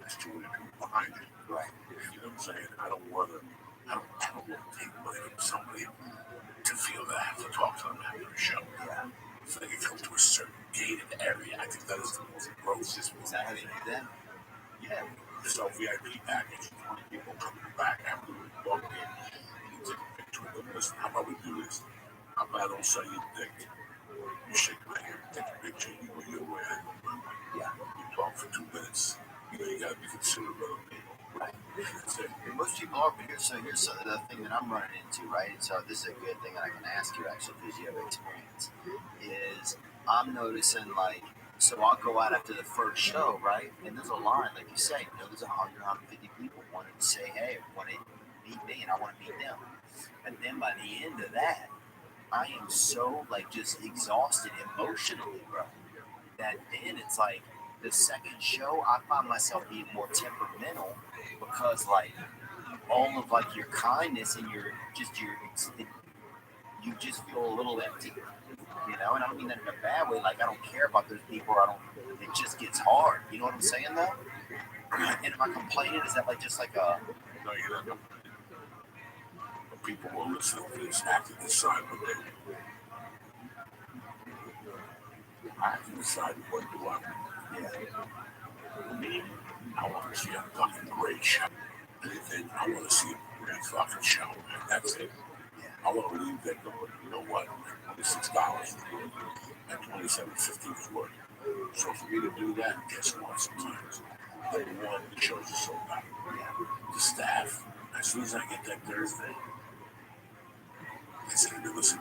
there's too many people behind it. Right. You know what I'm saying? I don't want to take money from somebody to feel that I have to talk to them after the show. Yeah. So they can come to a certain gated area. I think that is the most grossest. Is that how they do that? Yeah. So VIP package, 20 people coming back after we walk in. You take a picture with them. Listen, how about we do this? How about I don't sell you the dick? You shake my hand, take a picture, you go your way, I go my way. Yeah. You talk for 2 minutes. You know, you gotta be considerate of other people. Right. That's it. And most people are, but here's the thing that I'm running into, right? And so this is a good thing that I can ask you actually because you have experience. Is I'm noticing like, so I'll go out after the first show, right? And there's a line, like you say, you know, there's 100, 150 people wanting to say, hey, want to meet me, and I want to meet them. And then by the end of that, I am so like just exhausted emotionally, bro, that then it's like the second show, I find myself being more temperamental because like all of like your kindness and you just feel a little empty, you know. And I don't mean that in a bad way. Like I don't care about those people, or it just gets hard. You know what I'm saying though? And am I complaining? Is that like just like a? No, you're not complaining. But people will listen to this, have to decide what they do. I have to decide what do I want. Yeah. Me, I want to see a fucking great show. Anything, I want to see a great fucking show. That's it. I want to leave that going, you know what? $26 and $27.50 is worth it. So for me to do that, guess what? Sometimes, number one, the shows are sold out. The staff, as soon as I get that Thursday, they say to me, listen,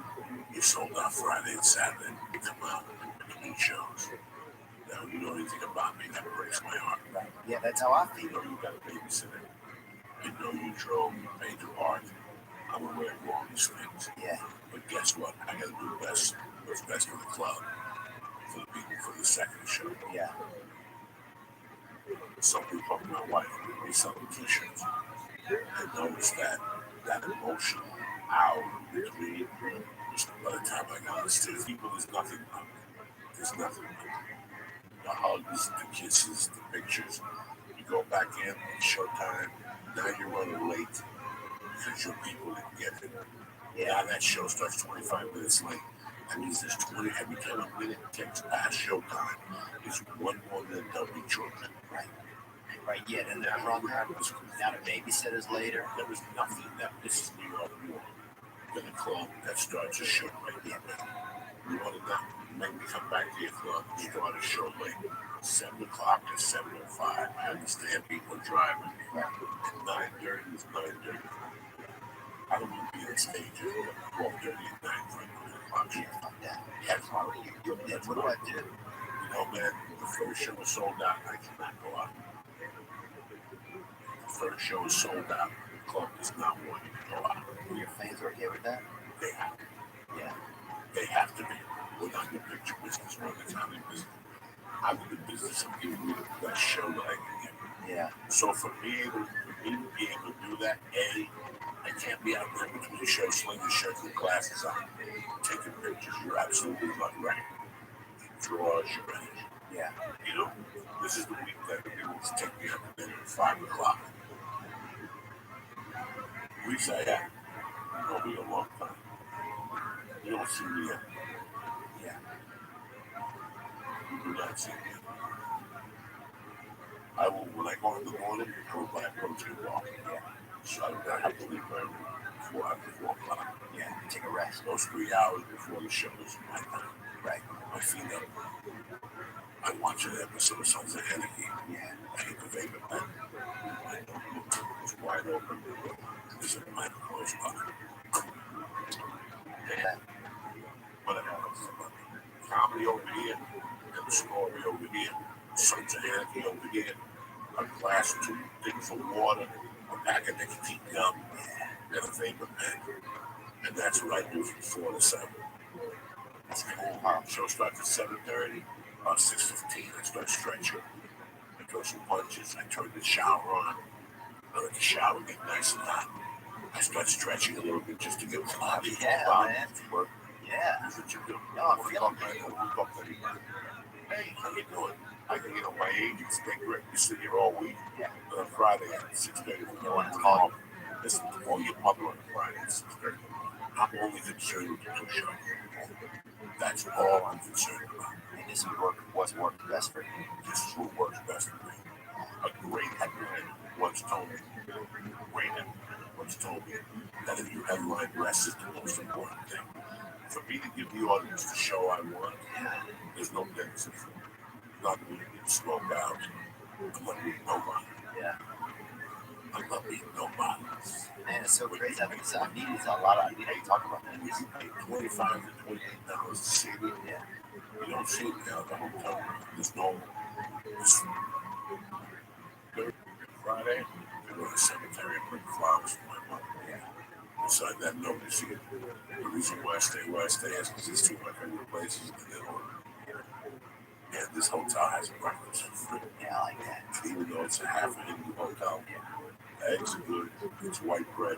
you're sold out Friday and Saturday. You come out between shows. Now, you know anything about me, that breaks my heart. Yeah, that's how I feel. You know you got a babysitter. You know you drove, you paid your part. I'm aware of all these things. Yeah. But guess what? I got to do what's best for the club, for the people, for the second show. Yeah. Some people talk to my wife, they sell the t-shirts. I noticed that emotional hour between, by the time I got on stage, people, there's nothing like it. There's nothing like it. The hugs, the kisses, the pictures. You go back in, showtime, now you're running late because your people didn't get it. Yeah, now that show starts 25 minutes late. That means there's 20, every time a minute takes past showtime, there's one more than there'll be children. Right, yeah, and they're wrong. Now the babysitter's later. There was nothing that this is New York more than a club that starts a show right there. You want to know? Make me come back to your club and start a show late. 7 o'clock to 7:05. I understand people are driving. At 9:30 is 9:30. I don't want to be on stage at 12:30 at night for a 9 o'clock show. That's why What do I do? You know, man, the first show was sold out. I cannot go out. The first show is sold out. The club does not want you to go out. Were your fans okay with that? They have to. Yeah. They have to be. We're not in the picture business, we're in the comedy business. I'm in the business of giving you the best show that I can get. Yeah. So for me to be able to do that, I can't be out there between shows, slinging shirts with glasses on, taking pictures. You're absolutely not right. Draws your energy. Yeah. You know, this is the week that people take me out to dinner at 5 o'clock. Weeks I have. You know me a long time. You don't see me yet. Yeah. You do not see me yet. I will, when I go in the morning, I will buy a protein bar. Yeah. So I don't have to leave early before after 4 o'clock. Yeah. Take a rest. Those 3 hours before the show is my time. Right. I feel that. I watch an episode of Sons of Anarchy. Yeah. I hit the vapor pen. I don't look. It's wide open. There's a mic close button. Yeah. Whatever else is about me. Comedy over here, and the story over here. Sons of Anarchy over here. A glass or 2 things of water, a pack of nicotine gum, and a vapor pen. And that's what I do from 4 to 7. That's cool, huh? Show starts at 7:30, about 6:15. I start stretching. I throw some punches. I turn the shower on. I let the shower get nice and hot. I start stretching a little bit just to get my body man. work. Yeah. That's what you do. No, I'm feeling good. Hey, how you doing? I can get on my agents. They grip. You sit here all week. Yeah. On Friday at 6:30. You want to call? Listen to all your mother on Friday at 6:30. I'm only concerned with the two shows. That's all I'm concerned about. And this would work. What's worked best for you? This is what works best for me. A great headline once told me. Great headline once told me that if you headline less is the most important thing. For me to give the audience the show I want, there's no difference. I'm not going to get slowed down. I'm not meeting nobody. Yeah. I'm not meeting nobody. Man, it's so crazy. I need a lot of. I need to talk about that. You pay $25 to $28 to see me. Yeah. You don't see me out of the hotel. There's no. It's Thursday, Friday. I go to the cemetery and bring flowers for my mother. Yeah. Beside that note, you see it. The reason why I stay is because it's two of my favorite places in the order. And this hotel has breakfast for free. Yeah, I like that. Even though it's a half a Hindu hotel. The eggs are good. It's white bread.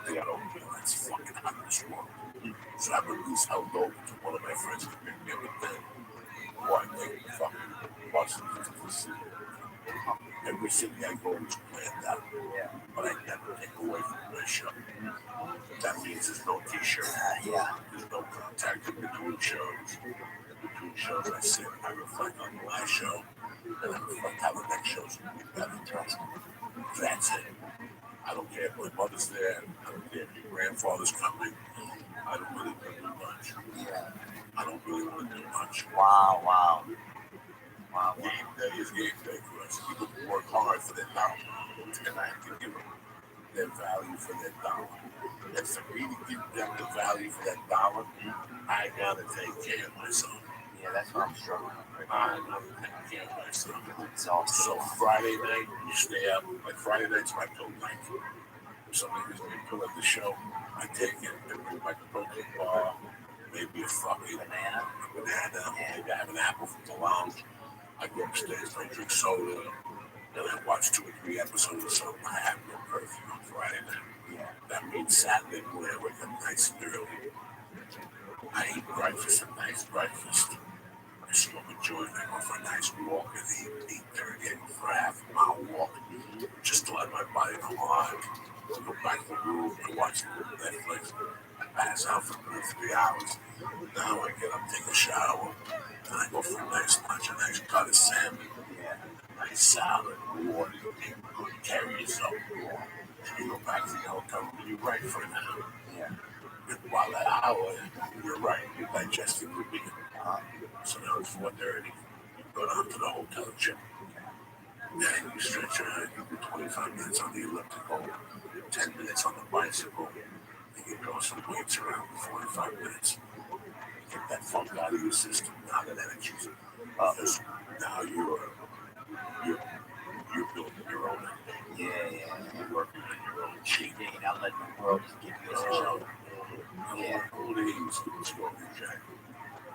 They got oatmeal. That's fucking hot in this world. So I've at least held over to one of my friends to pick me up at then. Or I take the fucking bus to the city. Every city I go is planned out. But I never take away from my show. That means there's no t-shirt. There's no contact in between shows. Between shows, I sit, I reflect on the last show, and I reflect how the next show's going to be better. That's it. I don't care if my mother's there. I don't care if your grandfather's coming. I don't really want to do much. I don't really want to do much. Wow. Game day is game day for us. People work hard for their dollar, and I have to give them their value for their dollar. And for me to give them the value for that dollar, I gotta take care of myself. Yeah, that's what I'm struggling with. I gotta take care of myself. Exhausted. So Friday night, you stay up. Like Friday night's my pill night. If somebody gives me a pill at the show, I take it and bring back a protein bar, maybe a fucking banana. Maybe I have an apple from the lounge. I go upstairs, I drink soda, and I watch 2 or 3 episodes of something. I have no curfew on Friday night. That means Saturday morning I wake up nice and early. I eat breakfast, a nice breakfast. I smoke a joint, I go for a nice walk at 8:30, I go for a half-mile walk, just to let my body come alive. I go back to the room, I watch a little Netflix, I pass out for 3 hours. Now I get up, take a shower, and I go for a nice lunch, a nice cut of salmon, nice salad, water, good, carry yourself. You go back to the hotel, you're right for an hour. And while that hour, you're right, you're digesting the meal. So now it's 4:30. You go down to the hotel gym. Then you stretch your head, you do 25 minutes on the elliptical, 10 minutes on the bicycle. You can go some weights around for 45 minutes. Get that funk out of your system. Now that energy's up. Now you're building your own energy. You're working on your own cheat. You're not letting the world just give you a show. All these smoking jack.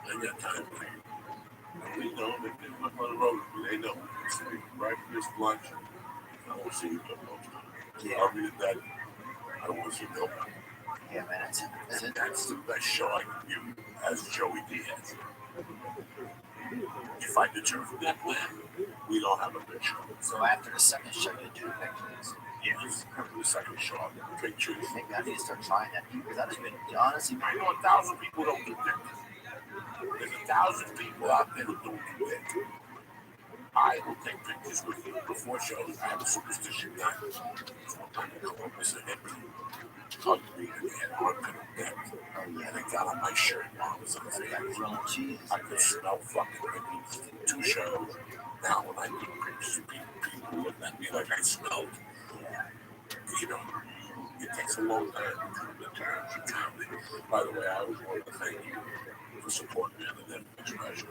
I ain't got time for you. They know, they live on the road. They know. It's breakfast, lunch. I don't see you till most time. I'll be dead. I don't want to see nobody. Yeah, man, that's the best show I can give you as Joey Diaz. If I determine that plan, we don't have a good show. So after the second show, you do pictures. Yes, after the second show, I'll do pictures. Maybe I need to start trying that because I've been honestly, I know 1,000 people don't do pictures. There's 1,000 people out there who don't do that. I will take pictures with you before shows. I have a superstition now. I'm going to go up as a hippie. Hug me and they had one kind of depth. And they got on my shirt while I was on stage. I could smell fucking hippies. 2 shows. Now when I do pictures, people look at me like I smelled. You know, it takes a long time to return to comedy. By the way, I always wanted to thank you for supporting me on the Netflix special.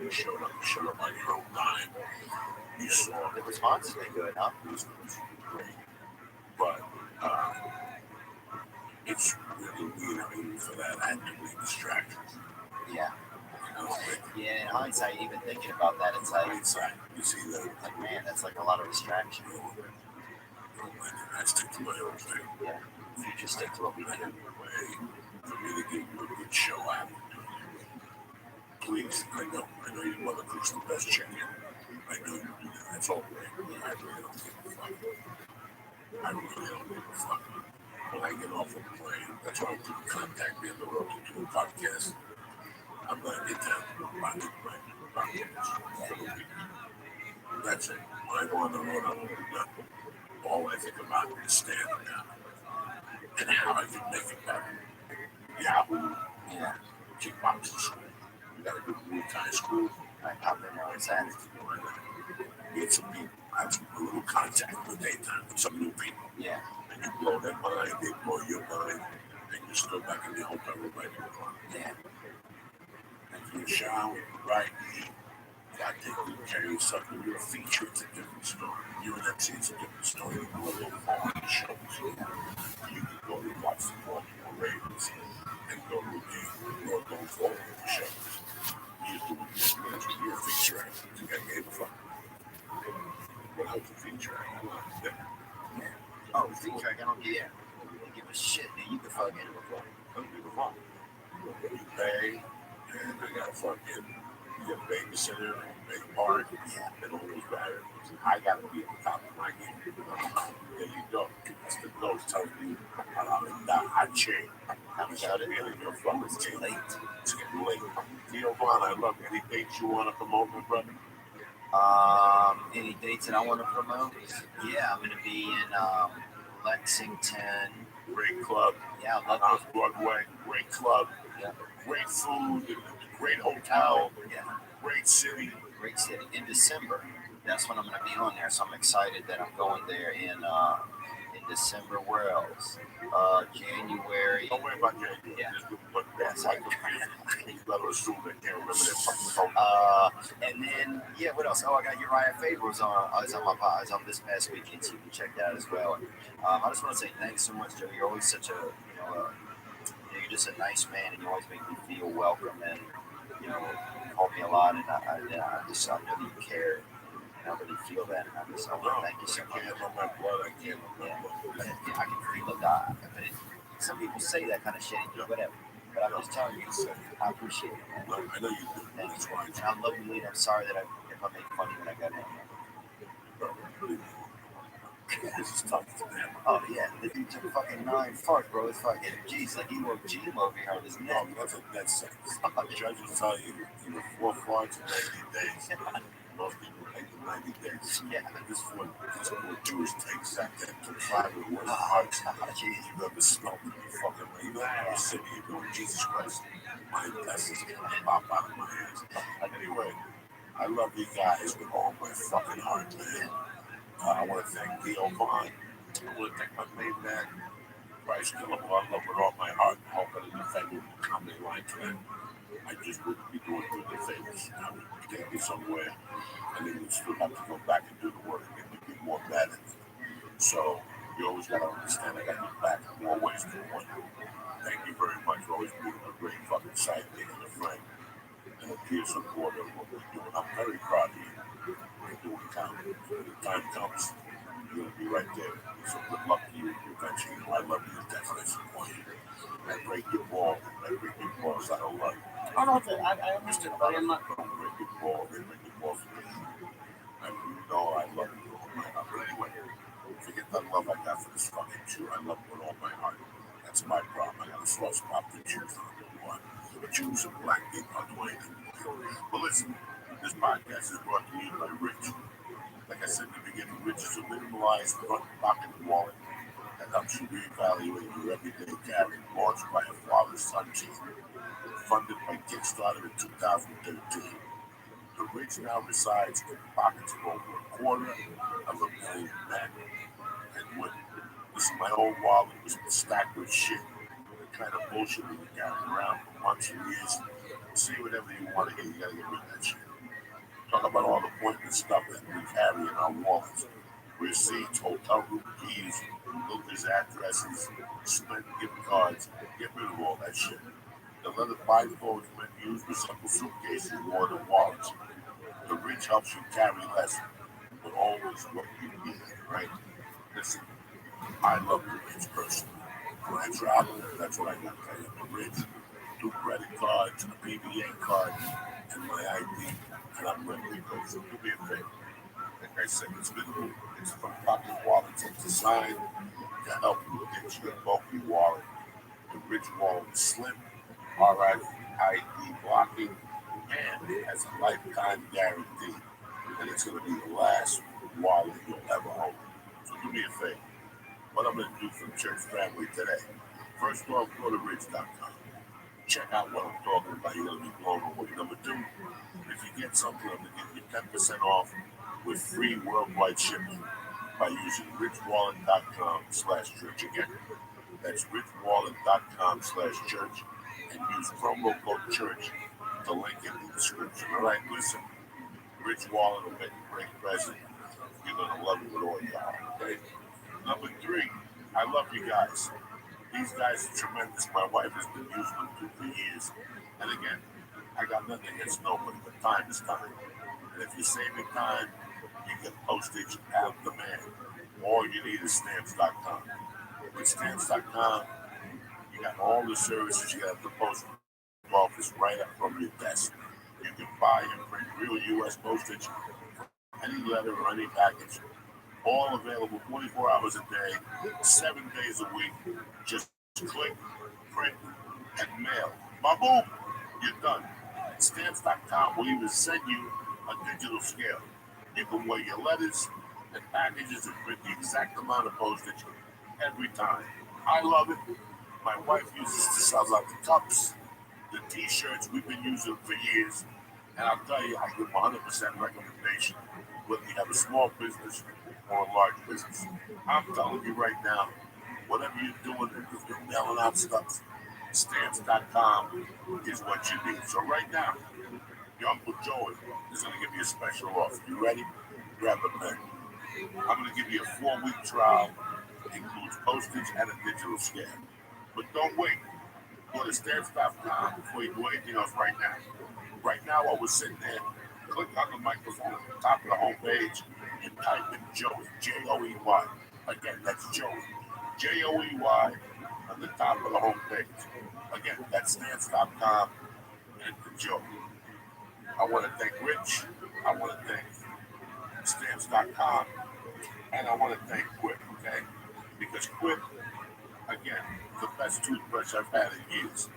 You showed up on your own dime. You saw the response has been good, huh? It was great. But it's really weird. I mean, for that, I had too many distractions. Yeah. Yeah, in hindsight, even thinking about that, it's like, you see that? Like, man, that's like a lot of distraction. I stick to my own thing. Yeah. You just stick to what we do. For me to give you a good show, I have to do it. please. I know your mother cooks the best chicken. I know you do that. That's all great. I really don't give a fuck. I really don't give a fuck. When I get off a plane, that's why people contact me on the road to do a podcast. I'm gonna get down to the rocket plane. For the week. That's it. When I go on the road, I'm gonna do nothing. All I think about is standing down and how I can make it better. Yahoo. Yeah. Kickboxing school. You got a good Muay Thai school. I pop in there on Saturday. Meet some people. Have some little contact in the daytime with some new people. Yeah. And you blow their mind, they blow your mind, and you're still back in the hotel room right now. Yeah. And you shower, right? You gotta take good care of yourself. When you're a feature, it's a different story. You're an MC, it's a different story. You go a little far on the shows. You can go to watch the Baltimore Ravens and go to a game or go forward with the shows. You just do what you're a feature actor. You gotta give a fuck. What else a feature actor? Yeah. Oh, feature actor, I don't care. Don't give a shit, dude. You can fucking Don't give a fuck. You pay, and I gotta fucking get a babysitter, make a park, and all those barriers. I gotta be on top of my game. There you go. That's the ghost telling me I change. I'm just feeling your fucking It's too late. It's getting late. Theo Vaughn, I love you. Any dates you want to promote, my brother? Any dates that I want to promote? Yeah, I'm gonna be in Lexington. Great club. Yeah, I love On Broadway. Great club. Yeah. Great food. Great hotel. Yeah. Great city. Great city. In December, that's when I'm gonna be on there. So I'm excited that I'm going there in December. Where else? January. Don't worry about January. Yeah. Just do what that's like. You better assume they can't remember that fucking phone. And then what else? Oh, I got Uriah Faber's on. It's on my pod. It's on this past weekend, so you can check that as well. I just want to say thanks so much, Joe. You're always such a you're just a nice man, and you always make me feel welcome. And you help me a lot, and I know that you care. And I really feel that, and I want to thank you so much. I can't my blood. I can't my blood. I can feel it. Some people say that kind of shit, whatever. But I'm just telling you, I appreciate it, man. No, I know you do. That's why. And I love you, leader. I'm sorry that if I made fun of you when I got in. This is tough to them. Oh, yeah. The dude took fucking 9 farts, bro. It's fucking, jeez, like he wrote Gene over here on his neck. No, that's a dead sentence. The judge will tell you, 4 farts in 90 days. Most people take 90 days. Yeah. This one Jewish takes that took 5 of the worst parts. Jeez. You ever smelled it? You fucking way. You have a city, you're going, Jesus Christ. My intestines are going to pop out of my ass. Anyway, I love you guys with all my fucking heart, man. I want to thank Theo Vaughn. I want to thank my main man, Bryce Gillable. I love with all my heart. I hope that if I would come in line for them, I just wouldn't be doing good the favors. I would take you somewhere, and then we'd still have to go back and do the work, and we'd be more mad at it. So, you always got to understand I got your back in more ways than one. Thank you very much for always being a great fucking sidekick and a friend, and a peer supporter of what we're doing. I'm very proud of you. We're doing comedy. When the time comes, you're going to be right there. So good luck to you eventually. I love you to death, and I support you. I break your ball. I break your balls. I don't love you. I don't know. I understand, but I'm not. Don't break your ball. They break your balls for me. And you know I love you with all my heart. But anyway, forget that love I got for this fucking Jew. I love you with all my heart. That's my problem. I got a soft spot for Jews. I don't know why. But Jews and black people are doing it. But listen, this podcast is brought to you by Rich. Like I said in the beginning, Rich is a minimalized front pocket wallet that helps you reevaluate your everyday carry, launched by a father-son team, funded by Kickstarter in 2013. The Rich now resides in the pockets of over $250,000 men. And when my old wallet was stacked with shit, the kind of bullshit we were carrying around for months and years. Say whatever you want to hear, you gotta get rid of that shit. Talk about all the pointless stuff that we carry in our wallets. Receipts, hotel room keys, Lucas addresses, spent gift cards. Get rid of all that shit. The leather blindfolds men use resemble suitcases more than wallets. The Rich helps you carry less, but always what you need, right? Listen, I love the Rich personally. When I travel, that's what I got to tell you. The Rich, 2 credit cards, a BBA card, and my ID, and I'm ready to go. So do me a favor. Like I said, it's minimal. It's from Pocket Wallets. It's designed to help you get your bulky wallet. The Rich Wallet is slim, RFID blocking, and it has a lifetime guarantee. And it's going to be the last wallet you'll ever own. So do me a favor. What I'm going to do for the church family today. First off, go to rich.com. Check out what I'm talking about. You're going to be blown away. Number two, if you get something, I'm going to give you 10% off with free worldwide shipping by using richwallet.com/church. Again, that's richwallet.com/church and use promo code church to link in the description. All right, listen, Rich Wallet will make a great present. You're going to love it with all your heart, okay? Number three, I love you guys. These guys are tremendous. My wife has been using them too for years. And again, I got nothing against nobody, but time is time. And if you're saving time, you get postage out demand. All you need is stamps.com. With stamps.com, you got all the services you got at the post office right up from your desk. You can buy and print real U.S. postage for any letter or any package. All available 24 hours a day, 7 days a week. Just click, print, and mail. Ba-boom! You're done. Stamps.com will even send you a digital scale. You can weigh your letters and packages and print the exact amount of postage every time. I love it. My wife uses to sell out the cups, the t-shirts we've been using for years. And I'll tell you, I give 100% recommendation whether you have a small business or a large business. I'm telling you right now, whatever you're doing, if you're mailing out stuff, stamps.com is what you need. So right now, your Uncle Joey is going to give you a special offer. You ready? Grab a pen. I'm going to give you a 4-week trial. It includes postage and a digital scale. But don't wait. Go to stamps.com before you do anything else right now. Right now, while we're sitting there, click on the microphone at the top of the homepage and type in Joey, Joey. Again, that's Joey, Joey, on the top of the homepage. Again, that's stamps.com and the Joey. I want to thank Rich. I want to thank stamps.com. And I want to thank Quip, okay? Because Quip, again, the best toothbrush I've had in years.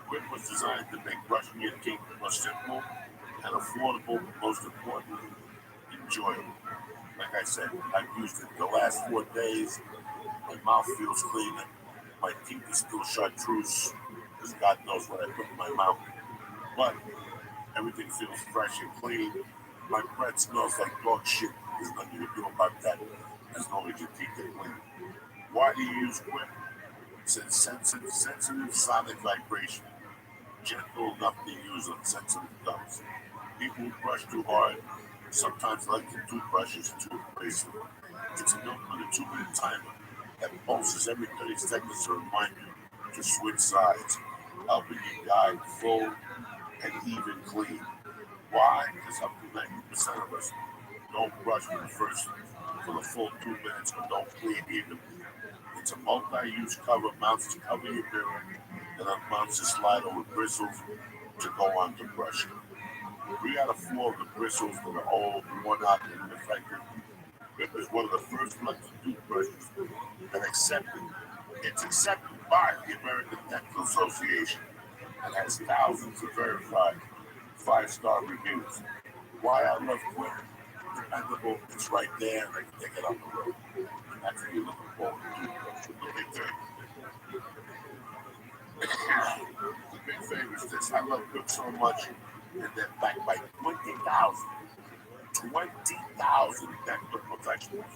Quip was designed to make brushing your teeth more simple and affordable, but most importantly, enjoyable. Like I said, I've used it the last 4 days. My mouth feels cleaner. My teeth are still chartreuse, because God knows what I put in my mouth. But everything feels fresh and clean. My breath smells like dog shit. There's nothing you can do about that as long as your teeth are clean. Why do you use Quip? It's a sensitive sonic vibration, gentle enough to use on sensitive gums. People who brush too hard sometimes like the toothbrushes too abrasive. It's a no-good 2-minute timer that pulses every 30 seconds to remind you to switch sides, helping you guide full and even clean. Why? Because up to 90% of us don't brush for the full 2 minutes or don't clean evenly. It's a multi-use cover, mounts to cover your mirror, and unmounts to slide over bristles to go on to brushing. 3 out of 4 of the bristles that are old, worn out, and ineffective. Quip is one of the first electric toothbrushes that it's accepted by the American Dental Association and has thousands of verified 5-star reviews. Why I love Quip? Dependable, it's right there, and I can take it on the road. That's what you're looking forward to. The big favor is this. I love Quip so much, and they're backed by 20,000 dental professionals.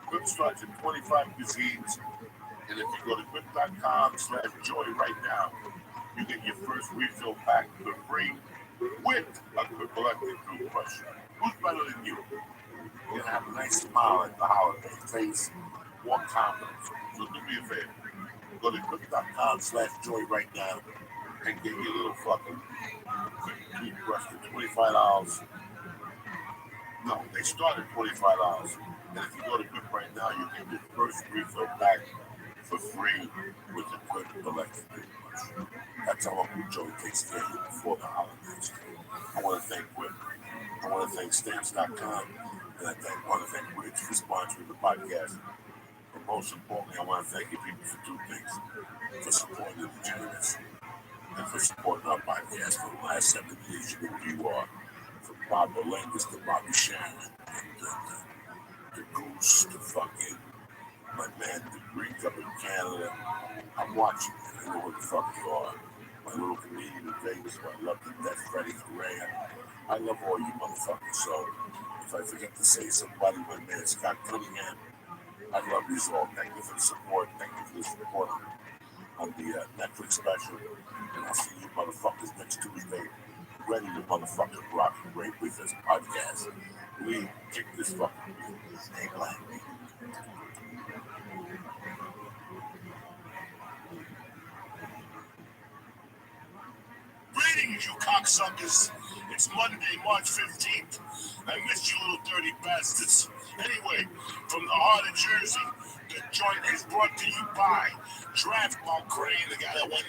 Quip starts in 25 cuisines, and if you go to quip.com/joy right now, you get your first refill pack for free with a Quip electric toothbrush. Who's better than you? You're gonna have a nice smile at the holiday face, more confidence. So do me a favor. Go to quip.com/joy right now and get your little fucking Quip toothbrush for $25. No, they start at $25. And if you go to Quip right now, you get your first refill pack for free with the Quip electric toothbrush. That's how Uncle Joe takes care of you before the holidays. I want thank Stamps.com, and I want to thank Rich for sponsoring the podcast. But most importantly, I want to thank you people for two things: for supporting the degenerates and for supporting our podcast for the last 7 years. You know who you are. From Bob Melendez to Bobby Sharon, and the Goose, the fucking my man, the Greek up in Canada. I'm watching you. I know what the fuck you are. My little comedian in Vegas who I love to death, Freddie Correa. I love all you motherfuckers. So if I forget to say somebody, my man Scott Cunningham, I love you all. Thank you for the support. Thank you for the support on the Netflix special. And I'll see you motherfuckers next Tuesday. Ready to motherfucking rock and break with this podcast. We kick this fucking beat. Stay black. Greetings, you cocksuckers. It's Monday, March 15th. I missed you little dirty bastards. Anyway, from the heart of Jersey, the joint is brought to you by Draft Ball Crane, the guy that went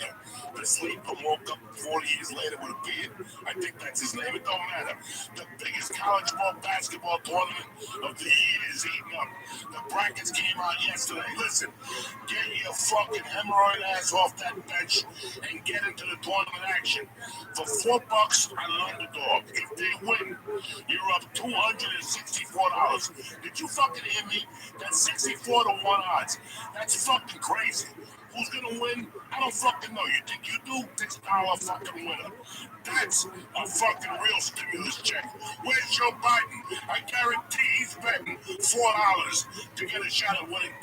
to sleep and woke up 40 years later with a beard. I think that's his name. It don't matter. The biggest college basketball tournament of the year is heating up. The brackets came out yesterday. Listen, get your fucking hemorrhoid ass off that bench and get into the tournament action. For $4 on an underdog, if they win, you're up $264. Did you fucking hear me? That's 64 to 1 odds. That's fucking crazy. Who's gonna win? I don't fucking know. You think you do? $6 fucking winner. That's a fucking real stimulus check. Where's Joe Biden? I guarantee he's betting $4 to get a shot at winning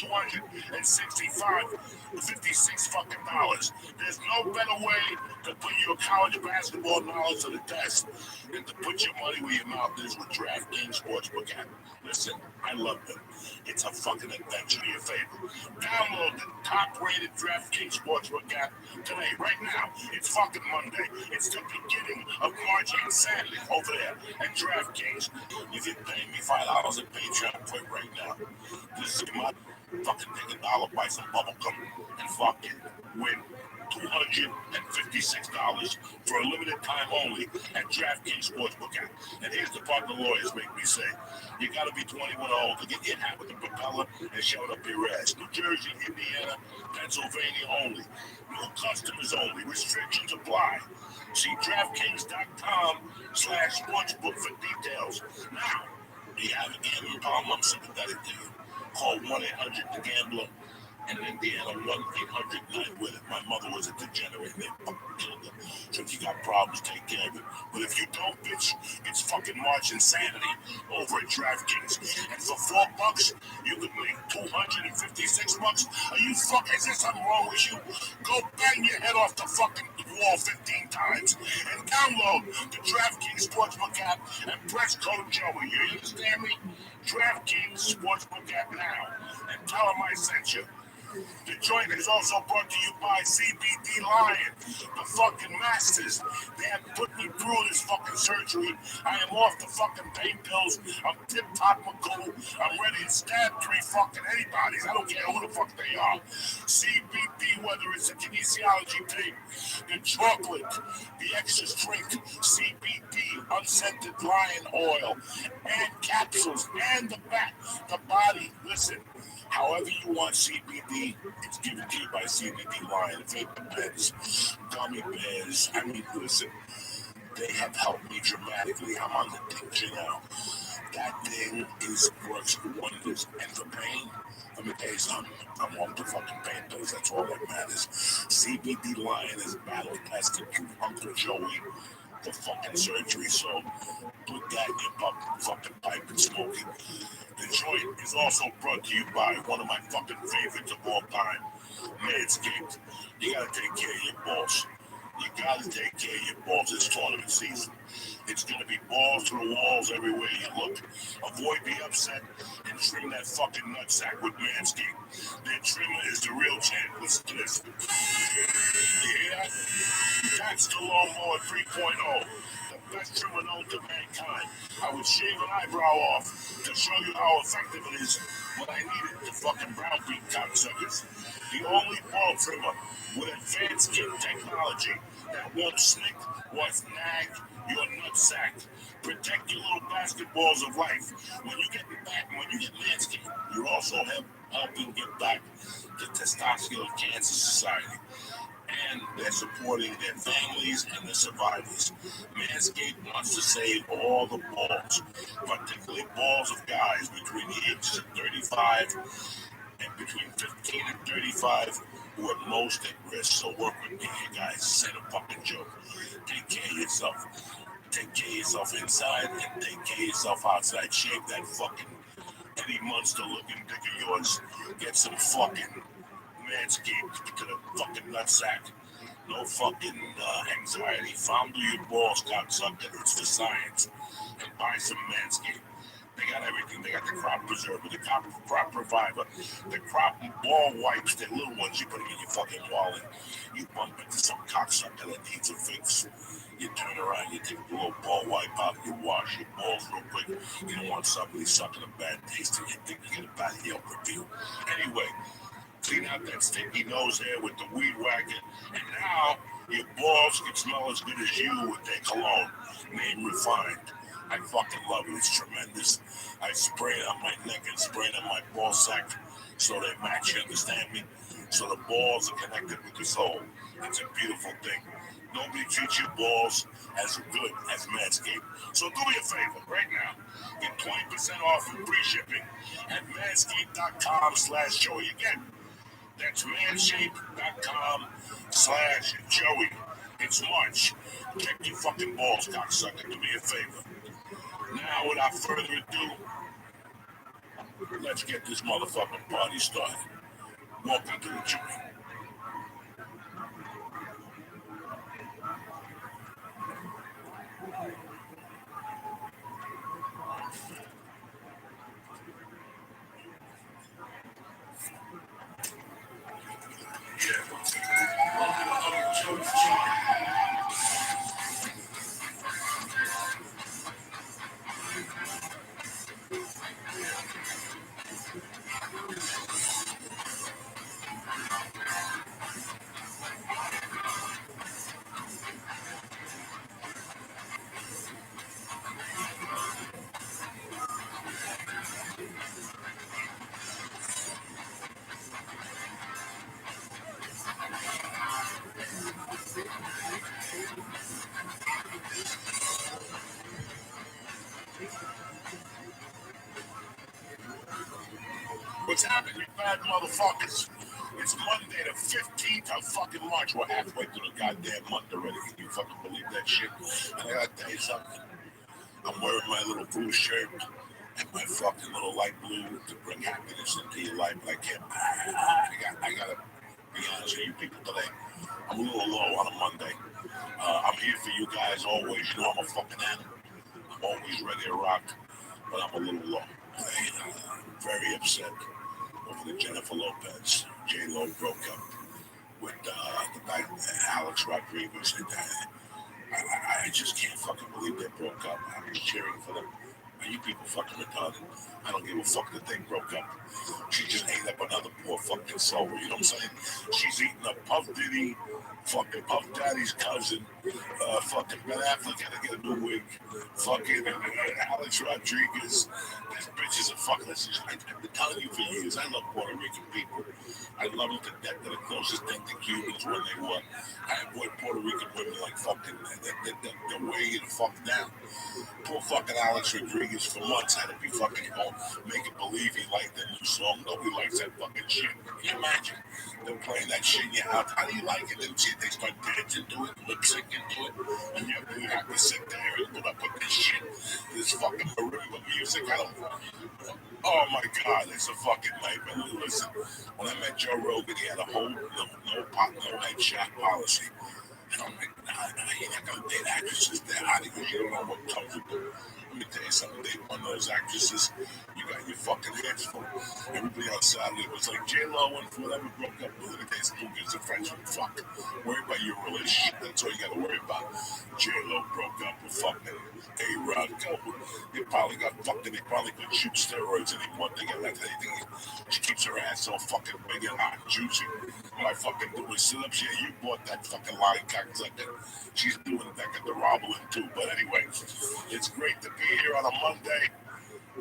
56 fucking dollars. There's no better way to put your college basketball knowledge to the test than to put your money where your mouth is with DraftKings Sportsbook app. Listen, I love them. It's a fucking adventure to your favor. Download the top-rated DraftKings Sportsbook app today, right now. It's fucking Monday. It's the beginning of March insanity over there at DraftKings. If you're paying me $5 at Patreon, quit right now. This is my fucking take $1, buy some bubblegum, and fucking win $256 for a limited time only at DraftKings Sportsbook app. And here's the part the lawyers make me say. You gotta be 21 or older to get hit with the propeller and showing up your ass. New Jersey, Indiana, Pennsylvania only. New customers only. Restrictions apply. See DraftKings.com/sportsbook for details. Now, do you have a gambling problem? I'm sympathetic to you. Call 1-800-THE-GAMBLER. And in Indiana, 1-800-9-WIN-IT. My mother was a degenerate and they fucking killed her. So if you got problems, take care of it. But if you don't, bitch, it's fucking March insanity over at DraftKings. And for $4, you could make $256. Are you fucking, is there something wrong with you? Go bang your head off the fucking wall 15 times and download the DraftKings Sportsbook app and press code Joey. You understand me? DraftKings Sportsbook app now. And tell them I sent you. The joint is also brought to you by CBD Lion, the fucking masters. They have put me through this fucking surgery. I am off the fucking pain pills. I'm tip-top McCool. I'm ready to stab 3 fucking anybody's. I don't care who the fuck they are. CBD, whether it's the kinesiology tape, the chocolate, the extra strength, CBD, unscented lion oil, and capsules, and the body. Listen. However you want CBD, it's given to you by CBD Lion. Vapor pens, gummy bears. I mean, listen, they have helped me dramatically. I'm on the tincture now. That thing works wonders. And for pain, let me tell you something. I'm off the fucking pain pills. That's all that matters. CBD Lion is battle tested through Uncle Joey, the fucking surgery. So put that in your fucking pipe and smoke it. The joint is also brought to you by one of my fucking favorites of all time, Manscaped. You gotta take care of your balls. You gotta take care of your balls this tournament season. It's gonna be balls to the walls everywhere you look. Avoid the upset and trim that fucking nutsack with Manscaped. Their trimmer is the real champ. Listen to this. You hear that? That's the Lawnmower 3.0. The best trimmer known to mankind. I would shave an eyebrow off to show you how effective it is when I need it to fucking browbeat cocksuckers. The only ball trimmer with advanced skin technology that won't snick or snag your nutsack. Protect your little basketballs of life. When you get Manscaped, you're also helping get back to Testosterone Cancer Society. And they're supporting their families and the survivors. Manscaped wants to save all the balls, particularly balls of guys between the ages of 35 and between 15 and 35 who are most at risk. So work with me, you guys. This ain't a fucking joke. Take care of yourself. Take care of yourself inside and take care of yourself outside. Shave that fucking Eddie Munster looking dick of yours. Get some fucking Manscaped to the fucking nutsack. No fucking anxiety. Fondle your balls, cocksucker. It's the science. And buy some Manscaped. They got everything. They got the crop preserver, the crop reviver, the crop ball wipes. They're little ones. You put them in your fucking wallet. You bump into some cocksucker that needs a fix. You turn around, you take a little ball wipe out, you wash your balls real quick. You don't want somebody sucking a bad taste and you think you get a bad Yelp review. Anyway, clean out that stinky nose hair with the weed whacker, and now your balls can smell as good as you with their cologne, name refined. I fucking love it. It's tremendous. I spray it on my neck and spray it on my ball sack so they match, you understand me? So the balls are connected with the soul. It's a beautiful thing. Nobody treats your balls as good as Manscaped. So do me a favor right now. Get 20% off and free shipping at manscaped.com/Joey. Again, that's manscaped.com/Joey. It's March. Check your fucking balls, cocksucker. Do me a favor. Now, without further ado, let's get this motherfucking party started. Welcome to the joint. What's happening, you bad motherfuckers? It's Monday the 15th of fucking March. We're halfway through the goddamn month already. Can you fucking believe that shit? And I gotta tell you something. I'm wearing my little blue shirt and my fucking little light blue to bring happiness into your life. But I can't. I gotta be honest with you people today. I'm a little low on a Monday. I'm here for you guys always. You know I'm a fucking animal. I'm always ready to rock, but I'm a little low. I'm very upset over the Jennifer Lopez, J-Lo broke up with the guy, Alex Rodriguez. And I just can't fucking believe they broke up. I was cheering for them. Are you people fucking retarded? I don't give a fuck that they broke up. She just ate up another poor fucking soul. You know what I'm saying? She's eating up Puff Diddy, fucking Puff Daddy's cousin, fucking Ben Affleck had to get a new wig, fucking Alex Rodriguez. This bitch is a fucking. I've been telling you for years, I love Puerto Rican people. I love them to death. They're the closest thing to Cubans when they were. I avoid Puerto Rican women like fucking. They're way the fuck down. Poor fucking Alex Rodriguez for months had to be fucking making believe he liked that new song. Nobody likes that fucking shit. Can you imagine them playing that shit in your house? How do you like it? Then they start dancing to it, lip syncing to it, and you have to sit there and put up with this shit, this fucking marimba music. I don't. Oh my God, it's a fucking nightmare. Listen, when I met Joe Rogan, he had a whole no headshot policy. And I'm like, nah, you're not gonna date actresses. They're out of here. You don't know what comes with them. Let me tell you something. Date one of those actresses, you got your fucking hands full. Everybody on Saturday was like, J-Lo went for whatever, broke up with it. Case who gives a French fuck. Worry about your relationship. That's all you gotta worry about. J-Lo broke up with fucking A-Rod. They probably got fucking, they probably couldn't shoot steroids anymore. They got like anything. She keeps her ass all fucking big and hot and juicy. All I fucking do is sit-ups. Yeah, you bought that fucking line cocksucker. She's doing that at the Robin too. But anyway, it's great to be here on a Monday.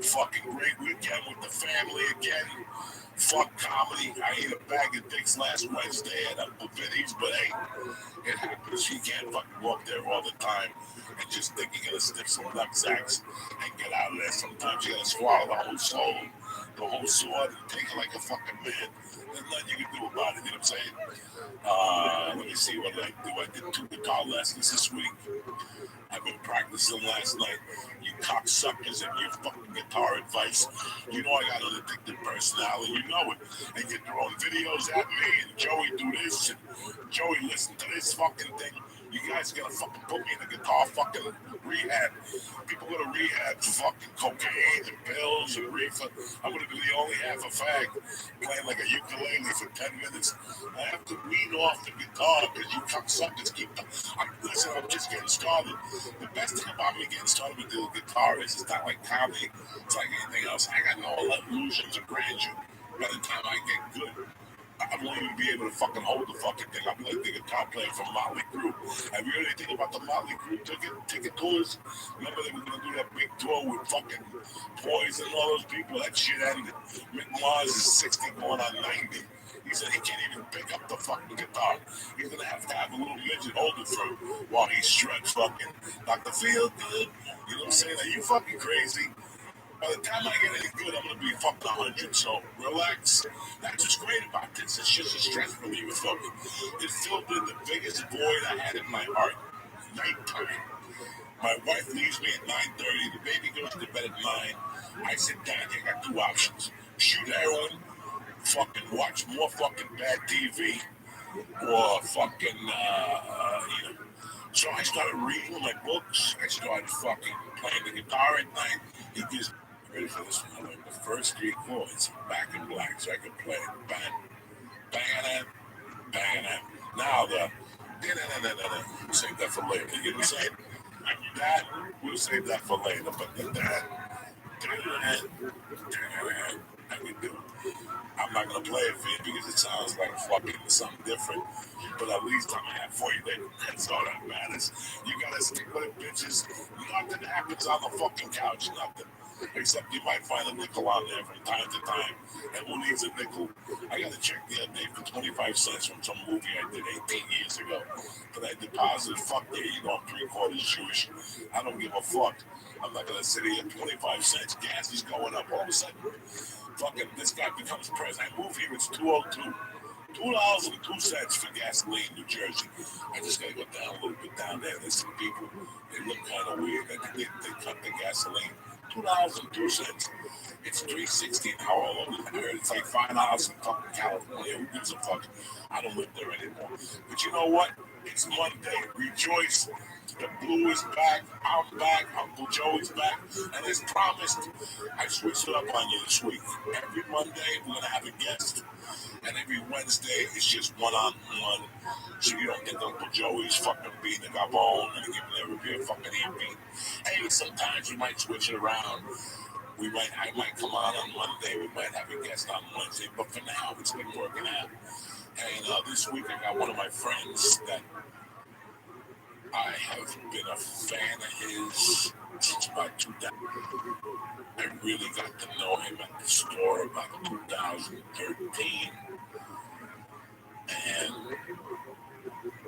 Fucking great weekend with the family again. Fuck comedy. I ate a bag of dicks last Wednesday at Uncle Vinny's, but hey, it happens. You can't fucking walk there all the time and just think you're gonna stick some nut-sacks and get out of there. Sometimes you gotta swallow the whole soul, the whole sword, and take it like a fucking man. There's nothing you can do about it, you know what I'm saying? Let me see what I do. I did 2 guitar lessons this week. I've been practicing last night. You cocksuckers and your fucking guitar advice. You know I got an addictive personality. You know it. They get their own videos at me and Joey do this and Joey listen to this fucking thing. You guys gotta fucking put me in the guitar fucking rehab. People go to rehab for fucking cocaine and pills and reefer. I'm gonna be the only half a fag playing like a ukulele for 10 minutes. I have to wean off the guitar because you cocksuckers keep. Listen, I'm just getting started. The best thing about me getting started with the guitar is it's not like comedy. It's like anything else. I got no illusions of grandeur. By the time I get good, I won't even be able to fucking hold the fucking thing. I'll be like the guitar player from Motley Crue. Have you heard anything about the Motley Crue ticket tours? Remember they were going to do that big tour with fucking Poison and all those people? That shit ended. Mick Mars is 60 going on 90. He said he can't even pick up the fucking guitar. He's going to have a little midget hold it for him while he shreds fucking Dr. Feel Good. You know what I'm saying? Are you fucking crazy? By the time I get any good, I'm going to be fucking 100, so relax. That's what's great about this. It's just a stress reliever for me. It filled in the biggest void I had in my heart. Nighttime. My wife leaves me at 9:30. The baby goes to bed at 9. I sit down. I got 2 options. Shoot heroin, fucking watch more fucking bad TV, or fucking, So I started reading my books. I started fucking playing the guitar at night. It gives ready for this one. The first 3 chords, back in black, so I can play it. Bang, bang, bang, bang. Now we'll save that for later. You know what I'm saying? That, we'll save that for later. But that, I can do. I'm not gonna play it for you because it sounds like fucking something different. But at least I'm gonna have for you later. That's all that matters. You gotta stick with it, bitches. Nothing happens on the fucking couch. Nothing. Except you might find a nickel on there from time to time. And who needs a nickel? I got a check the other day for 25 cents from some movie I did 18 years ago. But I deposited, fuck yeah, you know, I'm 3/4 Jewish. I don't give a fuck. I'm not gonna sit here at 25 cents. Gas is going up all of a sudden. Fucking, this guy becomes president. I move here, it's 202. $2.02 for gasoline in New Jersey. I just gotta go down a little bit down there. There's some people, they look kind of weird. They cut the gasoline. $2.02. It's $3.60 an hour all over the earth. It's like $5 in fucking California. Who gives a fuck? I don't live there anymore. But you know what? It's Monday. Rejoice. The blue is back. I'm back. Uncle Joey's back. And as promised, I switched it up on you this week. Every Monday, we're going to have a guest. And every Wednesday, it's just one-on-one. So you don't get Uncle Joey's fucking beating the gabon and giving everybody a fucking beat. Hey, sometimes we might switch it around. I might come on Monday. We might have a guest on Wednesday. But for now, it's been working out. And this week, I got one of my friends that I have been a fan of his since about 2000. I really got to know him at the store about 2013. And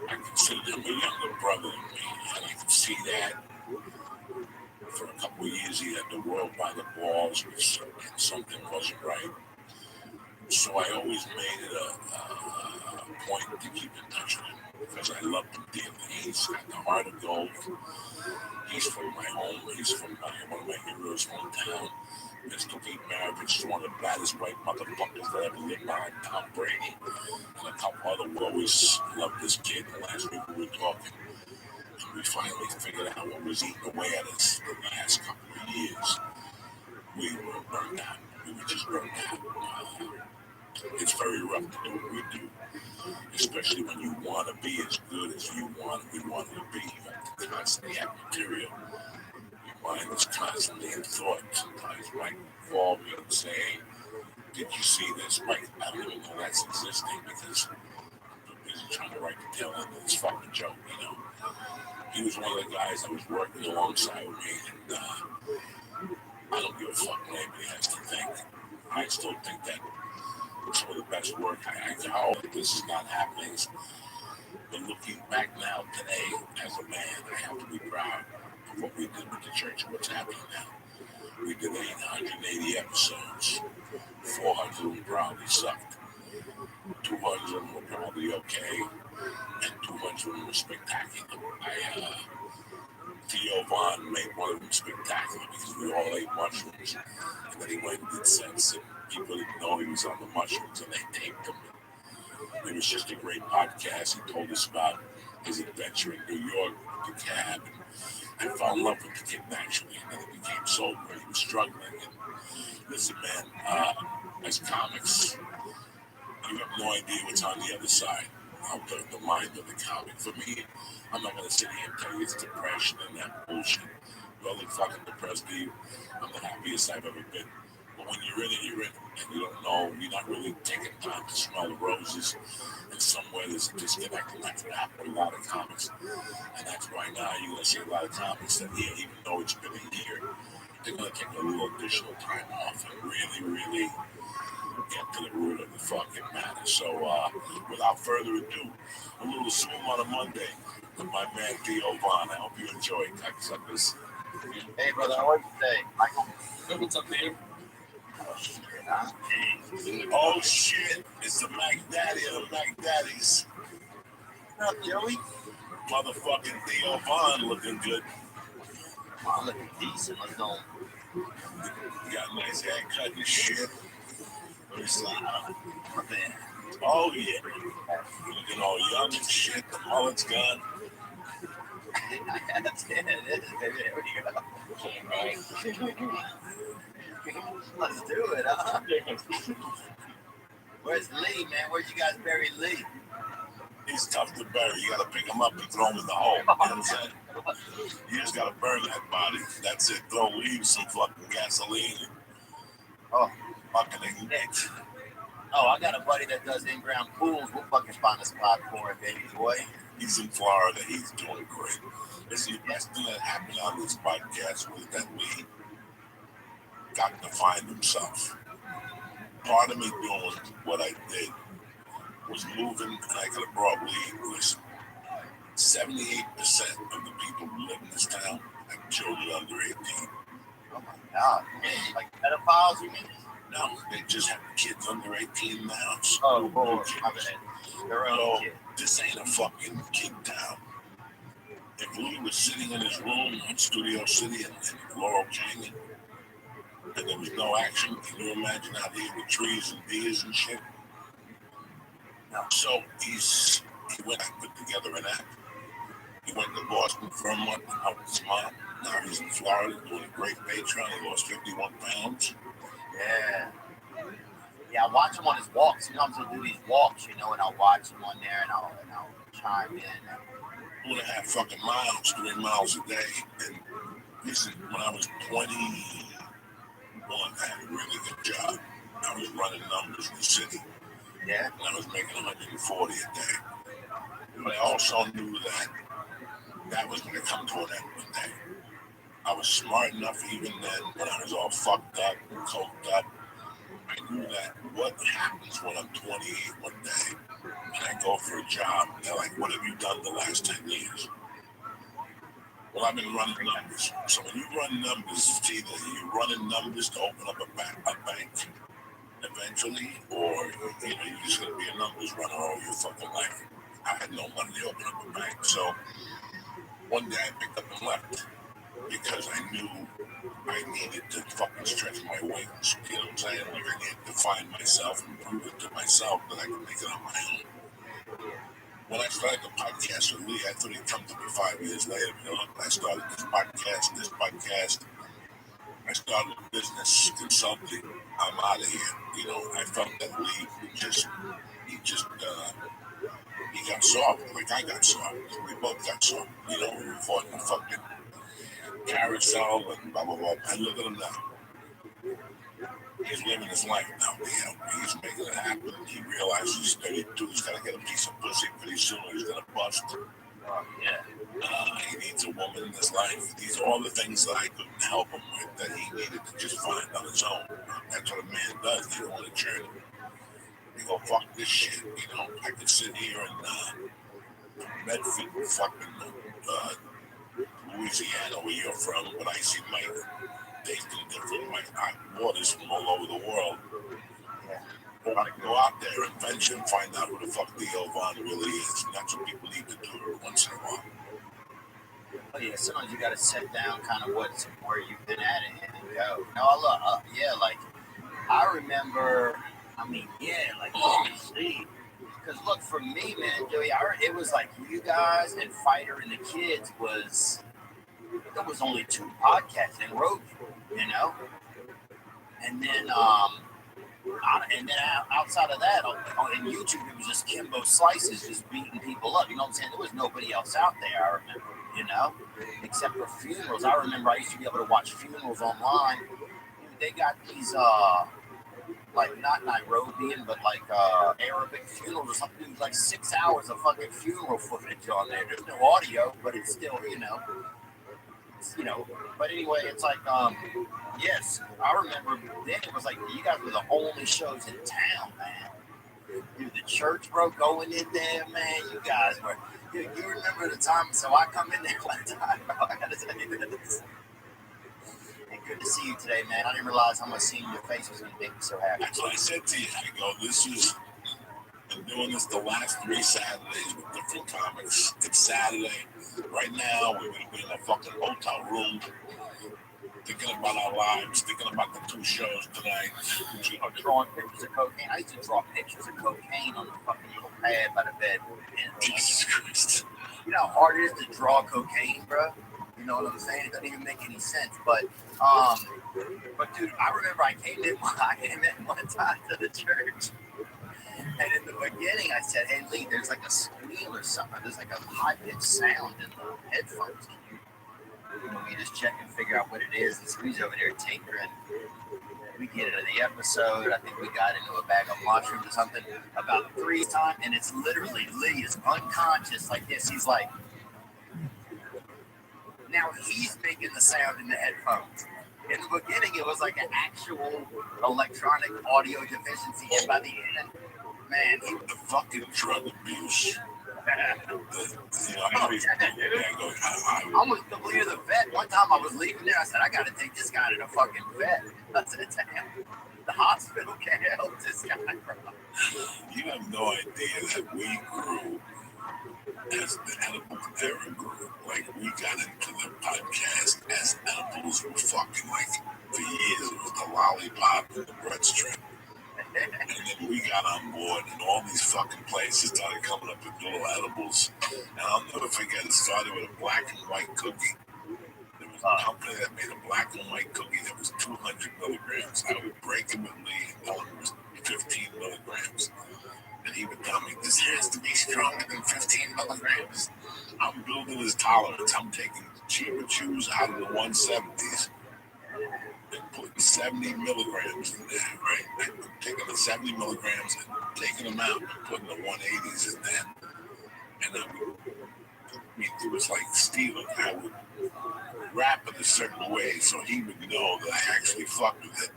I consider him a younger brother than me. And I could see that for a couple of years he had the world by the balls, and something wasn't right. So I always made it a point to keep in touch with him because I loved him dearly. He's got the heart of gold. He's from my home. He's from one of my heroes' hometown. Mr. Pete Maravich is one of the baddest white motherfuckers that ever lived behind Tom Brady. And a couple other we always loved this kid. And last week we were talking. And we finally figured out what was eating away at us the last couple of years. We were burned out. rough to do what we do, especially when you want to be as good as we want to be. You have to constantly have material. Your mind is constantly in thought. Sometimes you might call me and say, hey, did you see this? Right? I don't even know that's existing because I'm busy trying to write the tail end of this fucking joke, you know. He was one of the guys that was working alongside with me, and I don't give a fuck what anybody has to think. I still think that some of the best work I hope that this is not happening. But looking back now today, as a man, I have to be proud of what we did with the church and what's happening now. We did 880 episodes. 400 of them probably sucked. 200 of them were probably okay. And 200 of them were spectacular. Theo Von made one of them spectacular because we all ate mushrooms. And then he went and did sense, and people didn't know he was on the mushrooms, and they taped him. It was just a great podcast. He told us about his adventure in New York with the cab, and I fell in love with the kid naturally, and then he became sober, and he was struggling. And listen, man, as comics, you have no idea what's on the other side of the mind of the comic. For me, I'm not going to sit here and tell you it's depression and that bullshit. You all look fucking depressed, dude. I'm the happiest I've ever been. But when you're in it, you're in it. And you don't know, you're not really taking time to smell the roses. And somewhere there's a disconnect, and that's what happened with a lot of comics. And that's why now you're going to see a lot of comics that, yeah, even though it's been a year, they're going to take a little additional time off and really get to the root of the fucking matter. So, without further ado, a little swim on a Monday with my man Theo Von. I hope you enjoy it, cocksuckers. Hey, brother, how are you today? Michael? Hey, what's up, man? Oh, shit. It's the Mac Daddy of the Mac Daddies. What up, Joey? Motherfucking Theo Von looking good. I'm looking decent. Let's go. You got a nice haircut and shit. Let me slide on it. Oh, yeah. Looking all young and shit. The mullet's gone. That's it. It is, baby. There we go. Let's do it, huh? Where's Lee, man? Where'd you guys bury Lee? He's tough to bury. You gotta pick him up and throw him in the hole. You know what I'm saying? You just gotta burn that body. That's it. Throw leaves, some fucking gasoline. Oh, fucking ignite. Oh, I got a buddy that does in-ground pools. We'll fucking find a spot for him, baby boy. He's in Florida. He's doing great. Listen, the best thing that happened on this podcast was that Lee got to find himself. Part of me doing what I did was moving, and I could have brought Lee. Listen, 78% of the people who live in this town have children under 18. Oh my God. Like pedophiles, you mean? No, they just have kids under 18 in the house. Oh, Lord. My bad. Their own kid. This ain't a fucking kid town. If Lee was sitting in his room in Studio City in Laurel Canyon, and there was no action, can you imagine out here with trees and deers and shit? No. So he went and put together an act. He went to Boston for a month and helped his mom. Now he's in Florida doing a great Patreon. He lost 51 pounds. Yeah. Yeah, I watch him on his walks. Sometimes he'll do these walks, and I'll watch him on there, and I'll chime in. 2.5 fucking miles, 3 miles a day. And listen, when I was 21, I had a really good job. I was running numbers in the city. Yeah. And I was making 140 a day. But I also knew that was going to come to an end one day. I was smart enough even then, when I was all fucked up and coked up. I knew that what happens when I'm 28 one day and I go for a job, they're like, what have you done the last 10 years? Well, I've been running numbers. So when you run numbers, it's either you're running numbers to open up a bank eventually, or you're just going to be a numbers runner all your fucking life. I had no money to open up a bank. So one day I picked up and left because I knew I needed to fucking stretch my wings. You know what I'm saying? Like I needed to find myself and prove it to myself that I could make it on my own. When I started the podcast with Lee, I thought he'd come to me 5 years later. I started this podcast I started a business consulting. I'm out of here. You know, I felt that Lee he got soft, like I got soft. We both got soft. You know, we fought in fucking carousel and blah, blah, blah. And look at him now. He's living his life now. You know, he's making it happen. He realizes he's 32. He's got to get a piece of pussy pretty soon. He's going to bust. He needs a woman in his life. These are all the things that I couldn't help him with that he needed to just find on his own. That's what a man does. They go on a journey. They go, fuck this shit. You know, I could sit here in Medford, fucking Louisiana, where you're from, but I see my tasting different. My waters from all over the world. Or I can go out there and venture and find out who the fuck the Elvon really is. And that's what people need to do once in a while. Oh yeah, sometimes you gotta set down kind of where you've been at it and go. No, look, yeah, like I remember. I mean, yeah, like see, because look for me, man, Joey, it was like you guys and Fighter and the kids was. There was only 2 podcasts in Road, you know, and then outside of that, on YouTube, it was just Kimbo Slices just beating people up. You know what I'm saying? There was nobody else out there. I remember, you know, except for funerals. I remember I used to be able to watch funerals online. They got these like not Nairobian, but like Arabic funerals or something. It was like 6 hours of fucking funeral footage on there. There's no audio, but it's still, you know. But anyway, it's like, yes, I remember then it was like you guys were the only shows in town, man. Dude, the church, bro, going in there, man. You guys were, you remember the time? So I come in there one time, bro. I gotta tell you this. And good to see you today, man. I didn't realize how much seeing your face was gonna make me so happy. That's what I said to you. I go, I'm doing this the last 3 Saturdays with different comics. It's Saturday. Right now, we're going to be in a fucking hotel room, thinking about our lives, thinking about the 2 shows tonight. You know, drawing pictures of cocaine. I used to draw pictures of cocaine on the fucking little pad by the bed. Jesus Christ. You know how hard it is to draw cocaine, bro? You know what I'm saying? It doesn't even make any sense. But dude, I remember I came in one time to the church. And in the beginning, I said, hey, Lee, there's like a squeal or something. There's like a high-pitched sound in the headphones. We just check and figure out what it is. And so he's over there tinkering. We get into the episode. I think we got into a bag of mushrooms or something about 3 times. And it's literally Lee is unconscious like this. He's like, now he's making the sound in the headphones. In the beginning, it was like an actual electronic audio deficiency. And by the end, man, the fucking drug abuse. I almost completed the vet. One time I was leaving there, I said, I gotta take this guy to the fucking vet. I said, damn, the hospital can't help this guy, bro. You have no idea that we grew as the Edible Era grew. Like, we got into the podcast as edibles were fucking like, for years, it was the lollipop and the breadstrip. And then we got on board, and all these fucking places started coming up with little edibles. And I'll never forget, it started with a black and white cookie. There was a company that made a black and white cookie that was 200 milligrams. I would break it with Lee and tell him it was 15 milligrams. And he would tell me, this has to be stronger than 15 milligrams. I'm building his tolerance. I'm taking cheaper chews out of the 170s. And putting 70 milligrams in there, right? I'm taking the 70 milligrams and taking them out and putting the 180s in there. And it was like stealing. I would wrap it a certain way so he would know that I actually fucked with it.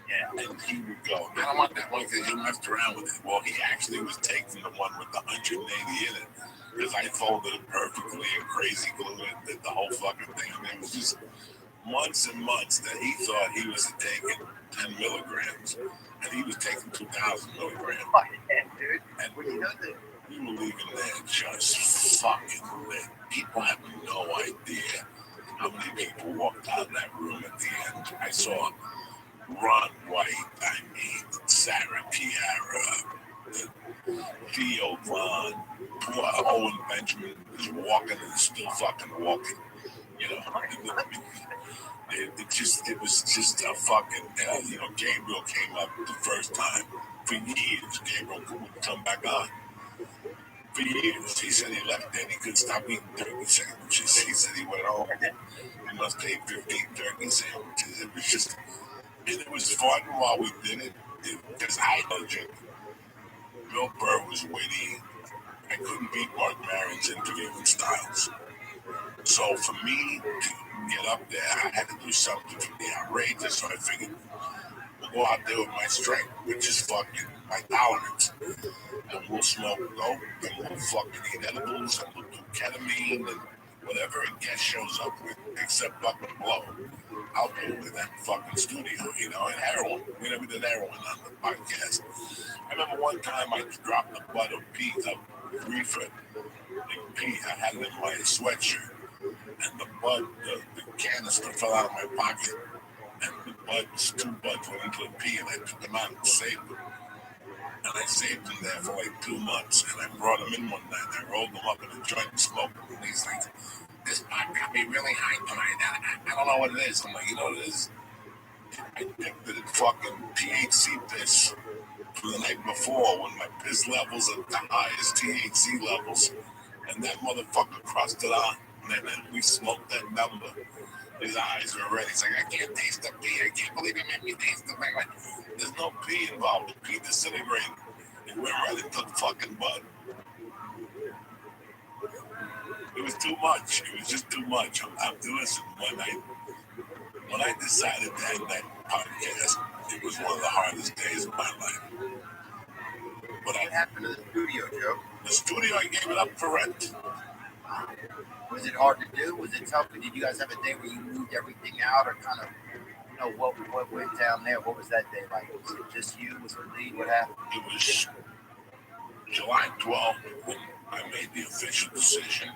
Yeah. And he would go, I don't want that one because you messed around with it. Well, he actually was taking the one with the 180 in it because I folded it perfectly and crazy glued it, did the whole fucking thing. I mean, it was just months and months that he thought he was taking 10 milligrams, and he was taking 2,000 milligrams. Dude. And we were leaving there just fucking lit. People have no idea how many people walked out of that room at the end. I saw Ron White, Sarah Piara, Theo Vaughn, Owen Benjamin was walking and still fucking walking. You know, It was just a fucking, Gabriel came up the first time. For years, Gabriel wouldn't come back on. For years, he said he left there and he couldn't stop eating turkey sandwiches. He said he went home. He must have ate 15 turkey sandwiches. It was just, and it was fun while we did it. Because I legend, Bill Burr was witty. I couldn't beat Mark Maron's interviewing styles. So for me to get up there, I had to do something for the outrageous. So I figured we'll go out there with my strength, which is fucking my tolerance. And we'll smoke dope, and we'll fucking eat edibles, and we'll do ketamine, and whatever a guest shows up with, except fucking blow. I'll do it in that fucking studio, and heroin. We never did heroin on the podcast. I remember one time I dropped a butt of pee, of reefer, and pee. I had it in my sweatshirt, and the bud, the canister fell out of my pocket, and the buds, 2 buds went into the pee, and I took them out and saved them. And I saved him there for like 2 months, and I brought him in one night. I rolled him up in a joint and smoked him. And he's like, "This pot got me really high tonight. I don't know what it is." I'm like, "You know what it is? I picked the fucking THC piss from the night before when my piss levels are the highest THC levels, and that motherfucker crossed it on. And then we smoked that number." His eyes were red. He's like, "I can't taste the pee. I can't believe he made me taste the pee." There's no pee involved. The pee disintegrated. It went right into the fucking bud. It was too much. It was just too much. I'm doing this when I decided to end that podcast, it was one of the hardest days of my life. But What happened to the studio, Joe? The studio, I gave it up for rent. Was it hard to do? Was it tough? Did you guys have a day where you moved everything out, or kind of, what went down there? What was that day like? Was it just you? Was it Lee? What happened? It was July 12th when I made the official decision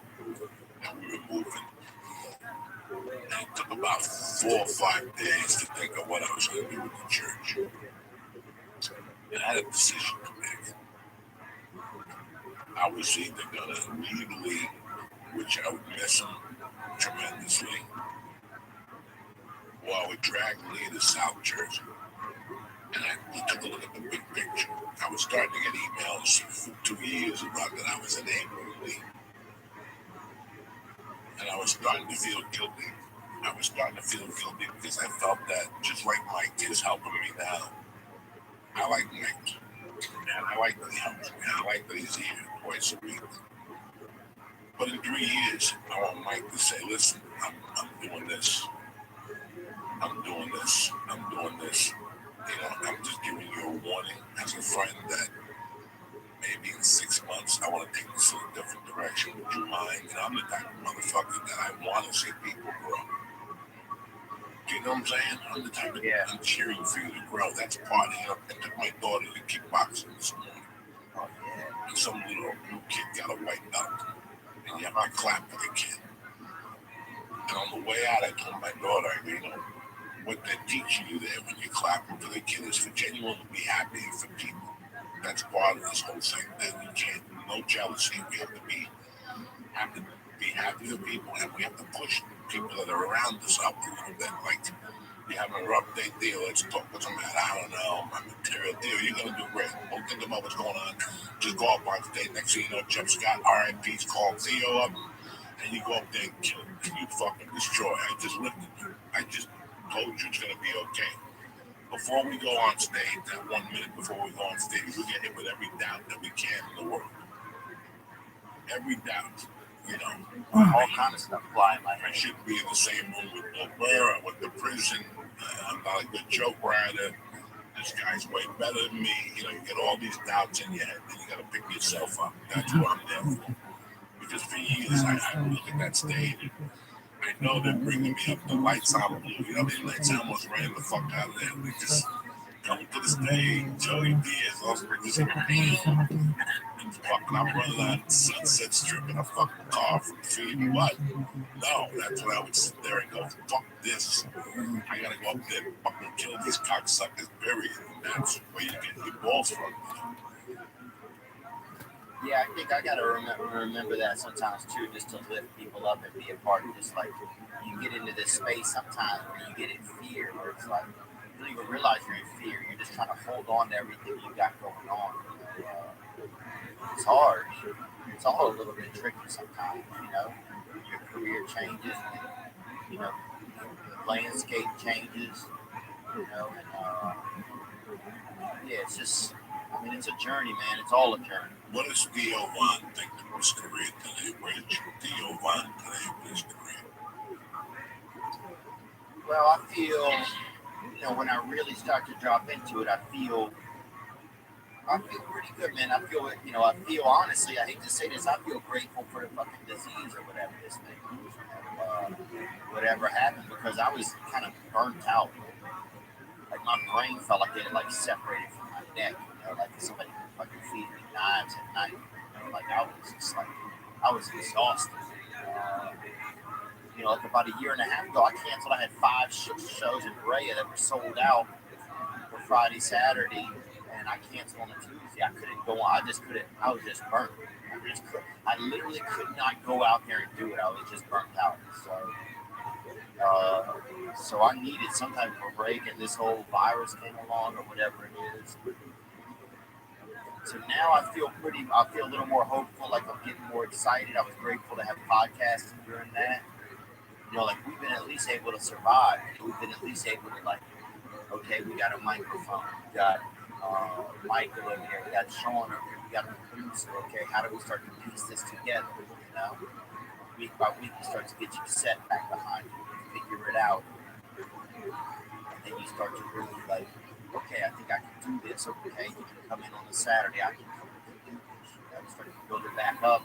that we were moving. And it took about 4 or 5 days to think of what I was going to do with the church. And I had a decision to make. I was either going to leave Lee, which I would miss him tremendously, or I would drag Lee to South Jersey. And I took a look at the big picture. I was starting to get emails for 2 years about that I was enabling Lee. And I was starting to feel guilty. Because I felt that just like Mike is helping me now, I like Mike. And I like that he helps me. I like that he's here twice a week. But in 3 years, I want Mike to say, "Listen, I'm doing this. I'm doing this. I'm doing this. I'm just giving you a warning as a friend that maybe in 6 months I want to take this in a different direction. Would you mind?" And I'm the type of motherfucker that I want to see people grow. Do you know what I'm saying? I'm the type of I'm cheering for you to grow. That's part of it. I took my daughter to kickboxing this morning. And some little new kid got a white belt. And you have to clap for the kid. And on the way out, I told my daughter, what they're teaching you there when you're clapping for the kid is for genuinely be happy for people. That's part of this whole thing. That you can't, no jealousy. We have to be happy for people, and we have to push people that are around us up a little bit. Like, you have a rough day deal, let's talk with them about, I don't know, my material deal. You're going to do great. Don't think about what's going on. Just go up on stage. Next thing you know, Jeff Scott, RIP's called Theo up, and you go up there and kill him. And you fucking destroy. I just lifted you. I just told you it's going to be okay. Before we go on stage, that 1 minute before we go on stage, we get hit with every doubt that we can in the world. Every doubt. All kind of stuff flying like I shouldn't be in the same room with Bill Burr. I went to prison. I'm not a good joke writer. This guy's way better than me. You get all these doubts in your head, and you got to pick yourself up. That's what I'm there for. Because for years, I look at that stage, and I know they're bringing me up. The lights on blue. The lights almost ran the fuck out of there. They just come to the stage, Joey Diaz, also this fucking, I'm running on Sunset Strip in a fucking car from Phoenix. What? No, that's when I would sit there and go, fuck this. I gotta go up there and fucking kill these cocksuckers, period. And that's where you get your balls from. Yeah, I think I gotta remember that sometimes too, just to lift people up and be a part of just like, you get into this space sometimes where you get in fear, where it's like you don't even realize you're in fear. You're just trying to hold on to everything you got going on. It's hard. It's all a little bit tricky sometimes, you know. Your career changes, you know, the landscape changes, you know, and yeah, it's just, I mean, it's a journey, man. It's all a journey. What does Theo Von think of his career today? Where is Theo Von today with his career? Well, I feel, you know, when I really start to drop into it, I feel pretty good, man. I feel, you know, I feel honestly, I hate to say this, I feel grateful for the fucking disease or whatever this thing, whatever happened, because I was kind of burnt out. Like my brain felt like it had like separated from my neck, you know, like somebody fucking feeding me knives at night. You know, like I was just like, I was exhausted. You know, like about a year and a half ago, I canceled. I had 5 shows in Brea that were sold out for Friday, Saturday, and I canceled on a Tuesday. I couldn't go on. I just couldn't. I was just burnt. I literally could not go out there and do it. I was just burnt out. So I needed some type of a break, and this whole virus came along, or whatever it is. So now I feel a little more hopeful. Like I'm getting more excited. I was grateful to have podcasting during that. You know, like we've been at least able to survive. We've been at least able to like, okay, we got a microphone, we got Michael over here, we got Sean over here, we got a producer. Okay, how do we start to piece this together? You know, week by week, you start to get your set back behind you, figure it out, and then you start to really like, okay, I think I can do this. Okay, you can come in on a Saturday, I can come in and do this. You know, start to build it back up.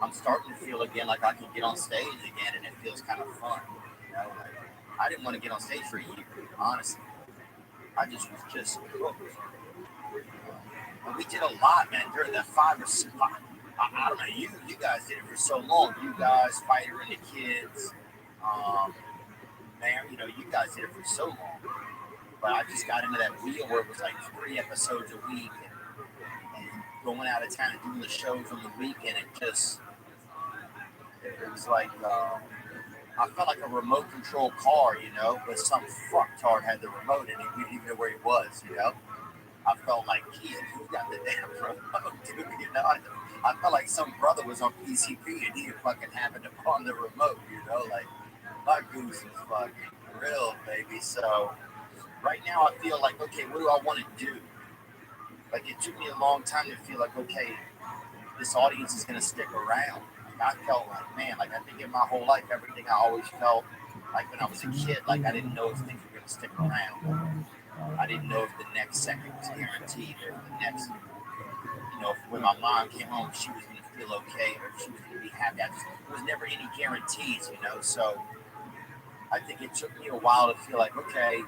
I'm starting to feel again like I can get on stage again, and it feels kind of fun. You know, like I didn't want to get on stage for a year, honestly. I just was just hooked. And we did a lot, man, during that 5 or 6. I don't know, you guys did it for so long. You guys, Fighter and the Kids, man, you know, you guys did it for so long. But I just got into that wheel where it was like 3 episodes a week, and going out of town and doing the shows on the weekend. It was like, I felt like a remote control car, you know, but some fucktard had the remote and he didn't even know where he was, you know. I felt like, kid, who got the damn remote, dude? You know, I felt like some brother was on PCP and he fucking happened upon the remote, you know, like my goose is fucking real, baby. So right now I feel like, okay, what do I want to do? Like it took me a long time to feel like, okay, this audience is gonna stick around. Like I felt like, man, like I think in my whole life, everything I always felt like when I was a kid, like I didn't know if things were gonna stick around. I didn't know if the next second was guaranteed, or if the next, you know, if when my mom came home, she was gonna feel okay, or if she was gonna be happy. There was never any guarantees, you know. So I think it took me a while to feel like, okay,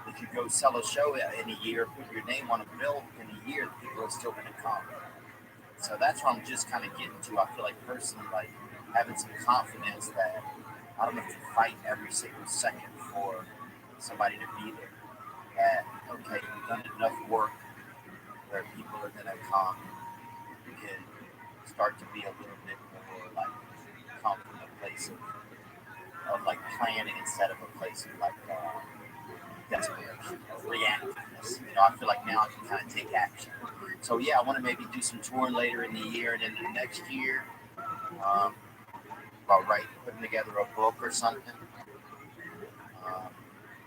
if you go sell a show in a year, put your name on a bill in a year, people are still gonna come. So that's what I'm just kind of getting to. I feel like personally, like having some confidence that I don't have to fight every single second for somebody to be there. That, okay, we've done enough work where people are going to come. We can start to be a little bit more like come from a place of like planning instead of a place of like desperation, reactiveness. You know, I feel like now I can kind of take action. So yeah, I want to maybe do some touring later in the year and then the next year. About putting together a book or something.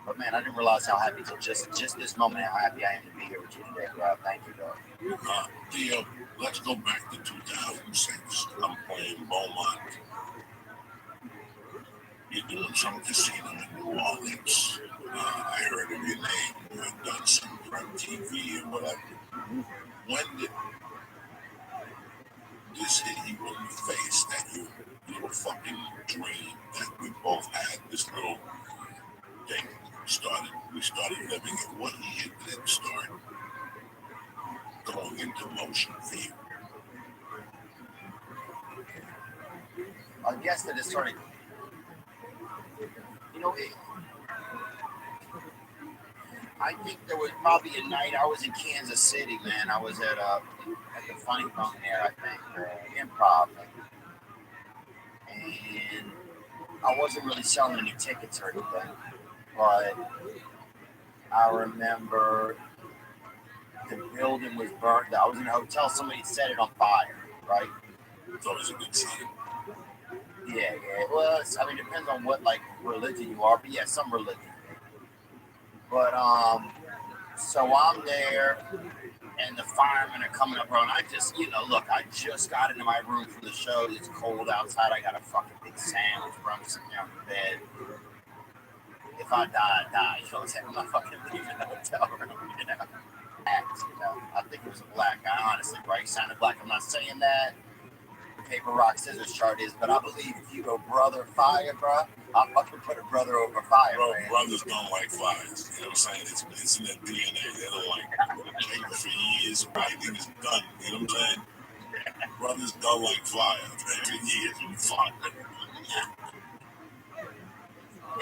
But man, I didn't realize how happy till just this moment how happy I am to be here with you today, bro. Thank you, dog. Theo, let's go back to 2006. I'm playing Beaumont. You're doing some casino in New Orleans. I heard of your name. You had done some prep TV or whatever. When did this hit you in the face that you little fucking dream that we both had, this little thing we started living it? What year did it start going into motion for you? I guess that it started, you know, I think there was probably a night I was in Kansas City, man. I was at the Funny Bone there, I think, Improv. And I wasn't really selling any tickets or anything, but I remember the building was burned. I was in a hotel. Somebody set it on fire, right? It's always a good sign. Yeah. Well, I mean, it depends on what like religion you are, but yeah, some religion. But so I'm there, and the firemen are coming up, bro. And I just, look, I just got into my room from the show. It's cold outside. I got a fucking big sandwich, bro. I'm sitting down in bed. If I die, I die. You know what I'm saying? I'm not fucking leaving the hotel room, I think it was a black guy, honestly, bro. He sounded black. I'm not saying that. Paper, rock, scissors chart is, but I believe if you go brother fire, bro, I'll fucking put a brother over fire. Bro, man. brothers don't like fires. You know what I'm saying? It's in their DNA. They don't like it. For years, right? It was done. You know what I'm saying? Brothers don't like fire. For years, you fire.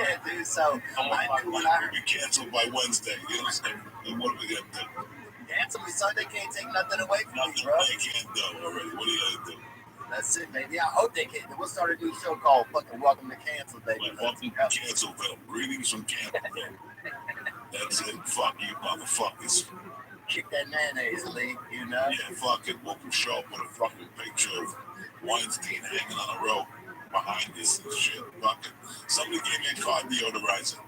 Yeah, dude. So we'll be canceled by Wednesday. You know what I'm saying? And what are we gonna do? Cancel me, son. They can't take nothing away from Nothing me, bro. they can't do already. What are you gonna do? That's it, baby. I hope they can. We'll start a new show called fucking Welcome to Cancel, baby. Like, welcome to Cancelville. Greetings from Cancelville. That's it. Fuck you, motherfuckers. Kick that mayonnaise, Lee, you know? Yeah, fuck it. We'll show up with a fucking picture of Weinstein hanging on a rope behind this and shit. Fucking. Somebody gave me a car deodorizer.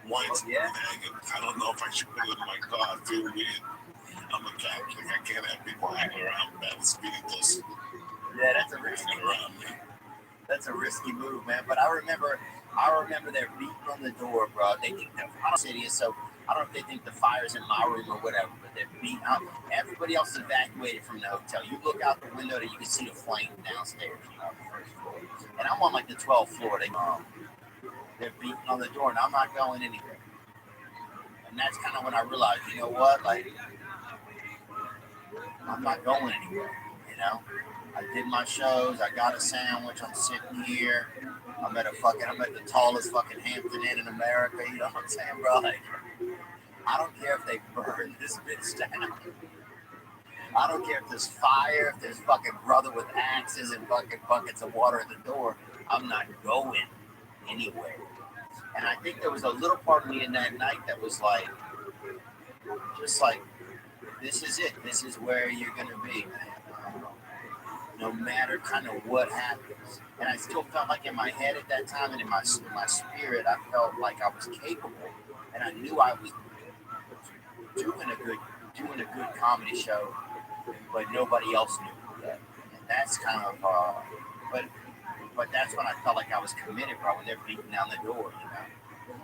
Weinstein hanging. I don't know if I should put it in my car. I feel weird. I'm a Catholic. I can't have people hanging around bad spiritus. Yeah, that's a risky around me. That's a risky move, man. But I remember they're beating on the door, bro. They think the city is so. I don't know if they think the fire's in my room or whatever, but they're beating out. Everybody else is evacuated from the hotel. You look out the window, and you can see the flame downstairs, on the first floor. And I'm on like the 12th floor. They're beating on the door, and I'm not going anywhere. And that's kind of when I realized, you know what, like, I'm not going anywhere. I did my shows. I got a sandwich. I'm sitting here. I'm at the tallest fucking Hampton Inn in America. You know what I'm saying, bro? Like, I don't care if they burn this bitch down. I don't care if there's fire, if there's fucking brother with axes and fucking buckets of water at the door. I'm not going anywhere. And I think there was a little part of me in that night that was like, just like, this is it. This is where you're going to be, man. No matter kind of what happens. And I still felt like in my head at that time and in my spirit, I felt like I was capable. And I knew I was doing a good comedy show, but nobody else knew that. And that's kind of, but that's when I felt like I was committed, bro, when they're beating down the door,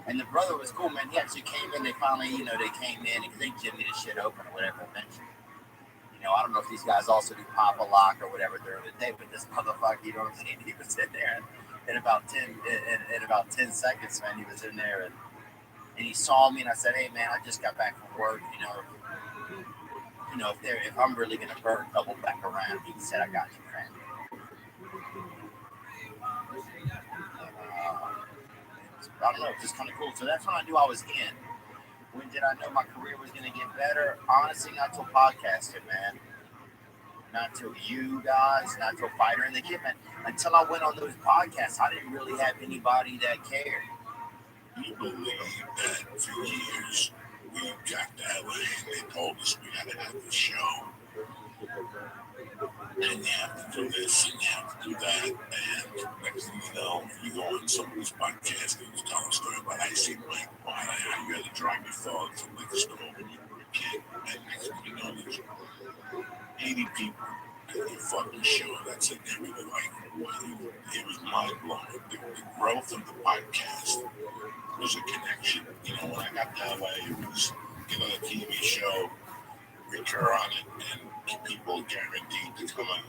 And the brother was cool, man. He actually came in. They finally, they came in because they jimmied the shit open or whatever eventually. I don't know if these guys also do pop a lock or whatever during the day, but this motherfucker, you know what I'm saying? He was in there in about 10 seconds, man. He was in there and he saw me and I said, hey, man, I just got back from work. If I'm really gonna burn, double back around. He said, I got you, friend. I don't know, it's just kind of cool. So that's when I knew I was in. When did I know my career was going to get better? Honestly, not till podcasting, man. Not till you guys, not till Fighter and the Kid, man. Until I went on those podcasts, I didn't really have anybody that cared. You believe that for years we got to LA and they told us we had to have the show. And you have to do this and you have to do that. And next thing you know, you go on somebody's podcast and you tell a story about icy blank wine, how you had to drive your father to the liquor store when you were a kid. And next thing you know, there's 80 people at your fucking show. That's it. They really like it was mind blowing. The growth of the podcast was a connection. When I got to LA, it was get on a TV show, recur on it, and people guaranteed to come out.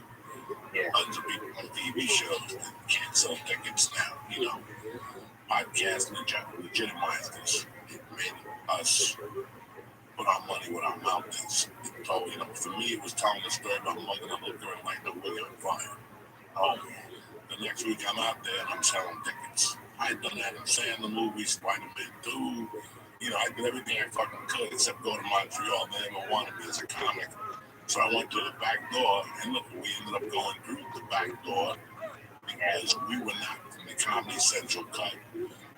Tons of people on TV shows that can't sell tickets now. Podcasting legitimized this. It made us put our money where our mouth is. So, for me, it was telling the story about mugging a hooker and lighting a wig on fire. The next week I'm out there and I'm selling tickets. I had done that in Sandler movies, Spider-Man 2. I did everything I fucking could except go to Montreal. They never wanted me as a comic. So I went to the back door, and look, we ended up going through the back door because we were not from the the Comedy Central cut.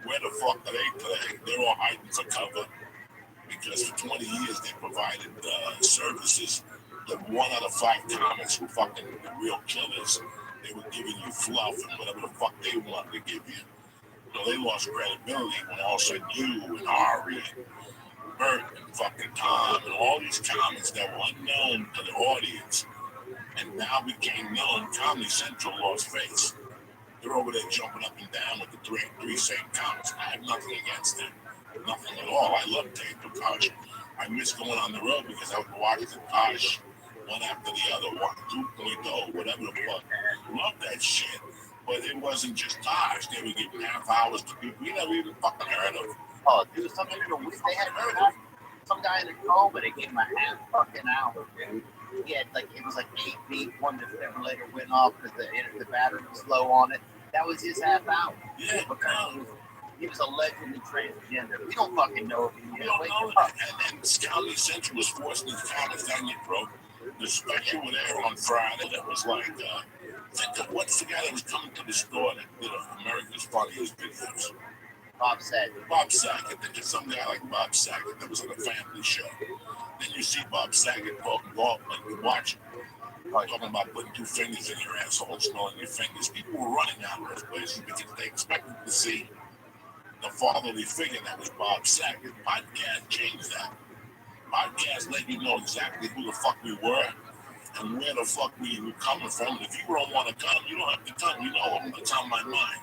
Where the fuck are they today? They're all hiding for cover because for 20 years they provided services that 1 out of 5 comics were fucking the real killers. They were giving you fluff and whatever the fuck they wanted to give you. They lost credibility when all of a sudden you and Ari and Bert and fucking Tom and all these comics that were unknown to the audience and now became known. Comedy Central lost face. They're over there jumping up and down with the three same comics. I have nothing against them. Nothing at all. I love Dave Tosh. I miss going on the road because I would watch the Tosh one after the other, 2.0, whatever the fuck. Love that shit. But it wasn't just Tosh. They were giving half hours to people we never even fucking heard of. Oh, dude, something in the week they had heard of. Some guy in the coma, they gave him a half fucking hour, dude. He had it was like 8 beat, one defibrillator went off because the battery was low on it. That was his half hour. Yeah, because he was allegedly transgender. We don't fucking know if he is. We don't know that. And Comedy Central was forcing these comics down your throat. The special was there on Friday that was like, what's the guy that was coming to the store that did America's Funniest Videos? Bob Saget. Bob Saget. Then there's some guy like Bob Saget that was on a family show. Then you see Bob Saget talking about, like, you watch talking about putting 2 fingers in your asshole, smelling your fingers. People were running out of those places because they expected to see the fatherly figure that was Bob Saget. Podcast changed that. Podcast let you know exactly who the fuck we were and where the fuck we were coming from. If you don't want to come, you don't have to come. You know it's on my mind.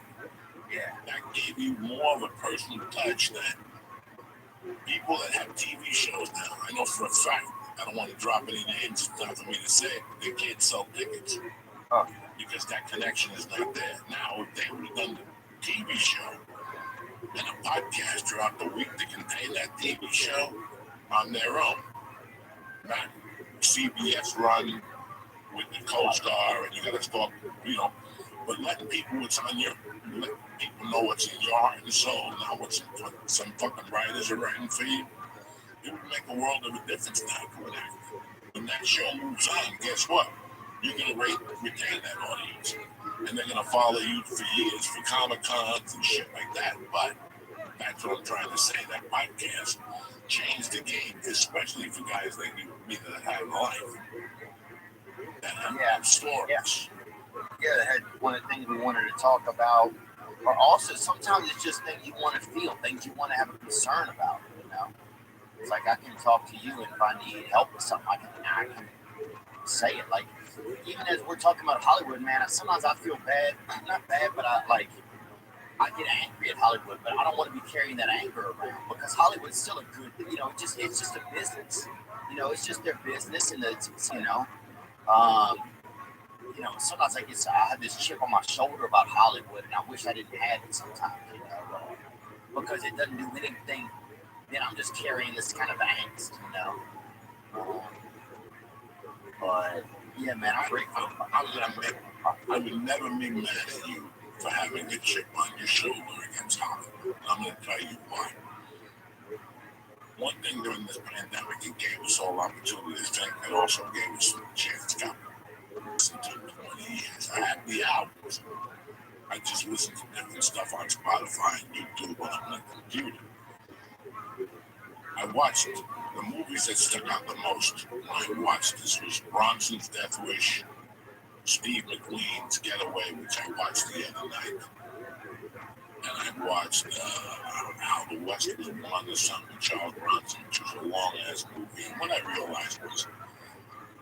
Yeah. That gave you more of a personal touch than people that have TV shows now. I know for a fact, I don't want to drop any names, it's not for me to say it, but they can't sell tickets because that connection is not there. Now, if they would have done the TV show and a podcast throughout the week to contain that TV show on their own, not CBS run with the co-star and you got to start, but letting people what's on your, let people know what's in your heart and soul, not what some fucking writers are writing for you. It would make a world of a difference now to an actor. When that show moves on, guess what? You're going to retain that audience. And they're going to follow you for years for Comic-Cons and shit like that. But that's what I'm trying to say. That podcast changed the game, especially for guys like me that have life. That have stories. Yeah, that had one of the things we wanted to talk about. Or also, sometimes it's just things you want to feel, things you want to have a concern about, It's like I can talk to you, and if I need help with something, I can say it. Like, even as we're talking about Hollywood, man, sometimes I feel bad. Not bad, but I get angry at Hollywood, but I don't want to be carrying that anger around because Hollywood's still a good, it's just a business. It's just their business, and sometimes I have this chip on my shoulder about Hollywood, and I wish I didn't have it sometimes, because it doesn't do anything. Then I'm just carrying this kind of angst, But yeah, man, I'm grateful. I would never be mad at you for having a chip on your shoulder against Hollywood. I'm going to tell you why. One thing during this pandemic, it gave us all opportunities. It also gave us a chance to listen to 20 years. I had the albums. I just listened to different stuff on Spotify and YouTube when I'm on the computer. I watched the movies that stuck out the most when I watched this was Bronson's Death Wish, Steve McQueen's Getaway, which I watched the other night, and I watched How the West Was Won or something with Charles Bronson, which was a long-ass movie. And what I realized was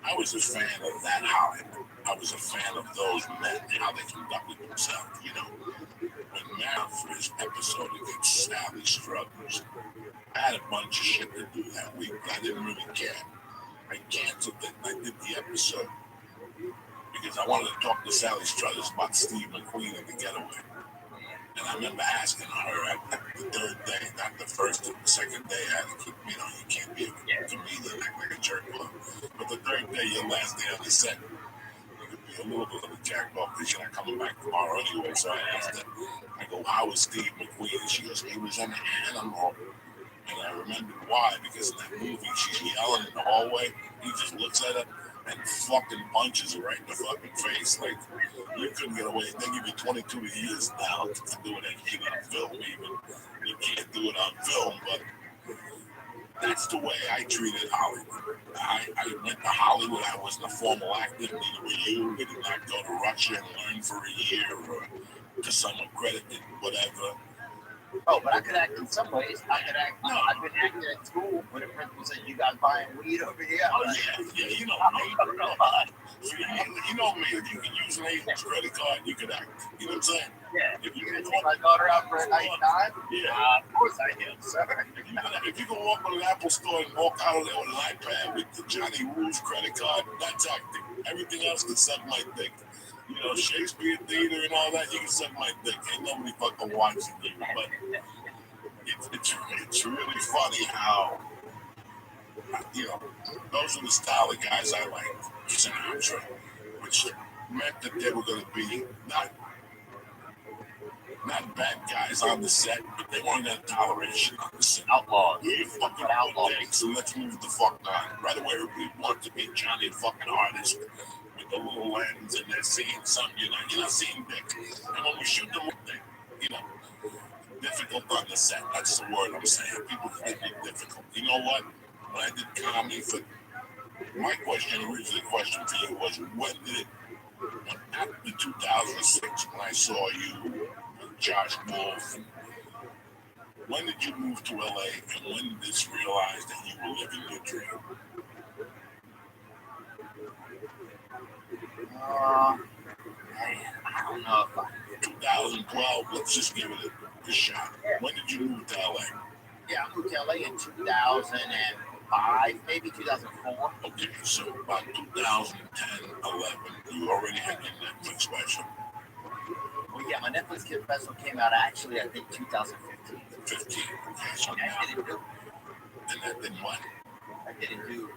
I was a fan of that Hollywood. I was a fan of those men, how they conducted themselves, When Matt, for his episode against Sally Struthers, I had a bunch of shit to do that week, but I didn't really care. I canceled it and I did the episode because I wanted to talk to Sally Struthers about Steve McQueen and the Getaway. And I remember asking her at the third day, not the first or the second day, I had to keep, you can't be a comedian, act like a jerk off. But the third day, your last day on the set, you could be a little bit of a jack off because you're not coming back tomorrow anyway. So I asked her, I go, how was Steve McQueen? And she goes, he was an animal. And I remembered why, because in that movie, she's yelling in the hallway. He just looks at her, and fucking punches her right in the fucking face. Like, you couldn't get away. They give you 22 years now to do that shit on film even. You can't do it on film, but that's the way I treated Hollywood. I went to Hollywood. I wasn't a formal actor. Neither were you. We did not go to Russia and learn for a year or to some accredited whatever. Oh, but I could act in some ways. I could act. No. I've been acting at school when the principal said, "You guys buying weed over here?" Oh, yeah, you know me. You know me. If you can use an agent's credit card, you could act. You know what I'm saying? Yeah. If you can take my daughter out for a nice time, yeah. Of course I am, sir. If you can walk on an Apple store and walk out of there with an iPad with the Johnny Rouge credit card, that's acting. Everything else can suck my dick. You know, Shakespeare theater and all that, you can suck my dick. Ain't nobody fucking watching you. But it's really funny how, you know, those are the style of guys I liked. Sinatra, which meant that they were going to be not bad guys on the set, but they weren't going to tolerate shit on the set. Outlaws. We're fucking outlaws. So let's move the fuck on. Right away, everybody wants to be Johnny fucking artist with the little lens, and they're seeing something you're not seeing dick. And when we shoot them, you know, difficult on the set. That's the word I'm saying. People think it's difficult. You know what? When I did comedy for my original question for you was, when did it, after 2006, when I saw you, Josh Wolf, when did you move to LA, and when did you realize that you were living your dream? I don't know if I... 2012, let's just give it a shot. When did you move to LA? Yeah, I moved to LA in 2005, maybe 2004. Okay, so about 2010, 11, you already had your Netflix special. Well, yeah, my Netflix special came out actually, I think, 2015. 15, okay, so and I didn't do it. And that didn't what? That didn't do it.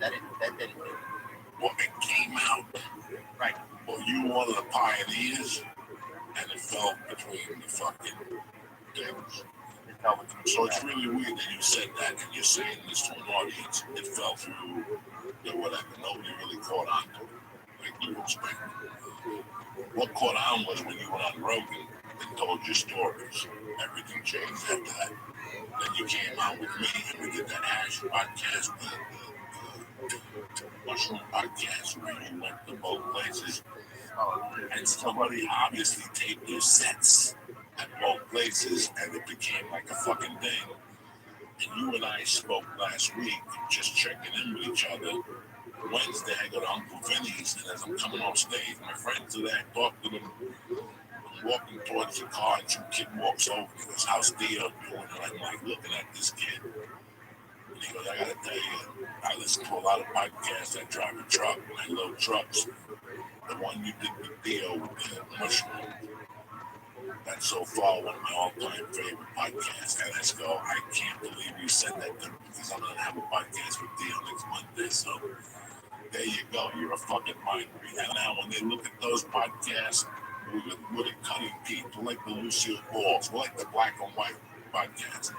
Well, it came out. Right. Well, you were one of the pioneers, and it fell between the fucking things. So it's really weird that you said that, and you're saying this to an audience. It fell through, whatever. Nobody really caught on to it, like you expect. What caught on was when you went on Rogan and told your stories. Everything changed after that. Then you came out with me, and we did that hash podcast, mushroom podcast, where you went to both places. And somebody obviously taped your sets at both places, and it became like a fucking thing. And you and I spoke last week, just checking in with each other. Wednesday, I go to Uncle Vinny's, and as I'm coming off stage, my friends are there, I talk to them. I'm walking towards the car, and some kid walks over. He goes, "How's Theo doing?" And I'm like looking at this kid. And he goes, "I gotta tell you, I listen to a lot of podcasts. I drive a truck, and I load trucks. The one you did with Theo with the mushroom, that's so far one of my all-time favorite podcasts." And I go, "I can't believe you said that to me, because I'm gonna have a podcast with Theo next Monday." So there you go. You're a fucking mind reader. And now when they look at those podcasts, we're the cutting teeth. We're like the Lucille Balls. We're like the black and white podcast.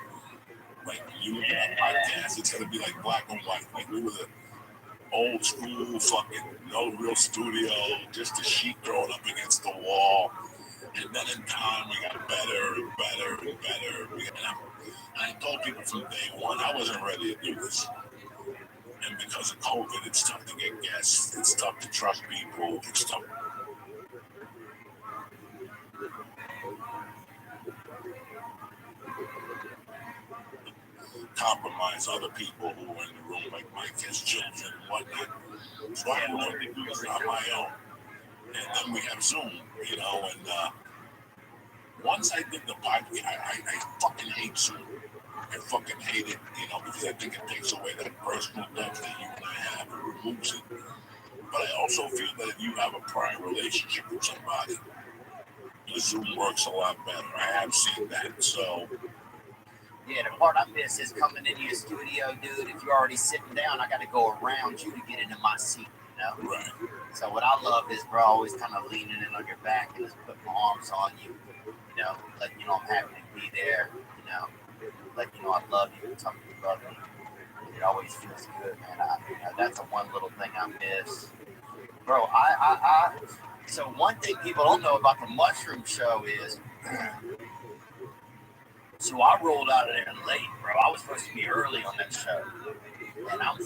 Like when you look at that podcast, it's gonna be like black and white. Like we were the old school fucking no real studio, just a sheet thrown up against the wall. And then in time we got better and better and better. I told people from day one I wasn't ready to do this. And because of COVID, it's tough to get guests. It's tough to trust people. It's tough. Compromise other people who were in the room, like Mike has children and whatnot. So I wanted to do this on my own. And then we have Zoom, and once I did the podcast, I fucking hate Zoom. I fucking hate it, because I think it takes away that personal touch that you and I have and removes it. But I also feel that if you have a prior relationship with somebody, the Zoom works a lot better. I have seen that, so... Yeah, the part I miss is coming into your studio, dude. If you're already sitting down, I got to go around you to get into my seat, Right. So what I love is, bro, always kind of leaning in on your back and just putting my arms on you, letting you know I'm happy to be there, letting you know I love you and something you love me. It always feels good, man. That's the one little thing I miss. Bro, so one thing people don't know about the mushroom show is, so I rolled out of there late, bro. I was supposed to be early on that show. And I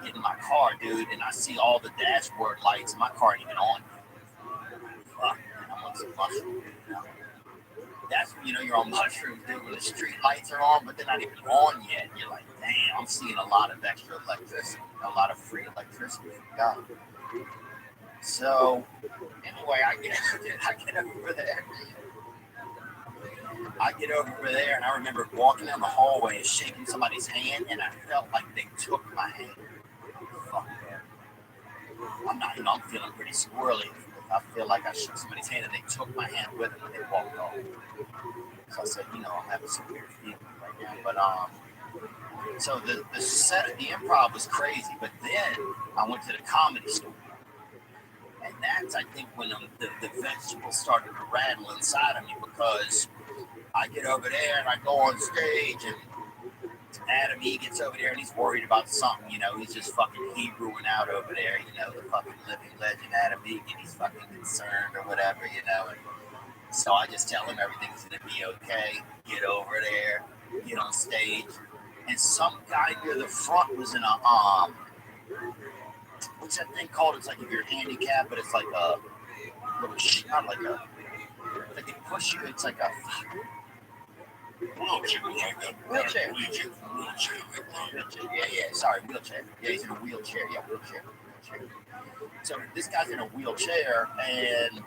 get in my car, dude, and I see all the dashboard lights. My car ain't even on. Fuck, man, I'm on some mushrooms. That's when you're on mushrooms, dude, when the street lights are on, but they're not even on yet. You're like, damn, I'm seeing a lot of extra electricity, a lot of free electricity from God. So, anyway, I get over there. And I remember walking down the hallway and shaking somebody's hand, and I felt like they took my hand. Fuck, man. I'm feeling pretty squirrely. I feel like I shook somebody's hand, and they took my hand with them, and they walked off. So I said, I'm having some weird feeling right now. But so the set of the improv was crazy. But then I went to the comedy store, and that's I think when the vegetables started to rattle inside of me, because I get over there and I go on stage, and Adam, he gets over there and he's worried about something. He's just fucking Hebrewing out over there. The fucking living legend Adam Egan. He's fucking concerned or whatever. And so I just tell him everything's gonna be okay. Get over there, get on stage, and some guy near the front was in a what's that thing called? It's like if you're handicapped, but it's like a little not like a like they push you. It's like a wheelchair. Yeah. Sorry, wheelchair. Yeah, he's in a wheelchair. Yeah, wheelchair. So this guy's in a wheelchair, and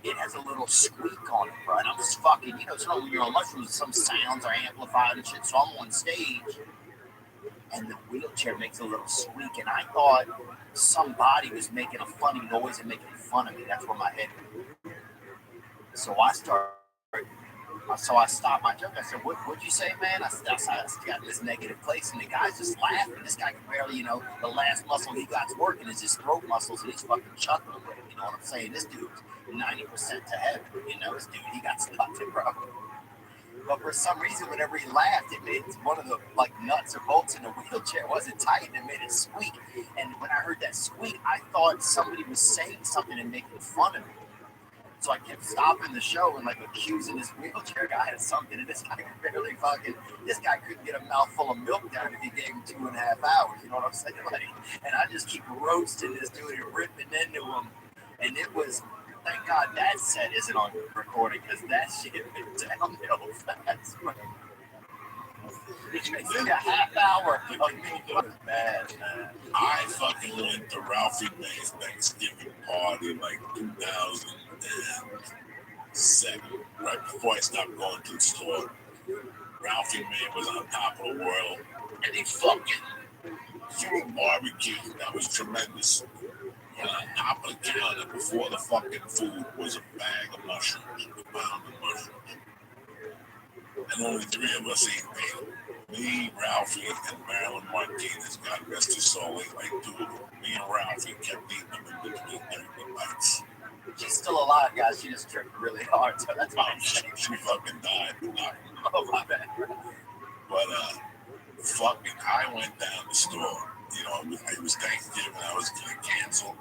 it has a little squeak on it, bro. And I'm just fucking, so when you're on mushrooms, some sounds are amplified and shit. So I'm on stage, and the wheelchair makes a little squeak, and I thought somebody was making a funny noise and making fun of me. That's where my head went. So I stopped my joke. I said, what'd you say, man? I got in this negative place, and the guy's just laughing. This guy can barely, the last muscle he got's working is his throat muscles, and he's fucking chuckling with it. You know what I'm saying? This dude's 90% to heaven. This dude, he got nothing, bro. But for some reason, whenever he laughed, it made one of the nuts or bolts in the wheelchair wasn't tight, and it made it squeak. And when I heard that squeak, I thought somebody was saying something and making fun of me. So I kept stopping the show and accusing this wheelchair guy of something, and this guy couldn't get a mouthful of milk down if he gave him 2.5 hours. You know what I'm saying? And I just keep roasting this dude and ripping into him, and it was. Thank God that set isn't on recording, because that shit went downhill fast. It's a half hour of me doing bad, man. I fucking went to Ralphie May's Thanksgiving party 2007, right before I stopped going to the store. Ralphie May was on top of the world, and he fucking threw a barbecue that was tremendous. And on top of the counter, before the fucking food, was a bag of mushrooms, a pound of mushrooms. And only 3 of us ate me, Ralphie, and Marilyn Martinez. God rest his soul, ate 2 of them. Me and Ralphie kept eating them in between every bites. She's still alive, guys. She just tripped really hard, so that's why she fucking died. Oh, my bad. But, fucking, I went down the store. It was Thanksgiving. I was going to cancel.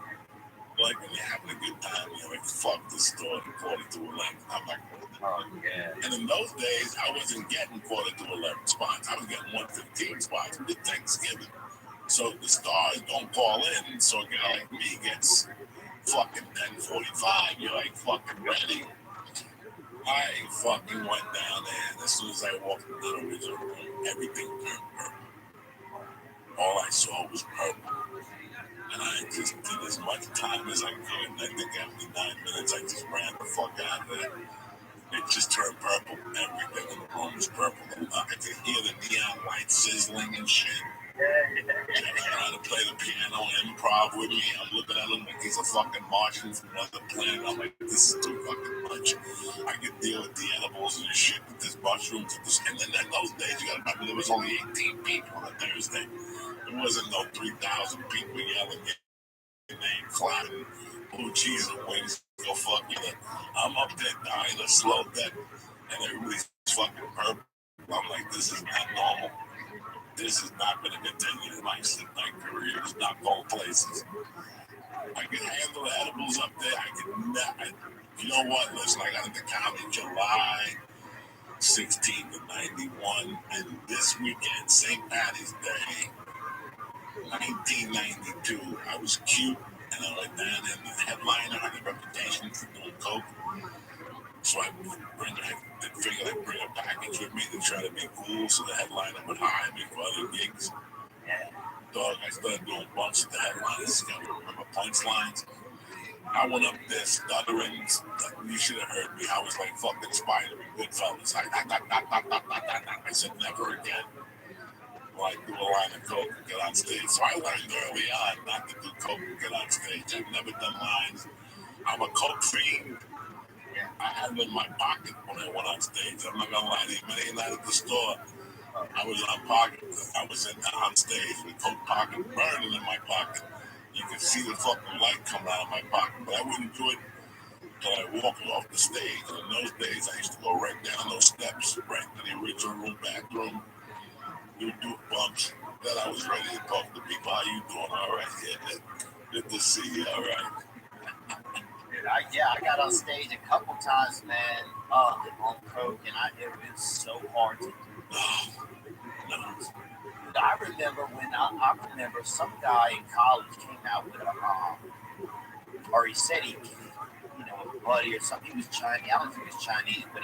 When you're having a good time, fuck the store and quarter to 11. I'm like, oh, yeah. And in those days, I wasn't getting quarter to 11 spots. I was getting 1:15 spots with Thanksgiving. So the stars don't call in. So a guy like me gets fucking 10:45. You're fucking ready. I fucking went down there, and as soon as I walked into the original room, everything turned purple. All I saw was purple. And I just did as much time as I could. And I think after 9 minutes, I just ran the fuck out of there. It just turned purple. Everything in the room was purple. I could hear the neon lights sizzling and shit. He's trying to play the piano and improv with me. I'm looking at him like he's a fucking Martian from another planet. I'm like, this is too fucking much. I could deal with the edibles and shit, but this mushrooms and then in those days, you gotta remember there was only 18 people on a Thursday. There wasn't no 3,000 people yelling your name, clapping, blue cheese and wings. Go fuck you. I'm up there dying a slow death, and everybody's fucking purple. I'm like, this is not normal. This is not going to continue. My career is not going places. I can handle the edibles up there. I can not. You know what? Listen, I got into comedy July 16th of 91, and this weekend, St. Patty's Day, 1992, I was cute, and I went down, and the headliner had a reputation for doing coke. So I figured I'd bring a package with me to try to be cool, so the headliner would hire me for other gigs. Dog, I started doing bumps with the headliners. I remember punchlines. I went up there stuttering. You should have heard me. I was like fucking Spider in Goodfellas. I said never again. Well, I do a line of coke and get on stage. So I learned early on not to do coke and get on stage. I've never done lines. I'm a coke fiend. I had them in my pocket when I went on stage. I'm not gonna lie to you. Many night at the store, I was on stage with coke pocket burning in my pocket. You could see the fucking light coming out of my pocket, but I wouldn't do it until I walked off the stage. And in those days, I used to go right down those steps, right to the original room, bathroom. We would do bumps. Then I was ready to talk to people. How you doing? All right, yeah. Good to see you. All right. I got on stage a couple times, man, on coke, and it was so hard to do. No. I remember some guy in college came out with or he said he, a buddy or something. He was Chinese. I don't think he was Chinese, but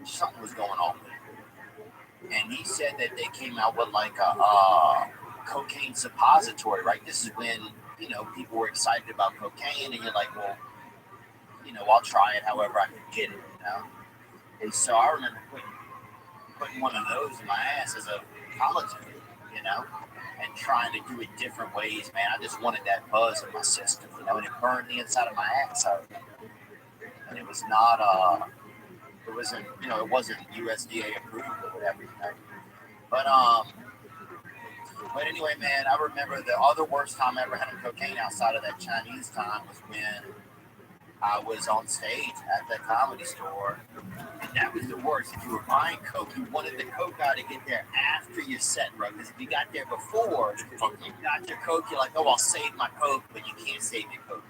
something was going on with him. And he said that they came out with like a cocaine suppository, right? This is when, people were excited about cocaine, and you're like, well, I'll try it however I can get it, And so I remember putting one of those in my ass as a college kid, and trying to do it different ways, man. I just wanted that buzz in my system, and it burned the inside of my ass out. And it was not, it wasn't USDA approved or whatever, But anyway, man, I remember the other worst time I ever had on cocaine outside of that Chinese time was when I was on stage at the Comedy Store. And that was the worst. If you were buying coke, you wanted the coke guy to get there after your set, bro. Because if you got there before, you got your coke, you're like, oh, I'll save my coke, but you can't save your coke.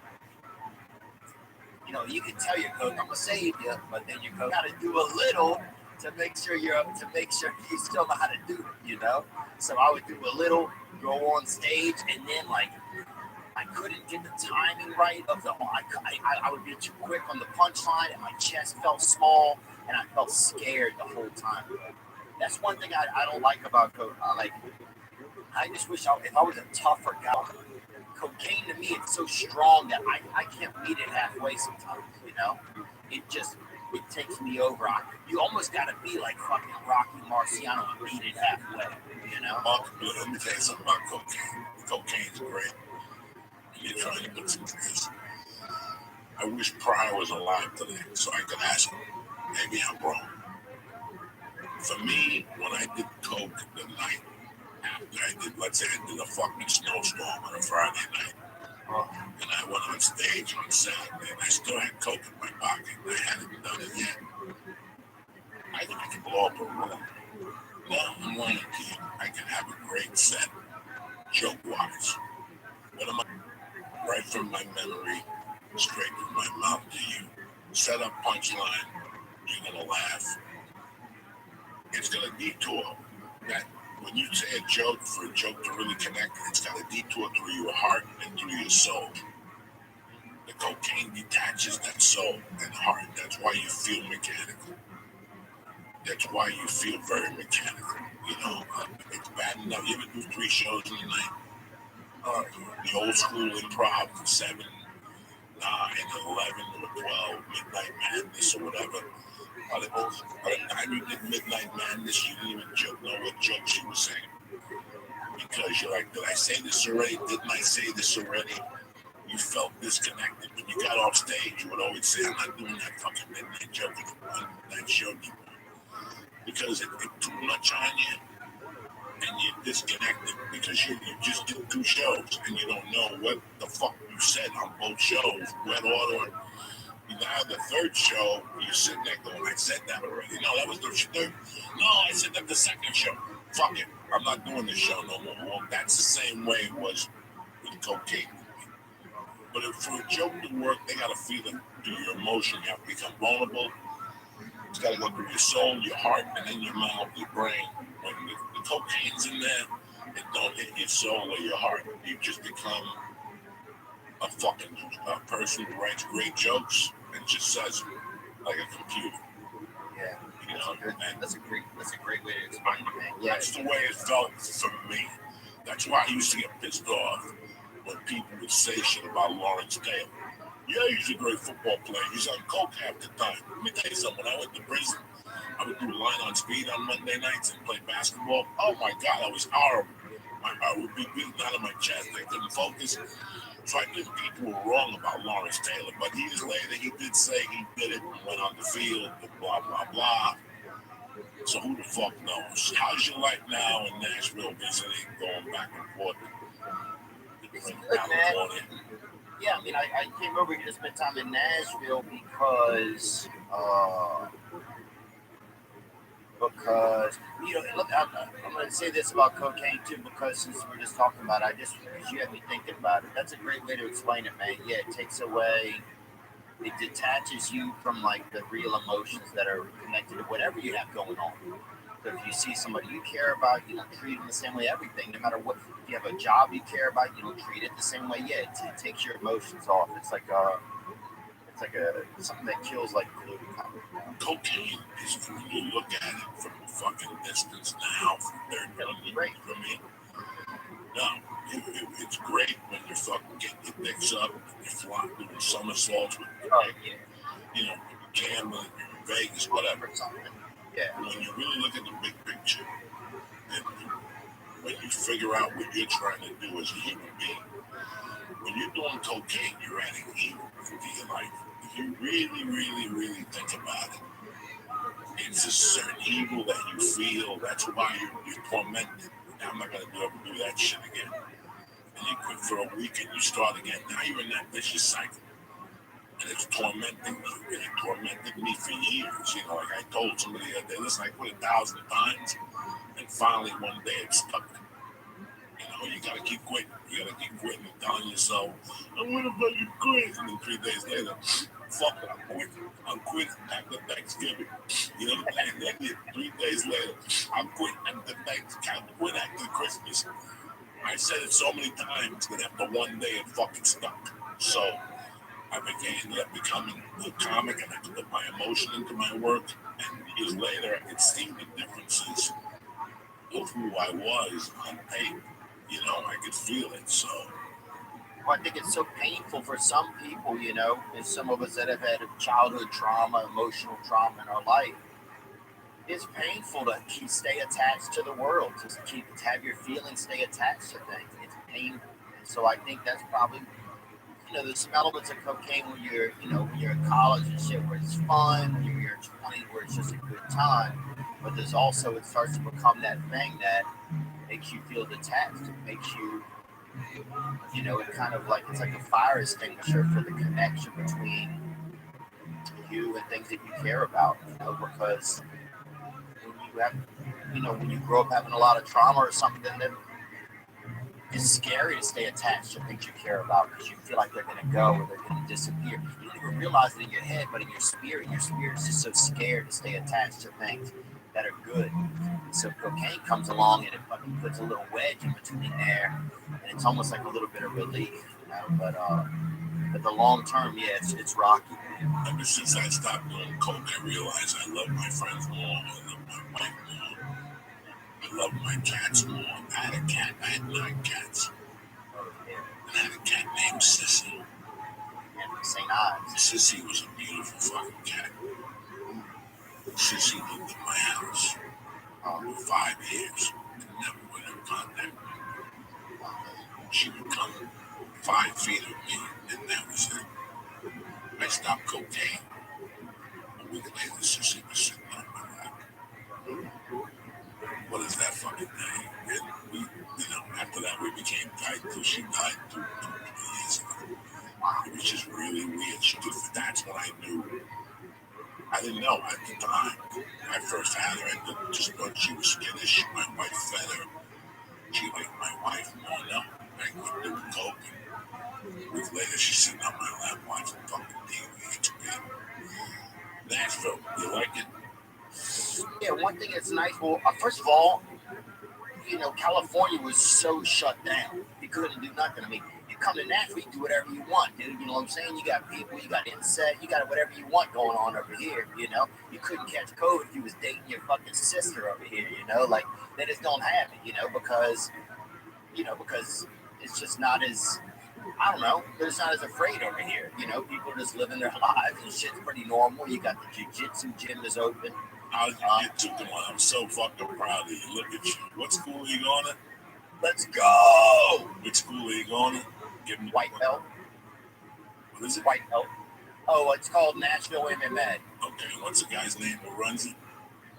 You can tell your coke, I'm gonna save you, but then your coke got to do a little to make sure you still know how to do it, So I would do a little, go on stage, and then I couldn't get the timing right of I would be too quick on the punchline, and my chest felt small, and I felt scared the whole time. That's one thing I don't like about coke. I just wish if I was a tougher guy. Cocaine to me, it's so strong that I can't meet it halfway sometimes, It takes me over. You almost got to be like fucking Rocky Marciano and beat it halfway, Let me tell you something about cocaine. Cocaine's great. And you're trying to put some this. I wish Pryor was alive today so I could ask him. Maybe I'm wrong. For me, when I did coke the night after let's say I did a fucking snowstorm on a Friday night, and I went on stage on Saturday, and I still had coke in my pocket, and I hadn't done it yet. I think I can blow up a room. No, I'm lying to you. I can have a great set, joke-wise. What am I? Right from my memory, straight from my mouth to you. Set up punchline, you're gonna laugh. It's gonna detour. That when you say a joke, for a joke to really connect, it's got to detour through your heart and through your soul. The cocaine detaches that soul and heart. That's why you feel mechanical. That's why you feel very mechanical. It's bad enough. You ever do 3 shows in a night? The old school improv from 7, 9, 11, or 12, Midnight Madness or whatever. By the time you did Midnight Madness, you didn't even know what jokes you were saying. Because you're like, did I say this already? Didn't I say this already? You felt disconnected. When you got off stage, you would always say, I'm not doing that fucking midnight joke on that show anymore. Because it's too much on you. And you're disconnected because you just did 2 shows and you don't know what the fuck you said on both shows, what order. Now the 3rd show, you're sitting there going, I said that already. No, that was the 3rd. No, I said that the 2nd show. Fuck it. I'm not doing this show no more. Well, that's the same way it was with cocaine. But if for a joke to work, they gotta feel it through your emotion. You have to become vulnerable. It's gotta go through your soul, your heart, and then your mouth, your brain. When the cocaine's in there, it don't hit your soul or your heart. You just become a fucking person who writes great jokes and just says like a computer. Yeah, you know, that's a great way to explain it, man. Yeah, that's the way it felt for me. That's why I used to get pissed off when people would say shit about Lawrence Taylor. Yeah, he's a great football player. He's on coke half the time. Let me tell you something. When I went to prison, I would do line on speed on Monday nights and play basketball. Oh my God, I was horrible. My heart would be beating out of my chest. I couldn't focus. So I knew people were wrong about Lawrence Taylor. But years later, he did say he did it and went on the field and blah, blah, blah. So who the fuck knows? How's your life now in Nashville visiting, going back and forth? It's good, man. Yeah, I mean, I came over here to spend time in Nashville because you know, look, I'm going to say this about cocaine too, because since we're just talking about it, because you had me thinking about it. That's a great way to explain it, man. Yeah, it takes away, it detaches you from like the real emotions that are connected to whatever you have going on. So if you see somebody you care about, you don't treat them the same way. Everything, no matter what. If you have a job you care about, you don't treat it the same way. Yeah, it takes your emotions off. It's like something that kills like glue. Cocaine is, when you look at it from a fucking distance now, from 30 million from me. No, it's great when you're fucking getting your dicks up and you're flying, doing somersaults with, you know, gambling, Vegas, whatever. Yeah. When you really look at the big picture, and when you figure out what you're trying to do as a human being, when you're doing cocaine, you're adding evil into your life. If you really, really, really think about it, it's a certain evil that you feel. That's why you're tormented. Now I'm not going to ever do that shit again. And you quit for a week and you start again. Now you're in that vicious cycle. And it's tormenting me. And it tormented me for years. You know, like I told somebody the other day, listen, I quit 1,000 times. And finally one day it stuck. You know, you gotta keep quitting. You gotta keep quitting and telling yourself, I'm gonna fucking quit. And then 3 days later, fuck it, I'm quitting after Thanksgiving. You know, and then 3 days later, I'm quitting after Thanksgiving. I quit after Christmas. I said it so many times that after one day it fucking stuck. So I ended up becoming a comic, and I put my emotion into my work. And years later, I could see the differences of who I was on tape. You know, I could feel it. So well, I think it's so painful for some people, you know, and some of us that have had childhood trauma, emotional trauma in our life. It's painful to stay attached to the world, to have your feelings stay attached to things. It's painful. And so I think that's probably, you know, there's some elements of cocaine when you're in college and shit where it's fun, when you're in your 20s where it's just a good time. But there's also, it starts to become that thing that makes you feel detached. It makes you, you know, it kind of like, it's like a fire extinguisher for the connection between you and things that you care about, you know, because when you have, you know, when you grow up having a lot of trauma or something, then it's scary to stay attached to things you care about because you feel like they're going to go or they're going to disappear. You don't even realize it in your head, but in your spirit is just so scared to stay attached to things that are good. So cocaine comes along and it fucking puts a little wedge in between there, and it's almost like a little bit of relief, you know. But the long term, yeah, it's rocky. Ever since I stopped doing coke, I realized I love my friends more. I love my wife more. I love my cats more. I had a cat. I had 9 cats. And I had a cat named Sissy. And St. Ives. Sissy was a beautiful fucking cat. Sissy lived in my house for 5 years and never went in contact with me. She would come 5 feet of me, and that was it. I stopped cocaine. A week later, Sissy was sitting on my lap. What is that fucking thing? And we, you know, after that, we became tight till she died 2 years ago. It was just really weird. That's when I knew. I didn't know at the time. I first had her, I just thought she was skittish. My wife fed her. She liked my wife more. No, I quit doing coke. A week later, she Well, first of all, California was so shut down. You couldn't do nothing. I mean, you come to Nashville, you can do whatever you want, dude. You know what I'm saying? You got people, you got insect, you got whatever you want going on over here, You couldn't catch COVID if you was dating your fucking sister over here, Like, they just don't have it, because it's just not as, I don't know, they're just not as afraid over here. People are just living their lives and shit's pretty normal. You got the jiu-jitsu gym is open. How's jiu-jitsu going? I'm so fucking proud of you. Look at you. What school are you going to? Let's go! Which school are you going to? Give me White belt. What is it? White belt. Oh, it's called Nashville MMA. Okay, what's the guy's name who runs it?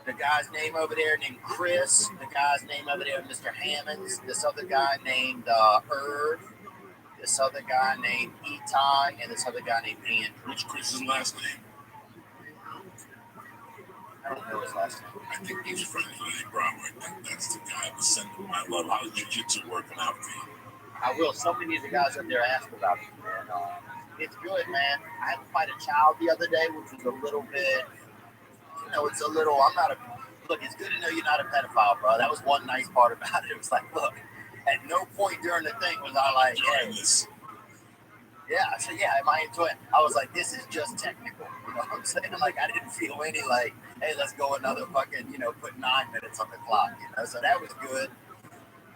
The guy's name over there named Chris. The guy's name over there, Mr. Hammonds. This other guy named Irv. This other guy named Etai. And this other guy named Andrew. What's Chris's last name? I don't know his last name. I think he's friends with A. Bravo. I think that's the guy. I'm sending my love. How's jiu-jitsu working out for you? I will. So many of the guys up there asked about it, man. It's good, man. I had to fight a child the other day, which was a little bit, it's a little, look, it's good to know you're not a pedophile, bro. That was one nice part about it. It was like, look, at no point during the thing was I like, hey, yeah, I said, yeah, am I into it? I was like, this is just technical. You know what I'm saying? Like, I didn't feel any like, hey, let's go another fucking, put 9 minutes on the clock, So that was good.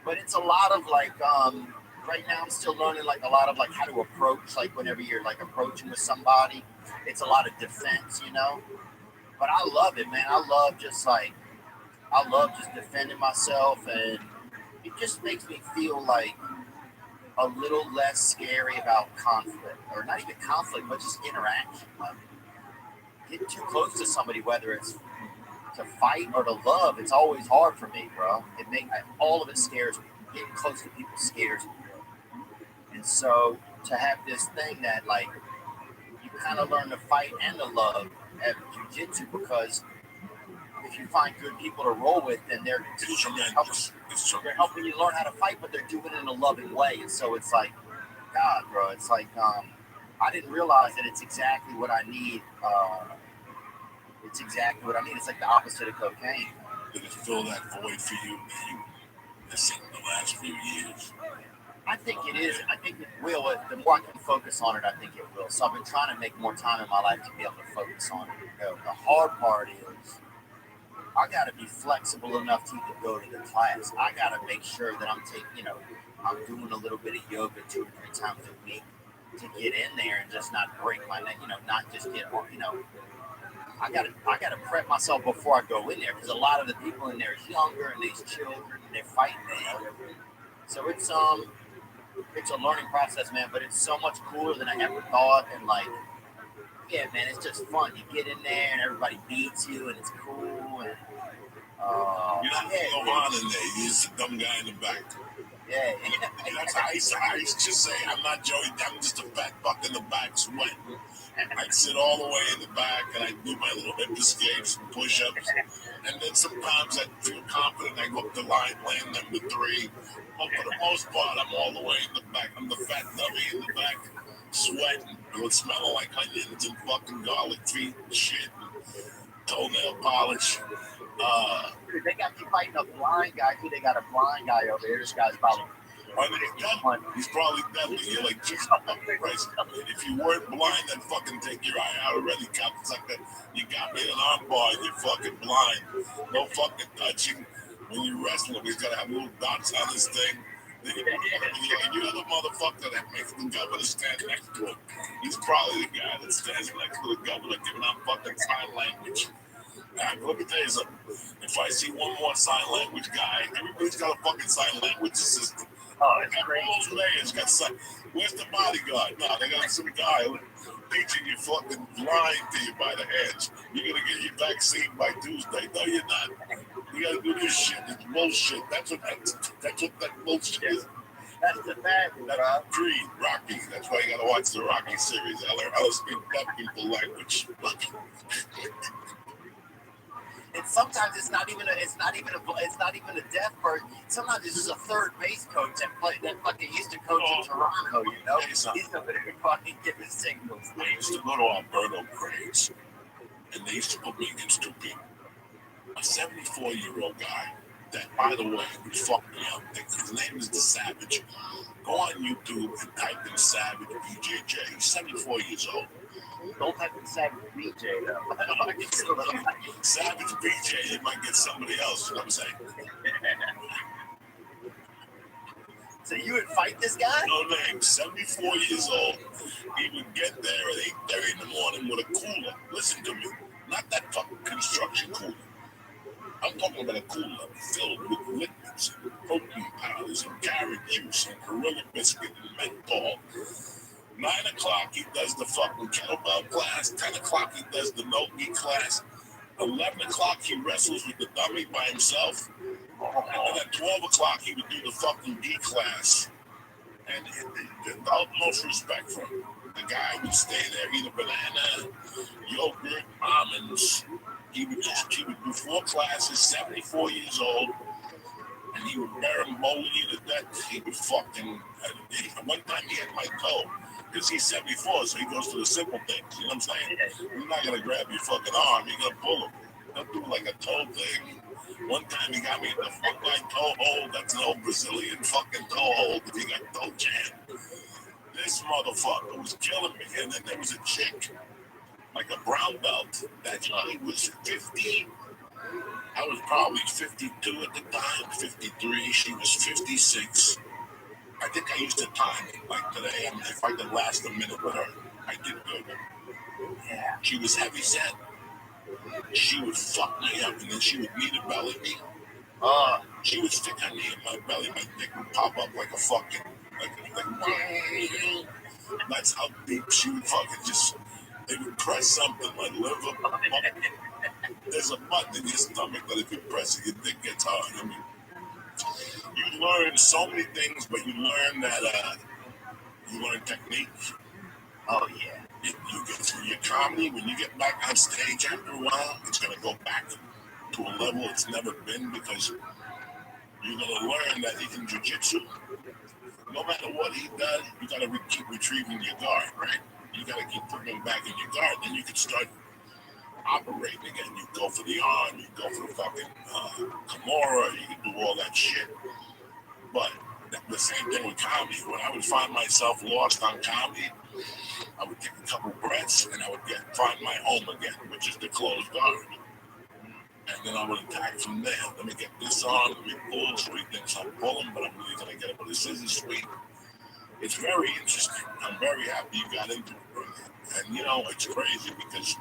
But it's a lot of like, right now I'm still learning like a lot of like how to approach, like whenever you're like approaching with somebody, it's a lot of defense, But I love it, man. I love just defending myself, and it just makes me feel like a little less scary about conflict, or not even conflict, but just interaction. Like, getting too close to somebody, whether it's to fight or to love, it's always hard for me, bro. All of it scares me. Getting close to people scares me. And so to have this thing that like you kind of learn to fight and to love at jiu-jitsu, because if you find good people to roll with, then they're helping you learn how to fight, but they're doing it in a loving way. And so it's like, God, bro, it's like I didn't realize that it's exactly what I need. It's exactly what I need. It's like the opposite of cocaine. Did it fill that void for you missing the last few years? I think it is. I think it will. The more I can focus on it, I think it will. So I've been trying to make more time in my life to be able to focus on it. The hard part is I got to be flexible enough to even go to the class. I got to make sure that I'm taking, I'm doing a little bit of yoga 2 or 3 times a week to get in there and just not break my neck, not just get, I gotta prep myself before I go in there, because a lot of the people in there are younger and these children and they're fighting together. So it's a learning process, man, but it's so much cooler than I ever thought. And like, yeah, man, it's just fun. You get in there and everybody beats you and it's cool. And you're not go on in there. You're just a dumb guy in the back. Yeah. That's how I used to say, I'm not Joey, I'm just a fat fuck in the back sweating. I'd sit all the way in the back and I'd do my little hip escapes and push-ups. And then sometimes I'd feel confident. I'd go up the line, land number 3. But for the most part, I'm all the way in the back. I'm the fat dummy in the back, sweating. It would smell like onions and fucking garlic feet and shit. And toenail polish. They got me fighting a blind guy. They got a blind guy over here. This guy's probably... He's probably deadly. You're like, Jesus Christ. If you weren't blind, I'd fucking take your eye out already, cocksucker. You got me in an arm bar and you're fucking blind. No fucking touching. When you're wrestling, he's got to have little dots on his thing. Then you're the motherfucker that makes the governor stand next to him. He's probably the guy that stands next to the governor giving out fucking sign language. Let me tell you something. If I see one more sign language guy, everybody's got a fucking sign language assistant. Oh, it's crazy. Most layers got sign. Where's the bodyguard? No, they got some guy teaching you fucking lying to you by the hedge. You're gonna get your vaccine by Tuesday. No, you're not. You gotta do this shit. It's bullshit. That's what that bullshit is. That's the bad one, bro. Creed, Rocky. That's why you gotta watch the Rocky series. I learned how to speak black people language. And sometimes it's not even a deaf person. Sometimes it's just a third base coach that fucking used to coach in Toronto, He's over there fucking giving signals. I used to go to Alberto Craig's, and they used to put me against 2 people. A 74-year-old guy that, by the way, would fuck me up. His name is The Savage. Go on YouTube and type in Savage BJJ. He's 74 years old. Don't type in Savage BJ though. Savage BJ, you might get somebody else, you know what I'm saying? So you would fight this guy? No name, 74 years old. He would get there at 8:30 in the morning with a cooler. Listen to me. Not that fucking construction cooler. I'm talking about a cooler filled with liquids, protein powders, and carrot juice, and Gorilla Biscuit, and menthol. 9 o'clock, he does the fucking kettlebell class. 10 o'clock, he does the no-gi class. 11 o'clock, he wrestles with the dummy by himself. And then at 12 o'clock, he would do the fucking gi class. And the utmost respect for him. The guy would stay there, eat a banana, yogurt, almonds. He would do 4 classes, 74 years old, and he would bear you to death. He would fucking, one time he had my toe, because he's 74, so he goes to the simple things, you know what I'm saying? You're not going to grab your fucking arm, you're going to pull him. He'll do like a toe thing. One time he got me at the front line toe hold. That's an old Brazilian fucking toe hold if you got toe jam. This motherfucker was killing me. And then there was a chick, like a brown belt, that she was 50. I was probably 52 at the time, 53. She was 56. I think I used to time it like today. I mean, if I could last a minute with her, I did good. Yeah. She was heavy set. She would fuck me up, and then she would knee to belly me. She would stick her knee in my belly. My dick would pop up like a fucking, like that's how deep she would fucking just, they would press something like liver. There's a button in your stomach that if you press it, your dick gets hard. I mean, you learn so many things, but you learn that, you learn technique. Oh, yeah. You get through your comedy. When you get back on stage after a while, it's going to go back to a level it's never been, because you're going to learn that in jiu-jitsu, no matter what he does, you got to keep retrieving your guard, right? You got to keep putting him back in your guard. Then you can start operating again. You go for the arm, you go for the fucking Kimura, you can do all that shit. But the same thing with comedy. When I would find myself lost on comedy, I would take a couple breaths and I would find my home again, which is the closed guard. And then I would attack from there. Let me get this on, let me pull, so he thinks I'm pulling, but I'm really going to get it with a scissor sweep. It's very interesting. I'm very happy you got into it. And you know, it's crazy because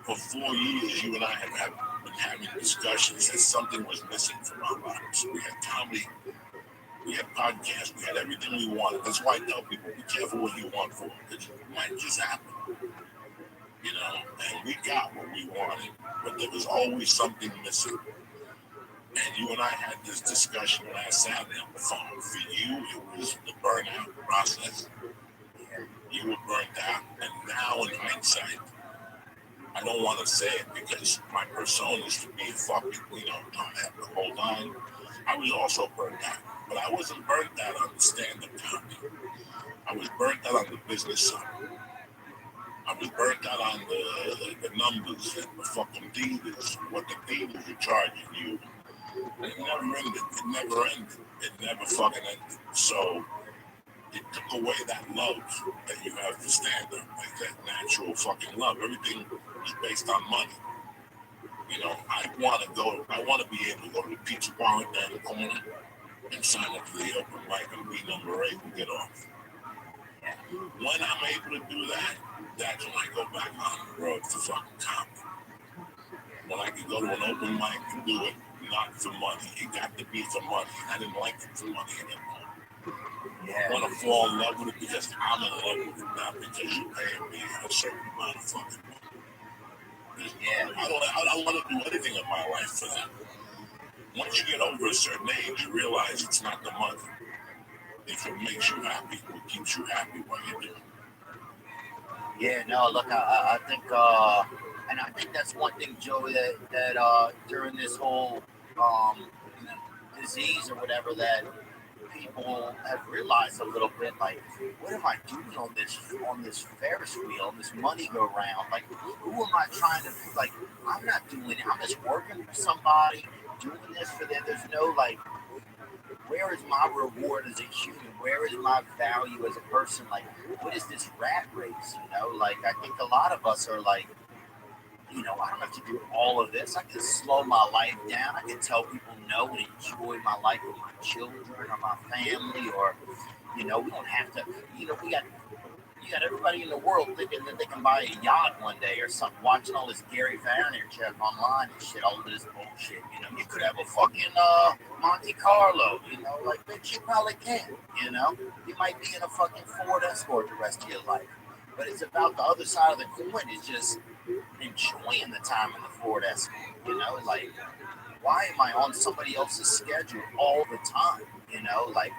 for 4 years, you and I have been having discussions that something was missing from our lives. We had comedy, we had podcasts, we had everything we wanted. That's why I tell people, be careful what you want for, because it might just happen. You know, and we got what we wanted, but there was always something missing. And you and I had this discussion last Saturday on the phone. For you, it was the burnout process. You were burnt out, and now in hindsight, I don't want to say it because my persona is to be fucking, you know, don't have to hold on. I was also burnt out, but I wasn't burnt out on the stand-up comedy. I was burnt out on the business side. I was burnt out on the numbers and the fucking dealers, what the dealers are charging you. And it never ended. It never ended. It never fucking ended. So it took away that love that you have for stand-up, like that natural fucking love. Everything is based on money. You know, I want to be able to go to the pizza bar down the corner and sign up for the open mic and be number 8 and get off. When I'm able to do that, that's when I go back on the road for fucking comedy. When I can go to an open mic and do it, not for money. It got to be for money. I didn't like it for money anymore. I want to fall in love with it because I'm in love with it, not because you're paying me a certain amount of fucking money. I don't want to do anything in my life for that. Once you get over a certain age, you realize it's not the money. If it makes you happy, what keeps you happy while you're doing it. Yeah, no, look, I think, and I think that's one thing, Joey, that during this whole disease or whatever, that people have realized a little bit, like, what am I doing on this Ferris wheel, on this money go round? Like, who am I trying to, like, I'm not doing it. I'm just working for somebody, doing this for them. There's no, like, where is my reward as a human? Where is my value as a person? Like, what is this rat race? Like, I think a lot of us are like, I don't have to do all of this. I can slow my life down. I can tell people no and enjoy my life with my children or my family, or, we don't have to, you got everybody in the world thinking that they can buy a yacht one day or something, watching all this Gary Vaynerchuk online and shit, all this bullshit. You could have a fucking Monte Carlo, like, bitch, you probably can, You might be in a fucking Ford Escort the rest of your life. But it's about the other side of the coin, is just enjoying the time in the Ford Escort, like, why am I on somebody else's schedule all the time? Like,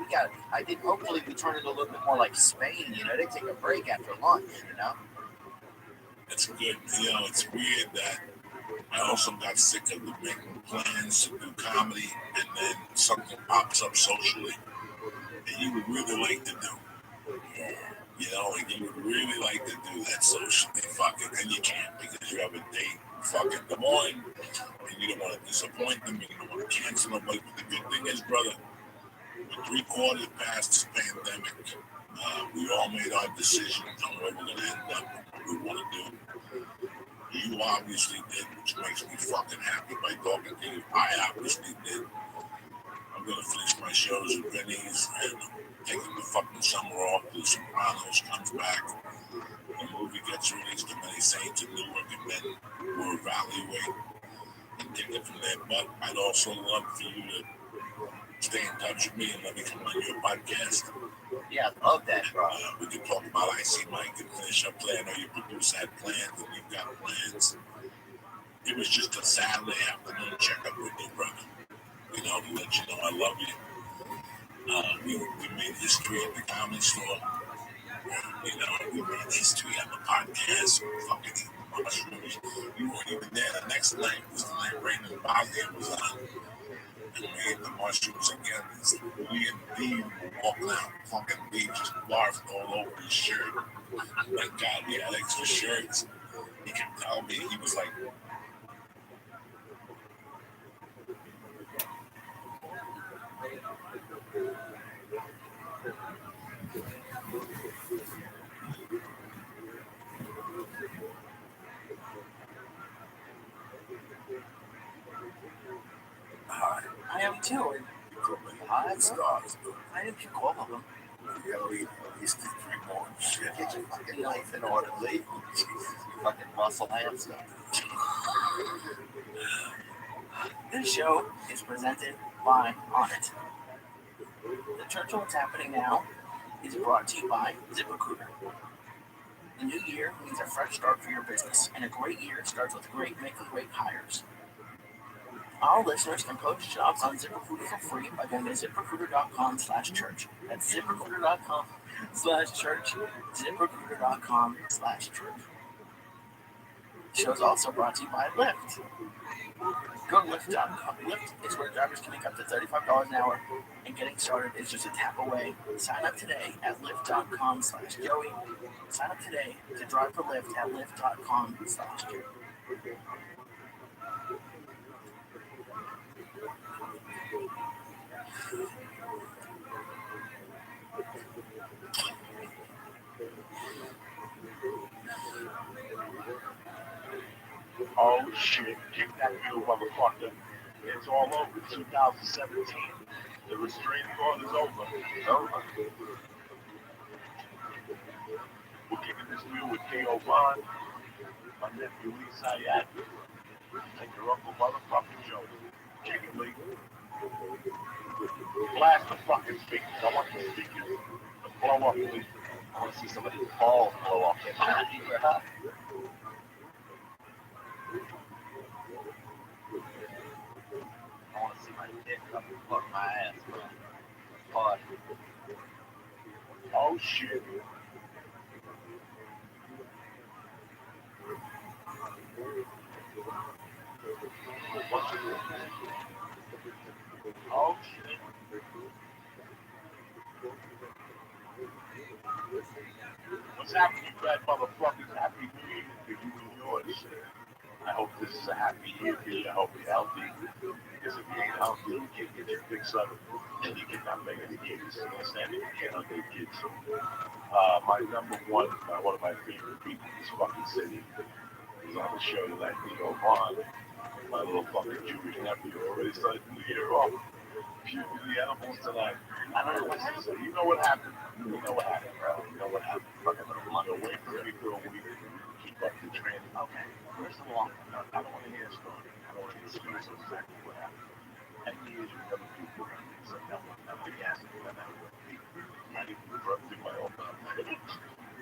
I think hopefully we turn it a little bit more like Spain, they take a break after lunch, It's good. It's weird that I also got sick of making plans to do comedy, and then something pops up socially that you would really like to do. Yeah. Like, you would really like to do that socially, fucking, and you can't because you have a date fucking in the morning, and you don't want to disappoint them, and you don't want to cancel them. But the good thing is, brother, we're 3/4 past this pandemic. We all made our decision on where we're going to end up and what we want to do. You obviously did, which makes me fucking happy by talking to you. I obviously did. I'm going to finish my shows with Vinny's and taking the fucking summer off. The Sopranos comes back. The movie gets released, and many saints in Newark, and then we'll evaluate and take it from there. But I'd also love for you to stay in touch with me and let me come on your podcast. Yeah, I love that, bro. We can talk about I See Mike and finish up there. I know your producer had plans and you've got plans. It was just a Saturday afternoon checkup with you, brother. To let you know I love you. We made history at the Comedy Store. We made history on the podcast. Fucking eating mushrooms. You weren't even there. The next night was the night Raymond Bosnia was on. And we ate the mushrooms again. Me and D were walking out. Fucking D just barfed all over his shirt. Thank God we had extra shirts. He kept telling me, he was like, I am too. I didn't pick all of them. you gotta leave at least 3 more. Shit. Get your fucking life in order, leave. You fucking muscle hamster. This show is presented by On It. The Church of What's Happening Now is brought to you by ZipRecruiter. The new year means a fresh start for your business, and a great year starts with making great hires. Our listeners can post jobs on ZipRecruiter for free by going to ZipRecruiter.com/church. That's ZipRecruiter.com/church. ZipRecruiter.com/church. The show is also brought to you by Lyft. Go to Lyft.com. Lyft is where drivers can make up to $35 an hour, and getting started is just a tap away. Sign up today at Lyft.com/Joey. Sign up today to drive for Lyft at Lyft.com/Joey. Oh shit, kick that you motherfucker. It's all over. 2017. The restraining order is over. It's over. We're kicking this wheel with K.O. Vaughn, my nephew Lee Sayat, and your uncle motherfucking Joe. Kick it, Lee. Blast the fucking speakers. I want the speakers to blow up, Lee. I want to see somebody balls blow off their body, bro. I want to see my dick up and fuck my ass, bro. Hard. Oh shit. Oh shit. happy, bad motherfuckers. Happy New Year to you and yours. I hope this is a happy year for you. I hope you're healthy. Because if you ain't healthy, you can't get your fix up. And you cannot make any kids. You understand? You can't have any kids. My number one of my favorite people in this fucking city is on the show tonight. Vaughn, my little fucking Jewish nephew, already started the year off. Puking the animals tonight. I don't know what to say. You know what happened. You know what happened, bro. You know what happened. Fucking little money. Wait for me for a week. Keep up the training. Okay. First of all, I don't want to hear a story. I don't want to hear a story. That's exactly what happened. 10 years with other people. So nothing gas me. Not even corrupting my own mouth.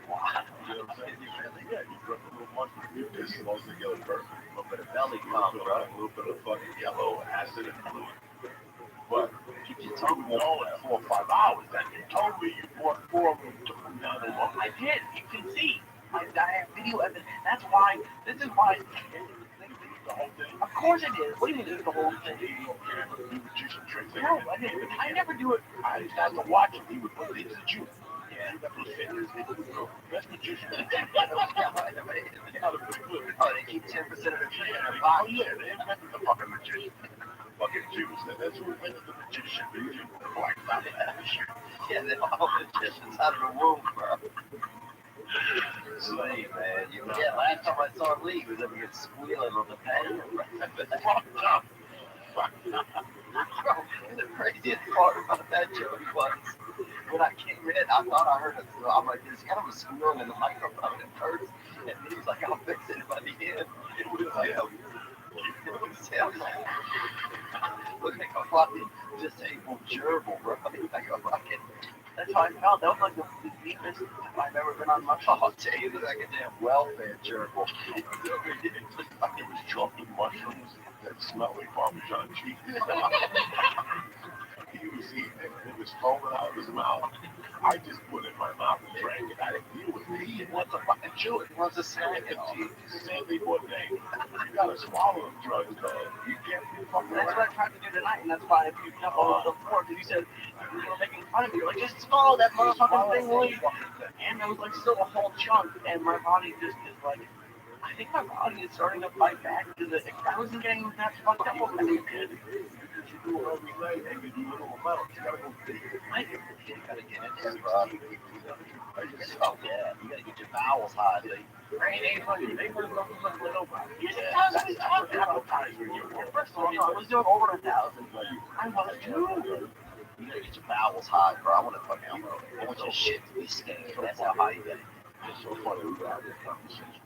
Wow. You know what I'm saying? Yeah, you drop a little mushroom. You piss it all together perfect. A little bit of belly calm, bro. A little bit of fucking yellow acid and fluid. But you told me all in 4 or 5 hours. That you told me you bought 4 of them and took them down the wall. I did. You can see. I have video evidence. That's why. This is why. The whole thing. Of course I did. What do you mean the whole thing? You magician tricks. No, I didn't. I never do it. I just had to watch him. He would put it. It's a Jew. Yeah. Best magician. Oh, they keep 10% of the tree in their pocket. Oh, yeah. They invented the fucking magician. Fucking Jews. That's who invented the magician. The black family. Yeah, they're all magicians out of the womb, bro. Slave, man. Yeah, last time I saw him leave, he was up here squealing on the patio. Fucked up. The craziest part about that joke was when I came in, I thought I heard a I'm like, this kind of a squealing in the microphone at first, and he was like, I'll fix it by the end. It was him. It was him. Look like a fucking disabled gerbil, bro. Like a fucking. That's how I felt. That was like the deepest I've ever been on my phone. I'll tell you, it was like a damn welfare gerbil. It was chocolate mushrooms that smelled like Parmesan cheese. He was eating it, and it was foaming out of his mouth. I just put it in my mouth and drank it. I didn't deal with it. He wants to fucking chew it. He wants to snack it. He's saying they bought name. You gotta swallow them drugs, man. You can't be fucking around. That's what I tried to do tonight, and that's why if you jump over the floor, because you said you were making fun of me. You're like, just swallow that motherfucking thing, will you? And there was like still a whole chunk, and my body just is like, I think my body is starting to fight back because I wasn't getting that fucked up with me, kid. You do it every night and you do a little amount. You gotta go big. You gotta get in there, bro. Oh, yeah. You gotta get your bowels hot, dude. First of all, I was doing over 1,000. I was too. You gotta get your bowels hot, bro. I want your shit to be stinky. That's how high you get it. It's so funny we got this conversation.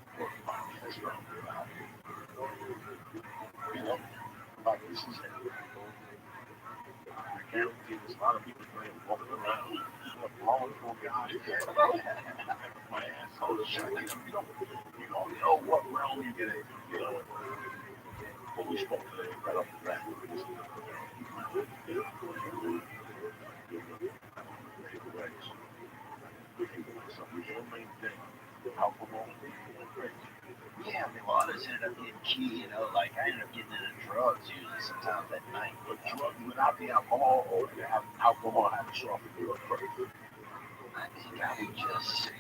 You know, about this is I guarantee there's a lot of people walking around blowing for guys. My asshole shit. You don't know what realm you get in. You know what we spoke today right off the bat. Yeah, I mean, a lot of us ended up getting key, like I ended up getting into drugs usually sometimes at night. But drugs without the alcohol, or you have alcohol have a stronger drug first? I think I would just,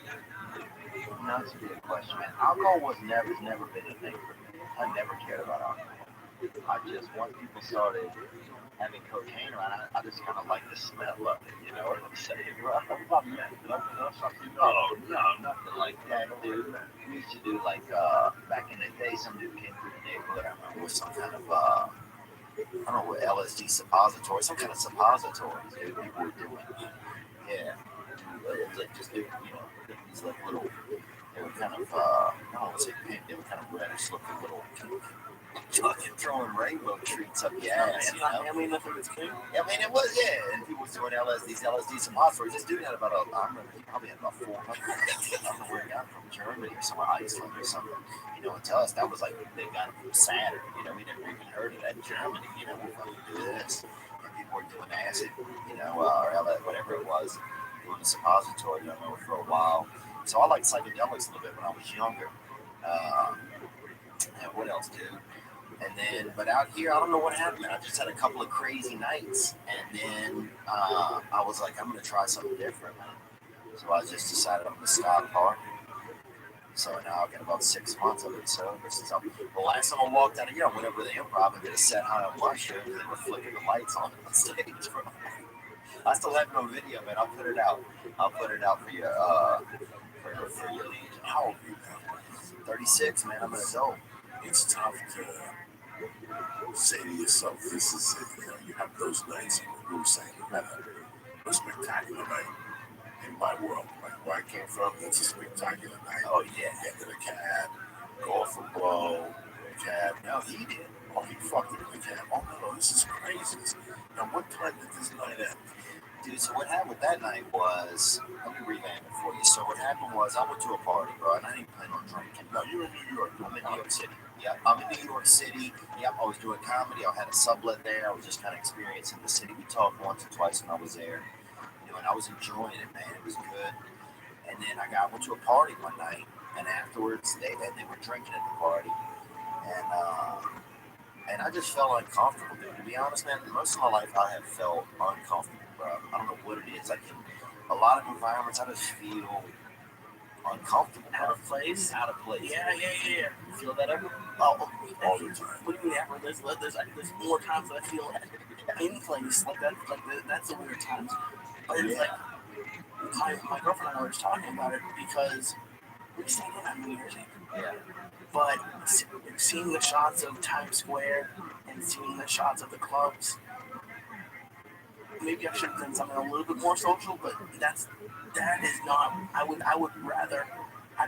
that's a good question, man. Alcohol has never been a thing for me. I never cared about alcohol. I just, once people started having cocaine around, I just kind of like the smell of it, you know what I'm saying? Bro? No, nothing like that, dude. We used to do like, back in the day, some dude came through the neighborhood, I remember, with some kind of, I don't know what, LSD suppository, some kind of suppository, dude, people were doing. Yeah. It was like just doing, these like little, they were kind of, I don't want to say pink, they were kind of reddish looking little, fucking throwing rainbow treats up your ass, you know? I mean, nothing was king. I mean, it was, yeah. And people was doing these LSD suppositories. This dude had about, I remember he probably had about 400. I don't know where he got it from, Germany or somewhere, Iceland or something. And to us, that was like, they got it from Saturn. We never even heard of that in Germany. We fucking do this. And people were doing acid, or whatever it was, doing a suppository, for a while. So I liked psychedelics a little bit when I was younger. And what else, dude? And then, but out here, I don't know what happened. I just had a couple of crazy nights, and then I was like, I'm gonna try something different, man. So I just decided I'm gonna stop partying. So now I've got about 6 months of it. So the last time I walked out of here, I went over to the Improv and did a set high on mushrooms. They were flicking the lights on stage. I still have no video, man. I'll put it out. I'll put it out for you. For your legion. How old are you now? 36, man. I'm an adult. It's tough to say to yourself, this is it. You have those nights, and you were saying, you had a spectacular night in my world. Like where I came from, that's a spectacular night. Oh, yeah. Get to the cab, go off a blow, cab. No, he did. Oh, he fucked it in the cab. Oh, no, this is crazy. Now, what time did this night end? Dude, so what happened with that night was, let me revamp it for you. So what happened was I went to a party, bro, and I didn't plan on drinking. No, you're in New York. I'm in New York City. Yep, I'm in New York City. Yep, I was doing comedy. I had a sublet there. I was just kind of experiencing the city. We talked once or twice when I was there. And I was enjoying it, man. It was good. And then I went to a party one night, and afterwards they were drinking at the party. And I just felt uncomfortable, dude. To be honest, man, most of my life I have felt uncomfortable, bro. I don't know what it is. A lot of environments, I just feel uncomfortable. Out of place? Out of place. Yeah. You feel that ever? All the time. What do you mean ever? There's more times that I feel in place. That's the weird times. But it's my girlfriend and I were just talking about it because we stayed in on New Year's Eve. Yeah. But seeing the shots of Times Square and seeing the shots of the clubs, maybe I should have done something a little bit more social, but that is not. I'd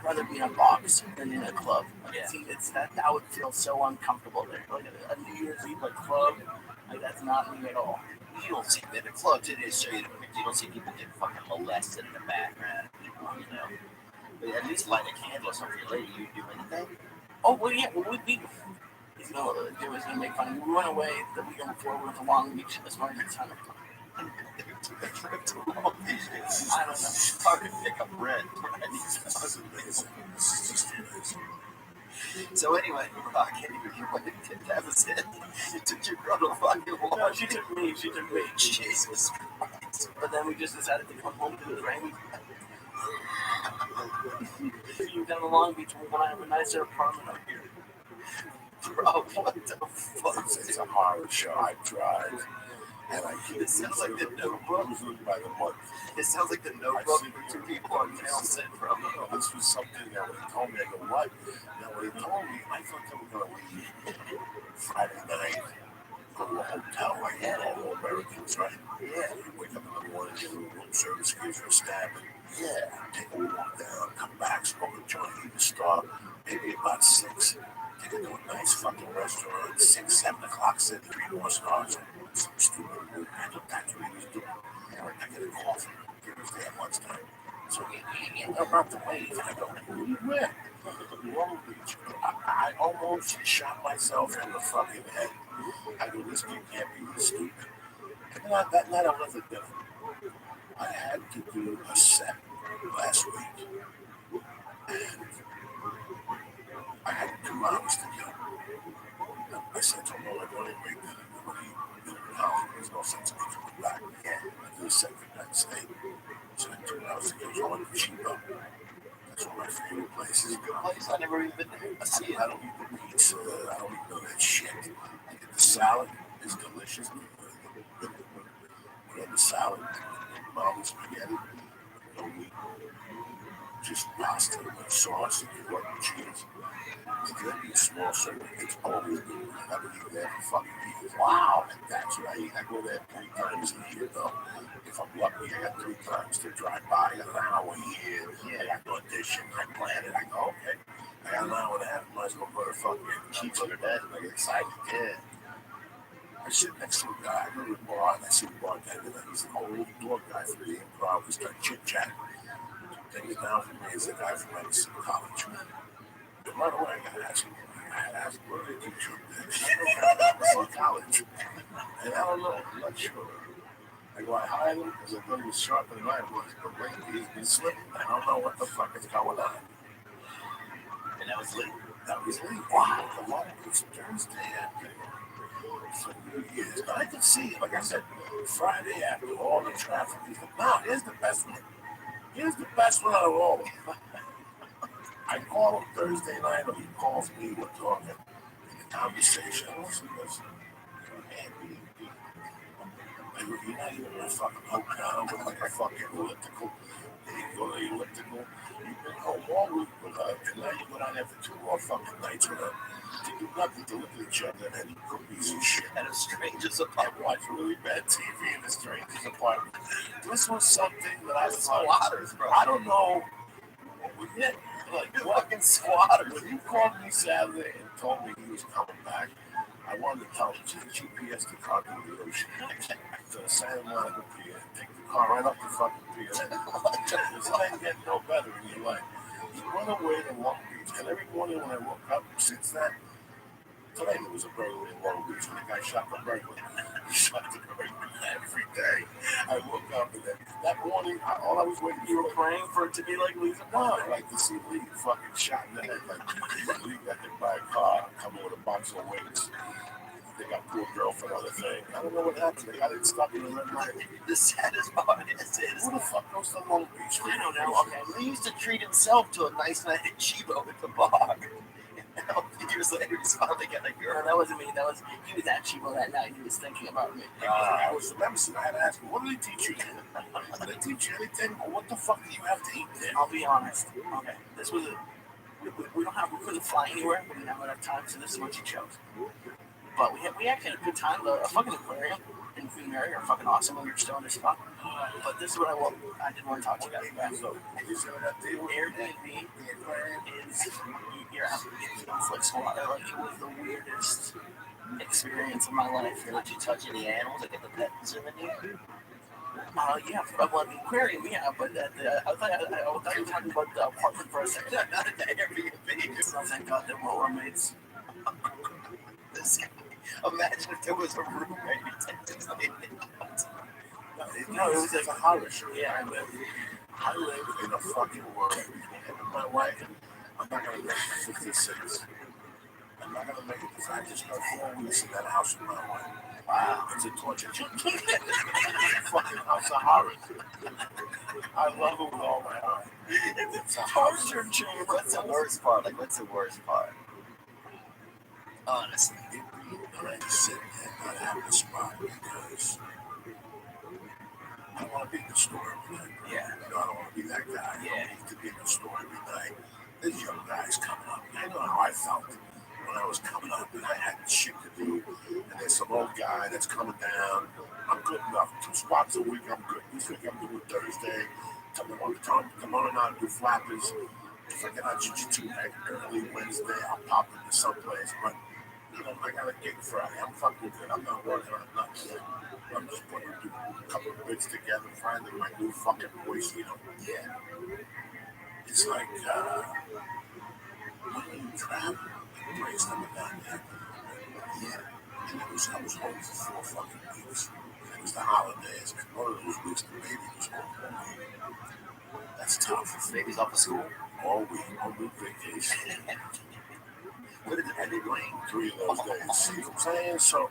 rather be in a box than in a club. I would feel so uncomfortable there. Like a New Year's Eve club, that's not me at all. You don't see that in clubs. It is show you you don't see people getting fucking molested in the background. But at least light a candle or something for your lady. You do anything? Oh, well, yeah, well, there was gonna make fun. We went away the weekend before. We went to Long Beach this morning. I don't know. Hard to pick up rent. That's amazing. This is just amazing. So anyway, I can't even hear what that was it. You took your girl to fucking walk. No, she took me. Jesus Christ. But then we just decided to come home because it was raining. You down to Long Beach, we're gonna have a nicer apartment up here. Bro, what the fuck? It's a horror show. I drive, and I keep It sounds like the Notebook. by the month. It sounds like the Notebook for two people on Cal Central. This was something that when he told me, I go, what? Now, when he told me, I thought they were going to leave Friday night, go to a hotel like all Americans, right? Yeah. You wake up in the morning, get a room service, gives you a stabbing. Yeah. Take a walk down, come back, smoke a joint, eat a Star, maybe about 6. Take it to a nice fucking restaurant, 6, 7 o'clock, sit 3 more stars, some stupid movie. I looked at what he was doing. I get a call from him. It was there lunchtime. So he about to wave. And I go, where? Long Beach. I almost shot myself in the fucking head. I go, this kid can't be this stupid. And that night I wasn't different. I had to do a set last week. And I had 2 hours to go. I said to him, well, I don't even make there's no sense in me coming back. I do a set for that state. So I 2 hours to go. So I went to Chico. That's one of my favorite places. It's a good place. I never even been there. I see it. I don't eat the meats. I don't eat none of that shit. I get the salad. It's delicious. We had the salad, mom spaghetti, no meat, just pasta with sauce and cheese. It's good. Be a small serving. It's always good. I would eat there for fucking years. Wow, and that's right. I go there 3 times a year, though. If I'm lucky, I got 3 times to drive by. I got an hour here. Yeah, I got to audition. I plan it. I go, okay. I got an hour and a half. Might as well put a fucking cheeks on her head. I get excited. Yeah. I sit next to a guy. I go to the bar and I see the bartender. He's an old door guy for the Improv. We start chit-chatting. Take it down from me is a guy from Madison College. But right away, I got to ask him. I asked him, what did they teach you? Madison College. And I don't know. I'm not sure. I go, I hired him because I thought he was sharper than I was. But lately, he's been slipping. I don't know what the fuck is going on. And that was late. That was late. Wow. The long was Thursday after. For New Year's. But I could see it. Like I said, Friday after all the traffic. He's like, no, here's the best one. Here's the best one out of all. I call him Thursday night, or he calls me. We're talking in the conversation. He goes, man, you're not even in a fucking hotel with like a fucking elliptical. There you go, the elliptical. You've been home all week with her, and now you go down there for 2 more fucking nights with her. To do nothing to look at each other and eat cookies and shit. At a stranger's apartment. And watch really bad TV in a stranger's apartment. This was something that I was squatters, bro. I don't know. Yeah, like fucking squatters. When you called me Saturday and told me he was coming back, I wanted to tell him to GPS the car to the ocean. To the Santa Monica Pier. Take the car right up the fucking pier. This ain't getting no better in your life. He went away to Long Beach, and every morning when I woke up, since that, today there was a burglary in Long Beach when the guy shot the burglar. He shot the burglar every day. I woke up and then that morning, all I was waiting for. You were praying for it to be like Lee's apartment. No, like to see Lee fucking shot in the head. Like Lee got hit by a car coming with a box of wings. They got poor girl for another thing. I don't know what happened. They got it stuck in the red light. The saddest part is who the fuck goes to Long Beach? I don't know. Okay, Lee used to treat himself to a nice night at Chibo at the bar. Years later, he's finally got a girl. No, that wasn't me. He was at Chibo that night. He was thinking about me. I was the medicine. I had to ask him, what did they teach you? Did they teach you anything? Or what the fuck do you have to eat there? I'll be honest. Okay, this was we couldn't fly anywhere. We didn't have enough time, so this is what you chose. But we actually had a good time. A fucking aquarium and Queen Mary are fucking awesome when you're still in this spot. But this is what I did want to talk to you guys about. So, Airbnb is you're out to Netflix water. Like, it was the weirdest experience of my life. Did you touch any animals? Like at the pet facility? Yeah, well, the aquarium, yeah, but I thought you were talking about the apartment for a second. Not at the Airbnb. So thank God there were roommates. Imagine if there was a roommate. No, it was like a horror show. Yeah, I live in a fucking world. And my wife, I'm not gonna make it 56. I'm not gonna make it because I just got 4 weeks in that house with my wife. Wow, it's a torture. Fucking house of horrors. I love it with all my heart. It's a torture chamber. What's the worst part? Like, what's the worst part? Honestly. I just sit there and not have a spot because I don't want to be in the store every night. Yeah. I don't want to be that guy. Yeah. I need to be in the store every night. There's young guys coming up. I know how I felt when I was coming up and I had shit to do. And there's some old guy that's coming down. I'm good enough. 2 spots a week, I'm good. This week I'm doing Thursday. Tomorrow night I'll do flappers. If I get out jiu-jitsu early Wednesday, I'll pop into someplace. But you know, I got a gig Friday. I'm fucking good. I'm not working on nothing. I'm just going to do a couple of bits together, finding my new fucking voice, you know. Yeah. It's like, when you travel, it breaks them down there. Yeah. And I was home for 4 fucking weeks. And it was the holidays. And one of those weeks, the baby was home. That's tough. The baby's off of school? All week vacation. What did they do? 3 of those days. See what I'm saying? So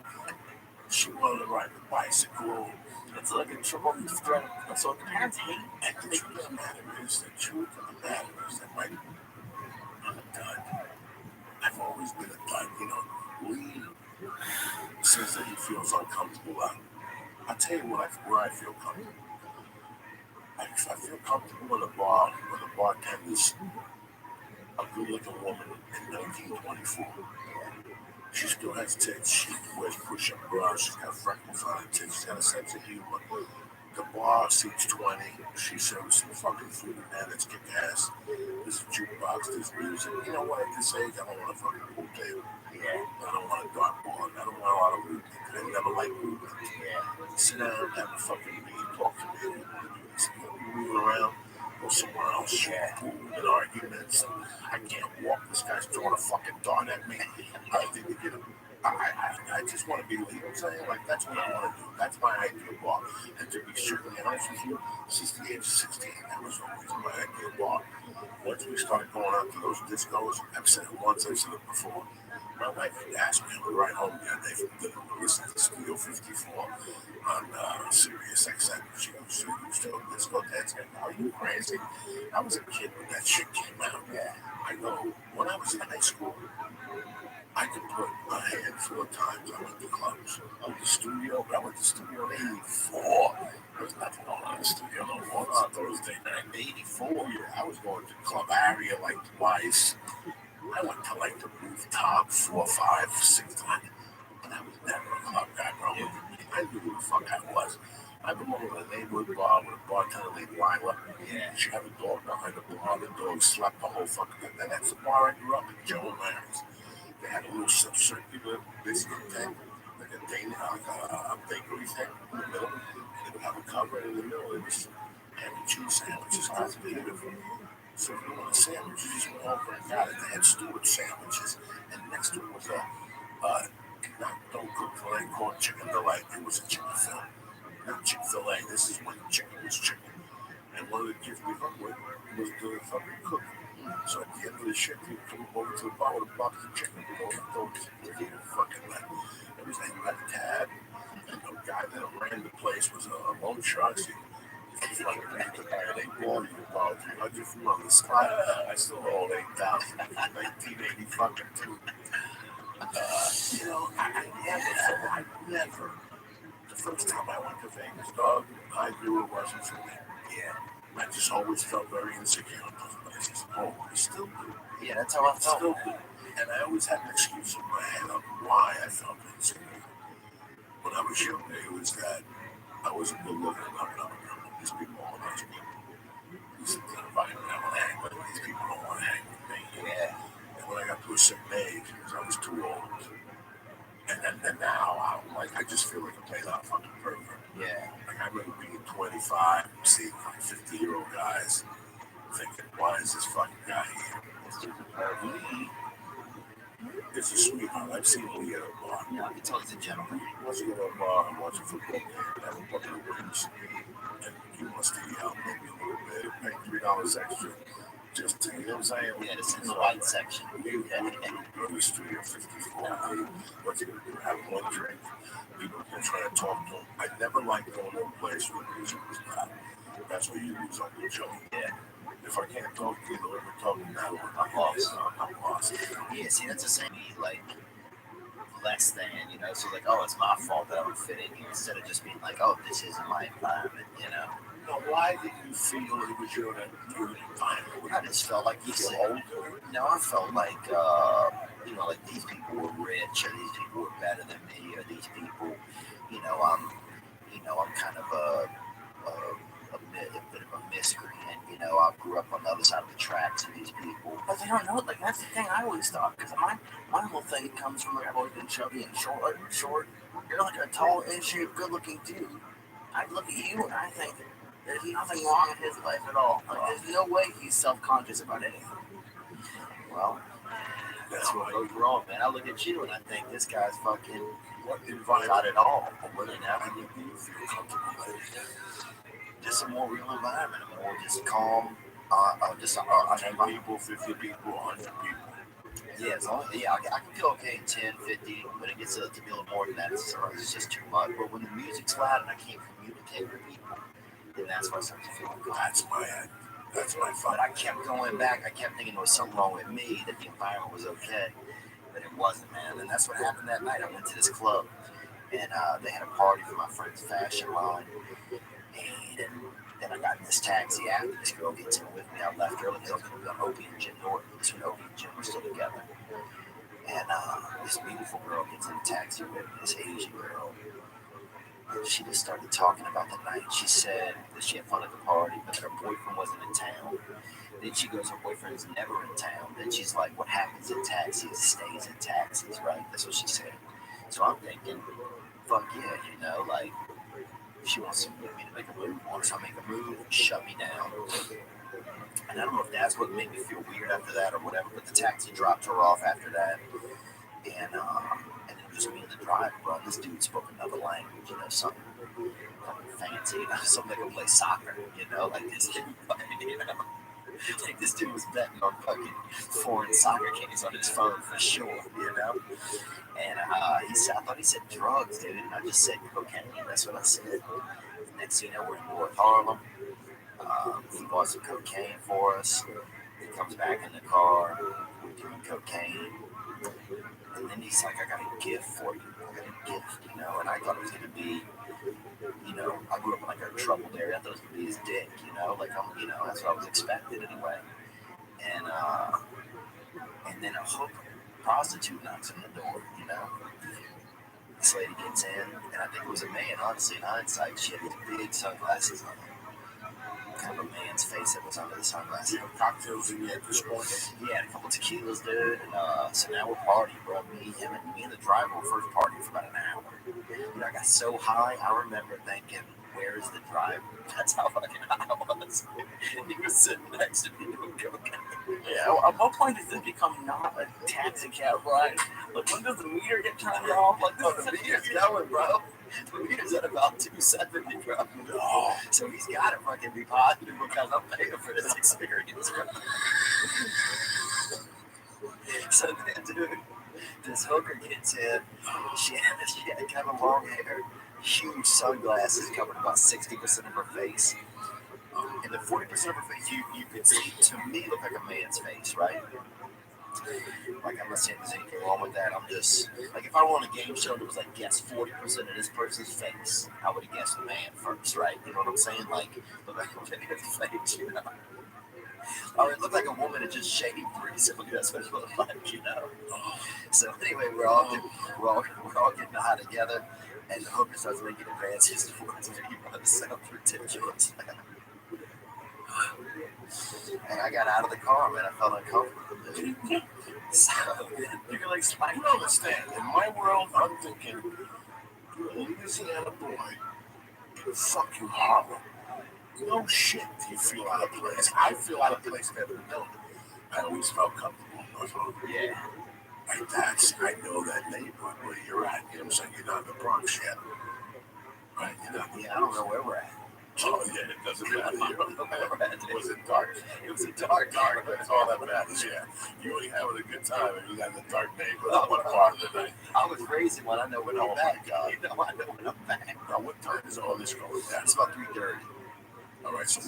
she wanted to ride the bicycle. It's like a triple threat. So the parents hate. And the truth of the matter is that I'm a dud. I've always been a dud, you know. Lee says that he feels uncomfortable out. I'll tell you where I feel comfortable. I feel comfortable in a bar when the bartender's a good-looking woman in 1924. She still has tits. She wears push-up bras. She's got freckles on her tits. She's got a sense of humor. The bar seats 20. She serves some fucking food in there that's kick-ass. There's a jukebox. There's music. You know what? At this age, I don't want a fucking pool table. Yeah. I don't want a dartboard. I don't want a lot of movement. I never like movement. Yeah. Sit down, have a fucking meeting, talk to me. Moving around. Go somewhere else. Yeah. And arguments. I can't walk. This guy's throwing a fucking dart at me. I think to get him. I just want to be, you know what I'm saying? Like, that's what I want to do. That's my ideal bar. And to be strictly honest with you, since the age of 16, that was always my ideal bar. Once we started going out to those discos, I've said it once, I've said it before. My wife asked me on the ride home the other day from dinner to listen to Studio 54. on Sirius XM. She used to disco dancing. Are you crazy? I was a kid when that shit came out. Yeah. I know when I was in high school, I could put a handful of times I went to clubs. I went to studio, but I went to studio in 84. There was nothing going on in the studio no more. It's on Thursday night. 84, yeah. I was going to Club Area like twice. I went to like the rooftop 4, 5, 6 times. But I was never a club guy, bro. Yeah. I knew who the fuck I was. I belonged to a neighborhood bar with a bartender named Lila. Yeah. She had a dog behind the bar. The dog slept the whole fucking thing. And that's the bar I grew up in, Joe Maris. They had a little circular biscuit thing, like a Danish, a bakery thing in the middle. They would have a cover in the middle. It was ham and cheese sandwiches. That's beautiful. So if you want a sandwich, you just went over and got it. They had Stewart sandwiches, and next to it was a not don't cook filet called Chicken Delight. It was a chicken fillet, not Chick-fil-A. This is when chicken was chicken. And one of the kids we hung with was the fucking cook. So at the end of the shift, he'd come over to the bar with a box of chicken. We'd go and throw fucking like everything. You had a tab, and the guy that ran the place was a loan shark. So you fucking ran the guy, they bought you about 300 from on the spot. I still owe 8,000. 1980 fucking two. I never. The first time I went to Vegas, dog, I knew it wasn't for me. Yeah. I just always felt very insecure in those places. Oh, I still do. Yeah, that's how I felt. Still do. And I always had an excuse in my head of why I felt insecure. When I was younger, it was that I wasn't good looking enough and I'm a girl. These people don't want to hang with me. These are the environment I want to hang with. These people don't want to hang with me. Yeah. And when I got to a certain age, because I was too old, and now I just feel like a played out fucking pervert. Yeah. Like I remember being 25, seeing like 50-year-old guys, thinking, why is this fucking guy here? It's just a pervert. It's a sweetheart. I've seen him at a bar. Yeah, I can tell he's a gentleman. He wants to go to a bar and watch a football game and have a bucket of wings. And he wants to eat out maybe a little bit, pay $3 extra. Just to, you know what I'm saying? Yeah, it's in the white section. You go to the studio 54, what's he going to do? Have one drink. People can try to talk to him. I never liked going to a place where music was loud. That's where you lose Uncle Joe. Yeah. If I can't talk to you, whoever talking now, I'm lost. I'm lost. Yeah, see, that's the same. Like, less than, so like, oh, it's my fault that I don't fit in here, instead of just being like, oh, this isn't my environment, Now, why did you feel it was your environment? I just felt like I felt like, like these people were rich, or these people were better than me, or these people, I'm kind of a bit of a miscreant, I grew up on the other side of the tracks, and these people. But they don't know, like, that's the thing I always thought, because my whole thing comes from, like, I've always been chubby and short. You're like a tall, in-shape, good-looking dude. I look at you and I think there's nothing wrong in his life at all. Like, there's no way he's self-conscious about anything. Well, that's what goes wrong, man. I look at you and I think this guy's fucking got it all. But I mean, you feel comfortable with just a more real environment, a more just calm, just 10 people, 50 people, 100 people. Yeah, I can feel okay in 10, 50. When it gets to be a little more than that, it's just too much. But when the music's loud and I can't communicate with people, then that's when I start to feel good. That's my fun. But I kept going back. I kept thinking there was something wrong with me, that the environment was okay. But it wasn't, man. And that's what happened that night. I went to this club, and they had a party for my friend's fashion line. And then I got in this taxi after this girl gets in with me. I left early because I was going to go to Opie and Jim Norton. This when Opie and Jim were still together. And this beautiful girl gets in the taxi with me, this Asian girl. And she just started talking about the night. She said that she had fun at the party, but her boyfriend wasn't in town. Then she goes, her boyfriend's never in town. Then she's like, what happens in taxis stays in taxis, right? That's what she said. So I'm thinking, fuck yeah, like, if she wants me to make a move, once I make a move, shut me down. And I don't know if that's what made me feel weird after that or whatever, but the taxi dropped her off after that. And it was me and the driver, bro. This dude spoke another language, something fancy, something that could play soccer, like this dude, This dude was betting on fucking foreign soccer games on his phone for sure, you know? And I thought he said drugs, dude. And I just said cocaine. That's what I said. Next thing you know, we're in North Harlem. He bought some cocaine for us. He comes back in the car. We're doing cocaine. And then he's like, I got a gift for you. I got a gift, you know? And I thought it was going to be, you know, I grew up in like a troubled area. I thought it was going to be his dick, you know? Like, you know, that's what I was expecting anyway. And then a hooker, prostitute knocks on the door, you know? This lady gets in, and I think it was a man, honestly, in hindsight. She had these big sunglasses on. Kind of a man's face that was under the sunglasses. You have cocktails in there at this point? He had a couple tequilas, dude. And, so now we're partying, bro. Me and the driver were first partying for about an hour. You know, I got so high, I remember thinking, where is the driver? That's how fucking high I was. He was sitting next to me doing cocaine. Yeah, at what point does this become not a taxi cab ride? Like, when does the meter get turned off? Like, oh, the meter's going, bro. The meter's at about 270, bro. No. So he's got to fucking be positive because I'm paying for this experience, bro. So then, dude, this hooker gets in. She had kind of long hair, huge sunglasses covering about 60% of her face. And the 40% of her face, you could see, to me, look like a man's face, right? Like, I'm not saying there's anything wrong with that. I'm just, like, if I were on a game show and it was like, guess 40% of this person's face, I would have guessed the man first, right? You know what I'm saying? Like, look like a man's face, you know? Or it looked like a woman had just shaved recently. That's what it looked like, you know? So anyway, we're all getting high together, and the hooker starts making advances towards me. It sounds ridiculous. And I got out of the car, man. I felt uncomfortable. So you're like, I don't understand. In my world, I'm thinking, you're a Louisiana boy in fucking Harlem. No shit do you feel out of place. I feel out of place in every building. I always felt comfortable in North Harlem. Yeah. And I know that neighborhood where you're at. You know what I'm saying? You're not in the Bronx yet. Right? Yeah, I don't know where we're at. Oh, yeah, it doesn't matter. You don't know where we're at. Was it dark? It was a dark. That's all that matters, yeah. You were having a good time and you got in the dark neighborhood. What part of the night? I was crazy when I know when I'm back. God. You know, I know when I'm back. Now, what time is all this going down? It's about 3:30. All right, so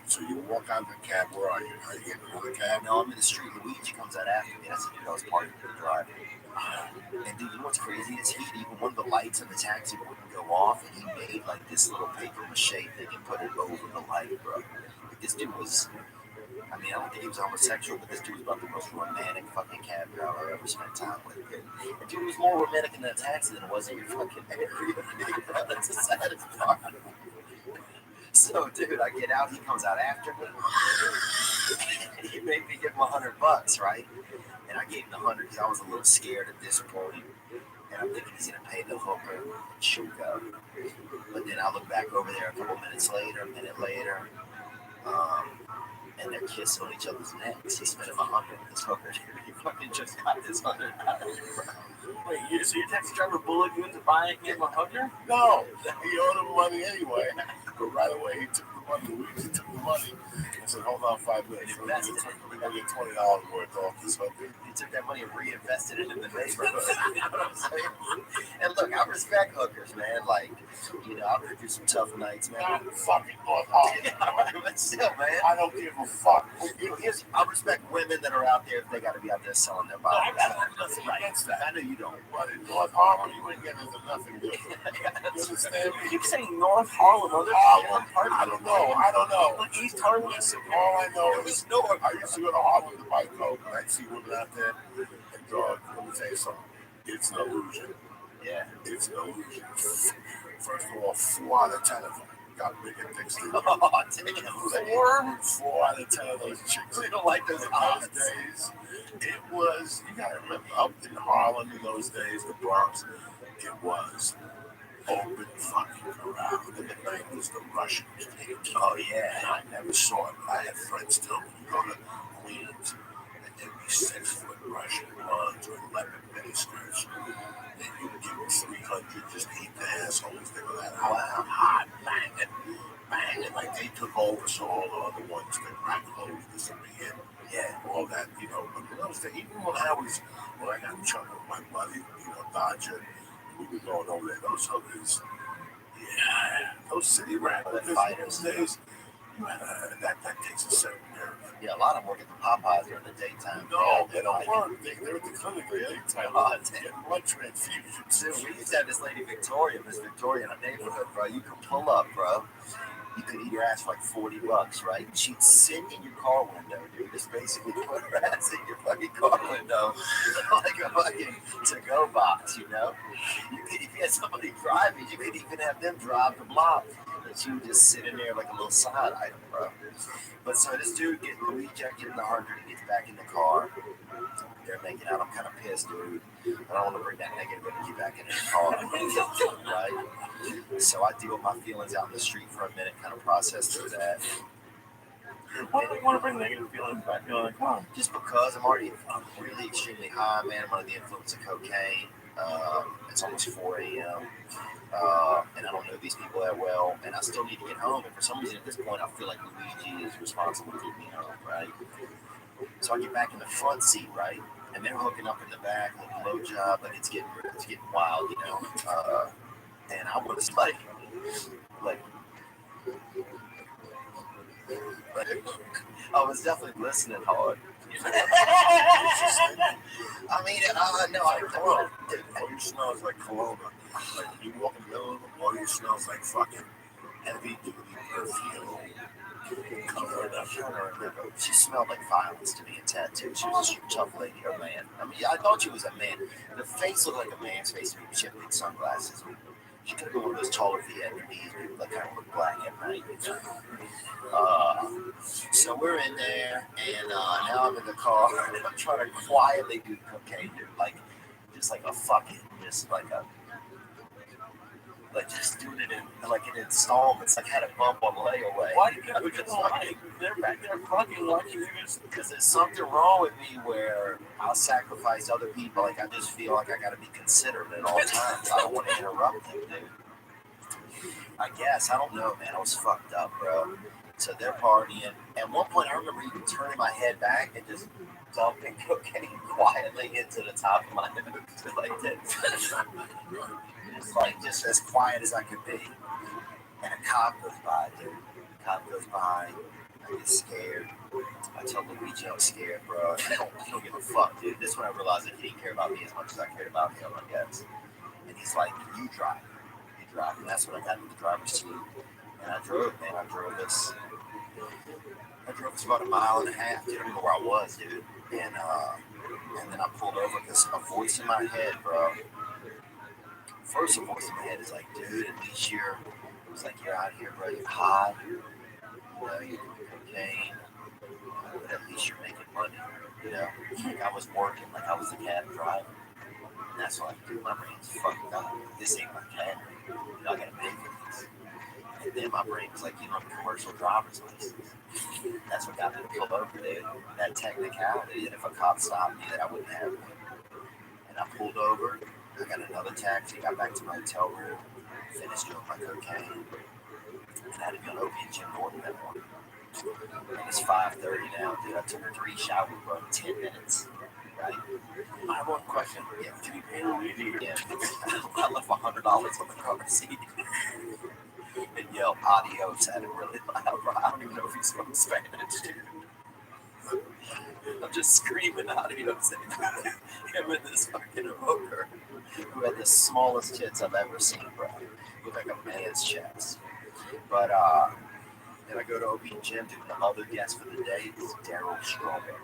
so you walk out of the cab. Where are you? Are you getting another cab? No, I'm in the street. Luigi comes out after me. That's the dude I was partying with the driver. And dude, you know what's crazy is even one of the lights in the taxi wouldn't go off, and he made like this little paper mache thing and put it over the light, bro. Like, this dude was, I mean, I don't think he was homosexual, but this dude was about the most romantic fucking cab driver I've ever spent time with. And dude was more romantic in that taxi than it was in your fucking area, bro. That's the saddest part. So, dude, I get out, he comes out after me. He made me give him $100, right? And I gave him the 100 because I was a little scared at this point. And I'm thinking he's going to pay the hooker and she'll go. But then I look back over there a couple minutes later, a minute later, and they're kissing on each other's necks. He spent him 100 with this hooker. He fucking just got this 100 out of me, bro. Wait, so your taxi driver bullied you into buying him a hooker? No, he owed him money anyway. But right away, he took the money. Luigi took the money and said, hold on 5 minutes. We're going to get $20 worth off this hooker. He took that money and reinvested it in the neighborhood. You know what I'm saying? And look, I respect hookers, man. Like, you know, I've been through some tough nights, man. I'm fucking North Harlem. Yeah, but still, man. I don't give a fuck. I respect women that are out there if they got to be out there selling their bodies. I got nothing against that. I know you don't. But in North Harlem, you ain't getting into nothing good. You understand me? You keep saying North Harlem. I don't know. Like East Harlem. Listen, all I know is I used to go to Harlem to buy coke, and I'd see women out there and dog. Let me tell you something. It's an illusion. Yeah. It's an illusion. First of all, 4 out of 10 of them got bigger dicks than you. Oh, damn. 4 out of 10 of those chicks. We don't like those odds. Days. It was, you gotta remember, up in Harlem in those days, the Bronx, it was open fucking around. In the 90s, the Russians came. Oh, yeah. And I never saw it. I had friends tell me, you go to Queens, and there'd be 6-foot Russian blondes with leopard miniskirts. And you would give them 300 just to eat the assholes. They were that hot, banging, like they took over, so all the other ones could crack clothes. those days, even when I got in trouble with my buddy, Dodger, we were going over there, those hookers, yeah, those city rappers, those days, that takes a certain nerve. Yeah, a lot of them work at the Popeyes during the daytime. No, they don't work. They're at the clinic at the daytime. Getting blood transfusions. Dude, we used to have this lady Victoria, Miss Victoria in our neighborhood, bro. You could pull up, bro. You could eat your ass for like $40, right? She'd sit in your car window, dude. Just basically put her ass in your fucking car window like a fucking to-go box, you know? If you had somebody driving, you could even have them drive the block. But she would just sit in there like a little side item, bro. But so this dude gets ejected in the 100, he gets back in the car. They're making out. I'm kind of pissed, dude. I don't want to bring that negative energy back into the car, right? So I deal with my feelings out in the street for a minute, kind of process through that. Why do you want to bring negative feelings back into the car? Just because I'm really extremely high, man. I'm under the influence of cocaine. It's almost 4 a.m. And I don't know these people that well, and I still need to get home. And for some reason, at this point, I feel like Luigi is responsible for keeping me home, right? So I get back in the front seat, right? And they're hooking up in the back, like a low job, like it's getting wild, you know. And I was like, I was definitely listening hard. I mean, no, I don't. All you smell is like Corona. Like when you walk in the middle of them, all you smell is like fucking heavy duty perfume. She smelled like violence to me and tattoos. She was a tough lady or man. I mean, I thought she was a man. The face looked like a man's face to me. She had big sunglasses. She could have been one of those taller Vietnamese people that kind of look black at night. So we're in there, and now I'm in the car, and I'm trying to quietly do cocaine, dude. Like, just like a fucking, just like a. Like just doing it in installments. Like had a bump on layaway. Why do you just like they're back there fucking watching you just because there's something wrong with me where I'll sacrifice other people. Like I just feel like I gotta be considerate at all times. I don't want to interrupt them, dude. I guess. I don't know, man. I was fucked up, bro. So they're partying. At one point I remember even turning my head back and just dumping cocaine quietly into the top of my nose. Like this. Like just as quiet as I could be. And a cop goes by, dude. The cop goes by. I get scared. I tell Luigi I'm scared, bro. And he don't give a fuck, dude. This is when I realized that he didn't care about me as much as I cared about him, I guess. And he's like, you drive. You drive. And that's when I got into the driver's seat. And I drove, man. I drove this about 1.5 miles. Dude, I don't know where I was, dude. And then I pulled over because a voice in my head, bro. First voice in my head is like, dude, at least you're out here, bro. You're high. You know, you're doing cocaine. But at least you're making money. You know, like I was working, like I was the cab driver. And that's why I do. My brain's fucked up. This ain't my cab. You know, I gotta pay for this. And then my brain was like, you know, commercial driver's license. That's what got me to pull over, dude. That technicality that if a cop stopped me, that I wouldn't have it. And I pulled over. I got another taxi, got back to my hotel room, finished doing my cocaine, and I had to go to opiate gym north that morning. And it's 5:30 now, dude. I took 3 showers, bro, in 10 minutes, right? I have one question. Yeah. Did you pay Luigi? Yeah. I left $100 on the car seat and yelled adios at him really loud, bro. I don't even know if he spoke Spanish, dude. I'm just screaming adios at him and this fucking hooker who had the smallest tits I've ever seen, bro. Looked like a man's chest. But then I go to OB Gym, dude. The other guest for the day is Daryl Strawberry.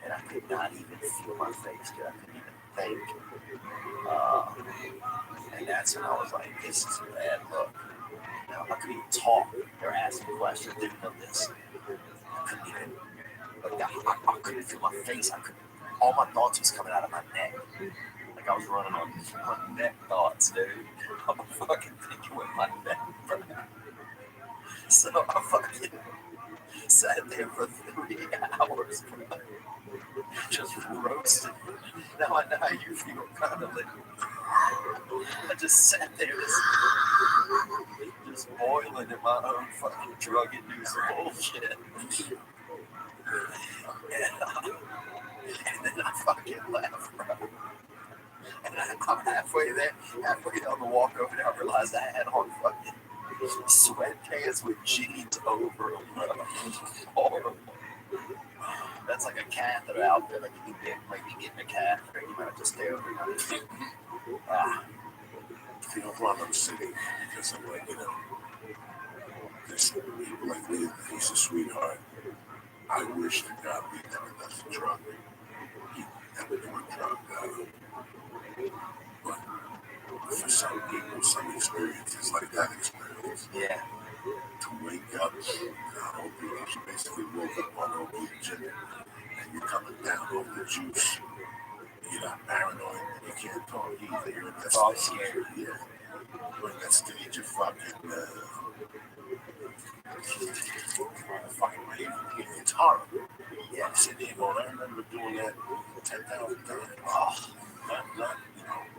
And I could not even feel my face, dude. I couldn't even think. And that's when I was like, this is a bad look. You know, I couldn't even talk. They were asking questions. Didn't know this. I couldn't even. I couldn't feel my face. All my thoughts was coming out of my neck. Like I was running on neck thoughts, dude. I'm fucking thinking with my neck, bro. So I fucking sat there for 3 hours, bro. Just roasted. Now I know how you feel, kind of like. I just sat there just boiling in my own fucking drug-induced bullshit. And then I fucking left, bro. And I'm halfway there, halfway down the walk over there, I realized I had on fucking sweatpants with jeans over them, bro. Horrible. That's like a catheter outfit, like you be getting a catheter, you might have to stay overnight. You know, while I'm sitting, because I'm like, there's people like me, he's a sweetheart. I wish to God we never left the drug. He never knew a drug. But for some people, some experiences like that experience, Yeah. to wake up, you basically woke up on opium, and you're coming down off the juice. You're not paranoid, you can't talk either. You're in that stage. Yeah. You're in that stage of fucking it's horrible. Yeah, I'm sitting here going, I remember doing that 10,000 times. Oh, not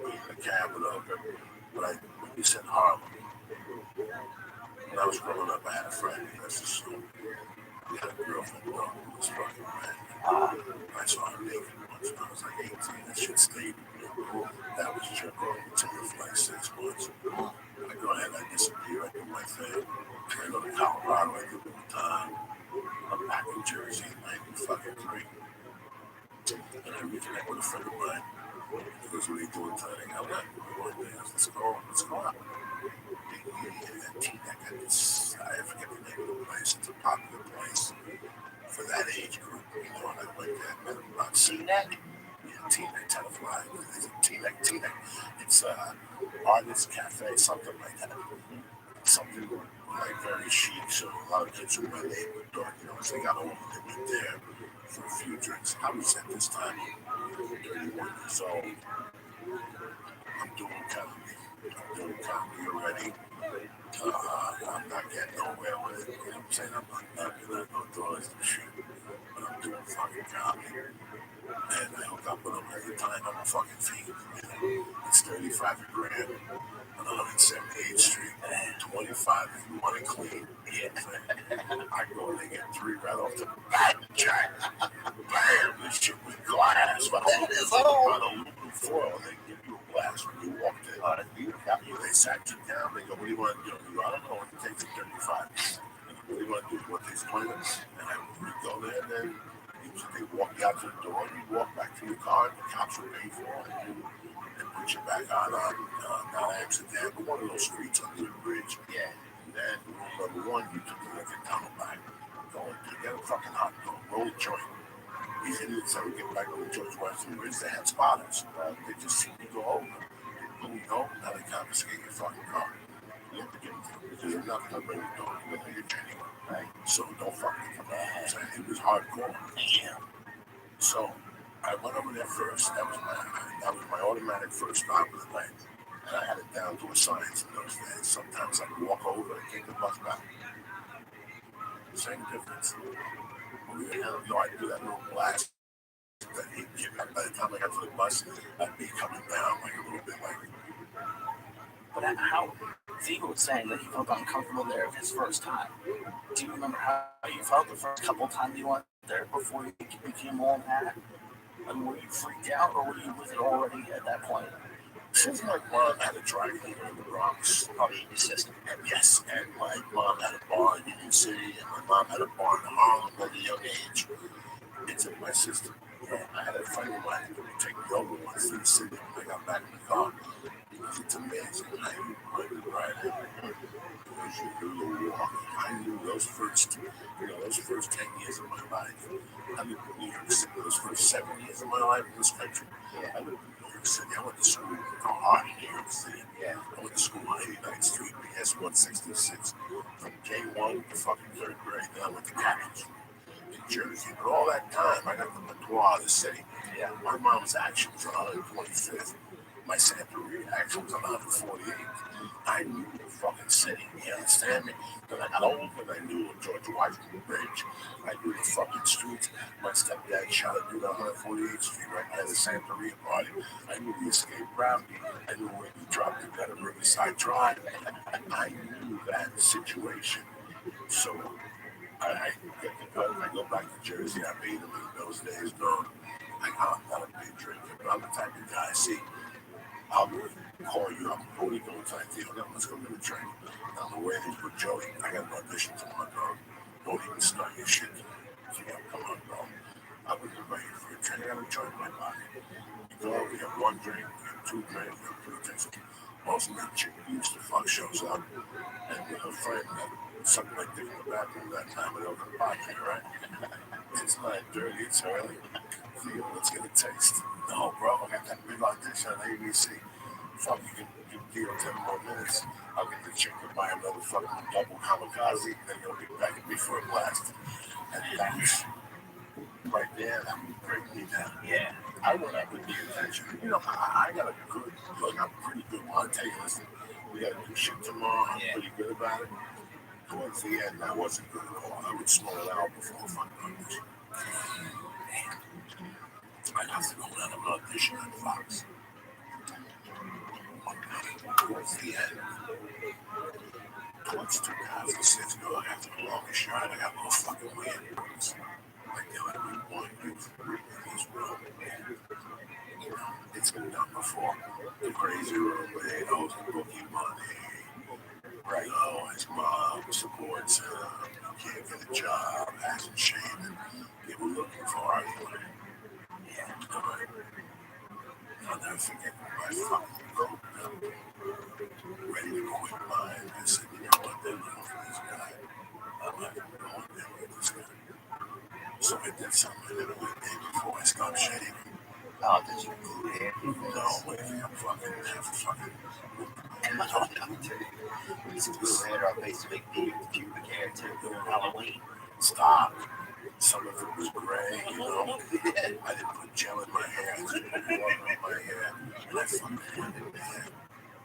in the cab or whatever. But when you said horrible, when I was growing up, I had a friend, that's the story. We had a girlfriend who was fucking mad. I saw her naked once when I was like 18. That shit stayed with me. That was jerk off. It took me for like 6 months. I go ahead, I disappear, I do my thing. I go to Colorado, I do it time. I'm back in Jersey in 93. And I reconnect with a friend of mine. He goes, what are you doing tonight? I went, let's go out. That T-Neck, I forget the name of the place. It's a popular place for that age group. And I went there, met about T-Neck? Yeah, T-Neck, Tenafly. It's T-Neck. It's Artist Cafe, something like that. Something like very chic, so a lot of kids from my neighborhood dark, as they got older, they went there for a few drinks. I was at this time 31 years old. I'm doing comedy already. I'm not getting nowhere with it. You know what I'm saying? I'm not gonna go doors and shit. But I'm doing fucking comedy. And I hook up with them every time I'm on fucking feet. It's 35 a grand on 178th Street. 25 if you want it clean. Yeah. I go and they get 3 right off the bat. Jack. Bam, this shit with glass. That is all. On aluminum foil, they give you a glass when you walk in. They sat you down, they go, what do you want to do? I don't know, it takes 35. What do you want to do? What takes 20 minutes? And we go there, and then they walk you out to the door, you walk back to your car, and the cops will pay for it, and put you back on not Amsterdam, but one of those streets under the bridge. Yeah. And then room number 1, you took the liquor down back. Go and get a fucking hot dog, roll a joint. These idiots that would get back on the George Washington Bridge, they had spotters. They just see you go over. They pull you over, now they confiscate your fucking car. You have to give them to them because you're not going to bring the dog with you anyway. Right? So don't fucking come out. It was hardcore. Yeah. So I went over there first. That was my automatic first stop of the night. And I had it down to a science in those days. Sometimes I'd walk over and take the bus back. Same difference. I do that little blast that he'd give me. By the time I got to the bus, I'd be coming down like a little bit like. But how Ziegler was saying that he felt uncomfortable there his first time. Do you remember how you felt the first couple times you went there before you became all mad? I mean, were you freaked out or was it already at that point? Since my mom had a dry cleaner in the Bronx, probably in your system. Yes, and my mom had a bar in Union City, and my mom had a bar in Harlem at a young age. It's in my system. I had a friend of mine who would take me over once to the city when I got back in the car. It's amazing. I knew right because you do the walk. I knew those first 10 years of my life. I lived in New York City. Those first 7 years of my life in this country. I lived in New York City. I went to school in Harlem, New York City. Yeah. I went to school on 89th Street, BS 166, from K1 to fucking 3rd grade. Then I went to college in Jersey. But all that time, I got the patois of the city. Yeah. My mom's action was on 125th. My Santeria action was on 148th. I knew the fucking city, you understand me? Then I got older and I knew George Washington Bridge. I knew the fucking streets. My stepdad shot a dude on 148th Street right by the Santeria party. I knew the escape route. I knew where he dropped it at a Riverside Drive. I knew that situation. So I go back to Jersey. I made them in those days, bro. I'm not a big drinker, but I'm the type of guy. See, I'll call you up. What are we doing tonight? Let's go get a drink. On the way with Joey, I got an audition tomorrow, dog. Don't even start your shit. Come on, bro. I was invited for a drink. I got a joint in my pocket. You go, we have one drink, we have two drinks, we have three drinks. Most of that chick we used to fuck shows up, and with her friend that sucked my dick in the bathroom that time with over the pocket, right? It's not dirty, it's early. Let's get a taste. No, bro, I got that big audition on ABC. Fuck, you deal 10 more minutes. I'll get the chick to buy another fucking double kamikaze, then you'll get back at me for a blast. And that's right there, that would break me down. Yeah, I went up with the intention. I got a good look. I'm pretty good. I'll tell you, listen, we got to do shit tomorrow. I'm pretty good about it. Towards the end, I wasn't good at all. I would slow it out before fucking audition. I'd have to go down and audition on Fox. Towards the end, towards 2006, I got the longest shot. I got no fucking weird words. Like, every one you've written these real. It's been done before. The crazy room where they owes the bookie money. Right. His mom supports him. He can't get a job, hasn't shaved him. They were looking for him anyway. Yeah. I'll never forget my fucking broke up. Ready to quit mine. I said, you know what, they're looking for this guy. I'm not going to go in there with this guy. So I did something I never did before I stopped shaving. Oh, did you glue hair? No, wait, I'm fucking. We used to glue hair on face to make pubic hair too during Halloween. Stop. Some of it was gray, I didn't put gel in my hair. I just put water in my hair. And I fucking had it bad.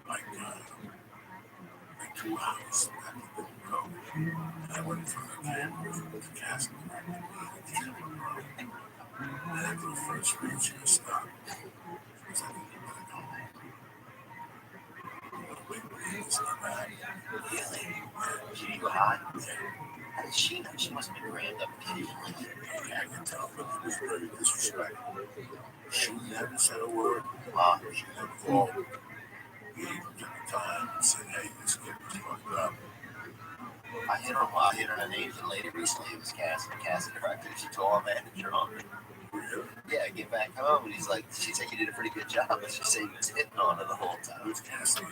Like 2 hours. I didn't go. And I went from the camera to the casting director. And after the first speech, you stopped. I was like, you better go home. It's not bad. Really? She didn't go high? Yeah. How did she know? She must have been rammed up occasionally. Yeah, I can tell, but it was very disrespectful. She never said a word. She never called. He took the time and said, hey, this kid was fucked up. I hit her an Asian lady recently who was casting director. She told him that you're on. Really? Yeah, get back home. And he's like, she said you did a pretty good job. But she said he was hitting on her the whole time. Who's casting?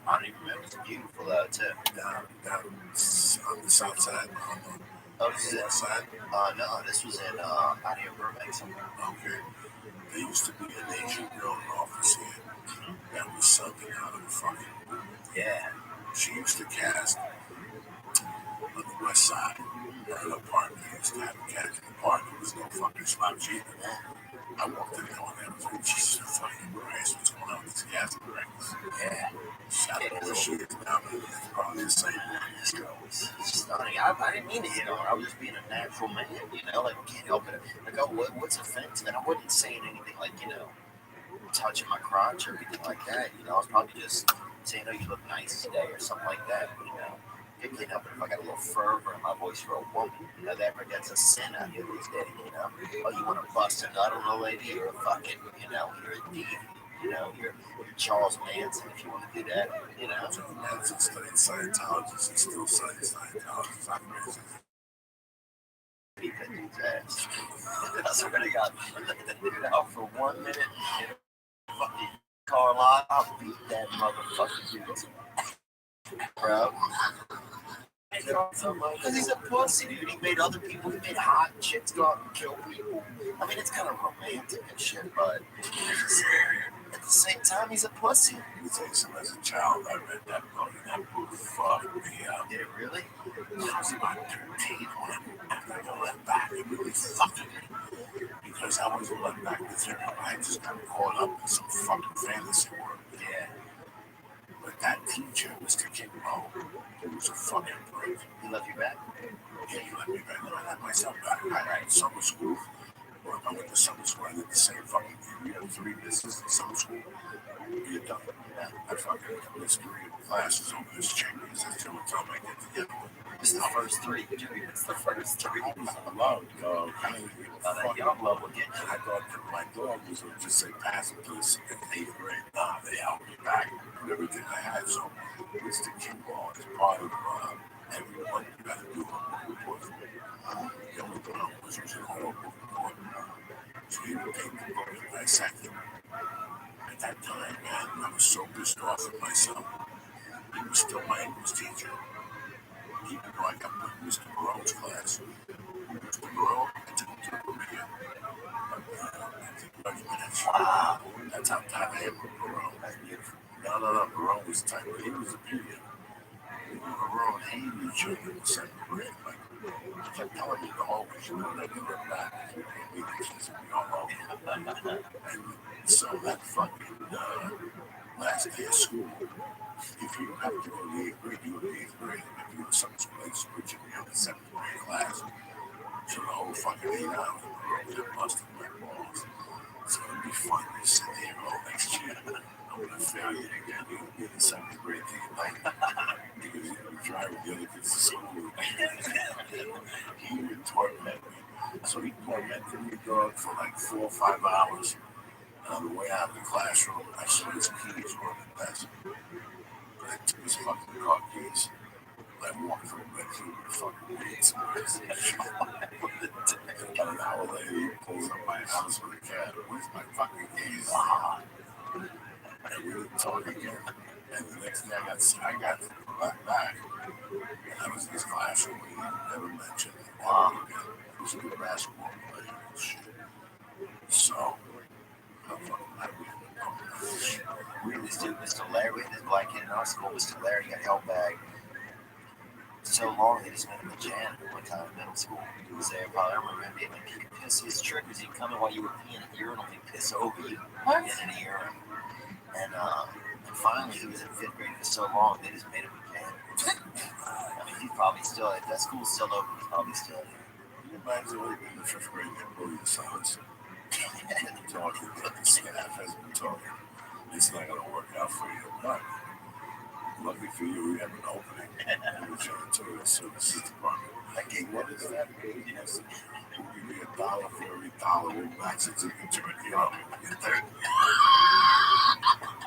I don't even remember. It's beautiful though, too. Down on the south side. Oh, this is the west side? No, this was in out here in Burbank somewhere. Okay. There used to be an Asian girl in the office here that was sunken out of the fucking. Yeah. She used to cast on the west side. Her apartment used to have a casting apartment. There was no fucking slouch either. I walked in there one day and was like, Jesus fucking Christ, what's going on with these casting directors? Yeah. I don't know where she is now, but it's probably the same one. This girl was stunning. I didn't mean to hit on her. I was just being a natural man, like, can't help it. Like, oh, what's offensive? And I wasn't saying anything like, touching my crotch or anything like that. I was probably just saying, oh, you look nice today or something like that. It can't help it if I got a little fervor in my voice for a woman. That's a sin out here these days, Oh, you want to bust a nut on a lady? You're a fucking, you're a diva. You're Charles Manson if you want to do that, Manson studied Scientologists and still studies Scientologists. I'm crazy. He could do that. I swear to God, let that dude out for 1 minute in a fucking car lot. I'll beat that motherfucking dude. Bro. Because he's a pussy, dude. He made hot chicks go out and kill people. I mean, it's kind of romantic and shit, but at the same time, he's a pussy. Let me tell you something. As a child, I read that book, and that book fucked me up. Did it really? I was about 13 when I went back. It really fucked me. Because I wasn't left back with him. I just got caught up in some fucking fantasy world. Yeah. But that teacher, Mr. Kimbo, he was a fucking prick. He left you back? Yeah, he left me back. I let myself back. I had summer school. Or if I went to summer school, I did the same fucking thing. We had 3 businesses in summer school. You're done. Yeah. I fucking missed 3 classes over this chick because that's the only time I get together with. missed the first three. Did you miss the first three? I love dog. That young love will get you. I thought my dog was going to just say pass it to us in 8th grade. Nah, they held me back with everything I had. So it's the cue ball. It's part of everyone you got to do a report. The only problem was using a whole book report. So he would take the book and dissect it. At that time, man, I was so pissed off at myself. He was still my English teacher. Even though I got put in Mr. Moreau's class. Mr. Moreau, I took him to the Korea. Wow. That's how tight I am with Moreau. That's beautiful. No. Moreau was tight, but he was a beauty. Moreau hated each other in the 7th grade. Like, I kept telling you to always, you know, that you were back. You can't leave the kids and be all over. And so that fucking last day of school, if you have to go to the 8th grade, you go to the 8th grade. If you go to some place, which you have the 7th grade class, so the whole fucking 8 hours, they're busting my balls. It's gonna be fun to sit there all next year. I'm gonna fail you again. You're gonna be in the 7th grade thing at night. Because you're gonna be driving the other kids to school. He would torment me. So he tormented me, dog, for like 4 or 5 hours. And on the way out of the classroom, I saw his keys were on the desk. I took his fucking car keys. I walked from the bedroom and fucking made some shit. About an hour later, he pulls up my house with a cab. Where's my fucking keys? And we didn't talk again. And the next day, I got the back. And I was in his classroom, and he never mentioned it. He was a good basketball player and shit. So, We had this dude, Mr. Larry, this black kid in our school, Mr. Larry, got held back so long they just made him a janitor one time in middle school. He was there, probably, I remember him being like, he could piss. His trick was he'd come in while you were peeing at the urinal, he'd piss over you in an urine. And finally, he was in 5th grade for so long, they just made him a janitor. I mean, he's probably still, if that school's still open, he's probably still here. Can you imagine what in the 5th grade they bully the sons? Talking, the staff hasn't been talking. It's not going to work out for you. But lucky for you, we have an opening in the janitorial services department. Okay, what is that? Yes. We'll give you $1 for every dollar we match it to the turkey up.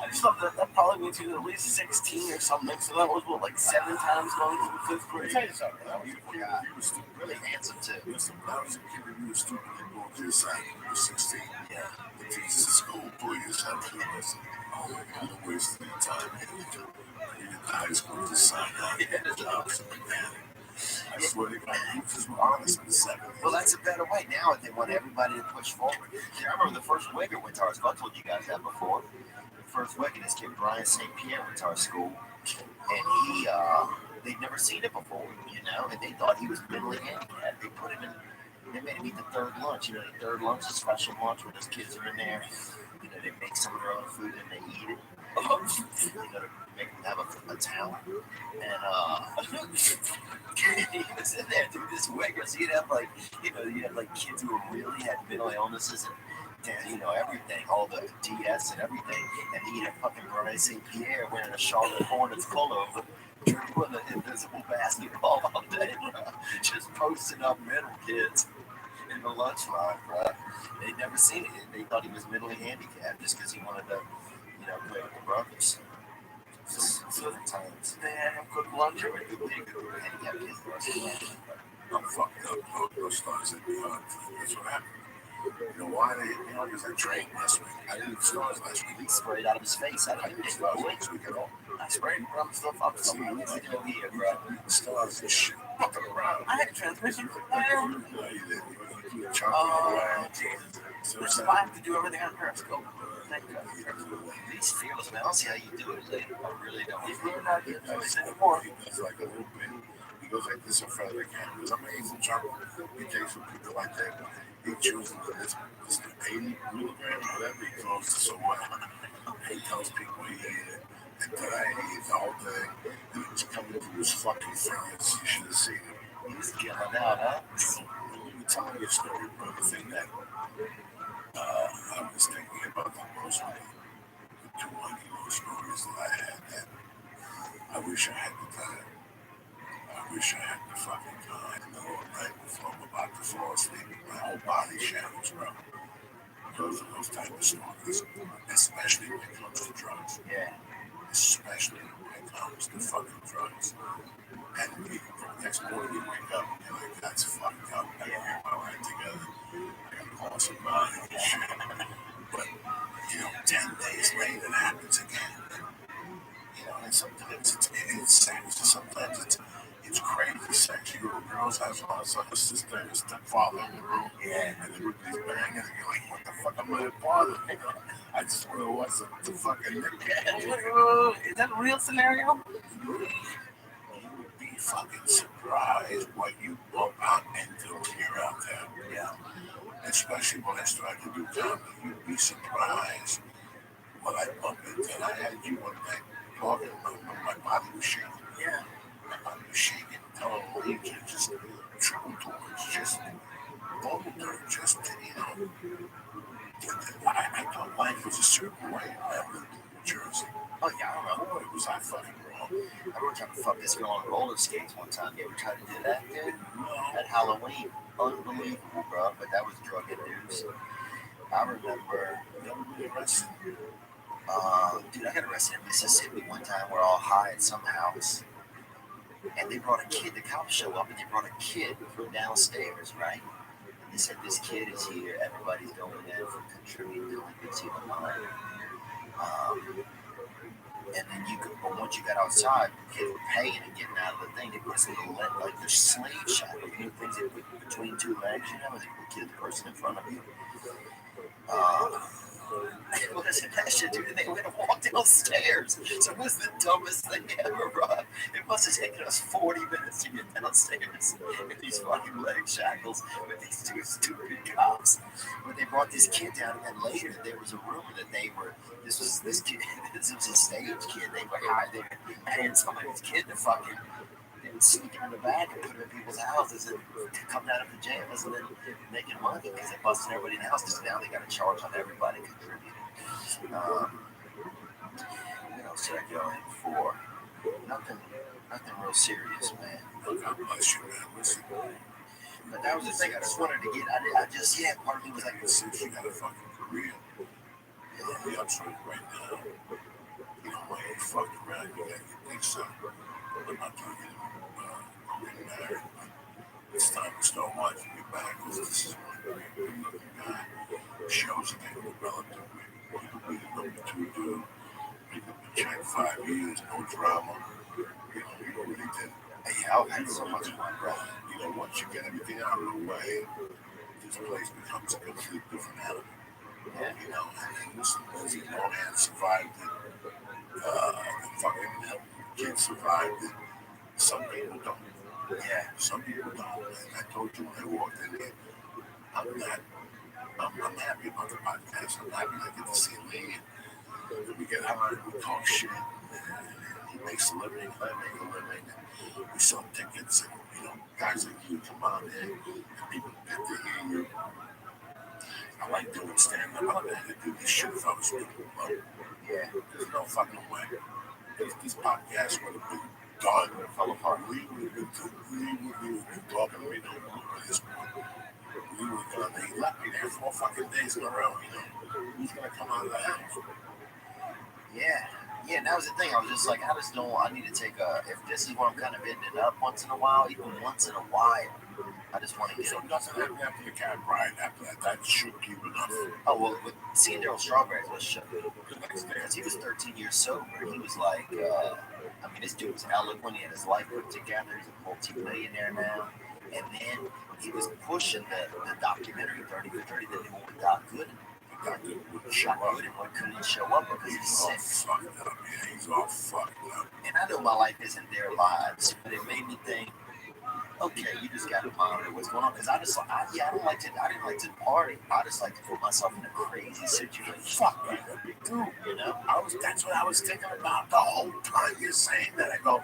I just thought that probably means he was at least 16 or something. So that was what, like 7 times going to the 5th grade? Tell you something. That was a kid. He was stupid. Really handsome too. Listen, when I was a kid, he was stupid. He moved to his side. He was 16. Yeah. The teachers at school bullied his head to listen. Oh my God, I'm wasting your time. He did the high school to sign on. He had a job. I swear to God, he just were honest in the 70s. Well, that's a better way. Now they want everybody to push forward. I remember the first Wigger went to our school. I told you guys that before. The first Wigger, this kid, Brian St. Pierre, went to our school. And they'd never seen it before, you know, and they thought he was mentally handicapped. They put him in, they made him eat the third lunch. You know, the third lunch, a special lunch where those kids are in there. You know, they make some of their own food and they eat it. You know, to make them have a talent. And he was in there through this Wigger. So you'd have like, you know, you had like kids who really had mental illnesses and you know, everything, all the DS and everything. And he'd have fucking Brian St. Pierre wearing a Charlotte Hornets pullover, dribbling the invisible basketball all day, bro. Just posting up middle kids in the lunch line, bro. They'd never seen it. They thought he was mentally handicapped just because he wanted to, you know, play with the brothers. So times. They had him cook lunch or Handicapped kids, bro. I'm fucked up. Those stars at beyond. That's what happened. You know why they, you know, because I trained last week. I didn't stars last week. He sprayed out of his face. I didn't didn't think stars it last week at all. I sprayed rum stuff up. See, Somewhere. you would. Go here, bro. Stars and shit. Fucking around. I had a transmission. No, you didn't. You were chopping around. Which is why I have to do everything on Periscope. Thank God. He's fearless, man. I don't see how you do it, Lee. I really don't. He's really not doing this anymore. He does like a little bit. He goes like this in front of the cameras. I'm amazing trouble. He takes from people like that. He chooses this 80 milligrams, whatever he goes to so well. He tells people he ate it. And today he ate the whole thing. And he's coming through his fucking fingers. You should have seen him. He's killing out, huh? Let me tell you a story, bro. The thing that I was thinking about the most one, the 2 stories that I had that I wish I had the time. wish I had the fucking gun in the middle of the night before I'm about to fall asleep. My whole body shadows, bro. Because of those type of stories. Especially when it comes to drugs. Yeah. Especially when it comes to fucking drugs. And the next morning you wake up and you're like, that's fucked up. I gotta get my life together. I gotta call somebody and shit. But, 10 days later it happens again. And sometimes it's sex, sometimes it's crazy sex. You go to girls' house, all of a sudden, a sister and a stepfather in the room, and they look at these bangers, and you're like, what the fuck am I a part of? I just want to watch the fucking Is that a real scenario? You would be fucking surprised what you bump out into when you're out there. Yeah. Especially when I started to do comedy, you'd be surprised what I bump into. And I had you one night talking about my body was shaking. Yeah. My body was shaking. Totally just triple doors, just boulder, just, I thought life was a certain way when I lived in New Jersey. Oh, yeah, I don't know. Boy, was I fucking wrong. I remember trying to fuck this girl on roller skates one time. You ever tried to do that, dude? No. At Halloween. Unbelievable, bro. But that was drug induced. I remember. Never been arrested. Dude, I got arrested in Mississippi one time. We're all high at some house. And they brought a kid. The cops show up and they brought a kid from downstairs, right? And they said, this kid is here. Everybody's going in for contributing delinquency to mine. And then but once you got outside, kids were paying and getting out of the thing. They put us in the slave shackles, things they put between two legs, and they put the person in front of you. It wasn't that shit, dude. They went and walked downstairs. So it was the dumbest thing ever, bro. It must have taken us 40 minutes to get downstairs with these fucking leg shackles with these two stupid cops. But they brought this kid down, and then later there was a rumor that this was a stage kid. They were hired. They were paying somebody's kid to fucking sneak him in the back and put him in people's houses and come out of pajamas and then making money because they're busting everybody in the house. Because now they got a charge on everybody contributing. What else did I go in for? Nothing real serious, man. God bless you, man. Listen. But that was the thing I just wanted to get. Part of me was like, Since you got a fucking career, the upside right now, why you fucked around, you think so. I'm not talking getting married, but it's time to start watching you back, because this is one great good-looking guy. Shows that they were relative. We the number 2 dude. Picked up the check 5 years, no drama. You really did. Yeah, I've had so much fun, bro. Once you get everything out of the way, this place becomes a completely different animal. Yeah. And listen, Lizzie Lohan survived it. The fucking kids survived it. Some people don't. Yeah. Some people don't. And I told you when I walked in there, I'm happy about the podcast. I'm happy I get to see Lee. We get high, we talk shit. He makes a living, I make a living. We sell tickets, and guys like you come on in, and people get to hear you. I like doing stand-up. I like to do this shit if I was doing it. Yeah. There's no fucking way. These podcasts would have been done. Fell apart. We would have been talking to me no more at this point. We were gonna, he left me there 4 fucking days in a row, Who's gonna come out of the house? Yeah. Yeah, and that was the thing. I was just like, I need to take if this is what I'm kind of ending up once in a while, even once in a while, I just want to get it. Nothing happened after the cat bride. After that shook you enough. Oh, well, with seeing Daryl Strawberry was shook. Because he was 13 years sober. He was like, this dude was eloquent. He had his life put together. He's a multi-millionaire now. And then he was pushing the documentary 30 for 30 that they only got good. Couldn't show up because he's sick. Fucked up, man. He's all fucked up. And I know my life isn't their lives, but it made me think, okay, you just got to monitor what's going on. Because I didn't like to party. I just like to put myself in a crazy situation. Fuck me, dude. That's what I was thinking about the whole time you're saying that. I go,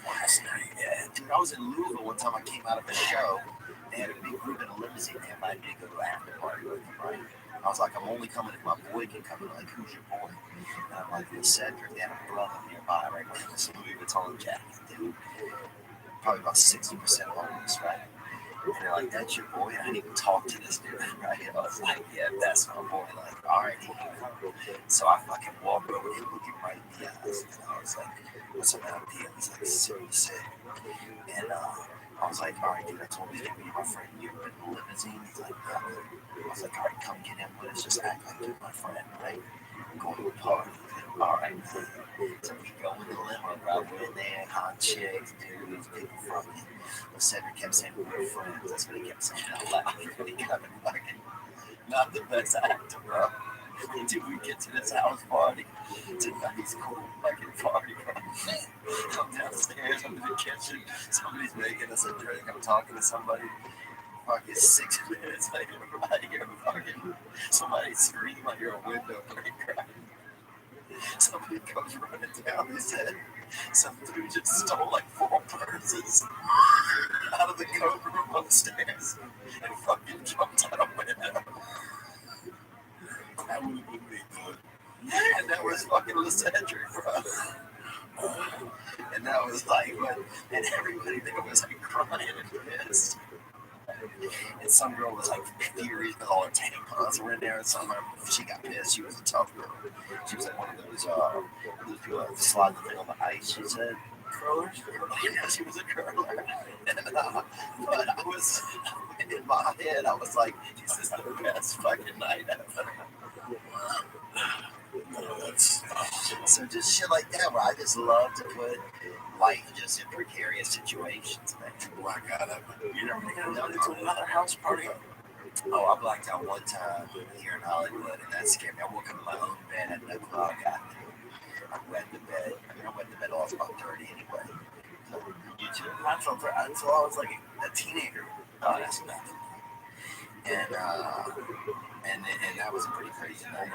last night. Yeah, dude, I was in Louisville one time. I came out of a show. They had a big group in a limousine. They invited me to go to an after party with them, right? I was like, I'm only coming if my boy can come. They're like, who's your boy? And I'm like, it's Cedric. They had a brother nearby, right? With this Louis Vuitton jacket, dude. probably about 60% homeless, right? And they're like, that's your boy? I didn't even talk to this dude, right? I was like, yeah, that's my boy. Like, all right, he can come. So I fucking walked over to him, looking right in the eyes, and I was like, what's up, man? He's like, sick. And I was like, all right, dude, I told him to get me my friend. You ever been in a limousine? He's like, yeah. I was like, all right, come get him with us. Just act like you're my friend, right? We're going to a party. All right. So we go in the limo, bro. We're in there, hot chicks, dudes, people from it. But Cedric kept saying we were friends. That's what he kept saying out loud. He got fucking not the best actor, bro. Dude, we get to this house party. It's a nice, cool fucking party, bro. I'm downstairs, I'm in the kitchen. Somebody's making us a drink. I'm talking to somebody. Fucking 6 minutes later, I hear fucking somebody scream under a window, crying. Somebody comes running down. They said some dude just stole like 4 purses out of the coat room upstairs and fucking jumped out a window. That would have been good. And that was fucking Cedric, bro. And that was like, and everybody there was like crying and pissed. And some girl was like furious because all her tampons were in there. And she got pissed. She was a tough girl. She was like one of those people that slide the thing on the ice. She said, Curlers? yeah, she was a curler. And, but I was in my head. I was like, this is the best fucking night ever. No, that's So just shit like that, where I just love to put life just in precarious situations, man. black out. You never gonna go to another house party? Oh, I blacked out one time here in Hollywood, and that scared me. I woke up in my own bed at 9 o'clock. I wet the bed. I mean, I wet the bed all about 30 anyway. So, you too? Not until I was like a teenager. Oh, that's nothing. And that was a pretty crazy night.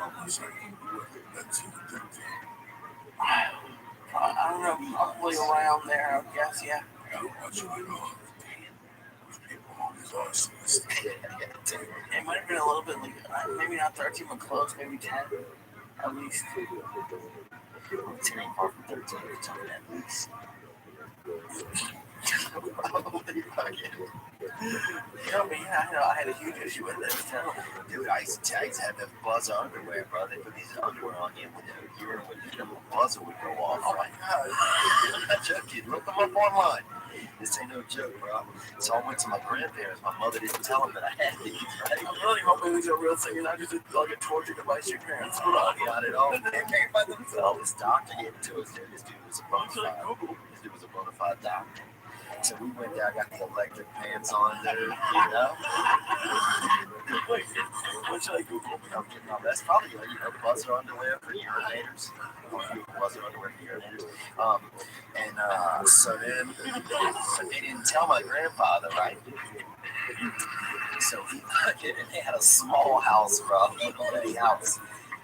I don't know, probably around there, I guess, yeah. I don't watch it at all. People always arsonists. It might have been a little bit like, maybe not 13, but close, maybe 10, at least. 10 ain't far from 13, you're talking at least. Probably fucking. Yeah, but yeah, I had a huge issue with it. It was terrible. Dude, I used to have that buzzer underwear, bro. They put these underwear on you when the urine would hit them, a buzzer would go off. Oh my God. I'm not joking. Look them up online. This ain't no joke, bro. So I went to my grandparents. My mother didn't tell them that I had these, right? I'm really hoping these are real things, not just like a torture device your parents put on you. Not at all. They came by themselves. This doctor gave it to us, dude. This dude was a bona fide. This dude was a bona fide doctor. So we went there, I got the electric pants on, dude, you know? Wait, what should I Google? That's probably, buzzer underwear for urinators. Buzzer underwear for urinators. So they didn't tell my grandfather, right? So and they had a small house, bro, a little bitty house.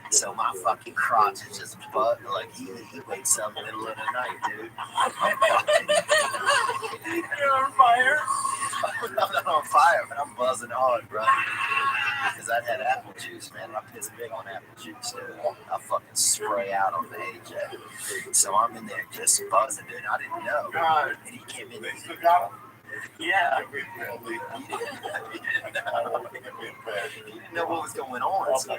So my fucking crotch is just like he wakes up in the middle of the night, dude. You're on fire. I'm not on fire, but I'm buzzing hard, bro. Because I had apple juice, man. I'm pissed big on apple juice, dude. I fucking spray out on the AJ. So I'm in there just buzzing, dude. I didn't know. God. And he came in. Yeah. He didn't know what was going on. So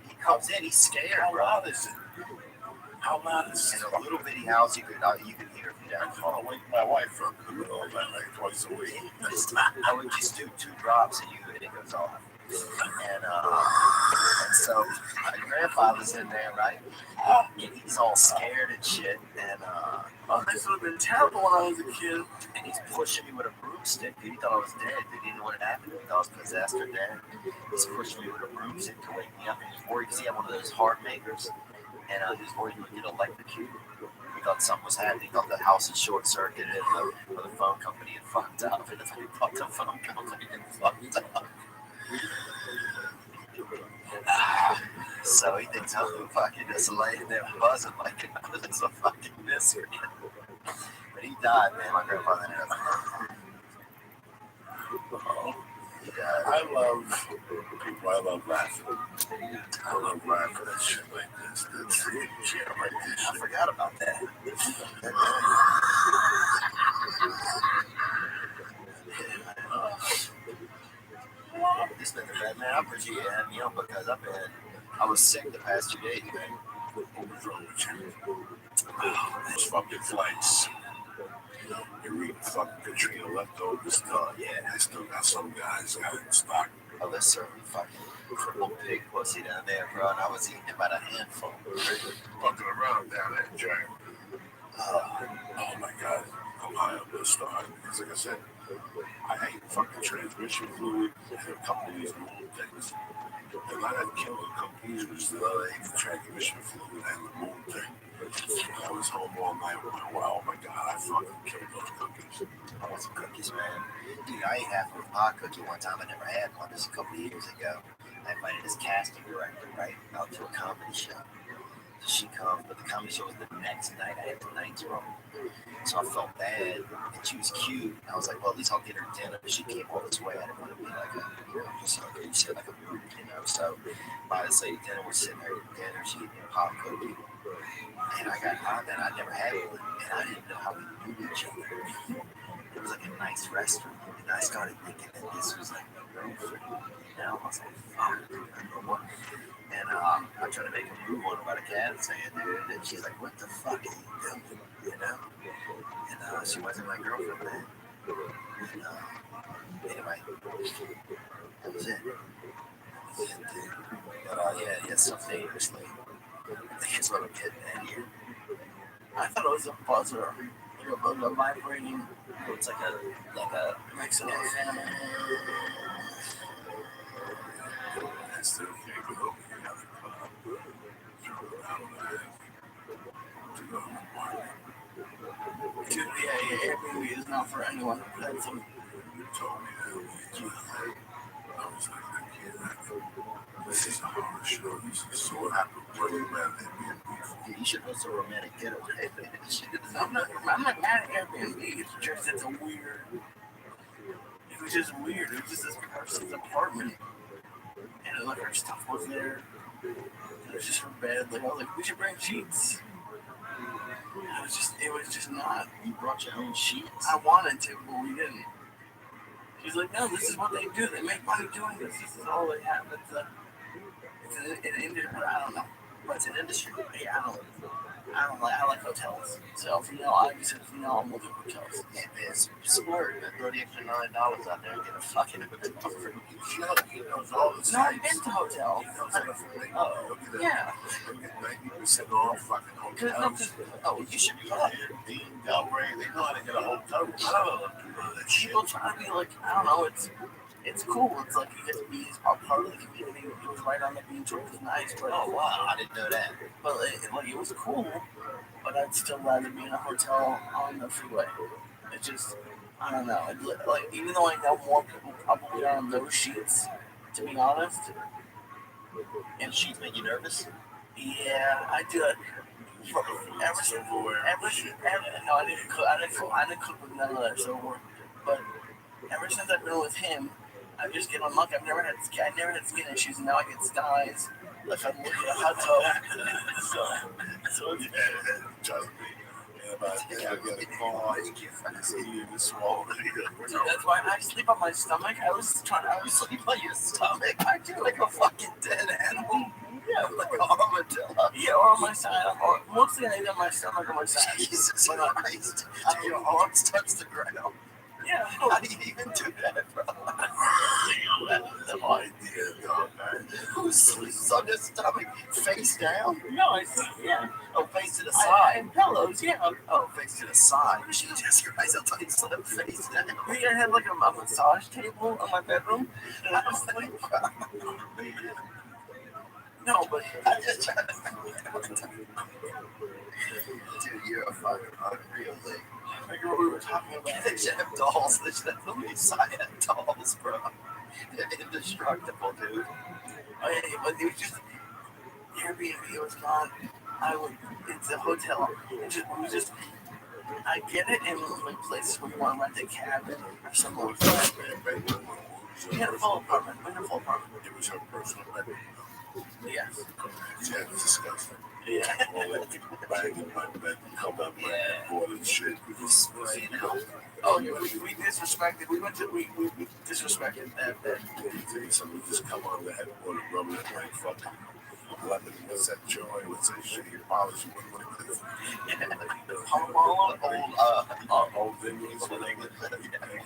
he comes in, he's scared, bro. How loud is In a little bitty house, you could hear from down I want to wake my wife up in the middle of that night twice a week. I would just do 2 drops and it goes off. And so my grandfather's in there, right? And he's all scared and shit. And this would have been terrible when I was a kid. and he's pushing me with a broomstick. Dude, he thought I was dead. Dude, he didn't know what had happened. He thought I was possessed or dead. He's pushing me with a broomstick to wake me up. And he's worried because he had one of those heart makers. And he was worried he would get electrocuted. He thought something was happening. He thought the house had short circuited or the phone company had fucked up. And he thought the phone company had fucked up. So he thinks I'm fucking just laying there buzzing like it's a fucking mystery. But he died, man. My grandfather never. He died. I love people. I love laughing. I love laughing at shit like this. That's shit like this. I forgot about that. It's been the bad man. I appreciate you having me on because I was sick the past 2 days, man. What's wrong with you? Those fucking flights. You're eating fucking Katrina leftovers. Oh, yeah. I still got some guys out in stock. Oh, there's certainly fucking crippled pig pussy down there, bro. And I was eating about a handful. Walking around down that joint. Oh my God. I'm high up this start. Because like I said, I hate fucking transmission fluid and a couple of these moon things. And I had killed a couple of these was the transmission fluid and the moon thing. I was home all night with my wow, oh my God, I fucking killed those cookies. I want some cookies, man. Dude, I ate half of a pot cookie one time. I never had one. This a couple of years ago. I invited this casting director, right, out to a comedy show. So she comes, but the comedy show was the next night. I had the night's room. So I felt bad, and she was cute. And I was like, well, at least I'll get her dinner. She came all this way. I didn't want to be like you said, like a brute, you know. So by this lady dinner, we're sitting there eating dinner. She gave me a pot cookie. And I got on that. I never had one. And I didn't know how we knew each other. It was like a nice restaurant. And I started thinking that this was like my girlfriend. You know, I was like, fuck, I don't know what. And I tried to make a move on about a cat saying, dude, and she's like, what the fuck are you doing? You know? And she wasn't my girlfriend, man. And anyway, that was it. Dude. But yeah, so dangerously. I think it's what I'm getting at here. I thought it was a buzzer. Like a vibrating. It's like a Makes it a family. I still can't go over here at the club. Dude, yeah, Airbnb is not for anyone. That's some. You told me that. I was like, I can't. This is a horror show. This is so happened. Really bad. You should host a romantic getaway. I'm not mad at Airbnb. It's just it's a weird. It was just weird. It was just this person's apartment, and like her stuff was there. It was just her bed. Like I was like, we should bring sheets. It was just not. You brought your own sheets? I wanted to, but we didn't. She's like, no, this is what they do. They make money doing this. This is all they have. It's an industry. I don't know. But it's an industry. Yeah, I like hotels. So from now on, I'm looking at hotels. Yeah, man, it's smart. Man. Throw the extra $9 out there and get a fucking hotel room. No, I've been to hotels. Oh, yeah. 90% off fucking hotels. Oh, you should be right. They know how to get a hotel room. I don't know that shit. People try to be like, I don't know, it's cool. It's like you get to be part of the community. It was right on the beach. It was nice. But, oh, wow. I didn't know that. But it was cool. But I'd still rather be in a hotel on the freeway. It just, I don't know. Like, even though I know more people probably are on those sheets, to be honest. And sheets make you nervous? Yeah, I do it. No, I didn't cook with none of that. So, but ever since I've been with him, I just get unlucky. I never had skin issues, and now I get styes. Like I'm looking at a hot tub. so Yeah, trust me. I get a call. You can't see you in the swallow. That's why I sleep on my stomach. I was sleep on your stomach. I do like a fucking dead animal. Yeah, like an armadillo. Yeah, or on my side. Or mostly I eat on my stomach or my side. Jesus Christ. Your arms touch the ground. Yeah. How do you even do that, bro? I have no idea, dog. Who sleeps on their stomach? Face down? No, I sleep, yeah. Oh, face to the side. And pillows, yeah. Oh, face to the side. Jesus Christ, I thought you slept face down. I had like a massage table in my bedroom. And I was like, no, but I just tried to. Dude, you're a fucking unreal thing. I figure what we were talking about. They should have dolls. They should have Messiah dolls, bro. They're indestructible, dude. Oh, yeah, but it was just Airbnb. It was not. It's a hotel. It was just. I get it in like places where you want to rent a cabin or something like that. We had a full apartment. It was her personal bedroom. Yes. Yeah, it was disgusting. Yeah. All that bag in my bed and come up my headboard and shit. Oh, yeah, we disrespected. We disrespected that. Somebody just come on the headboard and rub it like fucking lemon. What's that joy? What's that shit you polish? What is old Indians when they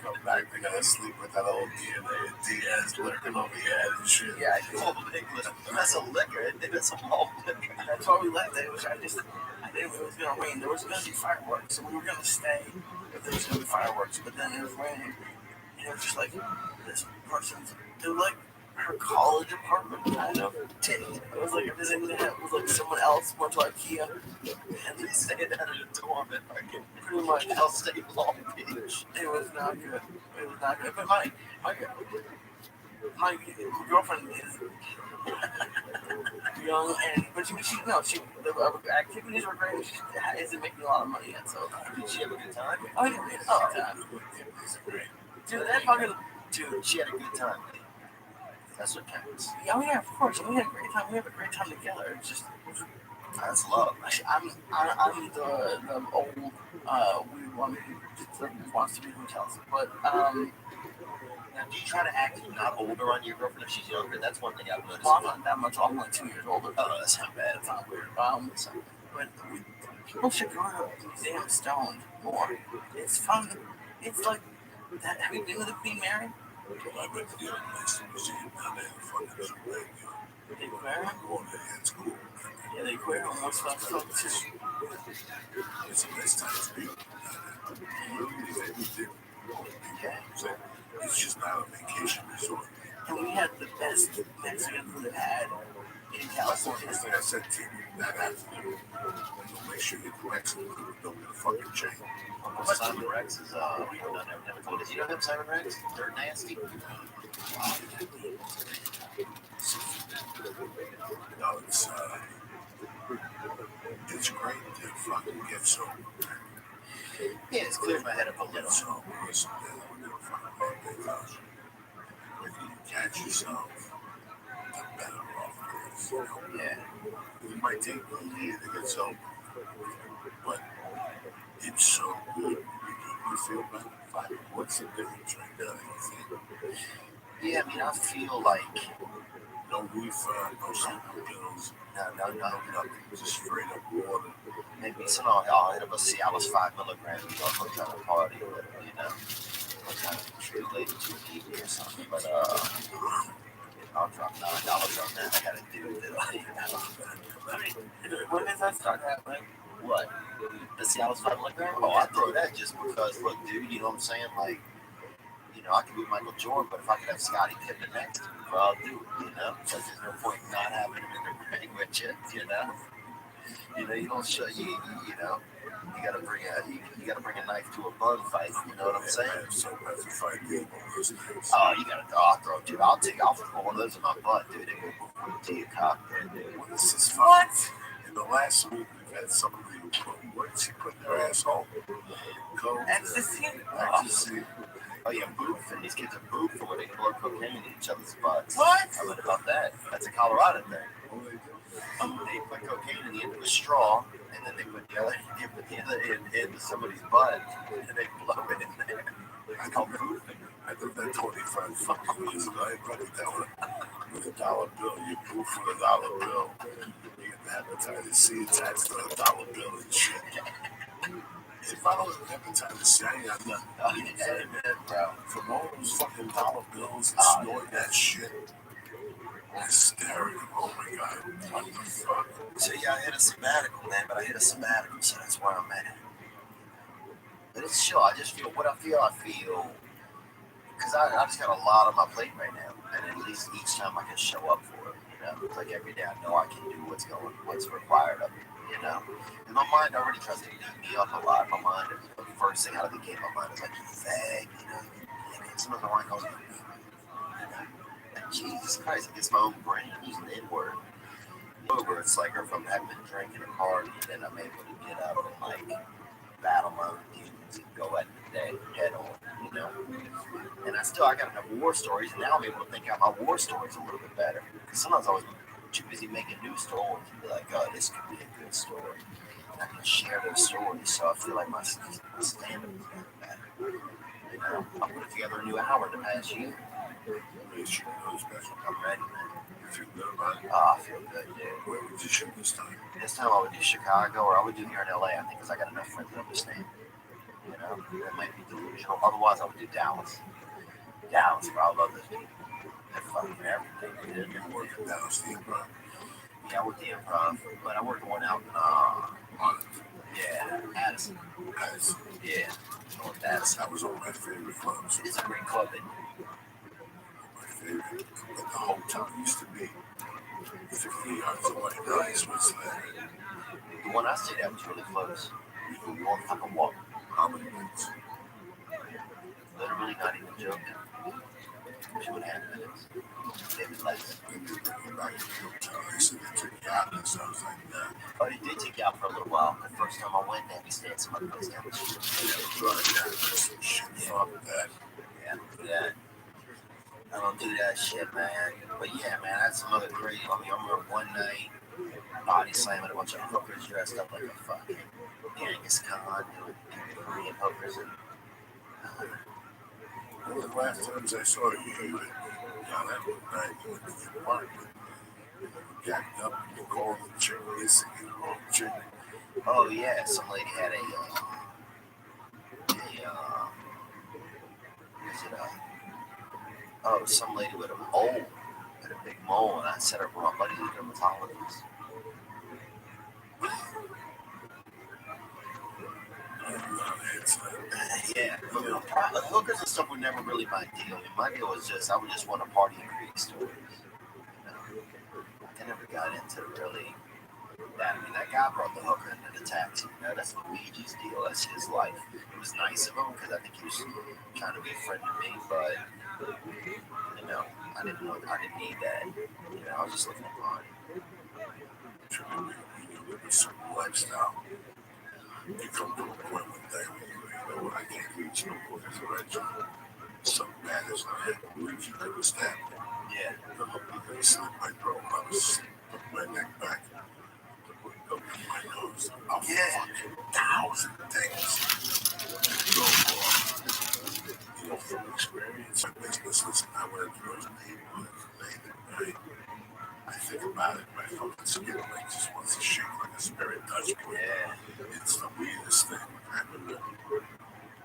come back, they gotta sleep with that old DNA and Diaz lurking over your head and shit. Yeah, old English. That's a liquor. That's a malt liquor. That's why we left it. I didn't it was gonna rain. There was gonna be fireworks, so we were gonna stay if there was gonna be fireworks. But then it was raining, and it was just like this person's. It was like her college apartment, kind of. It was like it was like someone else went to IKEA and they stayed out of the dorm and fucking pretty much State Long Beach. It was not good. It was not good. But my girlfriend is young, but the activities were great. She isn't making a lot of money yet, so Did she have a good time? oh yeah, it's a good time. Dude, She had a good time. That's what counts. Oh yeah, of course. We had a great time. We have a great time together. It's just That's love. I'm the old weird one who wants to be hotels, but Now, do you try to act not older on your girlfriend if she's younger? That's one thing I've noticed. well, I'm not that much. I'm like 2 years older. Oh, that's not bad. It's not weird. But people should go to the museum stoned more. It's fun. It's like that. Have you been to the Queen Mary? I went to the next museum down there in front of the radio. They queer? It's cool. Yeah, they queer and most stuff too. It's the best time to be. Really is everything. It's just not a vacation resort. And we had the best Mexican food I've had in California. It's like I said to you that afternoon. Make sure you get Mexican food. Don't get a fucking chain. Simon Rex is, never told us. You don't have Simon Rex? They're nasty. No, it's great to fucking get so. Yeah, it's cleared my head up a little. So, listen, we're gonna fucking make those. If you catch yourself, the better off it is. Yeah. It might take a year to get sober, but it's so good. You feel better. What's the difference right now? You think? Yeah, I mean, I feel like No reefer, no sleeping pills, nothing. Just straight up water. maybe somehow I'll hit up a Cialis 5 milligrams. I'll go try to party with it, you know. I'll try to treat a lady too deeply or something. But I'll drop $9 on that. I gotta do it. When does that start happening? What? The Cialis 5 milligram? Oh, I throw that just because, look, dude, you know what I'm saying? Like, you know, I could be Michael Jordan, but if I could have Scottie Pippen next to me, I'll do it, you know? So there's no point in not having him in the ring with you, you know? You know, you don't show you know, you gotta bring a knife to a bun fight, you know what I'm saying? So bad to fight people. Oh, you gotta I'll throw, dude. I'll throw one of those in my butt, dude. It will go to your cock there, dude. This is fun. In the last week, we've had somebody who what did she put in her asshole? Ecstasy? Ecstasy. Oh yeah, booth, and these kids are booth for where they blow cocaine in each other's butts. What? I read about that. That's a Colorado thing. They put cocaine in the end of a straw, and then they put the other end into somebody's butt, and they blow it in there. It's called boofing. I did that 25 fucking years ago. I probably down with a dollar bill. You proof with a dollar bill. You get the hepatitis C attached to a dollar bill and shit. If I don't have hepatitis C, I ain't got nothing. Oh, yeah, man, bro. From all those fucking dollar bills and snort that shit. Hysterical. Oh my god. What the fuck? So yeah, I hit a sabbatical, man, but I hit a sabbatical, so that's where I'm at. But it's chill. I just feel what I feel, because I just got a lot on my plate right now, and at least each time I can show up for it, you know. Like every day I know I can do what's required of me, you know. And my mind already tries to beat me up a lot. My mind, the first thing out of the gate, my mind is like, you fag, you know. And sometimes my mind goes, you know. And Jesus Christ, it gets my own brain using the N-word. Over, it's like if I haven't been drinking or partying, then I'm able to get up and like battle my own demons and go at the day head on, you know. And I got enough war stories, and now I'm able to think out my war stories a little bit better. Because sometimes I was too busy making new stories and be like, oh, this could be a good story. And I can share those stories, so I feel like my stamina is getting better. You know, I put together a new hour in the past year. You shoot another special. I'm ready, man. You feel good about it? Oh, I feel good, dude. Where would you shoot this time? This time I would do Chicago, or I would do here in LA, I think, because I got enough friends that understand. You know, that might be delusional. Otherwise, I would do Dallas. Dallas, bro, I love those people. They're fucking everything, dude. You work in Dallas, the Improv. Yeah, I work the Improv, but I work the one out in, Addison. Addison. Yeah, North Addison. That was one of my favorite clubs. It's a great club, and My favorite. But the hotel used to be 50 yards away. Now it's Switzerland. the one I stayed at was really close. You can walk, I can walk. How many minutes? Literally, not even joking. 2.5 minutes. Maybe less. Then they bring you back to the hotel. They said they took you out, and so I was like, nah. Oh, they did take you out for a little while. The first time I went, they had me stay at some other place down the street. Drive down to some shit. Fuck that. Yeah, I don't do that. I don't do that shit, man. But yeah, man, that's some other crazy. I mean, I remember one night, body slamming a bunch of hookers dressed up like a fucking Genghis Khan, doing Korean hookers. And, One of the last times I saw you, you were down that one night, you went to the apartment. You were gacked up, and you called the chick, missing, you called the chick. oh yeah, some lady had a some lady with a mole, had a big mole, and I set her for my buddy who's a dermatologist. Yeah, hookers and stuff were never really my deal. I mean, my deal was just, I would just want to party and create stories. You know? I never got into really that. I mean, that guy brought the hooker into the taxi. You know, that's Luigi's deal. That's his life. It was nice of him because I think he was trying to be a friend to me, but you know, I didn't need that. You know, I was just looking to party. You live a certain lifestyle. You come to a point one day where you know what, I can't reach no more as a regiment. Something bad is going to happen. Luigi could have stabbed me. Yeah. The hooker could have slit my throat. I was putting my neck back. Put my nose. A fucking 1,000 things. You know, from experience, my business, listen, I went through those neighborhoods late at night. I think about it, my fucking skin like just wants to shake like a spirit touch me. Yeah. It's the weirdest thing. I remember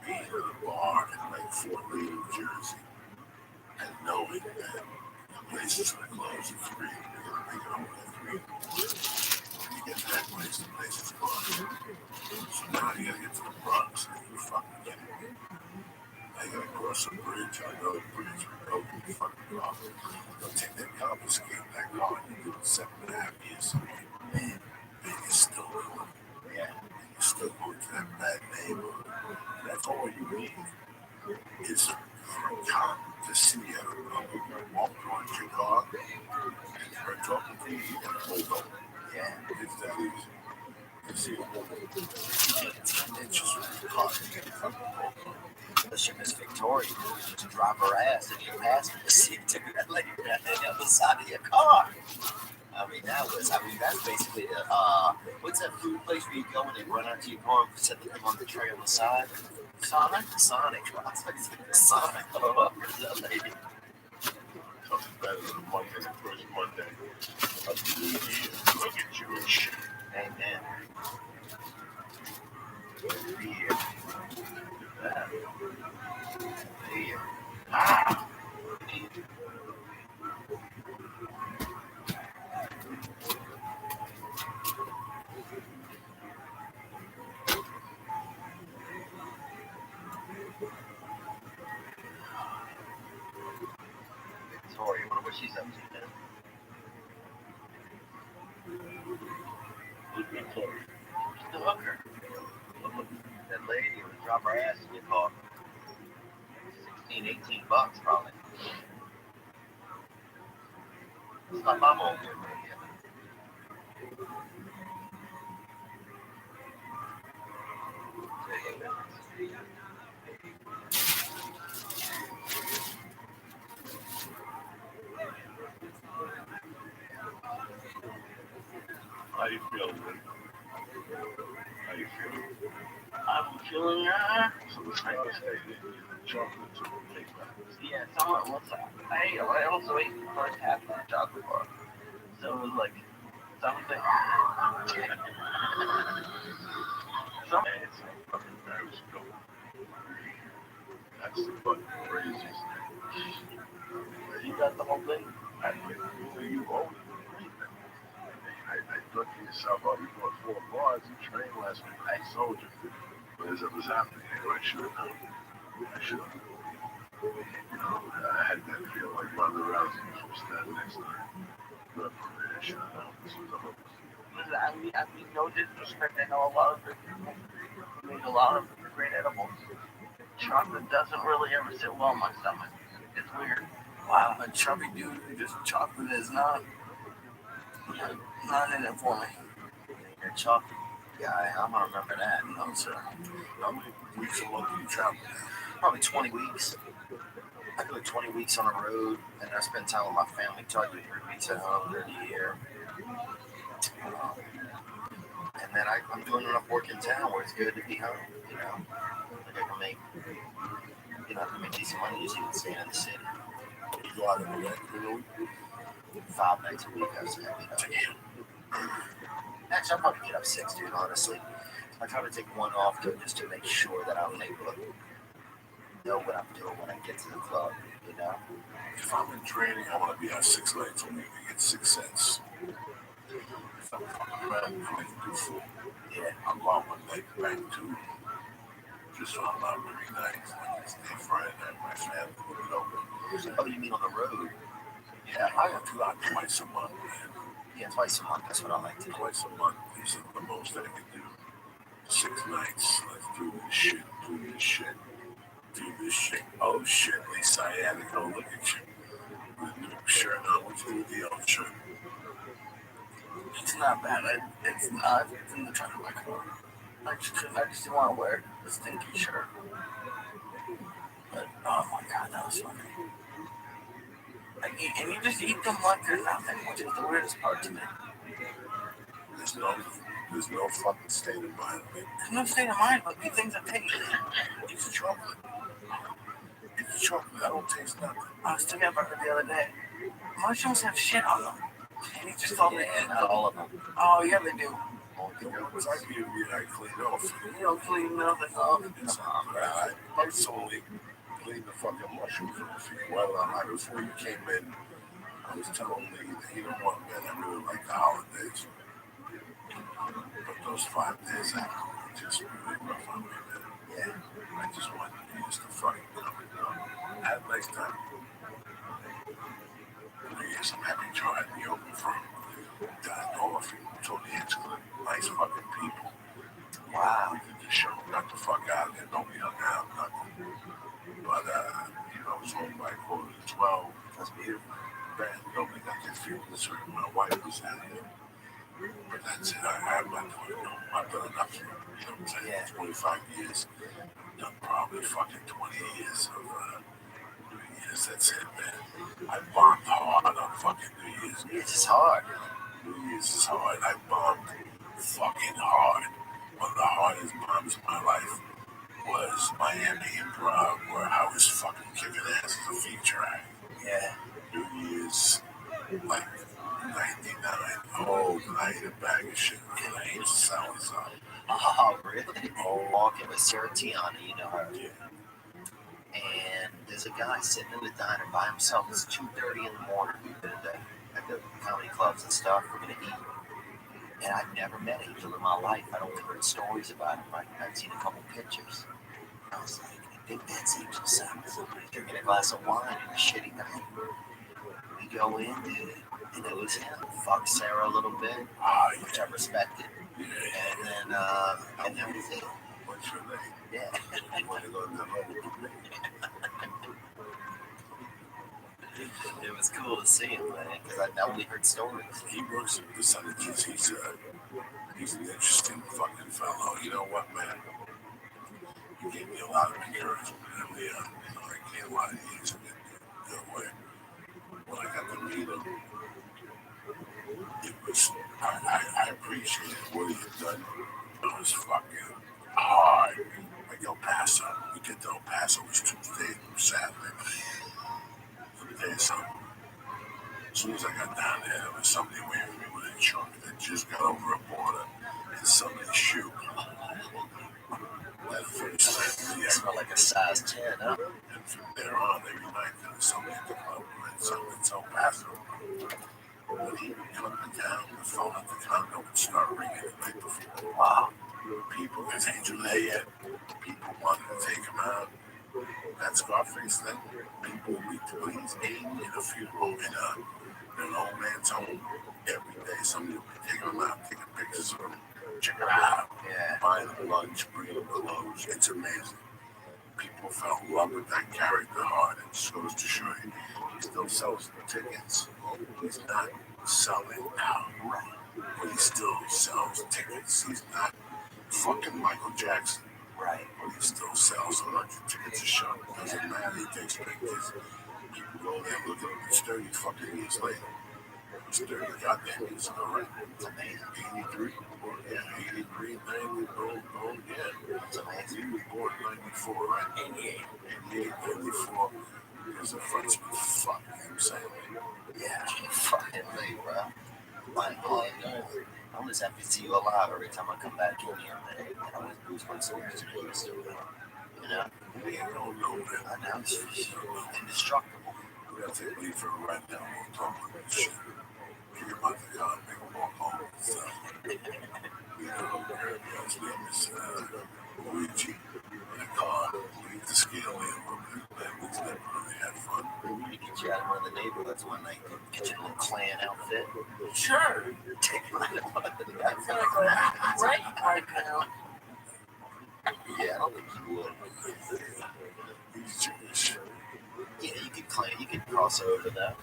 being at a bar in like Fort Lee, New Jersey, and knowing that the place is going to close at 3. You're going to make it home at 3. When you get to that place, the place is closed. So now you got to get to the Bronx. Are you fucking kidding me? I got to cross a bridge, another bridge, go to the fucking car. They'll take that confiscate that car and you give it 7.5 years. I'm like, man, you're still going. Yeah. You're still going to that bad neighborhood. That's all you need is for a cop to see you walk towards your car and start talking to you and pull over. Yeah. It's that easy. You see a woman, it's 10 inches from your car, you get fucking pulled over. The ship is Victoria. Just drop her ass and you pass her to see to that lady down on the other side of your car. I mean, that's basically the, what's that food place where you go and they run out to your car and set the thing on the tray on the side? Sonic. I was like, the Sonic. Oh, that lady. Something better than a Monday, the first Monday of the new year. Look at you and shit. Amen. Beer. Beer. Victoria, I wonder what she's up to now. Victoria. The hooker. That lady would drop her ass in your car. 16, 18 bucks probably. It's like my mom here, man. chocolate to cake back. Yeah, someone was. I also ate the first half of the chocolate bar, so it was like something. It's fucking very dope. That's the fucking craziest thing. You got the whole thing. You own it. I thought to yourself, oh, you bought 4 bars, you trained last week, I sold you. But as it was happening, I should have known. I should have known. I had that feel like Ronda Rousey was standing next to her. But I should have known this was a hoax. I mean, no disrespect. I know a lot of people make a lot of great edibles. Chocolate doesn't really ever sit well in my stomach. It's weird. Wow, a chubby dude who just chocolate is not in it for me. You're a chocolate guy. I'm gonna remember that. No, sir. How many weeks a month do you travel? Probably 20 weeks. I do like 20 weeks on the road, and I spend time with my family. So I do 3 weeks at home during the year. And then I'm doing enough work in town where it's good to be home. You know, like I can make, I can make decent money just even staying in the city. You go out every week? 5 nights a week, I was happy. Actually, I'll probably get up 6, dude, honestly. I try to take one off just to make sure that I'm able to know what I'm doing when I get to the club, you know? If I'm in training, I want to be out 6 nights a week and get 6 cents. If I'm fucking around, I can do 4. Yeah. I'm going one night back to just so I'm out 3 nights. Wednesday, Friday night, my family will be open. Oh, you mean on the road? Yeah, I have to go out twice a month, man. Yeah, twice a month. That's what I like to do. Twice a month is the most I can do. 6 nights. Let's do this shit. Do this shit. Do this shit. Oh shit, Lisa, I had to go look at you. With a new shirt on. What's the deal, shirt? It's not bad. It's not. It's in the trunk of my car. I just didn't want to wear the stinky shirt. But oh my god, that was funny. And you just eat them like they're nothing, which is the weirdest part to me. There's no fucking state of mind. There's no state of mind, but these things that taste. It's chocolate. It's chocolate. I don't taste nothing. I was talking about it the other day. Mushrooms have shit on them. And he just told me, not all of them. Oh yeah, they do. Because I give you I clean off. You don't clean nothing off. I personally clean the fucking mushrooms off. Well, before you came in, I was telling Lee that you don't want men. I really like the holidays. But those 5 days after were just really rough on me, man. Yeah. I just wanted to use the fucking company. Have a nice time. Yes, I'm happy to try the open from golf and told the excellent, nice fucking people. Wow. We could just show them, got the fuck out of there, don't be hung out, nothing. But, it was home by 11:45. That's beautiful. Man, nobody got their feelings hurt. My wife was out here. But that's it. I'm not doing it. I've done enough for them. You know what I'm saying? Yeah. 25 years. Done probably fucking 20 years of New Year's. That's it, man. I bombed hard on fucking New Year's. It's just hard. New Year's is hard. I bombed fucking hard. One of the hardest bombs of my life was Miami Improv, where I was fucking kicking ass as a feature act. Yeah. New Year's, like 99. Oh, I ate a bag of shit. And I ate salads on. Oh, really? Oh. Walking with Sarah Tiana, you know her. Yeah. And there's a guy sitting in the diner by himself. It's 2:30 in the morning. We've been at the comedy clubs and stuff. We're going to eat. And I've never met Angel in my life. I'd only heard stories about him. I'd seen a couple pictures. I was like, I think that's Angel Simmons. Drinking a glass of wine and a shitty night. We go in, dude, and it was him. Fucked Sarah a little bit, which I respected. Yeah. And then was it. What's your name? Yeah. You want to go to the level with me? It was cool to see him, man, because I only heard stories. He works with percentages. He's an interesting fucking fellow. You know what, man? He gave me a lot of encouragement. And I can't lie to you. He's a good way. When I got to meet him, it was, I appreciated what he had done. It was fucking hard. Like El Paso, would get to El Paso was Tuesday through Saturday. Let me tell you something. As soon as I got down there, there was somebody waving me with a truck that just got over a border in somebody's shoe. That first time, It smelled like a size 10, huh? and from there on, every night there was somebody at the club who had something in El Paso. When he would come to town, the phone at the condo would start ringing the night before. Wow. People, there's Angel there yet. People wanted to take him out. That Scarface thing, people would be he's aiding in a funeral in an old man's home. Every day somebody would be taking him out, taking pictures of him, checking him out, buying him lunch, bringing him clothes. It's amazing. People fell in love with that character hard. It just goes to show you, he still sells the tickets. He's not selling out, but he still sells tickets. He's not fucking Michael Jackson. Right. But he still sells 100 tickets a show. Doesn't matter. He takes pictures. People go there and look at him. It's 30 fucking years later. It's 30 goddamn years ago, right? It's amazing. 83? Yeah, 83, 90, gold, yeah. It's amazing. He was born in 94, right? 88, 94. Because the Frenchman fuck, you know what I'm saying? Yeah, fucking late, bro. Mind-blowing. I'm just happy to see you alive every time I come back in here, man. And I was Bruce Winston's still going. You know? You don't know, man. I know. It's indestructible. We gotta take a leave for a ride now. We'll talk about this shit. You're about to go and make a walk home and stuff. You know, his name is Luigi. In a car, leave the scale in a little bit. We've never really had fun. We get you out of one of the neighborhoods one night. Get you a little clan outfit. Sure. Take you out of one of the That's gonna go right, right now. Yeah, I don't think you would. He's Jewish. Yeah, you could claim, you could cross over that.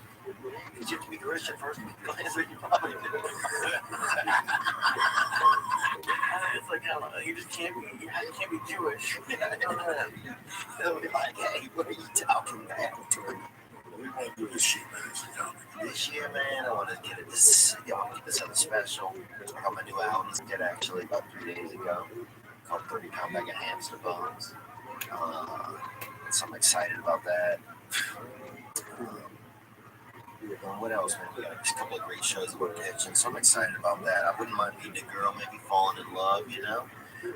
Because you have to be Christian first. That's what you probably do. It's like, you just can't be Jewish. They'll be like, hey, what are you talking about? We want to do this shit, man. It's a comic. This year, man, I want to get it this. I want to get this other special. I got my new album. Did actually about 3 days ago. Called 30 Pound Bag of Hamster Bones. So I'm excited about that. What else, man? We got a couple of great shows that we're catching, so I'm excited about that. I wouldn't mind meeting a girl, maybe falling in love, you know,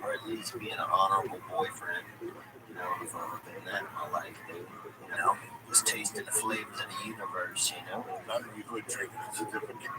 or at least being an honorable boyfriend, you know, if I'm doing that in my life, dude. You know, just tasting the flavors of the universe, you know. Not that you could drink it. It's a different game.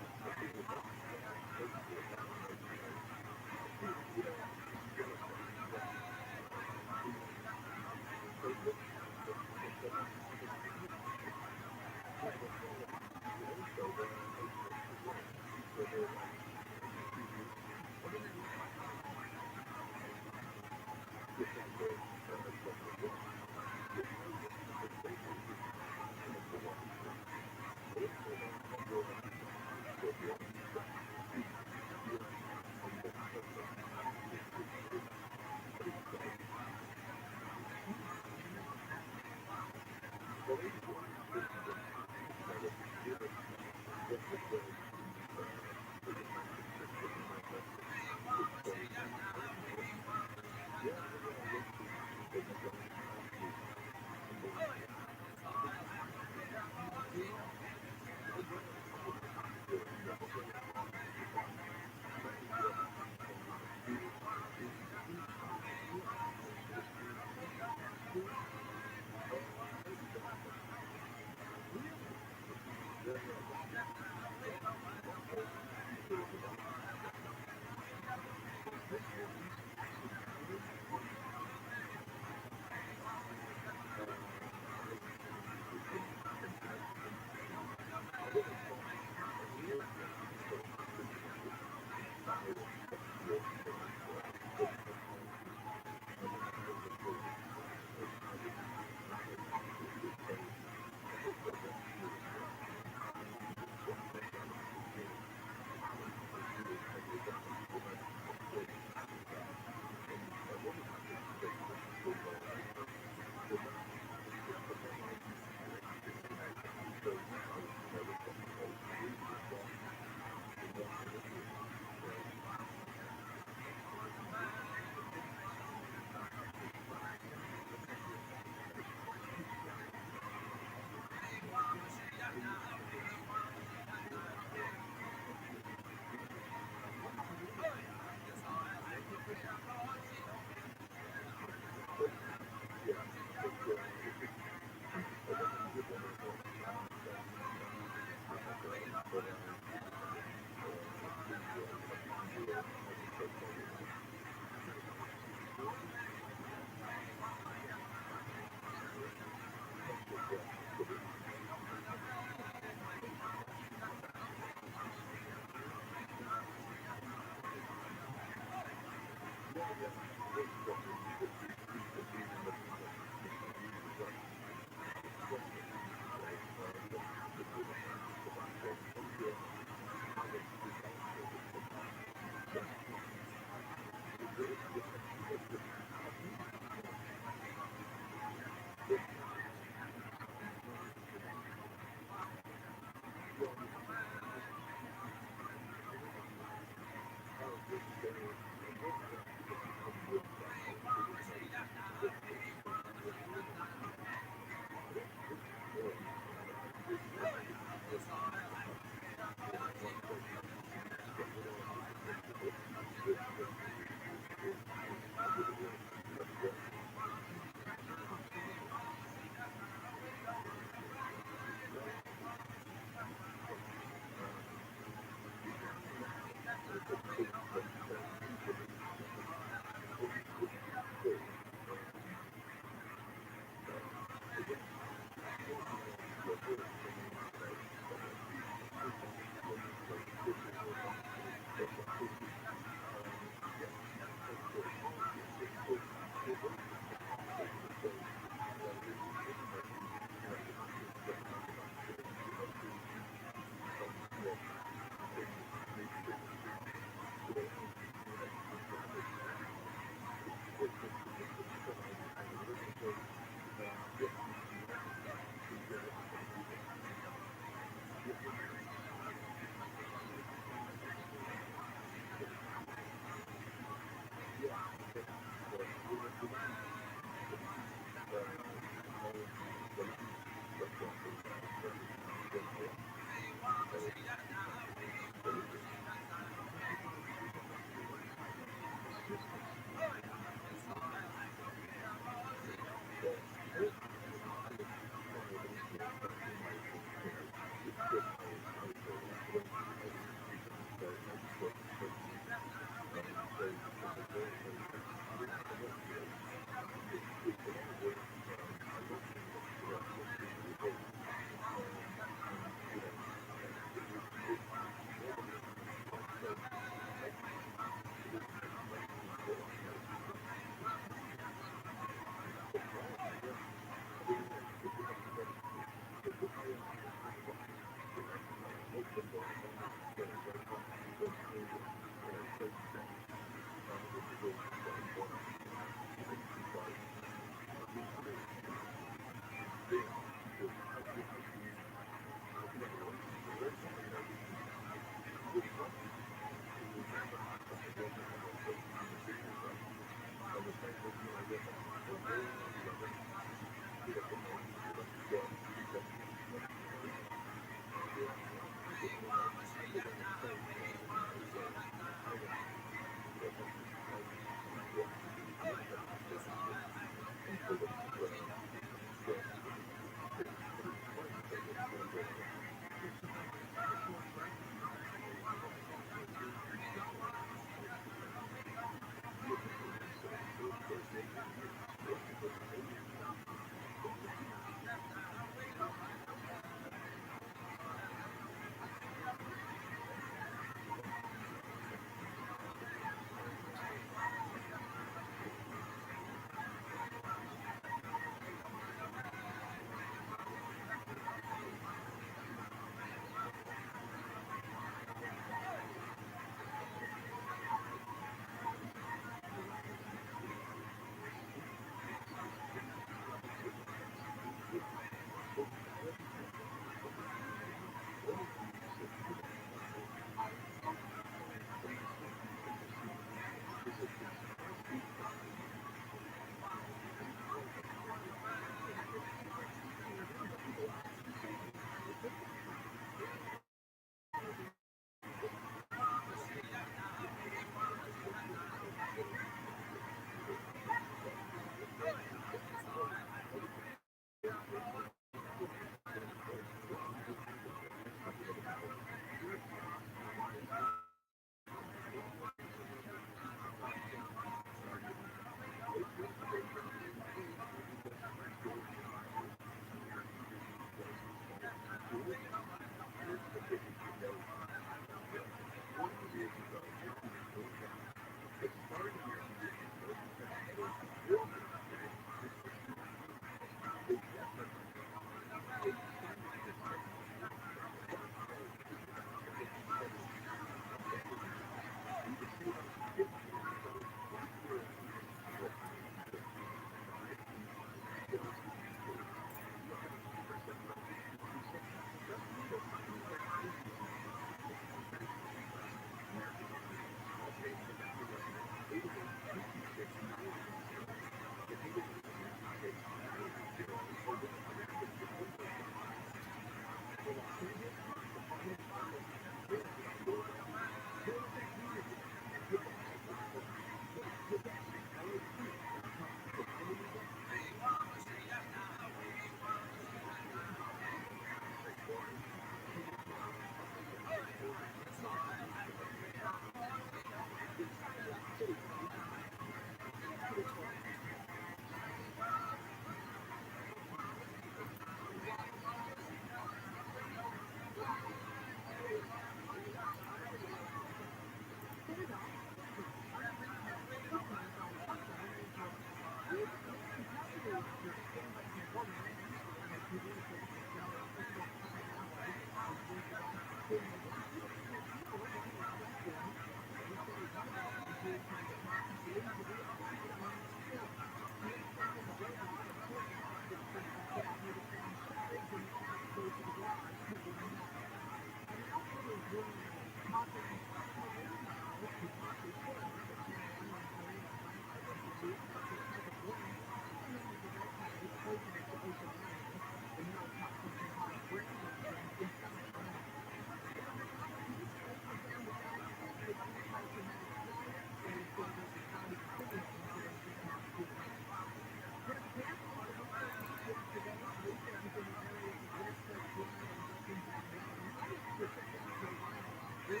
Yeah.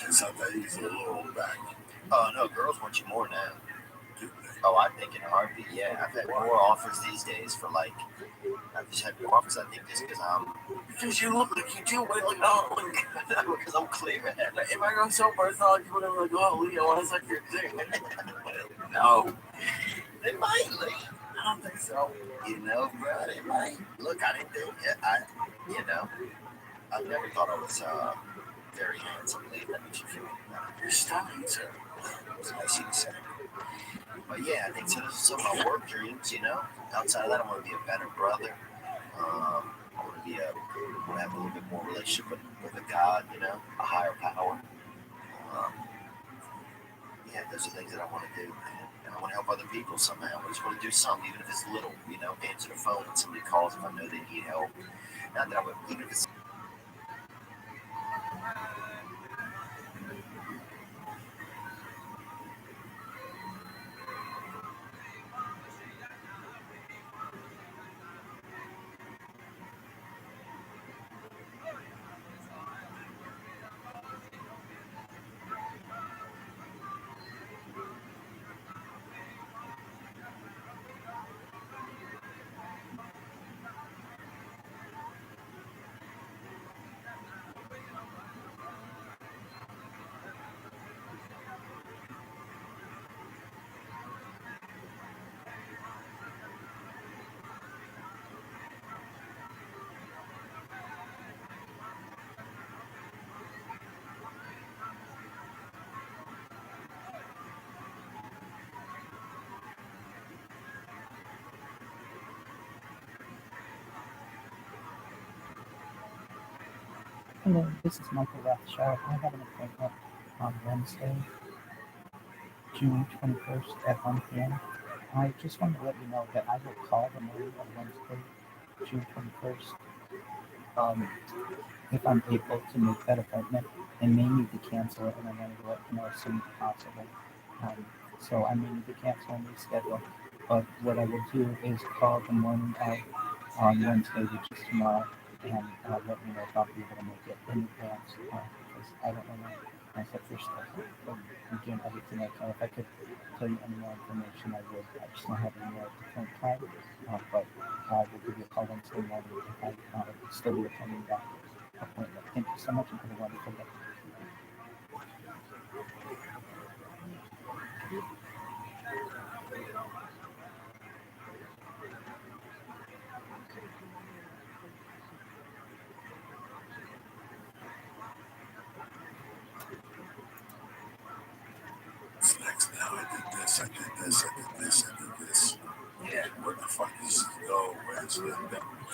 It's not that easy to roll back. Oh no, girls want you more now. Do they? Oh, I think in a heartbeat. Yeah, I've had more offers these days for like. I've just had more offers. I think just because Because you look like you do, but like, oh, like, because I'm clear. if I go sober, it's not like people are like, oh, Lee, I want to suck your dick. No, They might, Lee. I don't think so. You know, bro, they might. Look, I didn't think it. I never thought I was very handsome, Lee. That makes you feel better. You're stunning, sir. It's nice of you to say. But yeah, I think so. Those are some of my work dreams, you know. Outside of that, I want to be a better brother. I want to want to have a little bit more relationship with a God, a higher power. Those are things that I want to do, and I want to help other people somehow. I just want to do something, even if it's little, answer the phone when somebody calls if I know they need help. Not that I would, even if it's Hello, this is Michael Rothschild. I have an appointment on Wednesday, June 21st at 1 p.m. I just wanted to let you know that I will call the morning of Wednesday, June 21st, if I'm able to make that appointment. I may need to cancel it, and I wanted to let you know as soon as possible. So I may need to cancel and reschedule. But what I will do is call the morning of on Wednesday, which is tomorrow, and let me know if I'll be able to make it in advance, because I don't want to mess up your stuff. I'm doing everything I can. If I could tell you any more information, I would. I just don't have any more at the current time. But I will give you a call Wednesday morning if I still be attending that appointment. Thank you so much, and have a wonderful day. Next now, I did this, I did this, I did this, I did this. Yeah. What the fuck is go? Where's the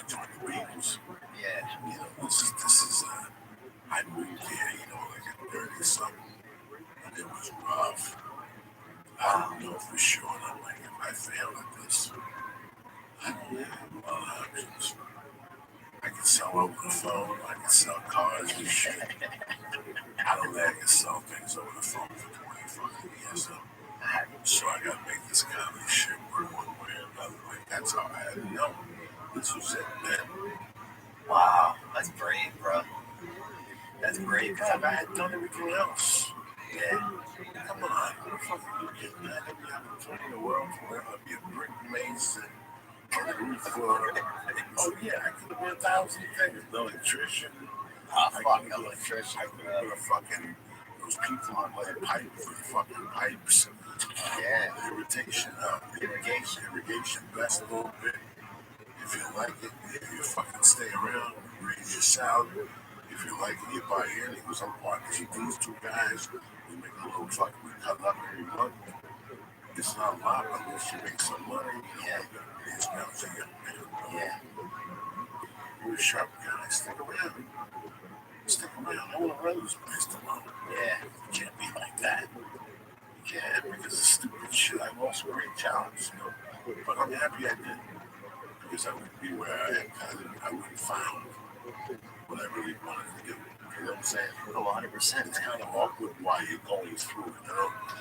join the Beatles? Yeah. This is I moved here, like at 30 something. And it was rough. I don't know for sure. And I'm like, if I fail at this, I don't have a lot of options. I can sell over the phone, I can sell cars and shit. I don't think I can sell things over the phone for 20 fucking years though. So I gotta make this comedy shit work one way or another. Like, that's all I had to know. This was it, man. Wow, that's brave, bro. That's brave. God, I had done everything else. Yeah. Come on, what the fuck are you getting at? Every opportunity in the world for whatever. Be a brick mason, on the roof for, oh yeah, I could have been 1,000 things. No electrician. Fuck electrician. I could have been a fucking, those people on my pipe for the fucking pipes. Yeah. Irrigation, bless a little bit. If you like it, you fucking stay around, raise your salary. If you like it, you buy in. Because I'm partners with these two guys. We make a little fucking, we cut up every month. It's not a lot, unless you make some money. Yeah. It's not to you. Yeah. You're a sharp guy. Stick around. Stick around. I want to run this place tomorrow. Yeah. You can't be like that. You can't, because of stupid shit. I lost great talents, But I'm happy I did. Because I wouldn't be where I am. I wouldn't found what I really wanted to do. You know what I'm saying? Oh, 100%. It's kind of awkward while you're going through it,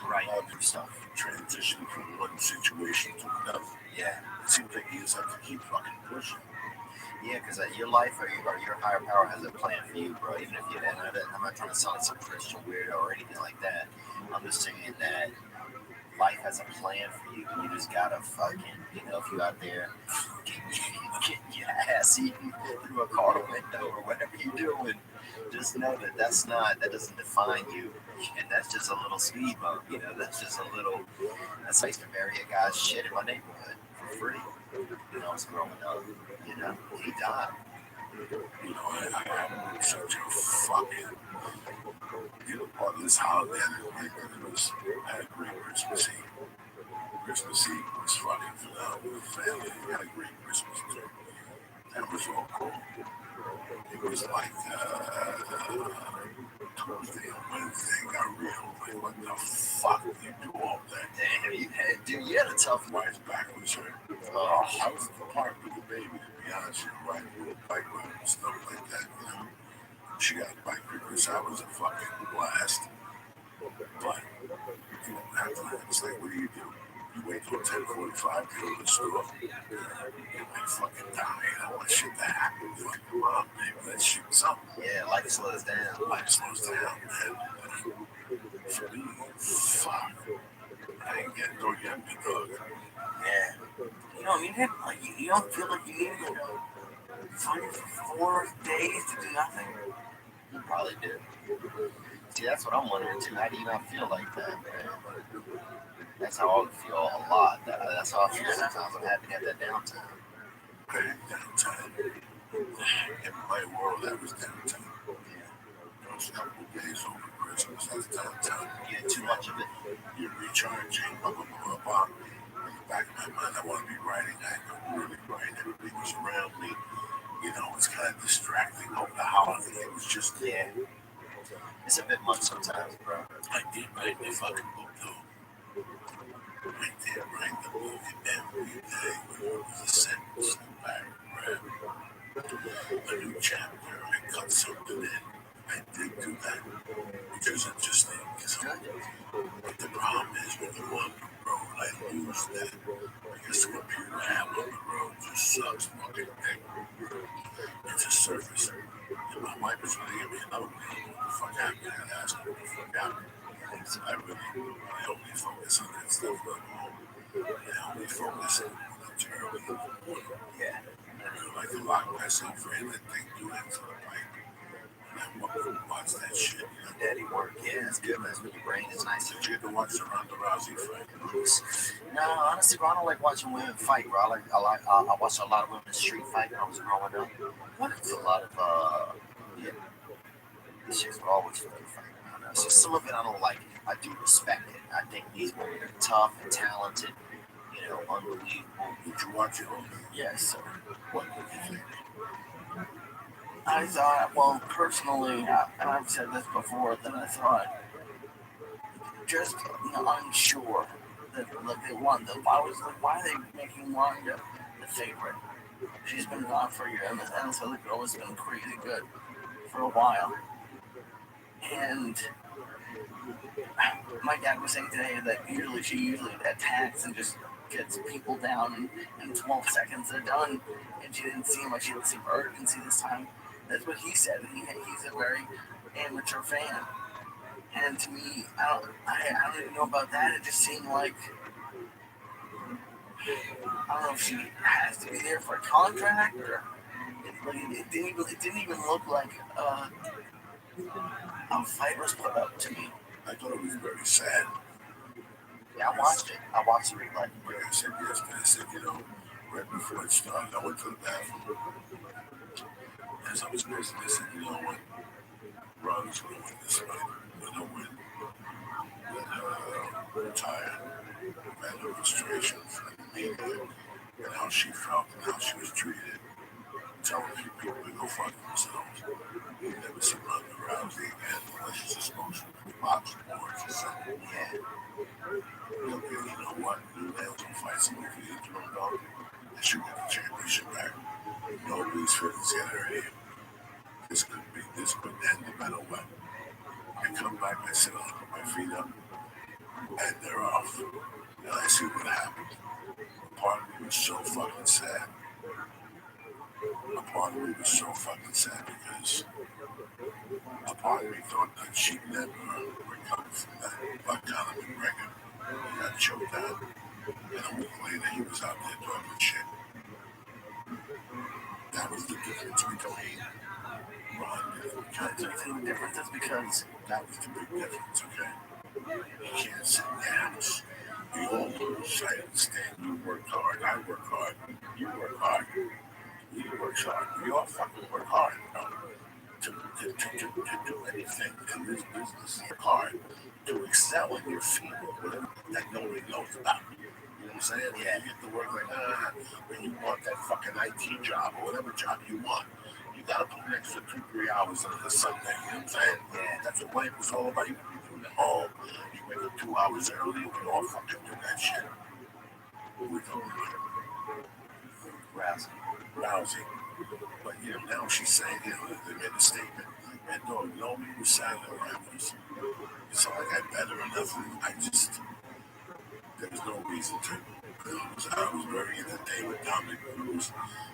Right. Stuff. Transition from one situation to another. Yeah. It seems like you just have to keep fucking pushing. Yeah, because your life or your higher power has a plan for you, bro. Even if I'm not trying to sound like some Christian weirdo or anything like that. I'm just saying that life has a plan for you. You just gotta fucking, if you're out there getting your ass eaten through a car window or whatever you're doing, just know that that doesn't define you. And that's just a little speed bump, that's just a little, that's like to marry a guy's shit in my neighborhood for free. I was growing up, he died. I had such a fucking, part of this holiday, I had a great Christmas Eve. Christmas Eve was fucking phenomenal with the family. We had a great Christmas too. That was all cool. It was like Tuesday and Wednesday got real. Like, what the fuck do you do all day? Damn, you had a tough Why his back was hurt? Oh, I was at the park with the baby, to be honest with you, riding with a bike ride and stuff like that, you know. She got a bike because I was a fucking blast. But you don't have time. It's like, what do? You wait till 10:45 to go to the store. You might fucking die. I don't want shit to happen. You're like, come on, maybe let's shoot something. yeah, life slows down. Life slows down, man. For me, fuck. I ain't getting no yet, me dog. Yeah. You don't need it. Like you don't feel like you need to go 4 days to do nothing. You probably do. See, that's what I'm wondering too. How do you not feel like that, man? That's how I would feel a lot. That's how I feel sometimes. I'm happy to have that downtime. Downtime. In my world, that was downtime. Those couple days over Christmas, that's downtime. You get too much of it. You're recharging, blah, blah, blah, blah. In the back of my mind, I want to be writing. I could really write. Everybody was around me. You know, it's kind of distracting over the holiday. It was just, Yeah. It's a bit much sometimes, bro. I did write the fucking book, though. I did write the book every day. It was a sentence, a paragraph, a new chapter. I cut something in. I did do that because it just is good. But the problem is when you're on the road, I lose that because the computer I have on the road just sucks fucking dick. It's a surface. And my wife was going to give me another one. What the fuck happened? I asked her what the fuck happened. I only focus on that stuff when I'm home. I only focus on what's early in the morning. Yeah. I really like to lock myself in and think do that to the pipe. And I watch that shit. You know? Daddy work. Yeah, it's good, man. It's when your brain is nice. Did you ever watch the Ronda Rousey fight? No, honestly, bro, I don't like watching women fight, bro. I watched a lot of women street fight when I was growing up. It's a lot of yeah. These chicks were always fucking fighting. So some of it I don't like. I do respect it. I think these women are tough and talented. You know, unbelievable. Did you watch it? Yes, sir. What did you think? I thought, well, personally, and I've said this before, that I thought just unsure that they won. I was like, why are they making Wanda the favorite? She's been gone for a year, and this other girl has been crazy good for a while. And my dad was saying today that she usually attacks and just gets people down in 12 seconds. They're done, and she didn't seem like she had the same urgency this time. That's what he said. He's a very amateur fan, and to me, I don't even know about that. It just seemed like I don't know if she has to be there for a contract or it didn't even look like a fight was put up to me. I thought it was very sad. Yeah, I watched it. I watched the replay. Like I said yesterday, I said, right before it started, I went to the bathroom. As I was listening, I said, you know what? Ron's going to win this fight. When I win, let her retire. I've had no frustration from the media and how she felt and how she was treated. Telling people to go fuck themselves. You never see Ronda Rousey again unless she's supposed to be boxing wars or something. Yeah. Okay, you know what? You nails will fight someone for the interim belt. They should get the championship back. Nobody's feelings get hurt here. This could end no matter what. I come back, I sit down, put my feet up, and they're off. And I see what happened. Part of me was so fucking sad. A part of me was so fucking sad because a part of me thought that she'd never recover from that. Like Conor McGregor, he got choked out, and a week later he was out there talking shit. That was the difference between Ron and The difference is because that was the big difference, okay? You can't sit in the house. We all lose. I understand. You work hard. I work hard. You work hard. He works hard. We all fucking work hard, to do anything in this business. Work hard to excel in your field, whatever that nobody knows about. You know what I'm saying? Yeah. You get to work like, when you want that fucking IT job or whatever job you want, you You gotta put an extra 2-3 hours on the Sunday, you know what I'm saying? Yeah, that's what life is all about. You can be doing it all. You wake up 2 hours early, we can all fucking do that shit. We don't rousing. But you know, now she's saying, you know, they made a statement. And no, nobody was silent around us. It's not like I better or nothing. There was no reason to. I was very entertained with Dominic Cruz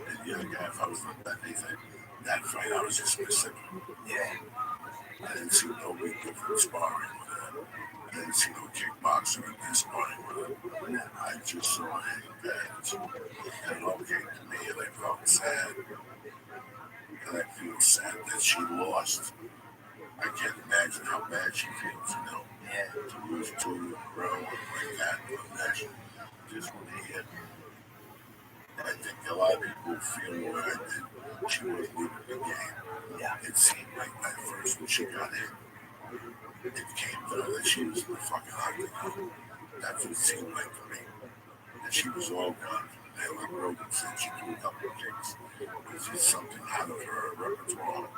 and the other guy. If I was looking at anything, that fight I was just missing. Yeah. I didn't see no big difference sparring with her. I didn't see no kickboxer in there sparring with her. I just saw handbags. And okay to me, and I felt sad. And I feel sad that she lost. I can't imagine how bad she feels, you know. Yeah. To lose 2 in a row like that on national. Just when he hit. I think a lot of people feel where I did. She wasn't even in the game. Yeah. It seemed like at first when she got in, it came to her that she was in the fucking octagon. That's what it seemed like to me. And she was all gone from there. Like Rogan said, she threw a couple of kicks. It was just something out of her repertoire.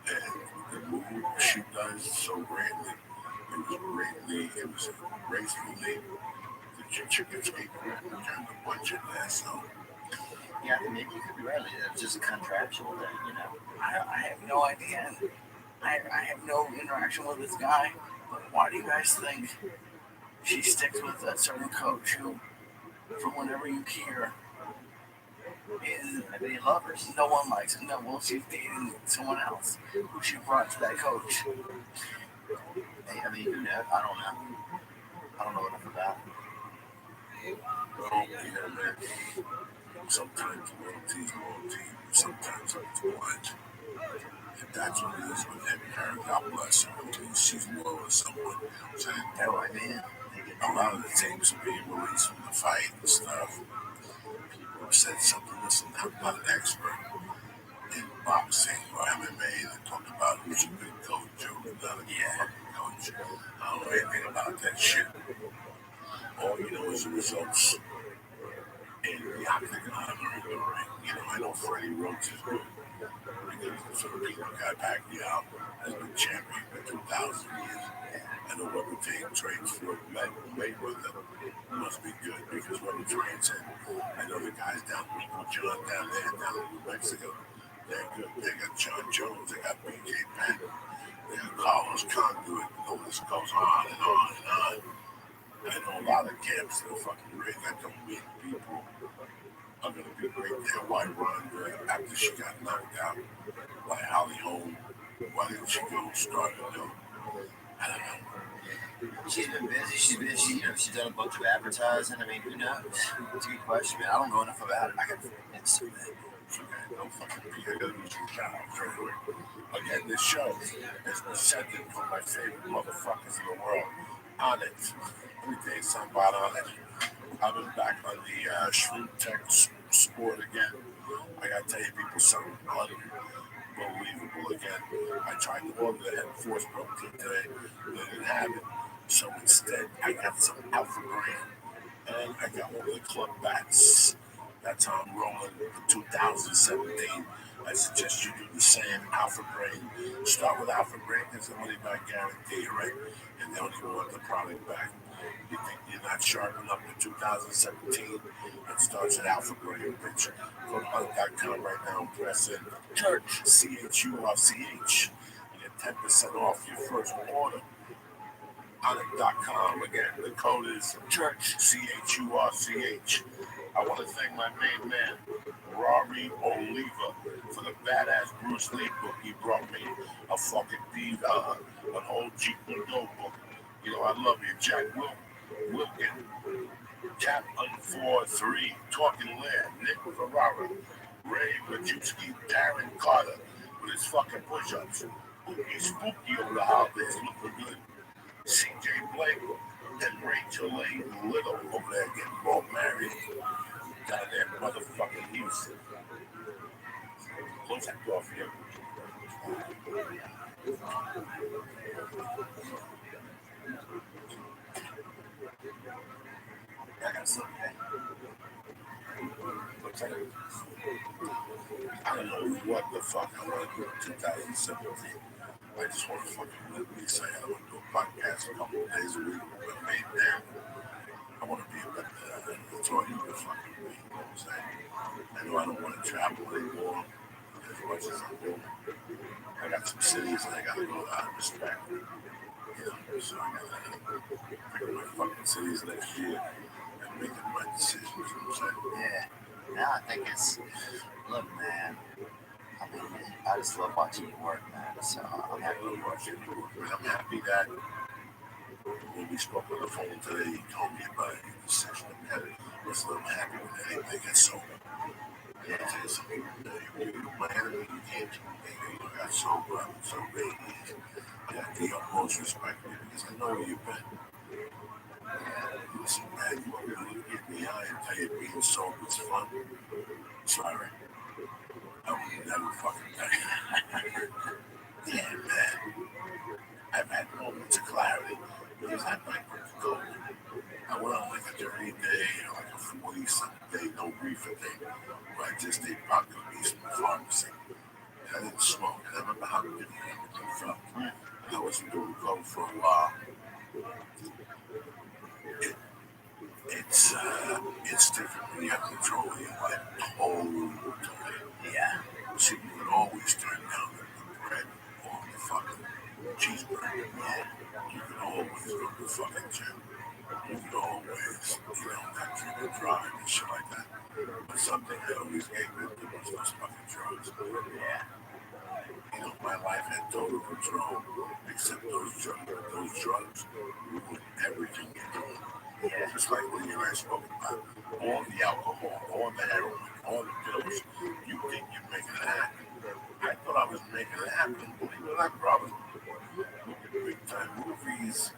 And the move she does so greatly, it was gracefully. The chickens keep kind of bunch in there, so. Yeah, maybe you could be right. It's just a contractual thing, you know. I have no idea. I have no interaction with this guy. But why do you guys think she sticks with a certain coach who, from whenever you hear, is they love her? No one likes her. No, well, she's dating someone else who she brought to that coach. I mean, who knows? I don't know. I don't know enough about it. Well, yeah, man. Sometimes loyalty is loyalty. Sometimes it's blind. And that's what it is with him. God bless her. She's loyal to someone. Saying, no, I mean, a lot of the tapes are being released from the fight and stuff. People have said something. Listen, I'm not an expert in boxing or MMA. They talk about who's a good coach or who's not a fucking coach. I don't know anything about that shit. All you know is the results. And the octagon or in the ring. You know, I know Freddie Roach is good. Because the Filipino guy Pacquiao has been champion for 2,000 years. And the whoever trains for Mayweather must be good because whoever trains him, I know the guys down Rico John down there, down in New Mexico, they're good. They got John Jones, they got BJ Penn, they got Carlos Conduit, the list goes on and on and on. I know a lot of camps that are fucking great. That don't mean people are going to be great there. Why run after she got knocked out? Why Holly Holm? Why didn't she go start anew? I don't know. She's been busy. She's busy. You know, she's done a bunch of advertising. I mean, who knows? It's a good question, man. I don't know enough about it. I got it's okay. Don't fucking be. I gotta lose your job. Again, this show is presented from my favorite motherfuckers in the world. On it. Every day, somebody on it. I've been back on the Shroom Tech sport again. I gotta tell you people something unbelievable again. I tried to order the head force protein today. They didn't have it. So instead, I got some Alpha Brain. And I got one of the club bats. That's how I'm rolling for 2017. I suggest you do the same. Alpha Brain. Start with Alpha Brain because the money back guarantee, right? And they don't even want the product back. You think you're not sharp enough in 2017? It starts at Alpha Brain, bitch. Go to hunt.com right now and press in Church, CHURCH. You get 10% off your first order. Hunt.com. Again, the code is Church, CHURCH. I want to thank my main man, Rory Oliva, for the badass Bruce Lee book. He brought me a fucking diva, an old Jeep Udo book. You know, I love you, Jack Wilkin, Cap 143, Talking Land, Nick Ferrara, Ray Majewski, Darren Carter with his fucking push-ups. He's spooky over the holidays, looking good. CJ Blake and Rachel A. Little over there getting all married down there in motherfucking Houston. Close that door for you. I got something. don't know what the fuck I want to do in 2017. I just want to fucking live me say I want to do a podcast a couple of days a week with my main man. I want to be a better, that's all you can fucking be, you know what I'm saying? I know I don't want to travel anymore as much as I do. I got some cities that I got to go out of respect. You know, so I got to pick my fucking cities next year and make the right decisions, you know what I'm saying? Yeah. Now I think it's, look, man. I mean, I just love watching you work, man. So I'm happy you work. And I'm happy that when we spoke on the phone today, he told me about your decision to marry. Listen, I'm happy with anything that's sober. Yeah, tell you something. You're my enemy. You can't do anything. You got sober. I'm so great. Yeah, the utmost respect for you because I know where you've been. Yeah, listen, man, you get me high and tell you being sober is fun. Sorry. I would never fucking tell you. Yeah, man. I've had moments of clarity because I might go. I went on like a 30-day or like a 40-something day no reefer thing where I just ate broccoli beans from the pharmacy. And I didn't smoke. And I remember how good everything felt. And I wasn't doing coke for a while. It's different when you have control of your life totally. Yeah. See, you can always turn down the bread or the fucking cheeseburger. Yeah. You can always go to the fucking gym. You can always, not drink and drive and shit like that. But something I always gave into was those fucking drugs. Yeah. My life had total control, except those drugs ruin everything you're doing. Yeah. Just like when you and I spoke about all the alcohol, all the heroin, all the pills. You think you're making it happen. I thought I was making it happen, believe it or not, brother. Look at big time movies.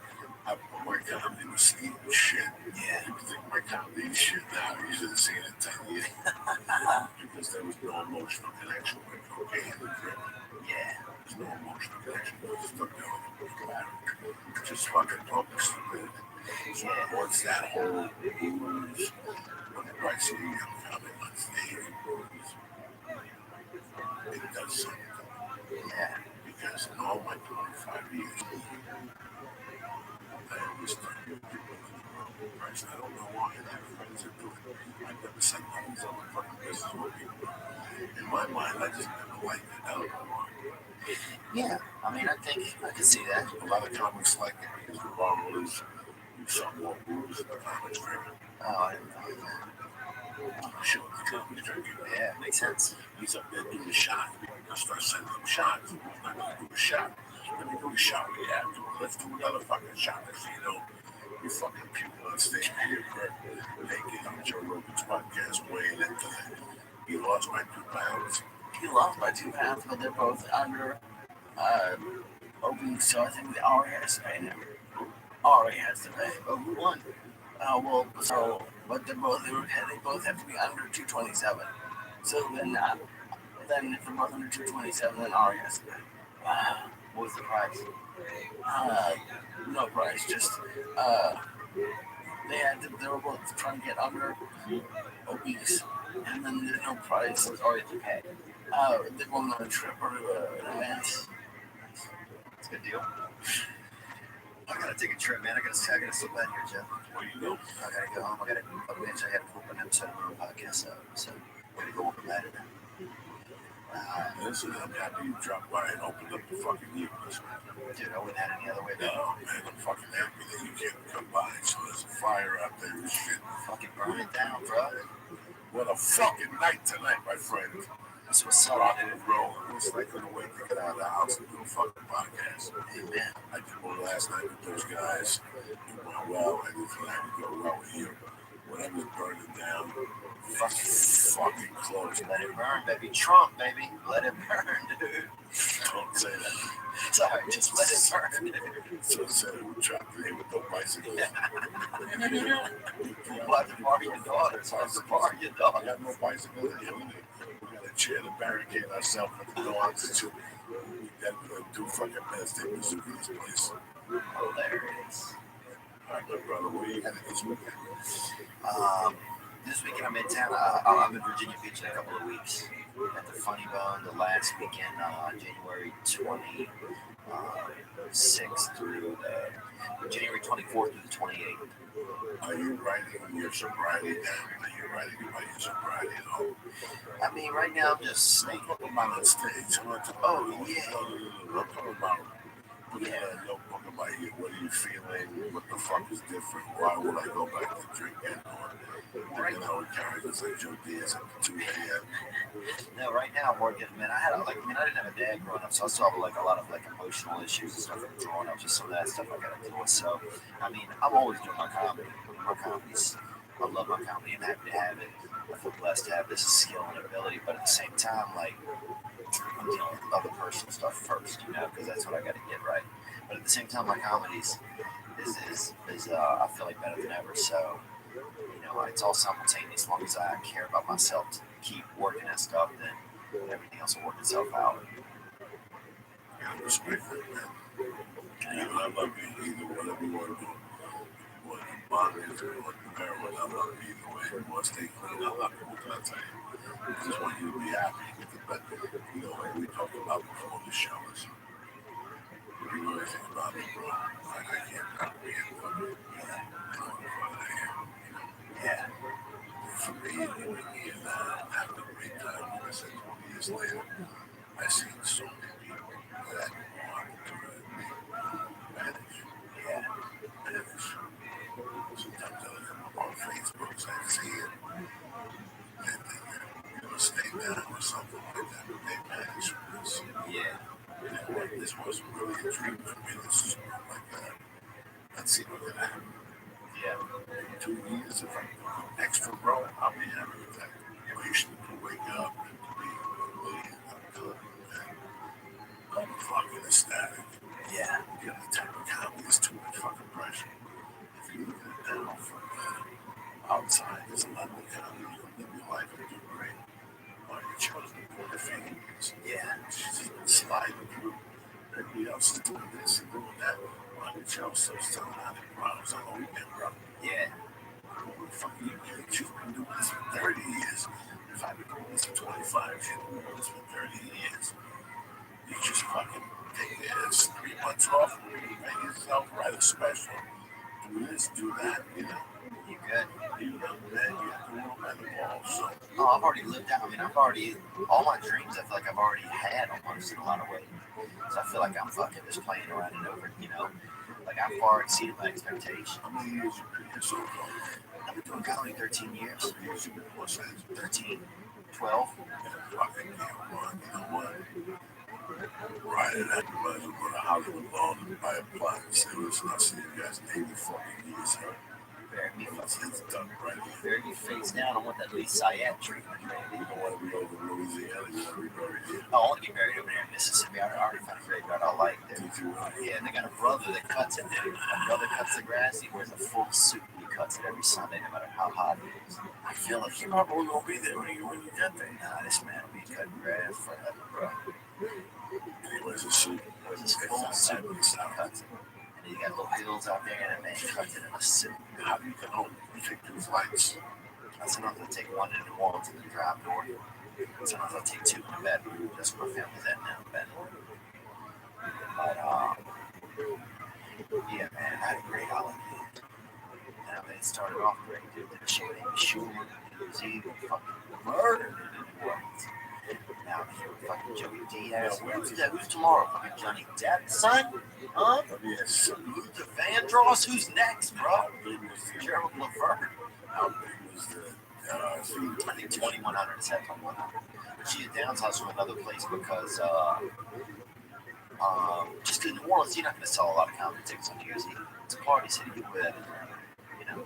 I put my comedy was eating shit. Yeah. You think my comedy is shit now. You should have seen it 10 years. Because there was no emotional connection with cocaine and drink. Yeah. There's no emotional connection. Just fucking just fucking talking stupid. So once that whole booze, whenever I see a young family on stage, it does something. Yeah. Because in all my 25 years, I always thought people in the wrong person. I don't know why I have friends that do it. I've never said nothing's on my fucking business with people. In my mind, I just never liked it. I don't know why. Yeah, I mean, I think I can see that. A lot of comics like it because the wrong is you saw more booze in the comics drinking. Oh, I didn't know that. Sure, the comics drinking. Yeah, makes sense. He's up there doing shots. I start sending them shots. I'm not going to do a shot. Let me do a shot with you. Let's do another fucking shot. Next thing you know, you fucking people on stage here, Kurt, naked on Joe Rogan's podcast, weighing into that. You lost by 2 pounds. He lost by 2 pounds, but they're both under obese, so I think the Ari has to pay now. Ari has to pay. Oh, who won? But they both have to be under 227. So then if they're both under 227, then Ari has to pay. What was the price? No price, just they were both trying to get under obese, and then there's no price. What was Ari to pay? They're going on a trip or an event. It's a good deal. I gotta take a trip, man. I gotta sit down here, Jeff. Where you go? I gotta go home. I gotta put an episode of my podcast out, so I gotta go over that. Listen, I'm happy you dropped by and opened up the fucking universe. Dude, I wouldn't have any other way. No, man, I'm fucking happy that you can't come by. So there's a fire out there and shit. Fucking burn it down, bro. What a fucking night tonight, my friend. That's what's up. Rock and roll. I couldn't wait to get out of the house and do a fucking podcast. Amen. I did one last night with those guys. It went well. I did tonight to go well with you. Whatever's burning down, fucking close. Let it burn, baby. Trump, baby. Let it burn, dude. Don't say that. Sorry, just let it burn. So said it would drop today with no bicycles. We'll have to borrow your daughter. So I have to borrow your daughter. I have no bicycles. We're going to chair to barricade ourselves with the dogs. We're going to do fucking minutes. They pursue this place. Hilarious. All right, my brother, what do you got this weekend? This weekend I'm in town. I'm in Virginia Beach in a couple of weeks at the Funny Bone. The last weekend, January 26th through January 24th through the 28th. Are you writing your sobriety down? Are you writing about your sobriety at all? I mean, right now I'm just I'm talking about on stage. I'm not talking about, I'm talking about putting a notebook about you. What are you feeling? What the fuck is different? Why would I go back to drinking? Or you know, characters like Joe Diaz at 2 a.m. No, right now I'm working. Man, I didn't have a dad growing up, so I still have like a lot of like emotional issues and stuff from growing up. Just some of that stuff I gotta deal with. So, I mean, I'm always doing my comedy. My comedy's, I love my comedy and happy to have it. I feel blessed to have this skill and ability, but at the same time, like I'm dealing with other personal stuff first, you know, because that's what I got to get right. But at the same time, my comedies is I feel like better than ever. So, you know, it's all simultaneous. As long as I care about myself to keep working at stuff, then everything else will work itself out. I respect that, man. And I love you either whatever you want to do. What the bond is, what the marijuana, I love you either way. You want to stay clean, I love you. What can I tell you? I just want you to be happy. But, you know, like we talked about before the show, is if you know anything about me, bro, I can't comprehend what you know, Yeah. for me, living here now, having a great time, like I said, 20 years later, I've seen so many people that want to manage. Yeah. Manage. Sometimes I look on Facebook, I see it, and you know, stay down or something like that, but they manage this. Yeah. You know what, this wasn't really a dream for me, this is more like that. Let's see what's gonna happen. Yeah. In 2 years, if I can go extra, bro, I'll be happy with that. You should wake up and be good, man. I'm fucking ecstatic. Yeah. You know, the type of comedy is too much fucking pressure. If you look at it down from outside, there's a lot of comedy. You can live your life and do great. Or you chose to put your fingers. Yeah. Just sliding through. Everybody else is doing this and doing that. Why don't you also selling out the problems on the weekend, bro? Yeah. Fuck you, man. You've been doing this for 30 years. If I've been doing this for 25, you've been doing this for 30 years. You just fucking take this 3 months off, make yourself rather special. Do this, do that, you know. You good? You know, man, you have to work by the ball. So, Oh, I've already lived out. I mean, all my dreams, I feel like I've already had almost in a lot of ways. So I feel like I'm fucking just playing around and over, you know? Like I've far exceeded my expectations. how many years you been here so far? I've been doing comedy 13 years. How many years you been doing since? 13, 12. Fucking you know what? Right, and that was go to Hollywood Lawn and buy a plot and say, listen, I'll see you guys in 80 fucking years here. Bury me, It's done right here. bury me face down. I want that Lee Syed treatment, You baby. don't want to be over in Louisiana, you want to be buried here. I want to get buried over there in Mississippi. I already found a graveyard I like there. Did you Yeah, and they got a brother that cuts it, dude. My brother cuts the grass. He wears a full suit. He cuts it every Sunday, no matter how hot it is. I feel like you probably won't be there when you get there. Nah, this man will be cutting grass forever, bro. And he wears a suit. He wears his full suit. He cuts it. And he got little hills out there, and that man cuts it in a suit. How do you get home? You take 2 flights. Sometimes I take one into New Orleans and then drive north. Sometimes I take 2 into Baton. That's where my family's at now, Baton. But, yeah, man, I had a great holiday. And I mean, it started off great, dude. The show Amy Schumer, New Year's Eve, fucking murdered in New Orleans. Now I'm here with fucking Joey Diaz. Who's tomorrow? Fucking Johnny Depp, son? Huh? Yes. Luther Vandross? Who's next, bro? How big was the, Gerald Levert. how big was the fee? I think 2,100 is at 2,100. But she downsized from another place because, just in New Orleans, you're not going to sell a lot of comedy tickets on New Year's Eve. It's a party city. People go there, you know.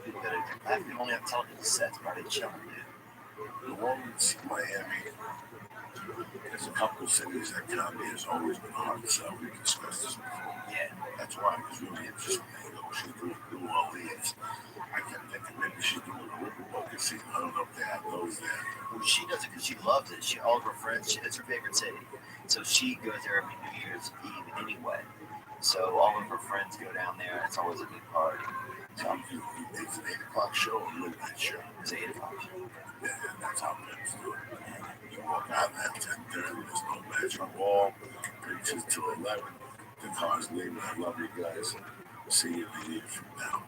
People go there. I think we only have television sets, bro. They chilling, dude. New Orleans, Miami. There's a couple of cities that comedy has always been hard to sell. We discussed this before. Yeah. That's why it was really interesting. You know, she's doing New Orleans. I kept thinking maybe she's doing a Riverboat Casino. I don't know if they have those there. Well, she does it because she loves it. All of her friends, it's her favorite city. So she goes there every New Year's Eve anyway. So all of her friends go down there. It's always a big party. So It's an 8 o'clock show or midnight show. it's 8 o'clock. Yeah, that's how Pimps do it. You walk out at 10:30, there's no magic wall, preaches to 11. The cars leaving. I love you guys. See you in a year from now.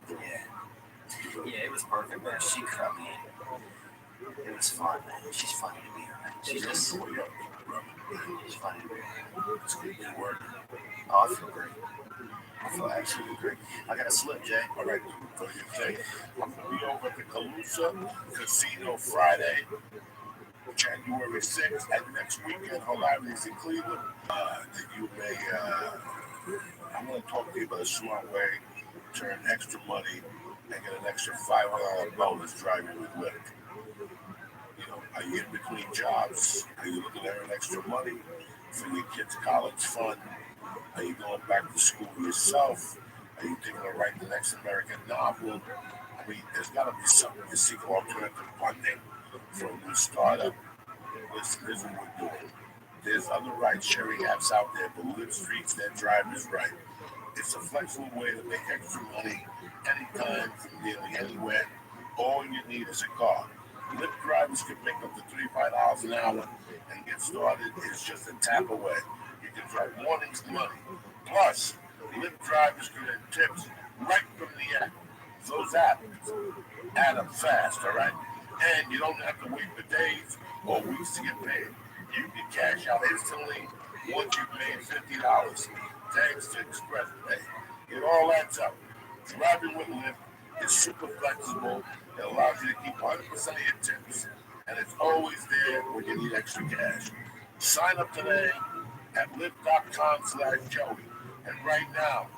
Yeah, it was perfect, man. She cut me. It was fun, man. She's funny to be around. She's just Way up, brother. she's funny to be around. It's gonna be working. Oh, I feel great. I feel absolutely great. I got a slip, Jay. All right, do your thing. I'm gonna be over at the Calusa Casino Friday, January 6th, and next weekend, hilarities in Cleveland. That you may, I'm gonna talk to you about a smart way, turn extra money, and get an extra $500 bonus driving with Lyft. You know, are you in between jobs? Are you looking to earn extra money for your kids' college fund? Are you going back to school yourself? Are you thinking of writing the next American novel? I mean, there's got to be something to seek alternative funding for a new startup. Listen, this is what we're doing. There's other ride-sharing apps out there, but Lyft treats their drivers right. It's a flexible way to make extra money anytime from nearly anywhere. All you need is a car. Lyft drivers can make up to $35 an hour and get started. It's just a tap away. You can drive mornings to money. Plus, Lyft drivers can earn tips right from the app. Those apps add up fast, all right? And you don't have to wait for days or weeks to get paid. You can cash out instantly once you've made $50 thanks to Express Pay. It all adds up. Driving with Lyft is super flexible. It allows you to keep 100% of your tips, and it's always there when you need extra cash. Sign up today at Lyft.com/Joey. And right now,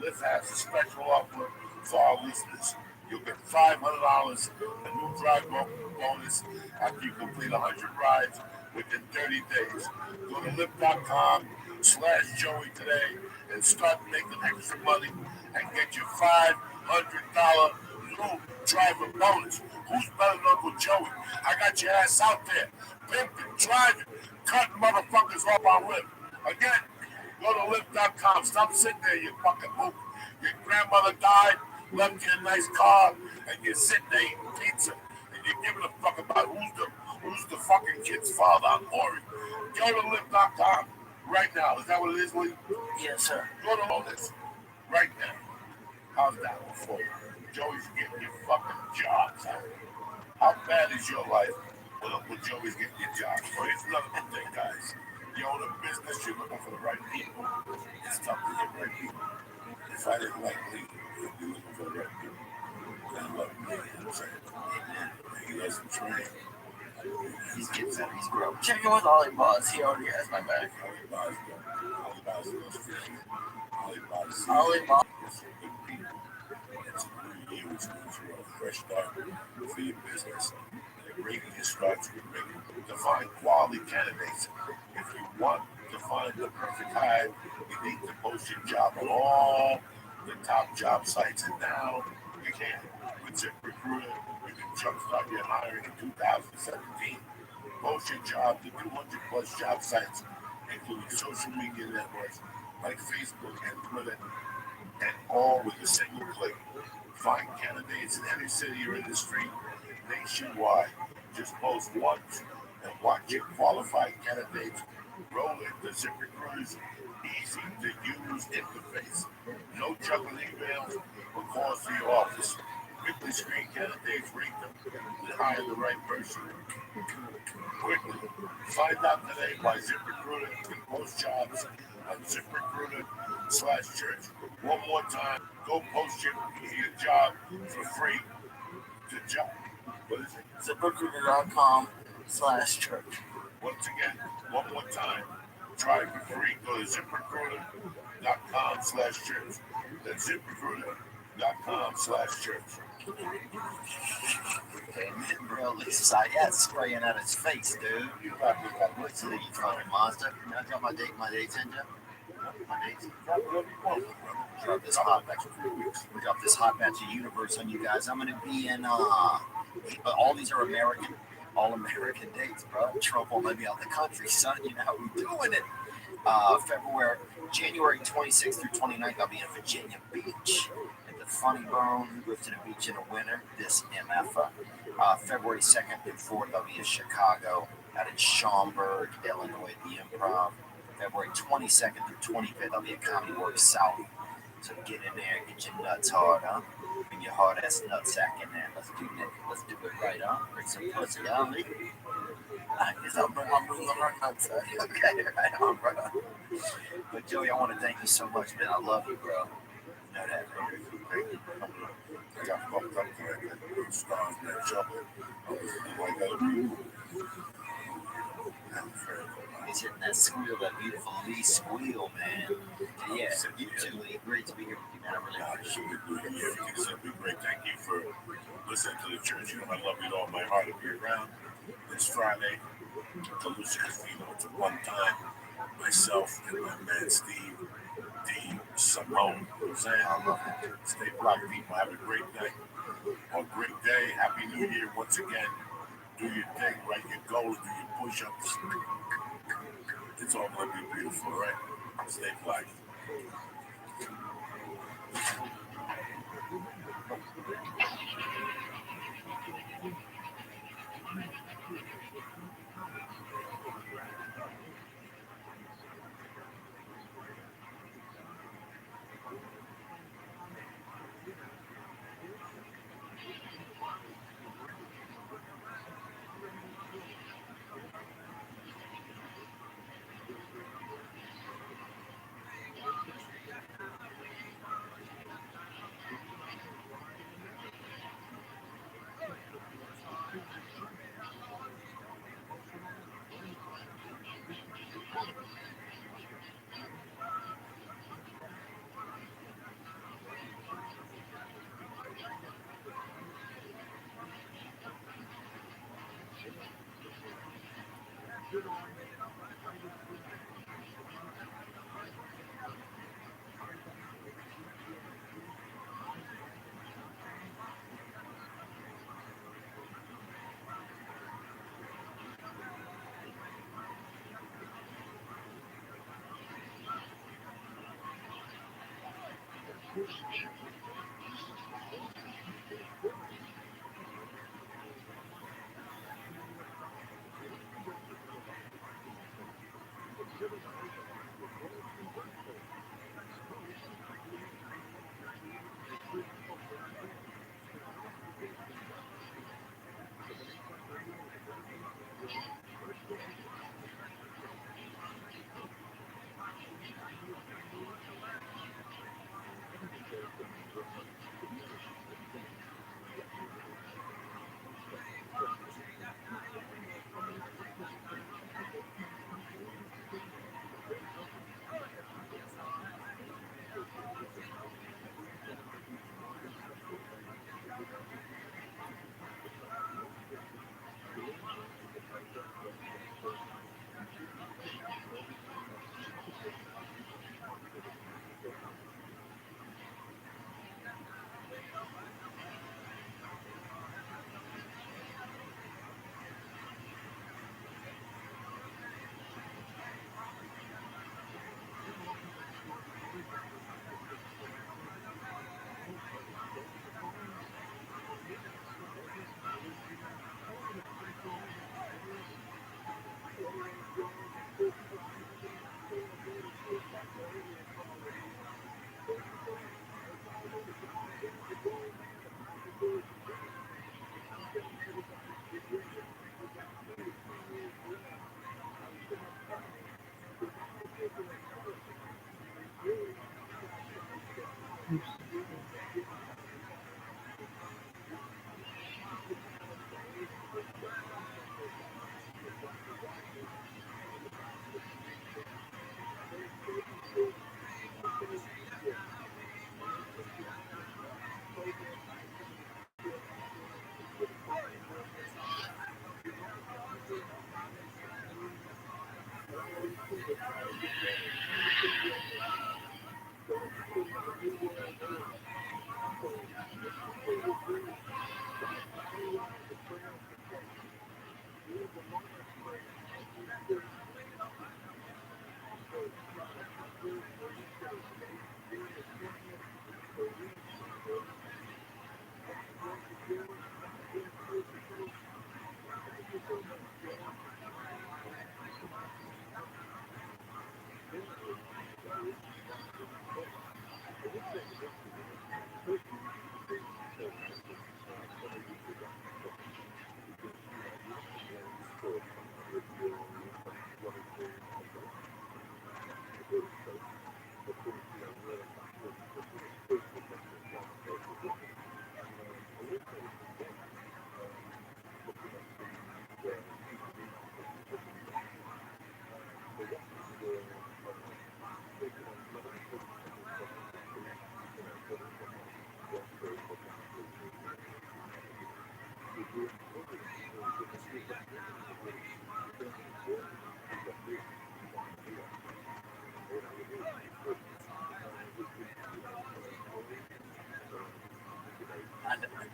Lyft has a special offer for our listeners. You'll get $500 a new drive bonus after you complete 100 rides within 30 days. Go to Lyft.com/Joey today and start making extra money and get your $500 new driver bonus. Who's better than Uncle Joey? I got your ass out there, pimping, driving, cutting motherfuckers off on Lyft. Again, go to Lyft.com. Stop sitting there, you fucking mook. Your grandmother died, left you a nice car, and you're sitting there eating pizza, and you're giving a fuck about who's the fucking kid's father. I'm worried. Go to Lyft.com right now. Is that what it is, Lee? Yes, sir. Go to all this right now. How's that one for you? Joey's getting your fucking jobs. How bad is your life when Uncle Joey's getting your jobs? Well, here's another thing, guys. You own a business, you're looking for the right people. It's tough to get right people. If I didn't like Lee, he'd be looking for the right people. I love me, you know what I'm saying? He doesn't train. He's getting better. He's growing. Check in with Ollie Boss. He already has my back. Ollie Boss. It's a new year, which means you're a fresh start for your business. The rating starts with making to find quality candidates. If you want to find the perfect hire, you need to post your job on all the top job sites, and now you can. With ZipRecruiter, you can jumpstart your hiring in 2017. Post your job to 200 plus job sites, including social media networks like Facebook and Twitter, and all with a single click. Find candidates in any city or industry nationwide. Just post once and watch your qualified candidates roll into ZipRecruiter's easy to use interface. No juggling emails or calls to your office. Quickly screen candidates, rate them, and hire the right person. Quickly. Find out today why ZipRecruiter can post jobs on ZipRecruiter/church. One more time, go post your job for free. Good job. What is it? ZipRecruiter.com/church. Once again, one more time. Try it for free. Go to ZipRecruiter.com/church. That's ZipRecruiter.com/church. Bro, Lisa's like, yeah, it's spraying out his face, dude. You got me that way. What's the you fucking monster? Can I drop my dates in, Jeff? My dates? Drop this hot batch of 3 weeks. We drop this hot batch of universe on you guys. I'm gonna be in all these are American, all American dates, bro. Trump won't let me out the country, son. You know how we doing it. February January 26th through 29th, I'll be in Virginia Beach at the Funny Bone, Lifting a Beach in the winter, this MF. February 2nd through 4th, I'll be in Chicago, out in Schaumburg, Illinois, at the Improv. February 22nd through 25th, I'll be at Comedy Works South. So get in there, get your nuts hard, huh? Bring your hard ass nutsack in there. Let's do it. Let's do it right, huh? Bring some pussy, huh? I guess I'll bring the hard nuts. Okay, right on, bro. But Joey, I want to thank you so much, man. I love you, bro. You know that, man. I got fucked up tonight. That stars, man, chocolate. I was like that. He's hitting that squeal, that beautiful Lee squeal, man. Yeah, you too, Lee. Great to be here with you, man. I really appreciate it. Yeah, everything's going to be great. Thank you for listening to the church. You know, I love you with all my heart. If you're around this Friday, to Lucia Casino, it's a one time. Myself and my man Steve D. Simone. You know what I'm saying? I love it. Stay black, people. Have a great night. Or a great day. Happy New Year once again. Do your thing, write your goals, do your push-ups. It's all going to be beautiful, right? Stay black.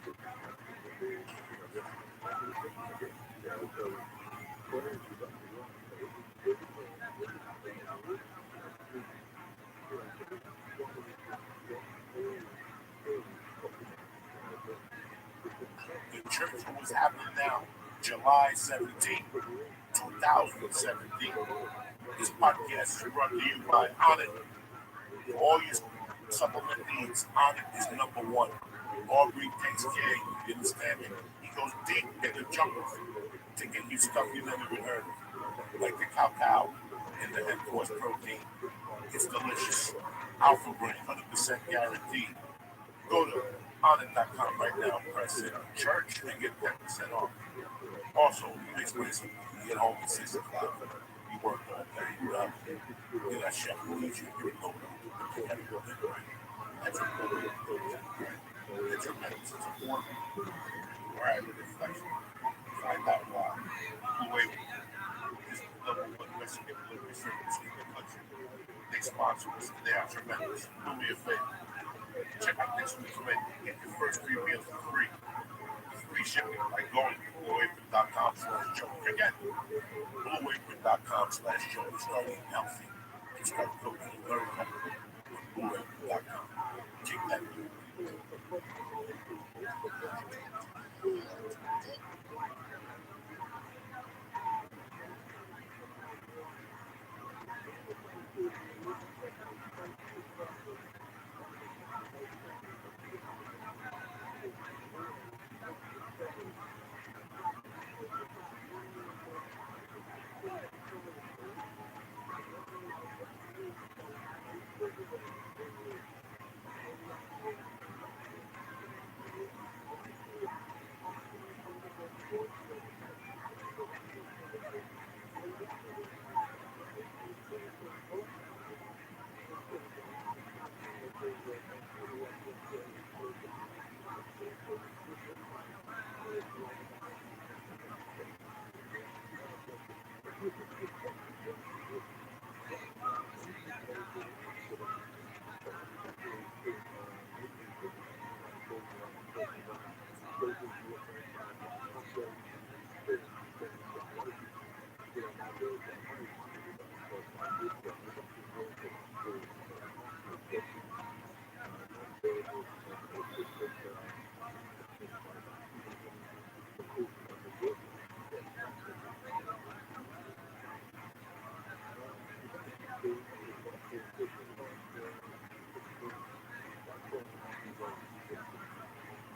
The church was happening now, July 17, 2017. This podcast is brought to you by Onnit. For all your supplement needs, Onnit is number one. Aubrey takes care, you understand me? He goes deep in the jungle to get you stuff you never even heard of, like the cacao and the head course protein. It's delicious. Alpha Brain, 100% guaranteed. Go to onnit.com right now, press it church, and get 10% off. Also, you explain something. You get home at 6 o'clock. You work all day. You're not chef who eats you. You're low. That's a good. It's a medicine. It's a form. Right. Find out why. Wait. This is the number one Mexican delivery service in the country. They sponsor us. They are tremendous. Do me a favor. Check out this week's menu. Get your first 3 meals for free. Free shipping by going to blueapron.com/Joe. Again, blueapron.com/Joe. Start eating healthy and start cooking and learn how to cook. Blueapron.com. Keep that.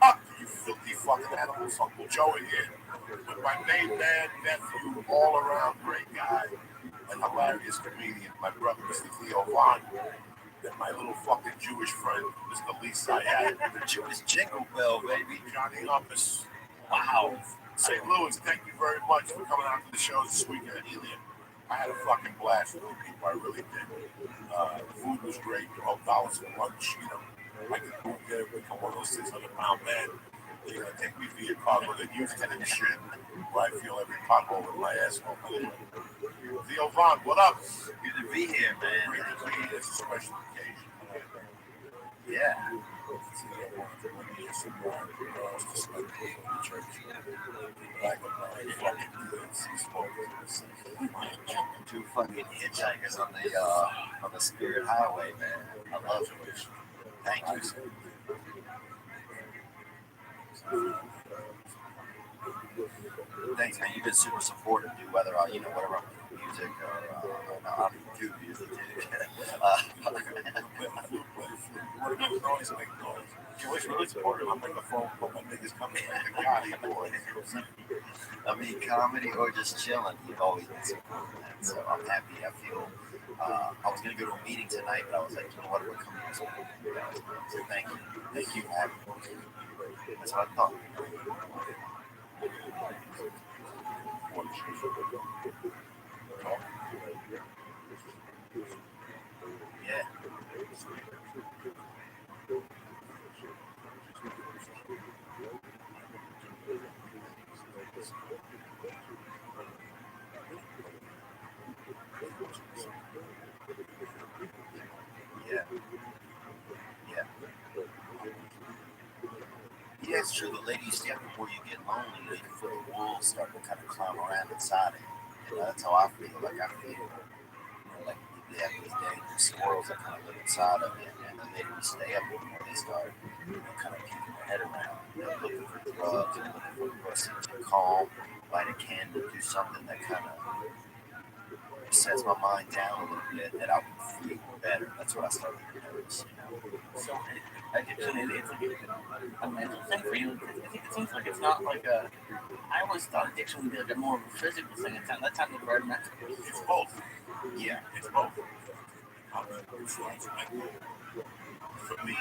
Up, you filthy fucking animals. Uncle Joe in here with my name, dad, nephew, all around great guy and hilarious comedian, my brother, Mr. Theo Vaughn, and my little fucking Jewish friend, Mr. Lee Syed, The Jewish jingle bell, baby. Johnny Hummus. Wow. St. Louis, thank you very much for coming out to the show this weekend at Helium. I had a fucking blast with you people, I really did. The food was great, $12 for lunch, you know. I could move there, become one of those 600-pound men. They're gonna take me for your cargo that Houston and shit, where I feel every pothole in my asshole. Theo Vaughn, what up? Good to be here, man. Great to be here. It's a special occasion. Yeah. See, I wanted to bring you some more girls to spend the day in the church. Like a fucking goods. Two fucking hitchhikers on the Spirit Highway, man. I love it. Thank you. Thanks, man. You've been super supportive, dude. Whether whatever music or I don't do music, dude. What make noise, make noise. You always really supportive. I'm like a phone call. My niggas coming like the Gotti boys. I mean, comedy or just chilling, you've always been supportive, man. So I'm happy. I feel. I was gonna go to a meeting tonight, but I was like, you know what? We're coming to support you guys. So thank you for having me. That's what I thought. Yeah. Yeah. it's true. The later you stay up, the more you get lonely. You can feel the wolves start to kind of climb around inside it. That's how I feel. Like I feel, like you have these dangerous squirrels that kind of live inside of it, and the later you stay up, the more they start, kind of peeking their head around, looking for drugs and looking for a person to calm, light a candle, do something that kind of sets my mind down a little bit, that I would feel better. That's what I started to notice. So addiction, it's like a mental thing for you. It seems like it's not like a. I always thought addiction would be like a more of a physical thing. That's how the word mental. It's both. Yeah. It's both. For me,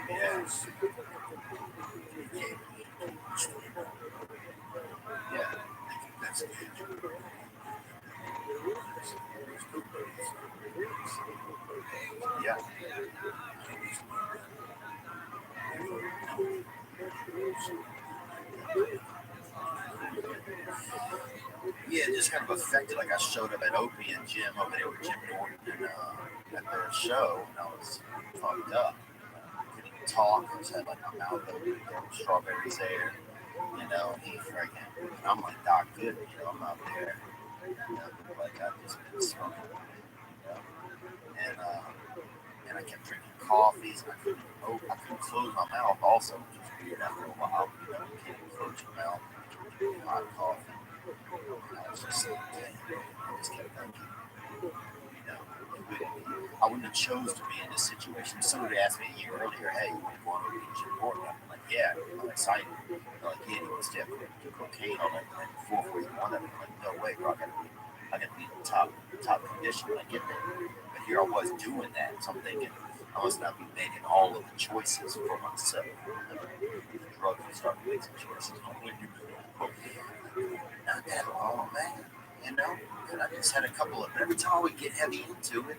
Yes. Yeah. that's it. Yeah. Yeah, it just kind of affected. Like I showed up at Opie and Jim over there with Jim Norton and, at their show, and I was fucked up. Couldn't even talk. I just had like my mouth open, there were strawberries there, and he freaking. And I'm like, Doc, good, I'm out there, like I've just been smoking, and I kept drinking coffees, and I couldn't close my mouth. Also, which was weird after a while. You can't even close your mouth. Drinking hot coffee. I was just like, dang, I just kept thinking, I wouldn't have chose to be in this situation. If somebody asked me a year earlier, hey, you want to go on a beach in Portland? I'm like, yeah, I'm excited. They're like, yeah, you want to stay up and do cocaine on it and 441 of it? I'm like, no way, bro. I gotta be in top condition when I get there. But here I was doing that, so I'm thinking I must not be making all of the choices for myself. The drug would start to make some choices. Not that long, man. And I just had a couple of. Every time I would get heavy into it,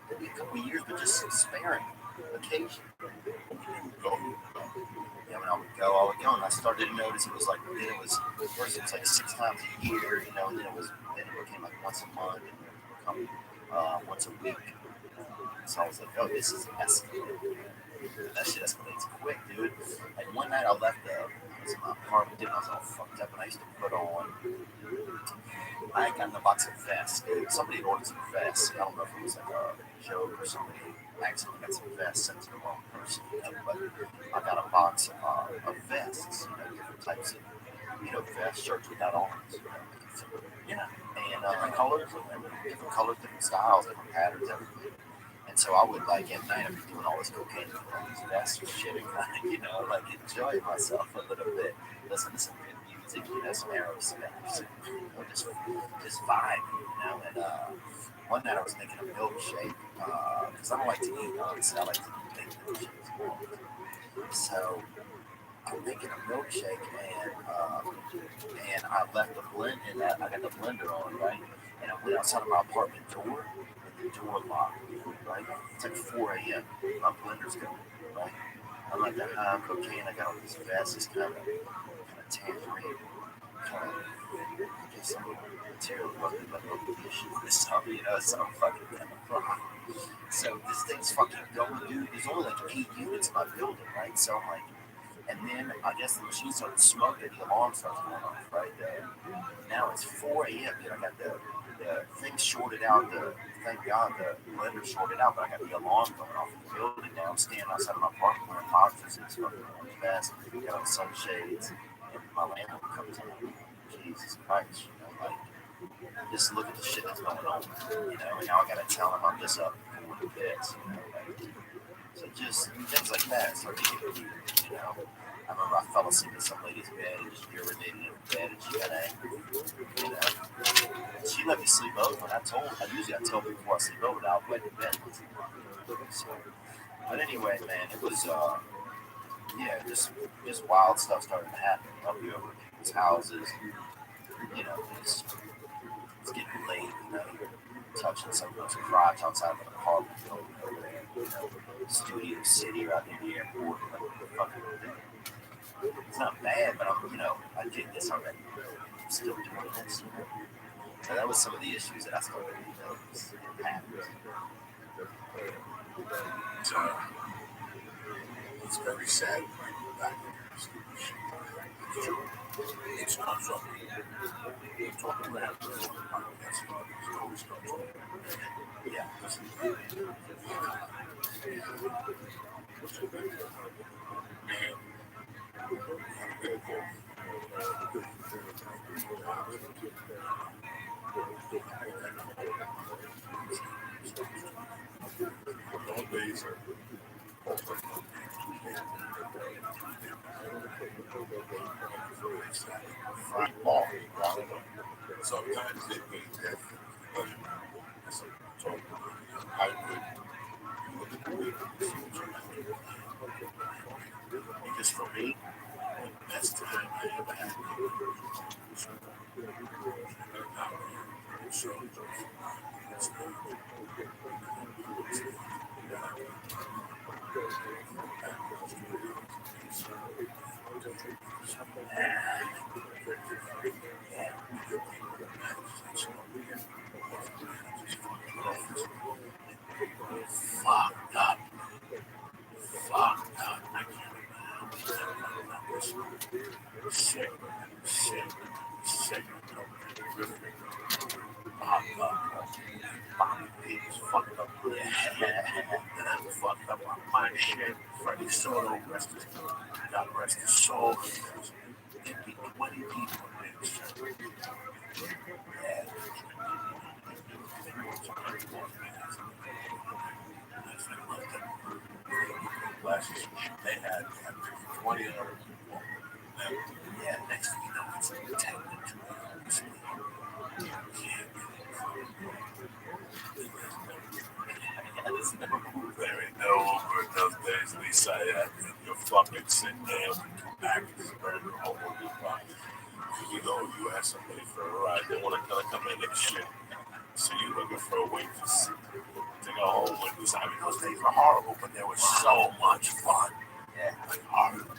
it'd be a couple of years, but just sparing occasion. Yeah, when I would go, and I started to notice it was like, then it was, first it was like 6 times a year, and then it became like once a month, and then it become once a week. So I was like, oh, this is escalating. That shit escalates quick, dude. Like one night I was in my apartment, dude, I was all fucked up, and I used to put on, I had gotten a box of vests. Somebody had ordered some vests. I don't know if it was like a joke or somebody accidentally got some vests sent to the wrong person, but I got a box of vests, different types of, vests, shirts without arms. Yeah. And different colors, different styles, different patterns, everything. And so I would, like, at night, I'd be doing all this cocaine with all these vests and shit, and kind of, like, enjoy myself a little bit. Listen to some good music, some Aerosmith, just vibe, And one night I was making a milkshake, because I don't like to eat, honestly. I like to make milkshakes. So I'm making a milkshake, and I left the blend, and I got the blender on, right? And I went outside of my apartment door, and the door locked, right? It's like 4 a.m. My blender's going, right? I'm like that high cocaine. I got all these vests, this kind of tangerine, kind of, I guess some material wasn't like this up, so I'm fucking kind of rock. So this thing's fucking going, dude. There's only like 8 units in my building, right? So I'm like, and then I guess the machine started smoking, the alarm starts going off, right? Now it's 4 a.m., dude. I got the thing shorted out, thank God the blender shorted out, but I got the alarm going off in the building now. I'm standing outside of my apartment wearing boxers and smoking on the vest, got on sunshades, and my landlord comes in. Jesus Christ, like, just look at the shit that's going on, and now I gotta tell him I'm just up with the beds, like, so just things like that start to get weird, I remember I fell asleep in some lady's bed and just urinated in the bed, and she got angry, She let me sleep over, and I usually tell her before I sleep over that I'll wet the bed. So, but anyway, man, it was Yeah, just wild stuff started to happen. Up you over people's houses. You know, it's getting late. You know, you're touching someone's crotch outside of an apartment building over there. You know, Studio City or out near the airport. Like, fucking, it's not bad, but I did this already. I'm still doing this. You know? So that was some of the issues that I started to notice happened. It's very sad when I go back and it's not something we're talking about. It's always not talking. Yeah. What's the big man? Days are front ball. Sometimes it means that I would look at the way because for me, the best time I ever had so fucked up. I can't remember. Sick. Fucked up. And I was fucked up on my shit. Freddie Soto, God rest his soul. 20 people. Glasses. They had 20 other people. Yeah, next thing you know, it's like 10 to 2 There ain't no over enough days, Lisa. You're fucking sitting there with 2 packages of burger all over your body. You know, you ask somebody for a ride, they want to come in and shit. So you looking for a waitress to go home with us. I mean, those days were horrible, but they were so much fun. Yeah, like horrible.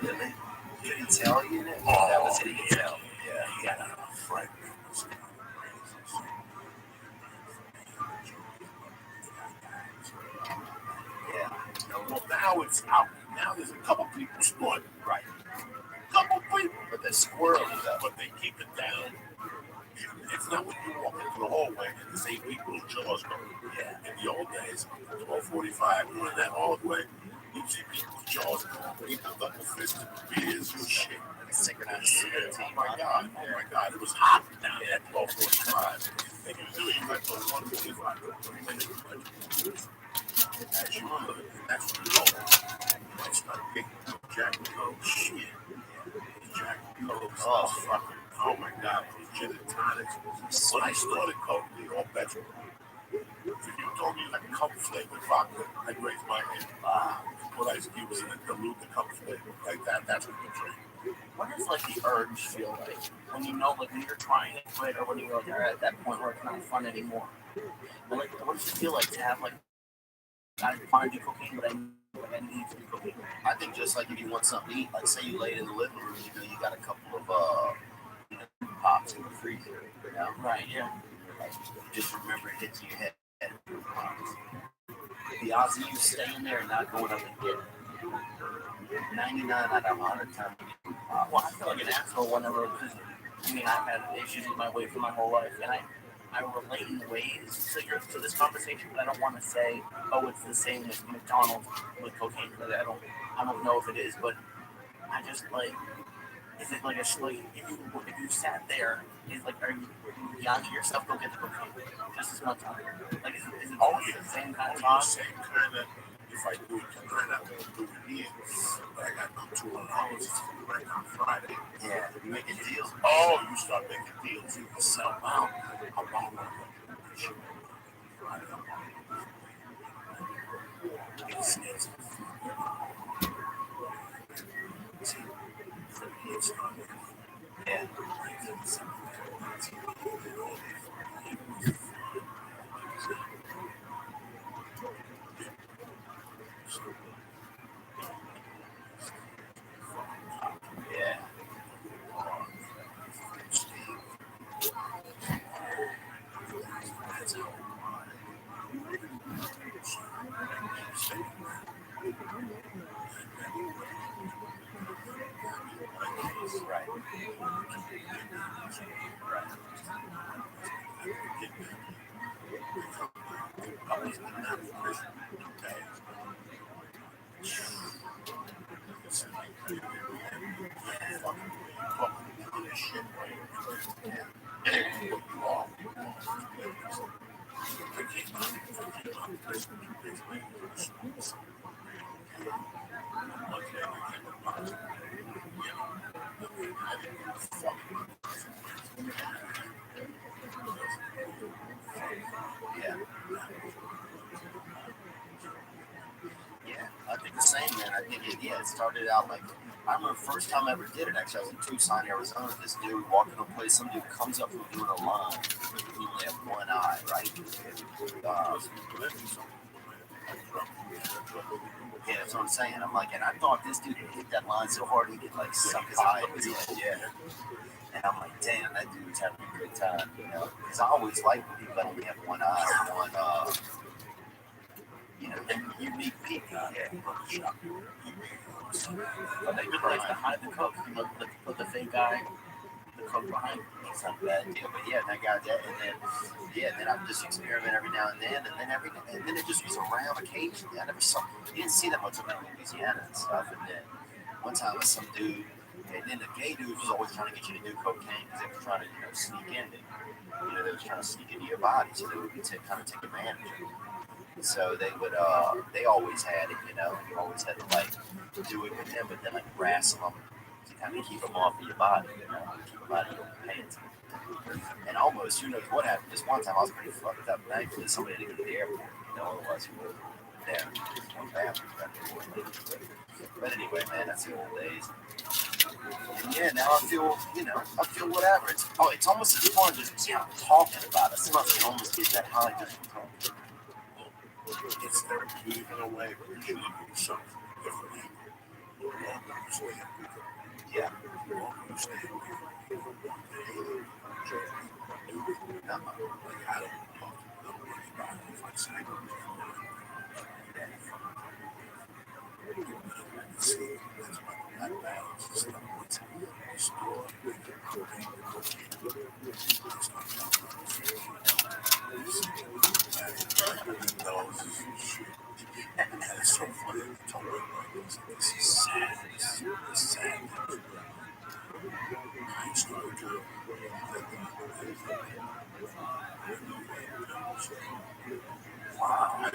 Really? Did he tell you that? That was it. He tell. Yeah, he had a friend. Yeah. Well, now it's out. Now there's a couple people split. Right. Couple people. But they're squirrely though. But they keep it down. It's not when you walk into the hallway and the same people's jaws go. Yeah. In the old days, 12:45, going in that hallway, you see people's jaws go. People double fisted beers and shit. Synchronized. Oh my God. It was hot down there at 12:45. And you do it, you went to 1:45. As you would. That's what you know. It's not big Jack and Coke shit. Jack and Coke. Oh, fucking. Oh my God. Those gin and tonics. When I started Coke, all bets were. If you told me like Coke flavored vodka, I'd raise my hand. Put ice cubes in it, dilute the Coke flavor. Like that, that's what you drink. What does like the urge feel like when you know, like when you're trying it, right, or when you're like, at that point where it's not fun anymore? But, like, what does it feel like to have like, I want to do cocaine, but I need to do cocaine? I think just like if you want something to eat, like say you laid in the living room, you know, you got a couple of pops in the freezer, you know? Right, yeah. Like, you just remember it hits your head. The odds of you staying there and not going up and getting 99 out of 100 times. Well, I feel like an asshole whenever, because I mean, I've had issues with my weight for my whole life, and I relate in ways to this conversation, but I don't want to say, oh, it's the same with McDonald's with cocaine, because I don't know if it is, but I just like, is it like if you sat there, is like, are you young yourself, go get the cocaine just as much time? Like, is it the same kind of Same kind of, if I do it tonight, I'm going to do it here. But I got no $200 right on Friday. Yeah, you making deals? Oh, you start making deals, you can sell out. I'm on one. Friday, I'm on. It's Yeah. Yeah. Right. Yeah. Yeah, I think the same, man. I think it started out like, I remember the first time I ever did it, actually, I was in Tucson, Arizona. This dude walking to a place, some dude comes up from doing a line. He only had one eye, right? Yeah, that's what I'm saying. I'm like, and I thought this dude could hit that line so hard he could like suck his eye in his head. Yeah. And I'm like, damn, that dude's having a good time, you know? Because I always like when people that only have one eye, one, you know, unique people. Yeah. But they just like to hide the cook, you know, put the fake guy, the cook behind. It's not a bad deal, but yeah, that guy that, and then I would just experiment every now and then, and then it just was around occasionally. I never saw, you didn't see that much around Louisiana and stuff. And then one time with some dude, and then the gay dude was always trying to get you to do cocaine because they were trying to, you know, sneak in it. You know, they were trying to sneak into your body, so they would kind of take advantage of it. So they would, they always had it, you know, and you always had to like do it with them, but then like wrestle them to kind of keep them off of your body, you know, keep them out of your pants. And almost, who knows what happened. This one time I was pretty fucked up. Thankfully, somebody had to go to the airport. You know, otherwise he would have there. But anyway, man, that's the old days. And yeah, now I feel, you know, I feel whatever. It's almost as fun just talking about it. Sometimes you can almost get that high just from talking. It's therapeutic in a way, but you can do something different. Yeah. It's so funny to talk about this. This is sad. This is sad. I started to wow.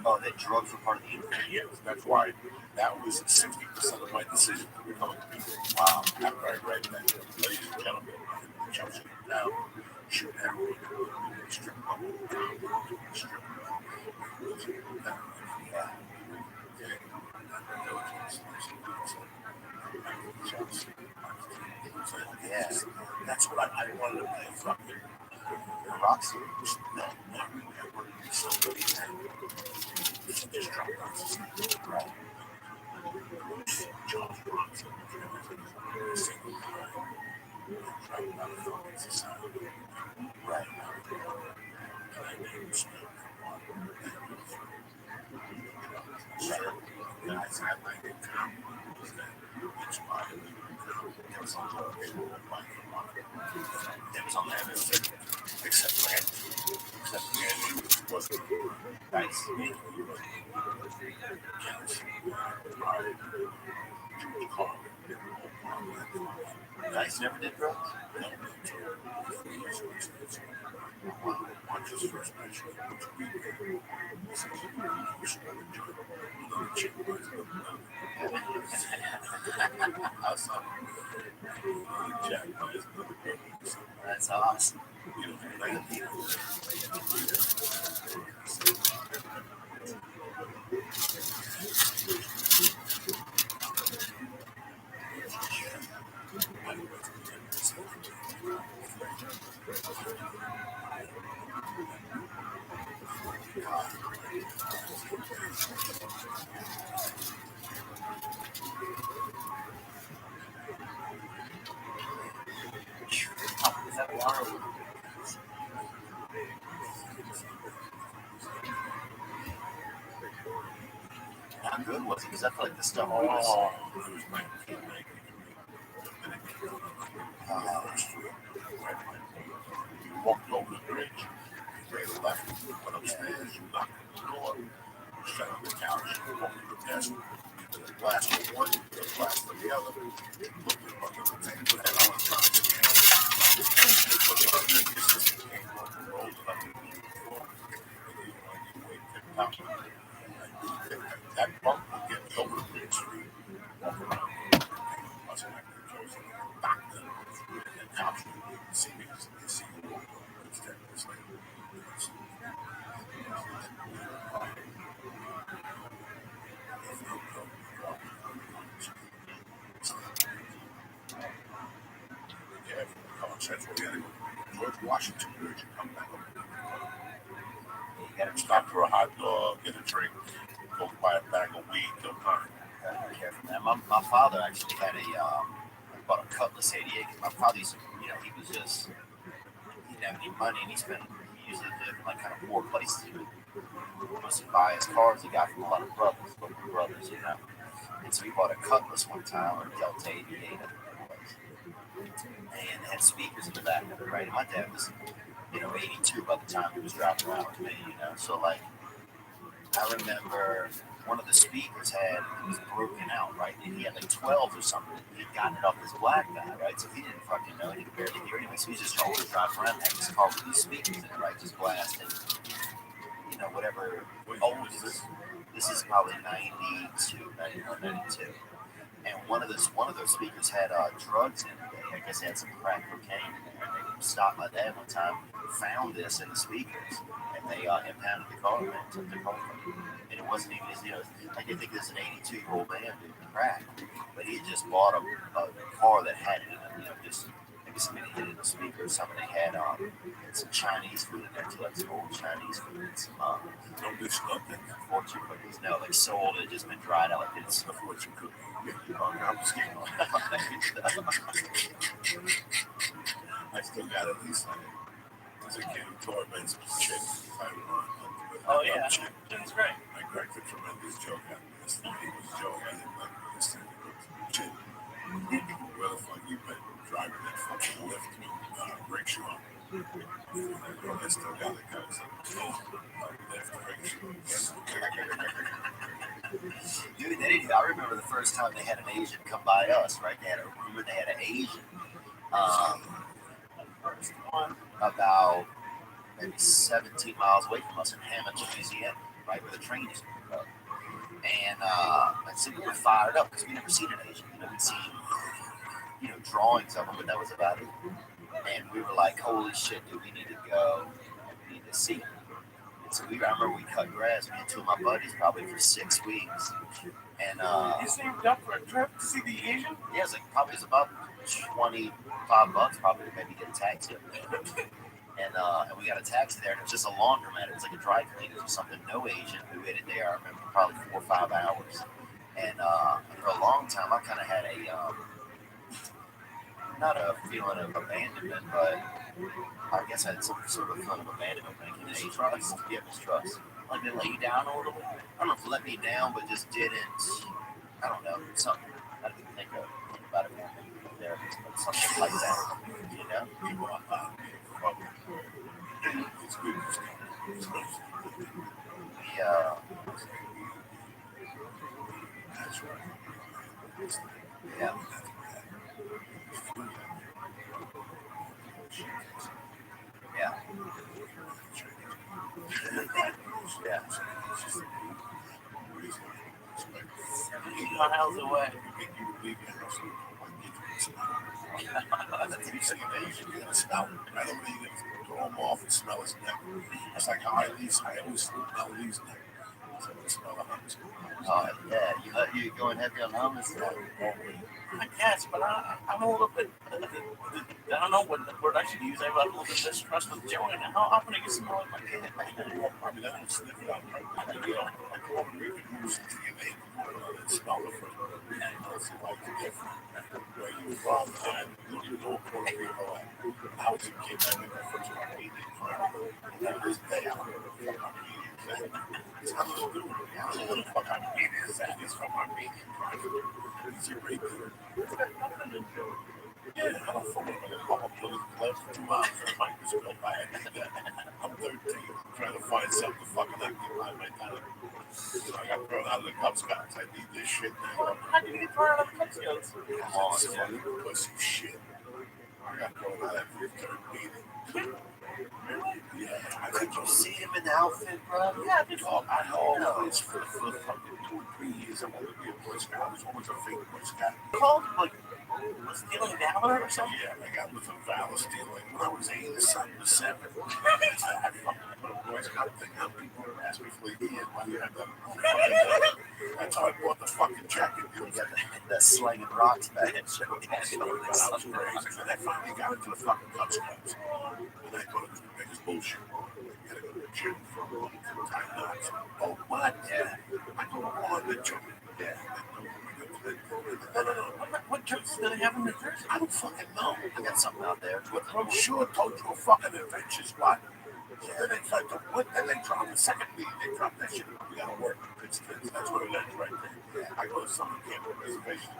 Oh, that drugs were part of the internet. Yes, that's why that was 60% of my decision to become a people. Wow, after I read that, ladies and gentlemen, Chelsea now should have a strip club. Yeah, that's what I wanted to play fucking rock star. No, not really. I wanted to be somebody that just dropped out. Right. John Bronson, single guy, traveled out of fucking society. Right. And I made him speak. Guys had like a comment that inspired me to go. It was on drugs. It was on that. Except for Andy. Except for Andy, which wasn't nice. guys never did drugs? No, watch his first match. That's awesome. Is that water? How good was it? Because I feel like the stuff was. Walked over the bridge, straight left, went upstairs, knocked on the door, sat on the couch, walked to the desk, the glass of one, the glass of the other, looked at the table, and I was trying to get rolled it up on the floor, and that bump would get me over the bridge street, walk around, bust back to the clothes, back to the couch, see me, see me, George Washington Bridge and come back over. You got to stop for a hot dog, get a drink, go buy a bag of weed, go burn. Be careful, man. My father actually had bought a Cutlass 88. My father used to, he was just, he didn't have any money, and he usually lived in like kind of poor places. He would mostly buy his cars he got from a lot of local brothers, And so he bought a Cutlass one time, or a Delta 88, I think it was. And had speakers in the back of it, right? And my dad was, 82 by the time he was driving around with me, So, like, I remember one of the speakers it was broken out, right? And he had like 12 or something. He'd gotten it off this black guy, right? So he didn't fucking know. He could barely hear anyway. So he's just always driving around, had this car with these speakers in it, right? Just blasting, whatever. This is probably 92, 91, 92. And one of those speakers had drugs in it. I guess they had some crack cocaine in there. And they stopped my dad one time, found this in the speakers, and they impounded the car and took the car from him. And it wasn't even his, like they think there's an 82-year-old man doing crack, but he had just bought a car that had it in it, just maybe somebody hit it in the speaker or something. They had some Chinese food in there too, like some old Chinese food and some fortune cookies. No, like sold, it just been dried out, like it's a fortune cookie. I'm just kidding. I still got at least as a kid who torments chick. Oh yeah, that's great. I cracked a tremendous joke on this. He was joking. I didn't like this thing. Chick, where the fuck you been driving that fucking lift rickshaw? I still got the guys lift rickshaw. Dude, I remember the first time they had an Asian come by us, right? They had a rumor they had an Asian. About maybe 17 miles away from us in Hammond, Louisiana, right where the train used to go. And I said we were fired up because we never seen an Asian. We'd seen, drawings of them, but that was about it. And we were like, holy shit, dude, we need to go. We need to see them. And so I remember we cut grass, me and two of my buddies, probably for 6 weeks. And you saved up for a trip to see the Asian? Yeah, it was about $25 probably to maybe get a taxi up there. And we got a taxi there, and it was just a laundromat. It was like a dry cleaners or something. No Asian. We waited there, I remember, probably 4 or 5 hours. And for a long time, I kind of had not a feeling of abandonment, but I guess I had some sort of feeling of abandonment. Mistrust? Yeah, mistrust. Like they let you down a little bit? I don't know if it let me down, but just didn't. I don't know. Something. I didn't think about it more there, but something like that. It's good. Yeah. Yeah. Yeah. 8 miles away. You see, they usually get a smell. I don't think you can throw them off and smell his neck. That's like how I always smell Lee's neck. So I smell the hummus. Oh, yeah. You going heavy on hummus now? I guess, but I'm a little bit. I don't know what word I should use. I have a little bit of distrust with Joey. And how often I get smell like my kid? I mean, I don't sniff it out. I go over here and use DNA and smell the fruit. I'll see like the different. Where you from, and you know Puerto Rico. I was a kid, I never first got eating. And this day, I don't know what the fuck I'm eating. It's not what I'm doing. I don't know what the fuck I'm eating. It's from my meeting. It's a great dinner. Yeah, I don't fuck with it. I'm a political left for 2 hours. I might just go by it. I'm 13. I'm trying to find something to fucking occupy my time. So I got thrown out of the Cub Scouts. I need this shit now. How did you get thrown out of the Cub Scouts? Come on, son. Pussy shit. I got thrown out of the third meeting. Really? Yeah. Could you see him in the outfit, bro? Yeah, I did. I always, for fucking 2 or 3 years, I wanted to be a Boy Scout. I was always a fake Boy Scout. Called like stealing valor or something. Yeah, I got with some valor stealing when I was 8 or something or 7. I fucking put a Boy Scout thing on. People asked me for a year why you had that. That's how I bought the fucking jacket. You got that slinging rocks badge. I was crazy. And I finally got into the fucking Cub Scouts. And I go to the biggest bullshit. You gotta go to the gym for a long time. Oh, what? Yeah. I go on the gym. Yeah. No. What trips do they have in New Jersey? I don't fucking know. I got something out there. I'm sure told you a fucking adventure squad. Then they tried to what? Then they dropped the second meeting. They dropped that shit. We gotta work. That's what it is right there. I go to summer camp reservation.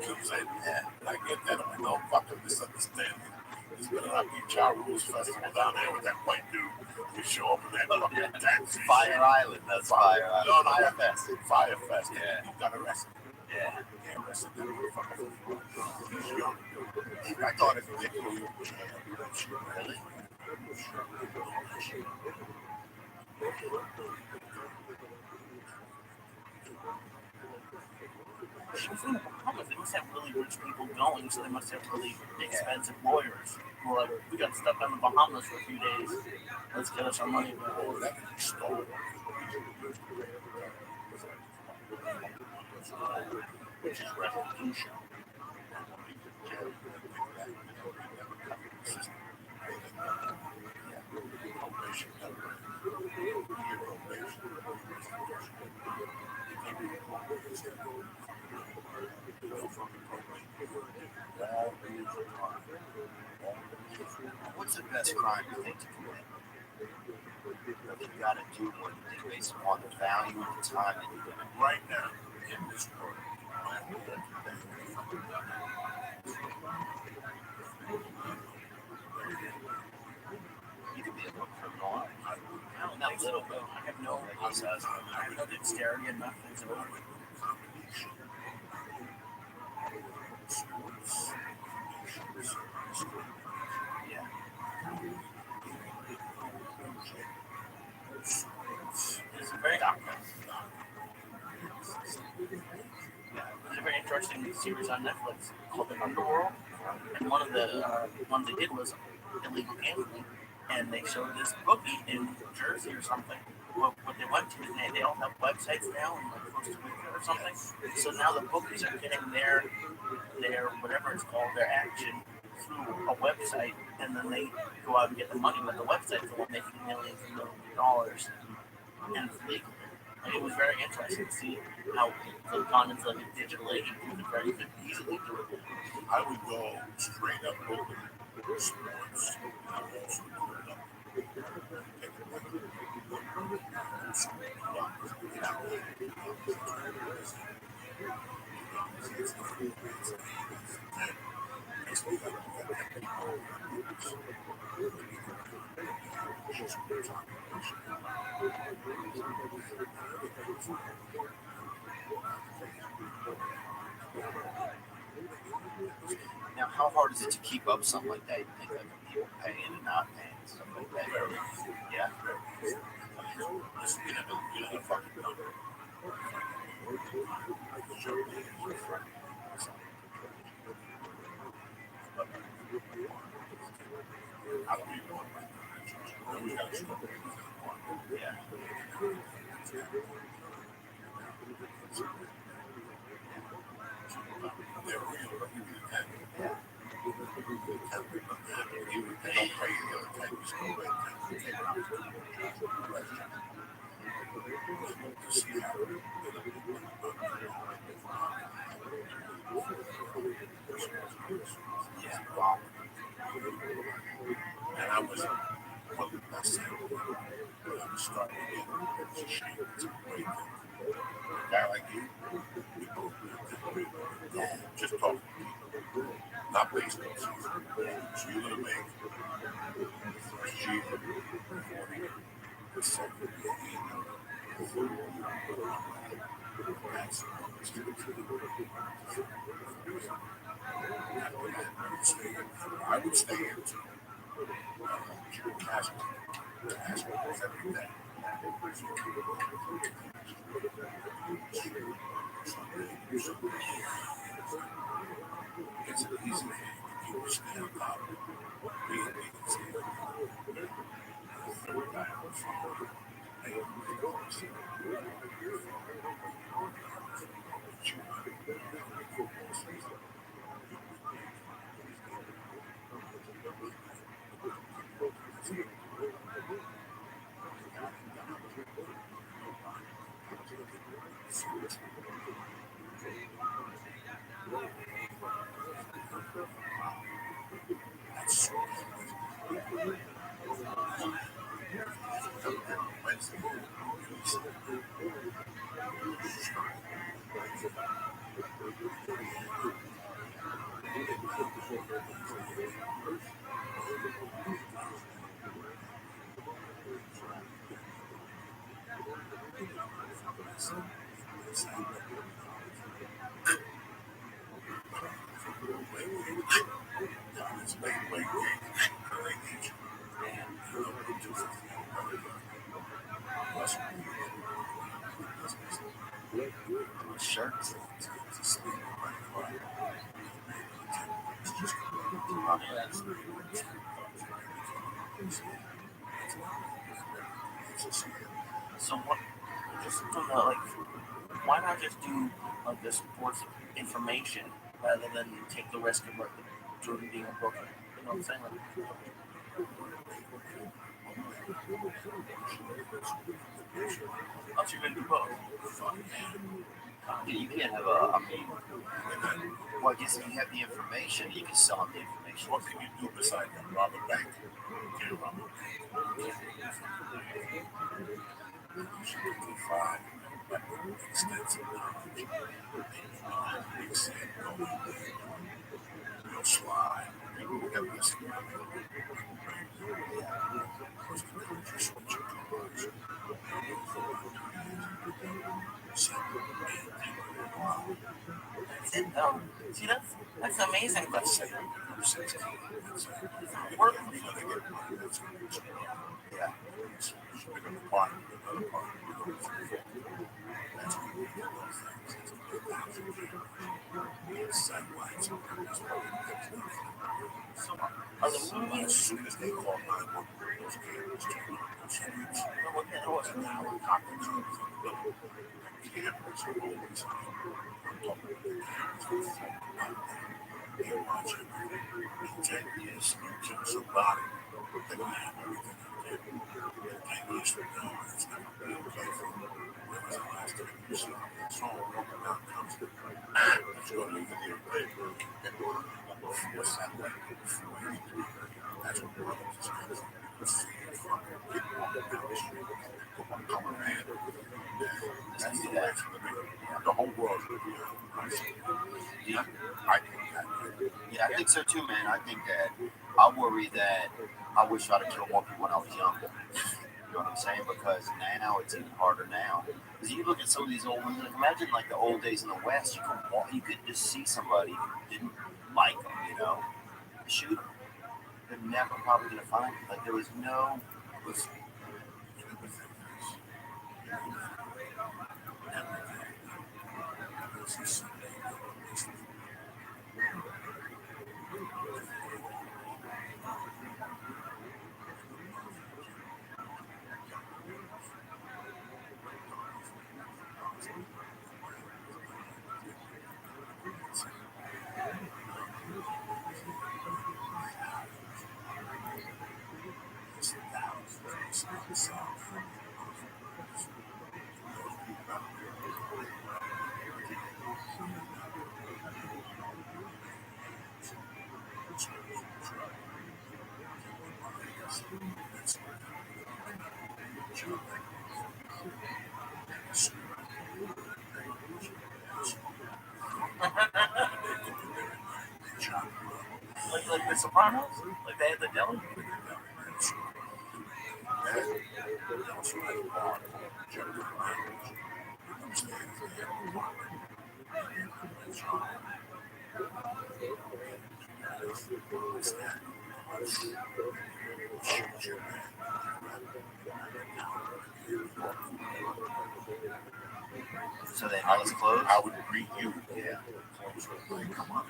Tuesday. And I get there. I'm no fucking misunderstanding. There's been an HR Rules Festival down there with that white dude. We show up in that fucking dance. Fire Island. That's Fire Island. No, Fire Fest. Fire Fest. Yeah. You got arrested. Yeah. Arrested that motherfucker. He's young. I thought if they threw you in jail, really? From the Bahamas, they must have really rich people going, so they must have really expensive lawyers who are like, we got stuck on the Bahamas for a few days. Let's get us our money back. Oh, that could be stolen. Which is restitution. What's the best crime you think to commit? If you gotta do what you think based upon the value and the time that you put in. Right now, in this world, You could be a little criminal. Not little, but I have no process. I have no dexterity and nothing. So Yeah. it's a very It's a very interesting series on Netflix called The Underworld. And one of the ones they did was illegal gambling. And they showed this bookie in New Jersey or something. What they went to, they all have websites now in like Costa Rica or something. So now the bookies are getting their whatever it's called, their action through a website, and then they go out and get the money with the website for one making millions and millions of dollars. And it's legal. And it was very interesting to see how they've gone into like a digital age and you could easily do it. I would go straight up open sports. I would also put it up. Now, how hard is it to keep up something like that? You think, like people paying and not paying and stuff like that? Yeah. And I was one of the best when I was starting to get it's a shame. It's a great thing. A guy like you, we both just talking to people, not baseball season. So you're gonna make first year 40% of your income. That's I would stay in too. Cash was everything. It's an easy thing. You stay on top of it. We can see it. Shirts. So what? Just like, why not just do like the sports information rather than take the risk of like Jordan being a booker? You know what I'm saying? Like, I'll you gonna do both. Yeah, you can't have a. I mean, well, I guess if you have the information, you can sell them the information. What can you do besides rob a bank? Get a rob a bank. You should provide extensive knowledge. Big set, no slide. People who have this. Just what you do. See, that's amazing. That's Work. Yeah. Are the movies As soon as they call 911, those cameras turn on. there wasn't a helicopter? Cameras are always on. You watch it. In 10 years, you kill somebody, they're going to have everything you did. In 10 years from now, it's never going to be okay for them. When was the last time you saw that song broken down comes to that's going to even hear paper and what's that like? That's what brothers is going to see it from people on the street. Come around. That's the way the whole world will be on. Yeah. I think that. Yeah, I think so too, man. I think that I worry that I wish I'd have killed more people when I was young. know what I'm saying? Because now it's even harder now. Because you look at some of these old ones, like imagine like the old days in the West, you could just see somebody who didn't like them, you know, shoot them. They're never probably gonna find it. Like there was no. Listen, everything is Like the Sopranos, like they had the deli. So they all closed. I would greet you. Yeah. Like, come on.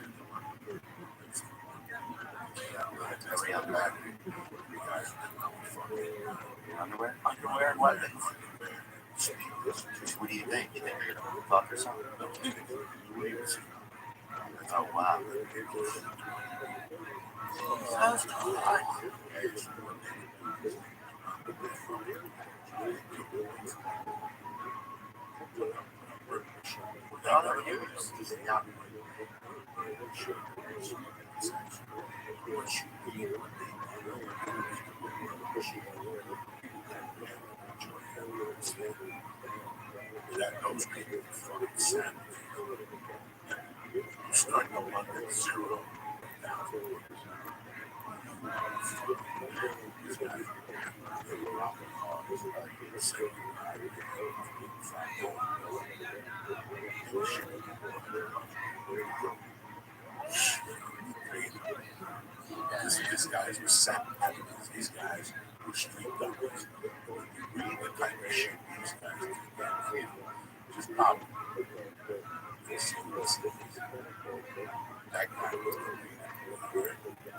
Every underwear. Underwear? Underwear and weapons. What do you think? You think they're gonna fuck or something? Oh wow. That's hot. Other use. Yeah. That those people fucking sad. You start to London 0. This guys were set. These guys were street dogs. You read the type of shit these guys did. Just pop. That guy was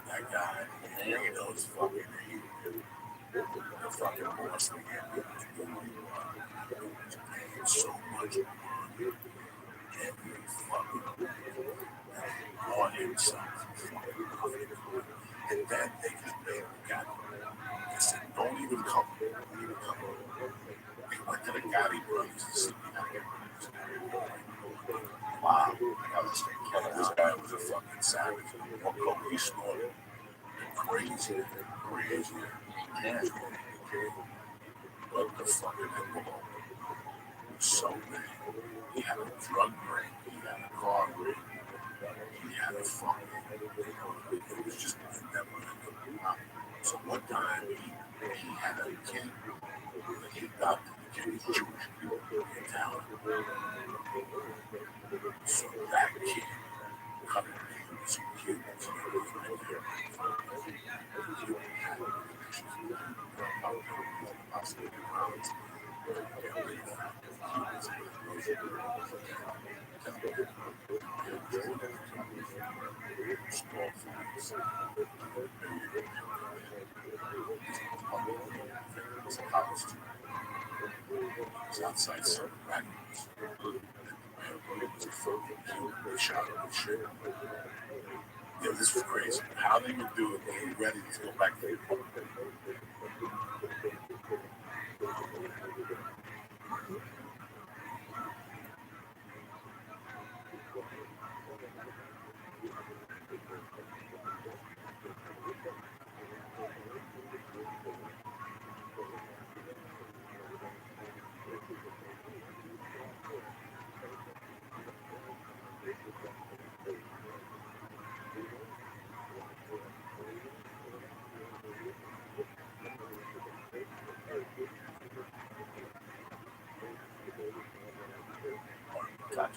that guy, you know, is fucking the fucking boss again. So much every fucking on himself. And then they just made him got him. They said, don't even come. Don't even come. They went to the Gotti brothers to see me. Wow. That was straight killer. This guy was a fucking savage. What coke he snorted. Crazy. Yeah. But the fucking envelope was so big. He had a drug ring. He had a car ring. He had a fucking. It was just never ending. So one time he had a kid. He adopted the kid. He's Jewish in town. So that kid coming in, he was cute. So he was right there. Outside some raccoons. It was a fucking shot of shit. Yeah, this was crazy. How they would do it, they were ready to go back to the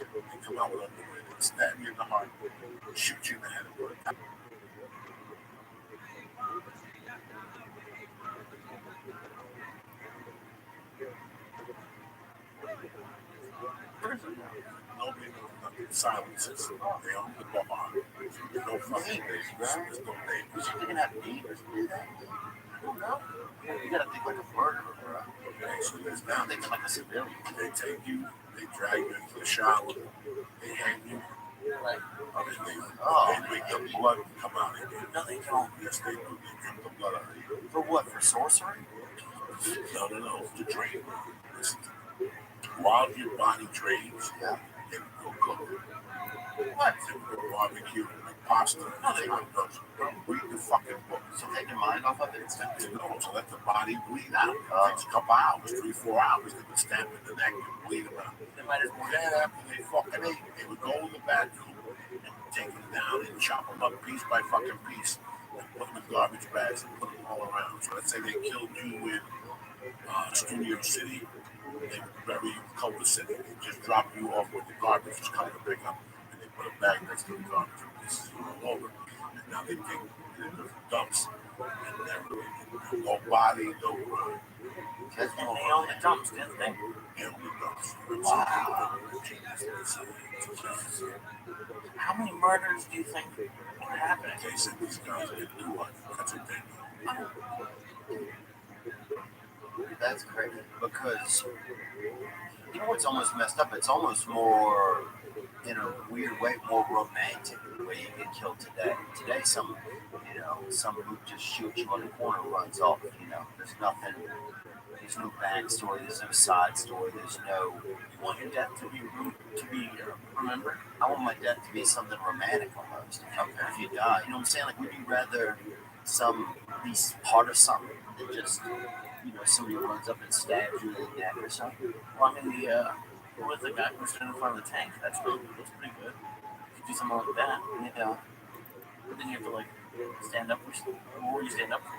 They come out with underwear, they stab you in the heart, shoot you in the head, and put a Prison now. nobody knows nothing. Silences. They only look up on. There's no fucking Neighbors, neighbors. right? There's no neighbors. You can have neighbors do that? I don't know. You gotta think like a murderer, bro. Okay, so there's I'm now thinking like a civilian. they take you, they drag you into the shower, they hang you, Like, and oh, they make the blood come out of you. no, they don't. Yes, they do. They drink the blood out of you. For what? For sorcery? No. To drain. Listen, while your body drains, Yeah. they would go cook. What? They would go barbecue, like pasta. No, they don't. Read the fucking book. So take your mind off of it and stuff. No, to let the body bleed out. It takes a couple hours, 3-4 hours. They would stab in the neck and bleed them out. They might as well. Then after they fucking ate, they would go in the bathroom and take them down and chop them up piece by fucking piece and put them in garbage bags and put them all around. So let's say they killed you in Studio City, they would bury you in Culver City. They just drop you off with the garbage, just come to pick up, and they put a bag next to the garbage and pieces all over. And now they take it in the dumps and never, no body, no And they own the dumps, didn't they? Wow. How many murders do you think are happening? They said these guys didn't do one. That's what they do. That's crazy because you know what's almost messed up? It's almost more, in a weird way, more romantic the way you get killed today. Today, some group just shoots you on the corner, runs off. There's nothing. There's no backstory. There's no side story. There's no. You want your death to be remembered? I want my death to be something romantic almost. If you die, you know what I'm saying? Like, would you rather be part of something than just somebody runs up and stabs you in the neck or something? Well, I mean, who was the guy who stood in front of the tank? That's pretty good. You could do something like that. Yeah. But then you have to like stand up for something. What would you stand up for?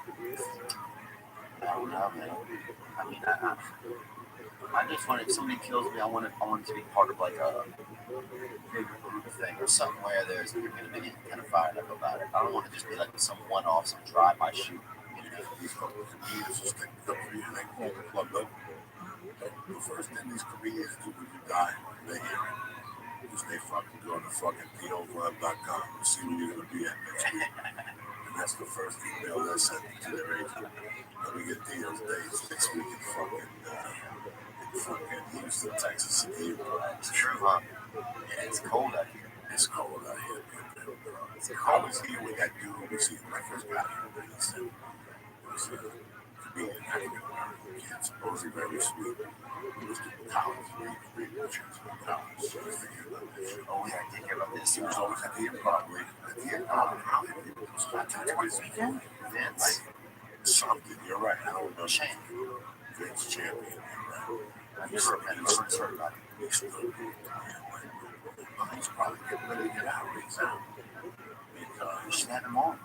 I don't know, man. I mean, I just want, if somebody kills me, I want it to be part of like a bigger group thing or something where you're going to be kind of fired up about it. I don't want to just be like some one-off, some drive-by shoot. These comedians just think up for you and they call the club up. The first thing these comedians do when you die, they hear it, is they fucking go to fucking POLab.com to see where you're going to be at next week. And that's the first email they're sending to their agent. And we get Dio's dates next week in fucking Houston, Texas. It's true, huh? Yeah, it's cold out here. It's cold out here. I was here with that dude we see when I first got here. He said, it was a comedian, African American kid, supposedly very sweet. He was to college, reading pictures in college. So I figured about this shit. Oh, yeah, I did hear about this. He was always at the improv, at the improv in Hollywood. It was about 20 weekend. Vince? Something, you're right. I don't know. Champion. Vince Champion, you're right. I've never heard about it. He's still good. He's probably getting ready to get out. He's out. Because You should have him on.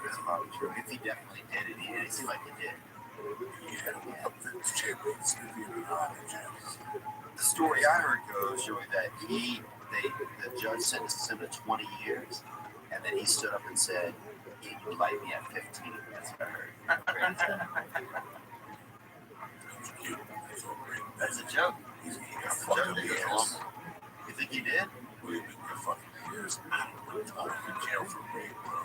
That's probably true. If he definitely did it, it seemed like he did. The story I heard goes, Joey, that the judge sentenced him to 20 years, and then he stood up and said, "Can you bite me at 15?" That's what I heard. That's a joke. That's a joke. You think he did? Years. I don't know. Be careful, bro.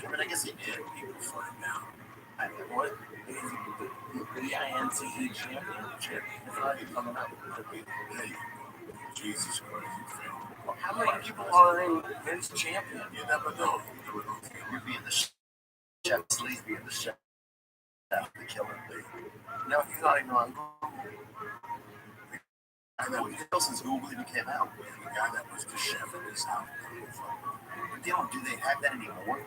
I mean, I guess he did. People find out. I mean, what? The INCE champion. It's not even coming up. Hey, Jesus Christ. How many people are in Vince champion? You never know. You're being the chef. Slee's being the chef. The killer. No, he's not even on Google. I know. Since Google even came out. The guy that was the chef in his house. But do they have that anymore?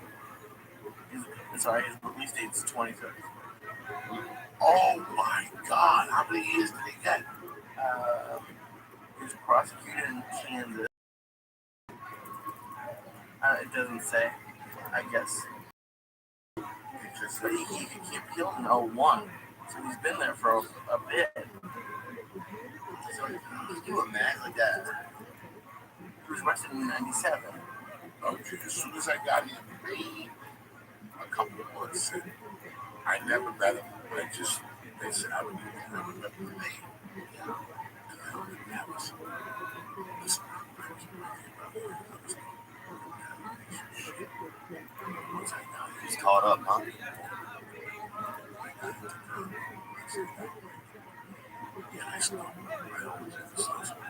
Sorry, his release date's 23rd. Oh my God! How many years did he get? He was prosecuted in Kansas. It doesn't say. I guess. But he appealed in 01. So he's been there for a bit. So you imagine like that? He was arrested in '97. Okay, as soon as I got in Maine, a couple of months in, I never met him. They said I would never met him in Maine. And I don't think that was, listen, I was shit. Once I got in, He's caught up, huh? yeah, I smoked. I always have this last one.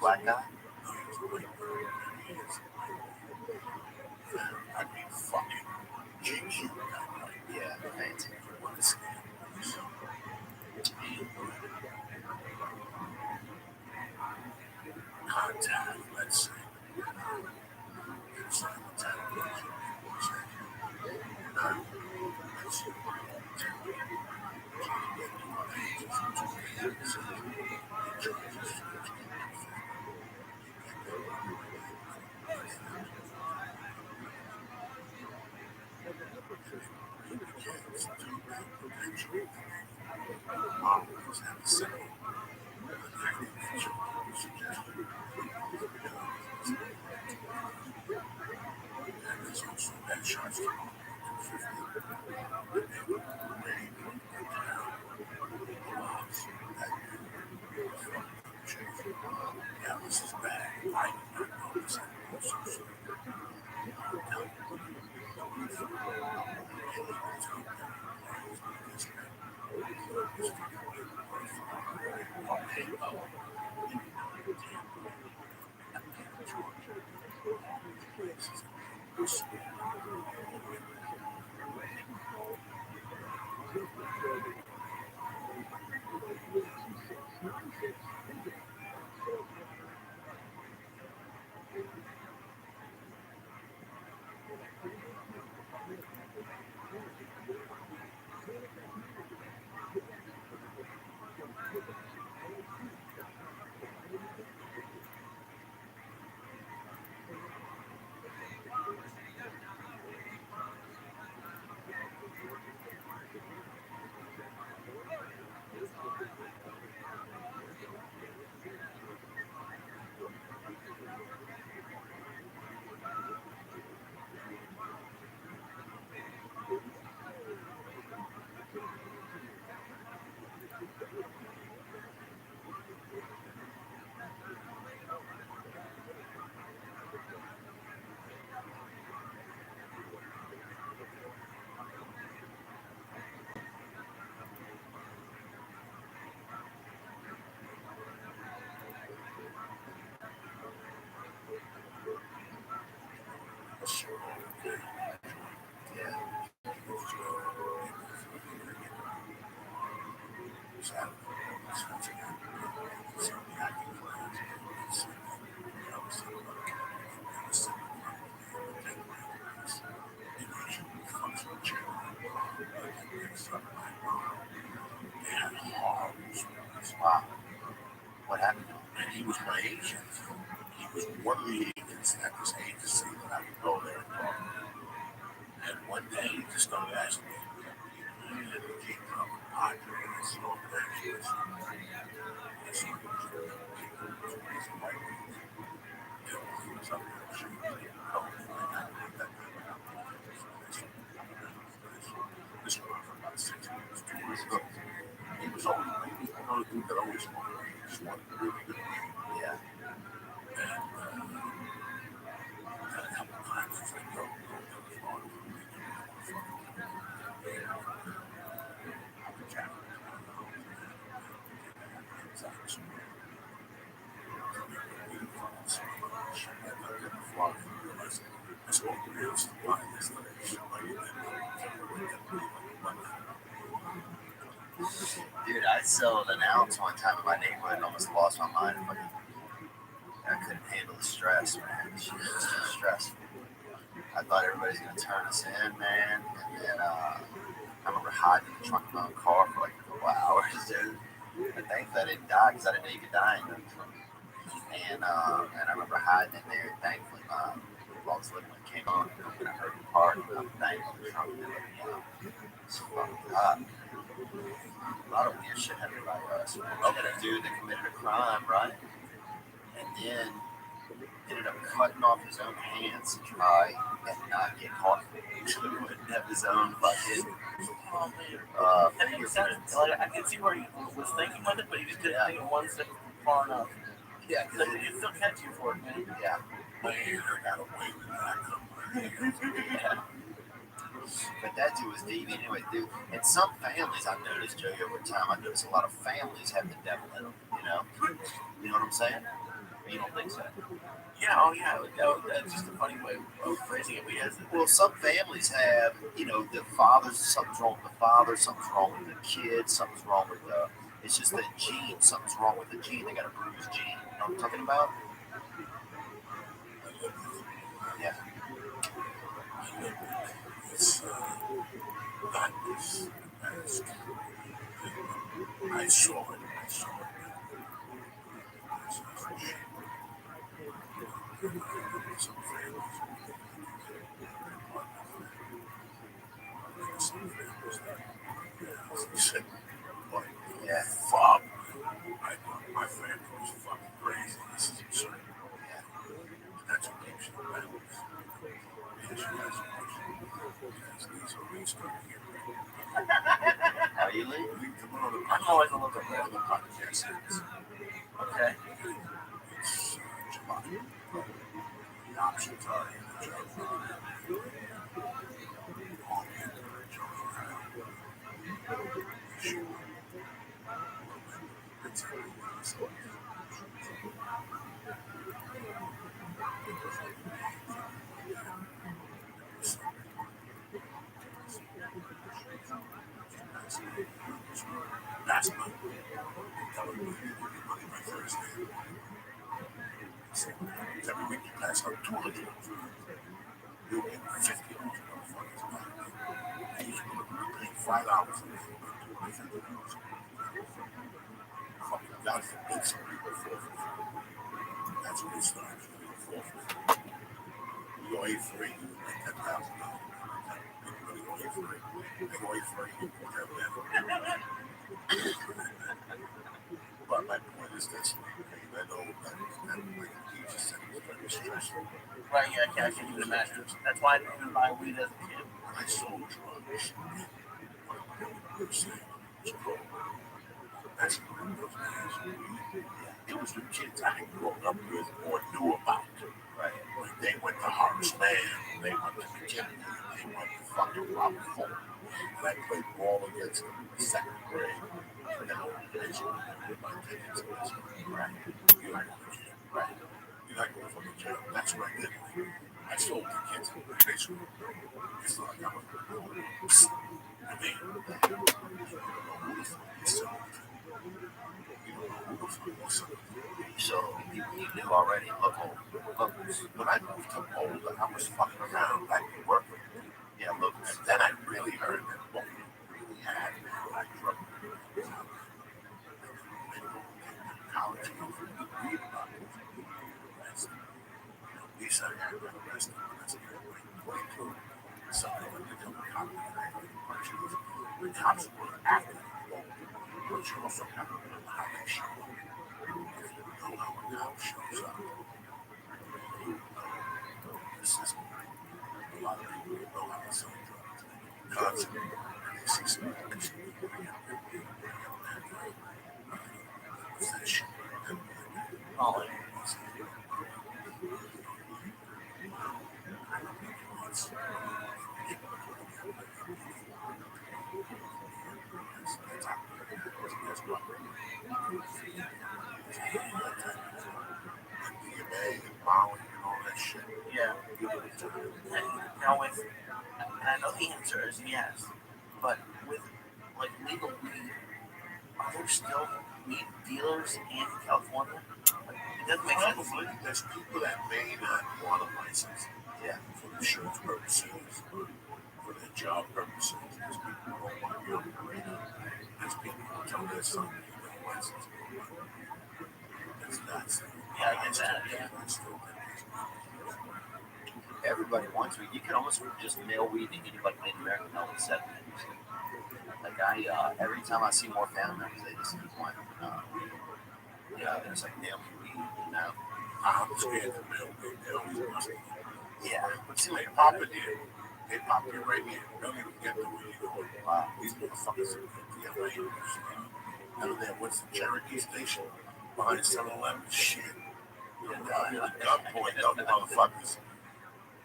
Black guy? I mean, fucking GQ. Yeah, fancy. What a scam. Contact, let's say. Inside the town. Yeah, this is bad. I did not know this. Wow. What happened? And he was my agent. He was one of the agents at this agency that I would go there and talk to. And one day he just started asking me, and he came up with Padre, and I said, oh, there he is. I said, he was a white man. He was up there shooting me. Oh, I got to make that guy out. This was for about 6 months, 2 years ago. He was always, he was one of the dudes that always wanted me. He just wanted really good weed. Yeah. And a couple of times he's like, go to Florida. smoke reels to buy this shit like Dude, I sold an ounce one time in my neighborhood and almost lost my mind. I couldn't handle the stress, man. She was just too stressful. I thought everybody's gonna turn us in, man. And then I remember hiding in the trunk of my own car for like a couple hours, dude. But thankfully I didn't die because I didn't know you could die in the trunk. And I remember hiding in there. Thankfully, my boss living with came on. I'm gonna hurt your party. I'm thankful the trunk and let me out. It's fucked up. A lot of weird shit happened by us. Okay, a dude that committed a crime, right? And then ended up cutting off his own hands to try and not get caught. He wouldn't have his own fucking fingerprints. Like, I can see where he was thinking with it, but he just didn't think it one step far enough. Yeah, Like, he'd still catch you for it, man. yeah. man, I got away with that. Yeah. But that dude was deviant anyway, dude. And some families, I've noticed, Joey, over time, I've noticed a lot of families have the devil in them, you know? You know what I'm saying? You don't think so? Yeah, oh yeah, that's just a funny way of phrasing it. Well, some families have, you know, the father, something's wrong with the father, something's wrong with the kid, something's wrong with the, it's just that gene, something's wrong with the gene. They got a bruised gene. You know what I'm talking about? Yeah. It's not this past. I saw it. Some families. Yeah. Fuck. I thought my family was fucking crazy. This is absurd. Yeah. That's what keeps you families. Yes, you guys are because these are restarting here. Are you leaving? I'm always a little bit better. The podcast is. Okay. It's July. The options are in the job. All the encourage around. Sure. It's that's my Thursday. Every week you pass out 200 you'll get 50 and you can pay $5 a day. Fucking God forbid some people fall for it. That's what it starts. You go A3, you make $10,000. Everybody go A3. They go A3, you go $10,000. But my point is this. I know that you just said it was very stressful. Right, yeah, I can't even imagine. That's why I didn't even buy weed as a kid. I sold drugs. That's it was the kids I had grown up with or knew about. Right. Like they went to Harvest Land, they went to McKinley, they went to fucking Robert Ford. And I played ball against them in the second grade. And then I sold my tickets. Right. You're not going to jail. Right. You're not going to fucking jail. That's what I did. I sold the kids in the basement. It's like I'm I mean, you don't know who the fuck you sold. You don't know who the fuck you sold. So you knew already, locals. When I moved to Boulder, I was fucking around like working. Yeah, locals. And then I really heard that what we really had, I grew up in college, you read about it. He said I got arrested when I was 22. Something like the cop. The cops were active, but you also have to know how they show up. If you know how a cop shows up, you know the system. A lot of people know how to sell drugs. Constantly, and they see some action. Possession. Oh, that shit. Yeah. Give it a time. And now with, and I know the answer is yes, but with like legal weed, are there still weed dealers in California? Like, it doesn't make sense. Probably there's people that may not want a license. Yeah. For insurance purposes, for their job purposes. There's people who don't want to be on the radar. There's people who tell their son you need a license. That's Yeah, I get that. Yeah. Everybody wants weed. You can almost just mail weed to anybody in America now with 7 minutes. Like every time I see more family members, they just keep wanting. There's like mail me weed, you know. I'm scared to mail weed. They always must. Yeah. But see, they pop it in. They pop it right in. They don't even get the weed. Wow. These motherfuckers are the LA. Out of there, what's the Cherokee station? Behind 7-Eleven. Shit. Gunpoint, those motherfuckers.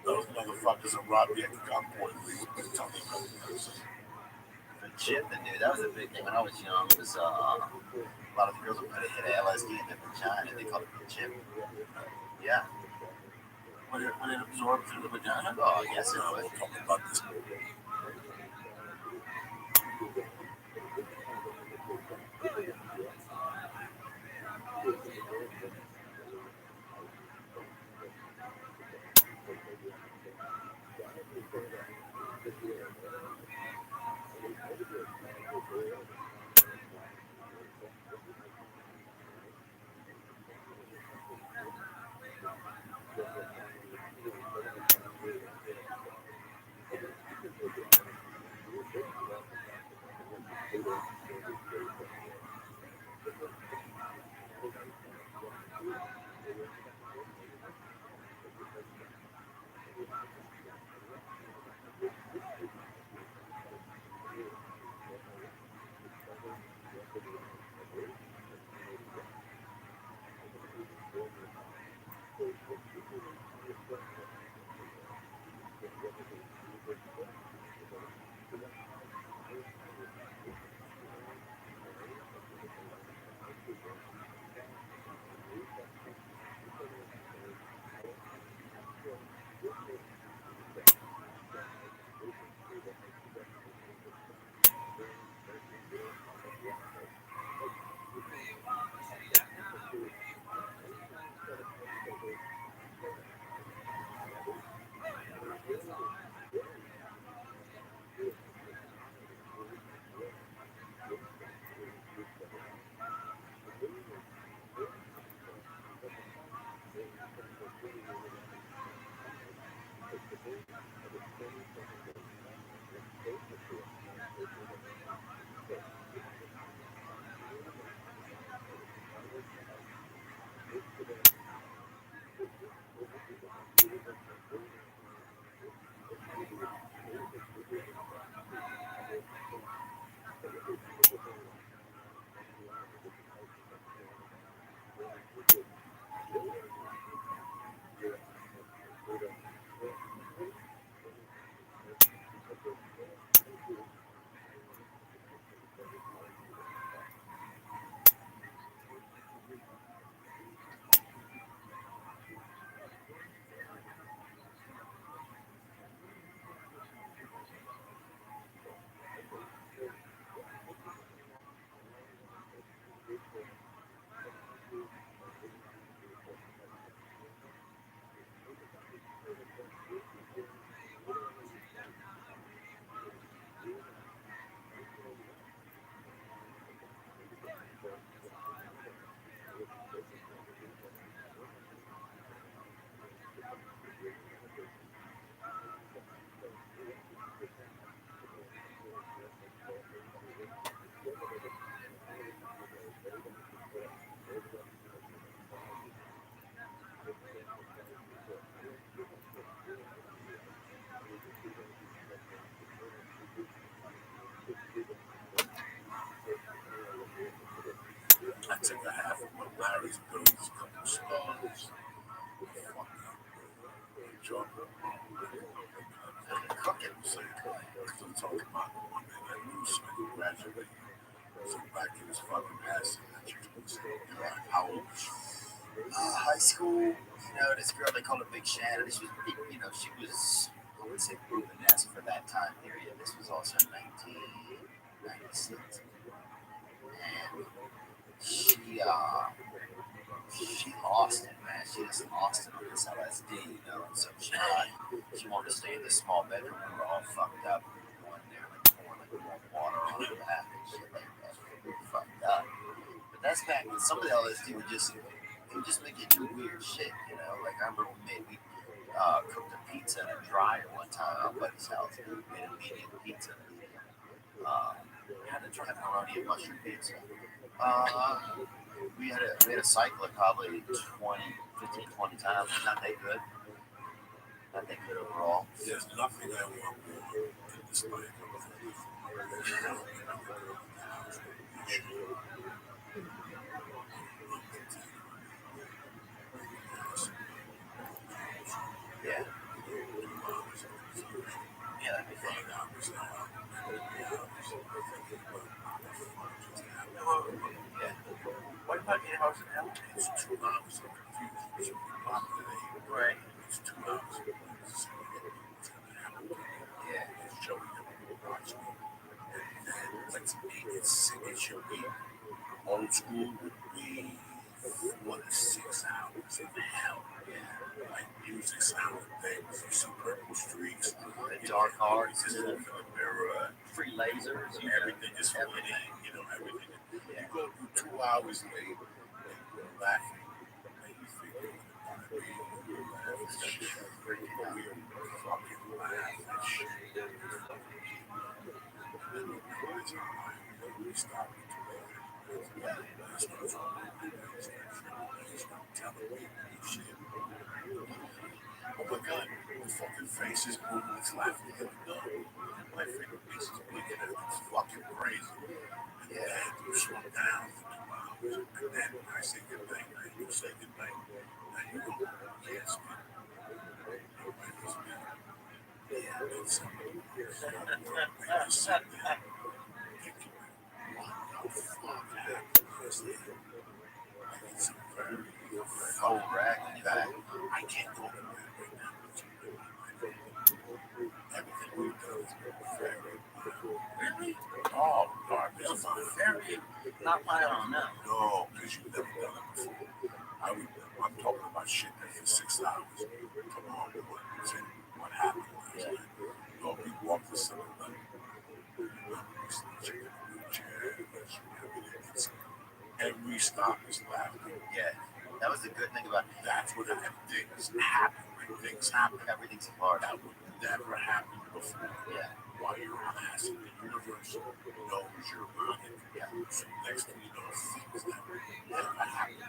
Those motherfuckers are robbed at the gunpoint. We would tell them about this. For chipping, dude, that was a big thing when I was young. It was a lot of the girls would put a hit of LSD in their vagina. They called it chip. Yeah. Would it absorb through the vagina? Oh, yes, it would. We'll talk about this. I took a half of my Larry's bills, a couple of stars. Chocolate. Cooking. So, still talking about the one that I knew so he graduated. So back in his fucking ass. How old? High school, this girl they called her Big Shannon. This was, she was, I would say, proven-esque for that time period. This was also in 1996, and she lost it, man. She just lost it with this LSD, and so she wanted to stay in this small bedroom. We were all fucked up. We went there, like pouring warm water on her back and shit like that. We were fucked up. But that's back when some of the LSD would just make you do weird shit, Like I remember we cooked a pizza in a dryer one time at our buddy's house. We made a medium pizza. Had a pepperoni and mushroom pizza. We had a cycle of probably 15, 20 times. Not that good. Not that good overall. There's nothing I want more than this life. Yeah. Yeah, that'd be fun. Yeah. What about your house in hell? It's 2 hours of confusion. Right. It's 2 hours of confusion. Yeah. It's showing them watching. And then let's make it signature week. Old school would be 4 to 6 hours of hell. Yeah. Like music, sound, and things. You see purple streaks, dark hearts, just look in the mirror, free lasers, everything is everything. Everything. Yeah. You go through 2 hours late and you're laughing. And you think you're going to be fucking laugh and shit. And then you realize, we stop it today. That's what's wrong. Oh my god, the fucking face is moving, it's laughing. My favorite face is blinking at it, it's fucking crazy. And then you slow down for 2 hours, and then I say good night, and you say good night, and you go, yes, man. Yeah, and somebody else, and you sit there, thinking, what the fuck happened yesterday? Like, it's a very, cold rack back. I can't go to bed right now. Everything we've done has been very well. Really? Oh, God, this is Very not piling on now. no, because you've never done it before. I'm talking about shit that for 6 hours. Come on, what happened last night? No, we walked to some of them. Every stop is laughter. Yeah, that was the good thing about it. That's what things happen. When things happen, Everything's hard. that would never happen before. Yeah. While you're passing the universe knows you're on it. Yeah. So next thing you know, things that never happened.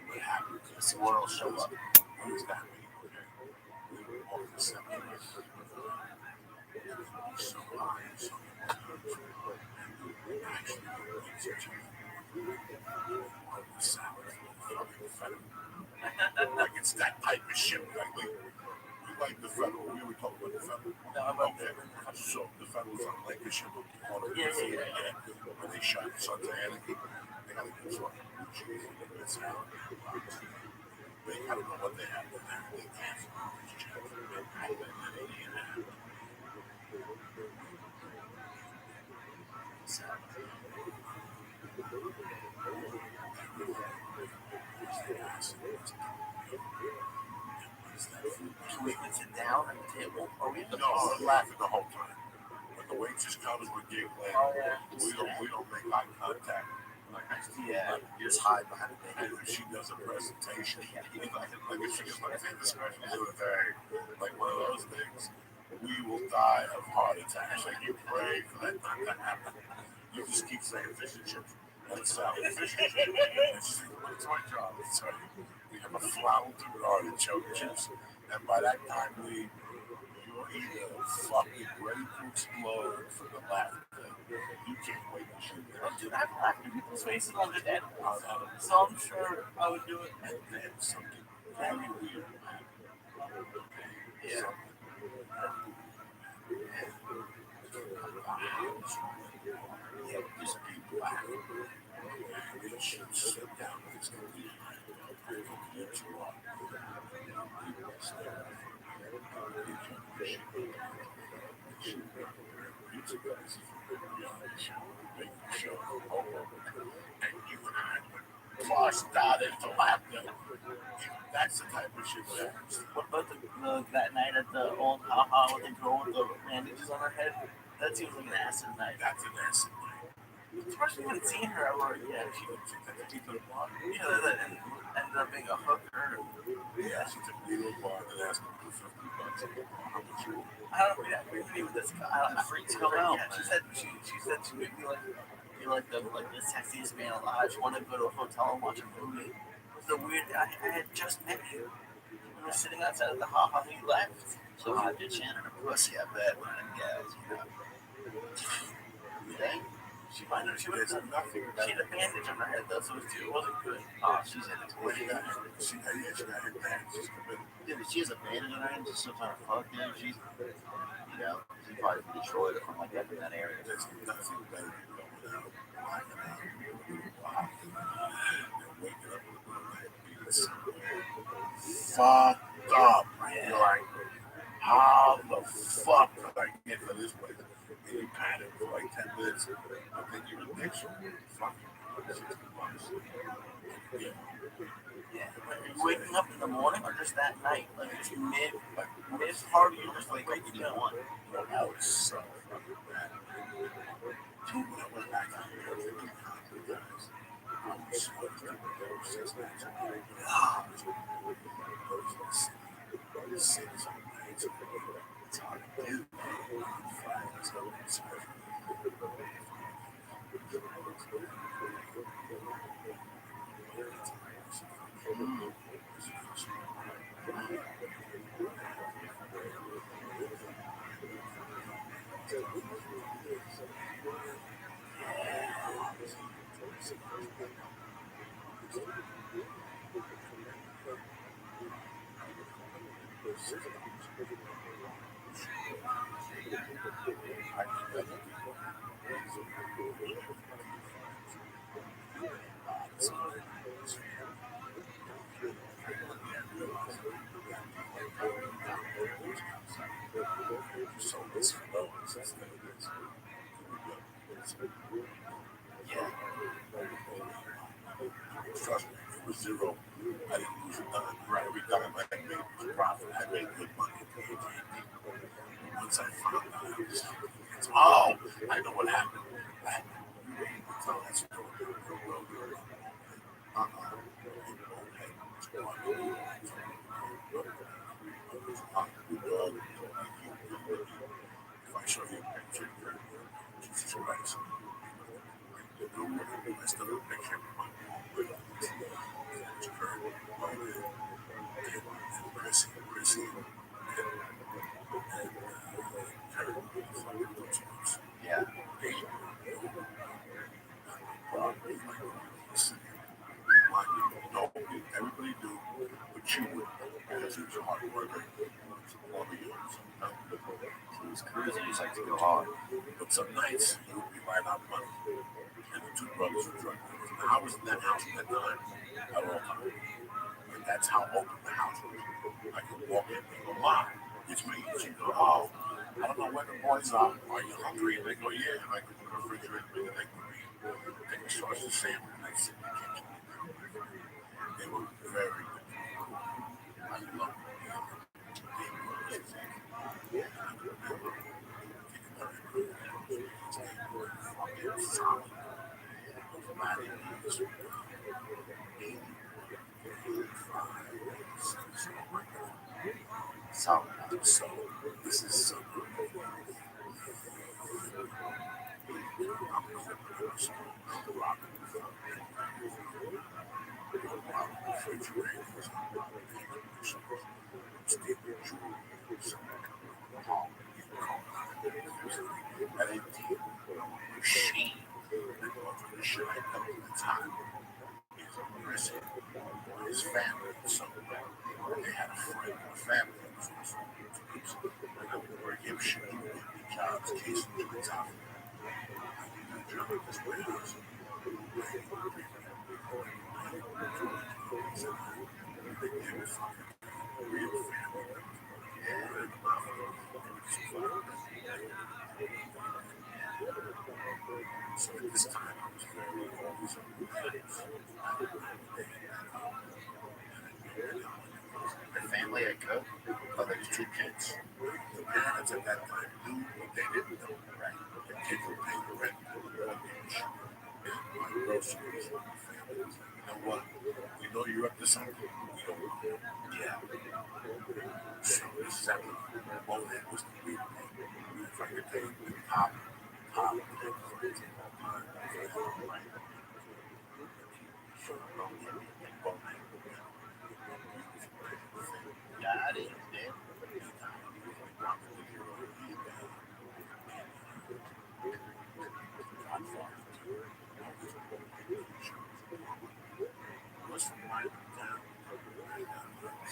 What happened? The squirrel show up. What is that mean? We were walking the 7 years. So high, so like it's that type of shit. Like the federal. We were talking about the federal. Okay. So the federal's on Lakers ship. When they shot Sons of Anarchy, they got a good fucking blue cheese. I don't know what they have in there. They canceled these checks. They had an idiot. Can we sit down at the table? Or we No, we're laughing the whole time. When the waitress comes with giggling, we don't make eye contact. Like I see, Yeah, you just hide behind the and thing. when she does a presentation, like if she just looks at the special do a thing, like one of those things, we will die of heart attacks. Like you pray for that not to happen. You just keep saying fish and chips. That's fish and chips. It's my job. So we have a floundered artichoke chips, and by that time you're either fucking ready to explode from the laughter. You can't wait to shoot Oh, dude, I've laughed in people's faces on the dead. out. So I'm sure I would do it. And then something very weird happened. Yeah. Yeah, just be black. And it should sit down with his computer. Plus, started to laugh. That's the type of shit that happens. What about that night at the old haha with the girl with the bandages on her head? That seems like an acid night. That's an acid night. Especially when seeing her ever again. She would take that to the bar. Yeah, that ended up being a hooker. Yeah, she took me to the bar and asked me for $50. How much you want? I don't know. We didn't even this guy. I freaked out. Yeah, she said she made me like the sexiest man alive. She wanted to go to a hotel and watch a movie. It was a weird. I had just met you. We were sitting outside of the haha. He left. So how did Shannon a pussy? I bet one of them guys, you know. You think? She might have. She would have done nothing. She had a bandage on her head though, so it wasn't good. Oh, she's in it. What do you got? She got hit bad. She's committed. Dude, if she has a bandage on her head, just still trying to fuck him. She's, you know, she probably destroyed it from like up in that area. There's nothing better than going out, blacking out, and waking up in the middle of the night being somewhere fucked up. You're like, how the fuck did I get to this place? And you panic for like 10 minutes, but then your addiction, fucking $60. Yeah. Yeah, like are you waking up in the morning or just that night? Like it's mid part of you just like waking You up. want. I was so fucking bad. Dude, when I went back out there, I was thinking, guys, I was sweating through the doors, just not to be the cities on nights. It's hard to do. Fridays, though, it's hard. So it's low. Yeah. Trust me, it was zero. I didn't lose a dime. Right. Every dime I made was profit. I made good money at the age of 18. Once I found out, it was, oh, I know what happened. So that's what if I show you a picture, Jesus Christ, you know what I still have a picture of my mom with Chrissy, Yeah. No, everybody do what you would because he was a hard worker. All the years. He was cruising, he just likes to go hard. But some nights he would be right on money. And the two brothers were drug dealers. And I was in that house at that time at all times. And that's how open the house was. I could walk in and go, Mom, it's me. And she'd go, oh, I don't know where the boys are. Are you hungry? And they go, yeah. And I go to the refrigerator, bring an egg for me. Take a sauce of salmon, and I sit in the kitchen. They were very good. I love them. They were solid. So this is so good. His family, so they had a friend, a family that was where he was shooting jobs, cases to the top. I job this way was. Real family. So at this time, I was very always on the house. Your family had cooked? Oh, there's two kids. The parents at that time knew what they didn't know. Right. The kids were paying the rent for the mortgage and my groceries. And the family was like, you know what? We know you're up to something. We don't want it. Yeah. So this is after that was the weird thing. If I could pay the top, right. Got it, man.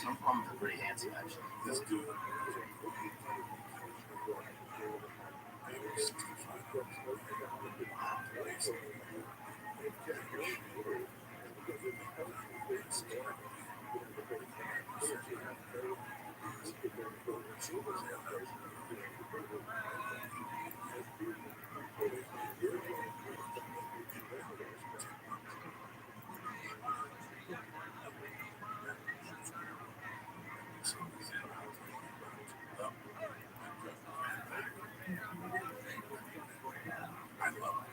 Some plums are pretty handsome, actually. This dude. I love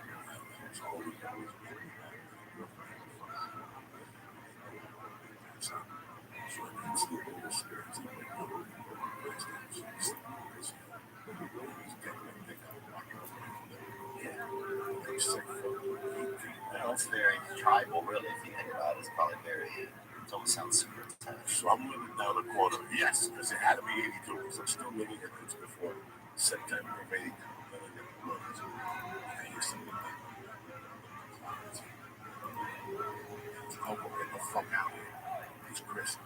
It's very tribal, really, if you think about it. It's probably very, it almost sounds super intense. So I'm living down the corner, yes, because it had to be 82, because I'm still living in it before September of 82. I used to live there. I'll go get the fuck out of here. It's Chris.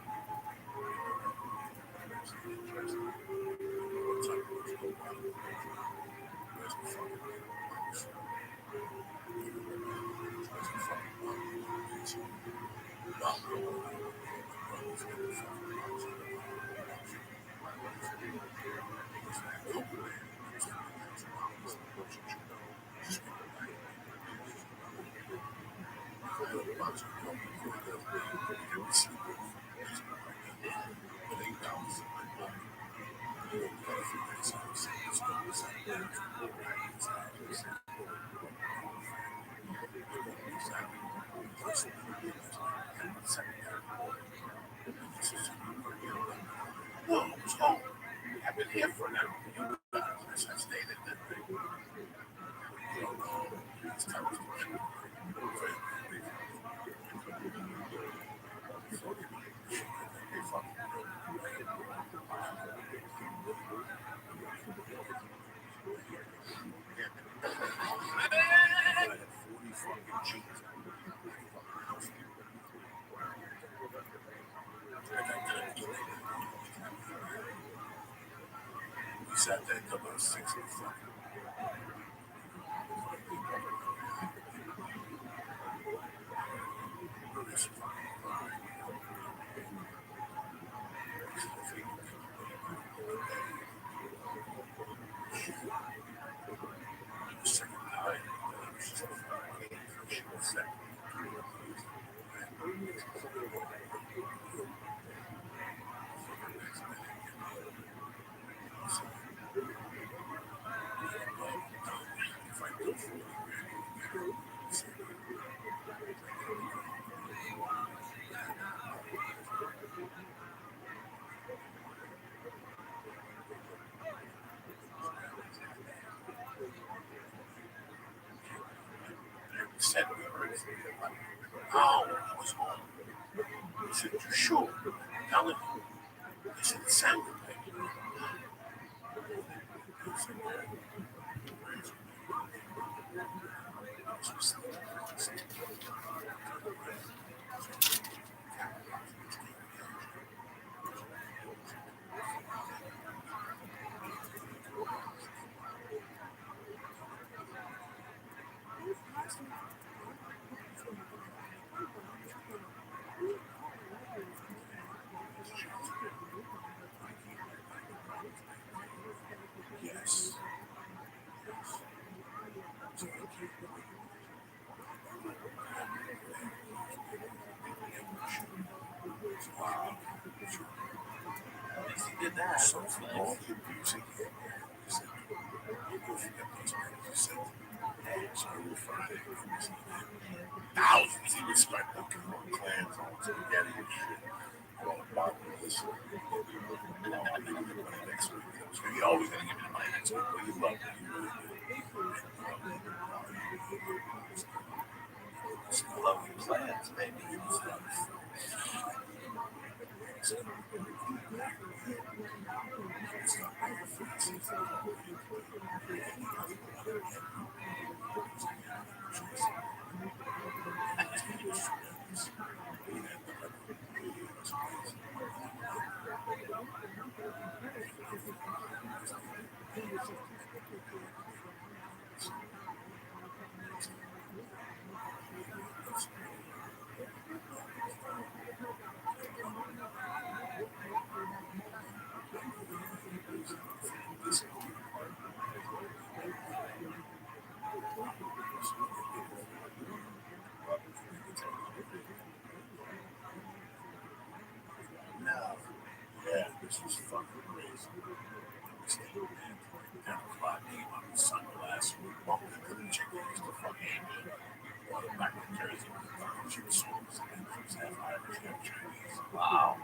No, it's home. I've been here for now. I stayed in that thing. It's time to we sat there until about 6 o'clock. Said we were oh, he was home. He said, you sure? Telling you. He said, it sounded like it. Yes. did that. So That's for nice. all the abusing, he said, you go forget those men. He said, so every Friday, thousands he would start looking for clans on spaghetti and shit. All about this. And then I'm going to give money next week. You're always going to give me the money next week, but you love me. You really do. I love your plans, baby. No. Yeah, this was fucking crazy. We stayed in 10 o'clock game on the sunglasses. We bumped into the chick that used to fuck Amy. Brought her back to Jersey. She was Swiss and she was half Irish, half Chinese. Wow.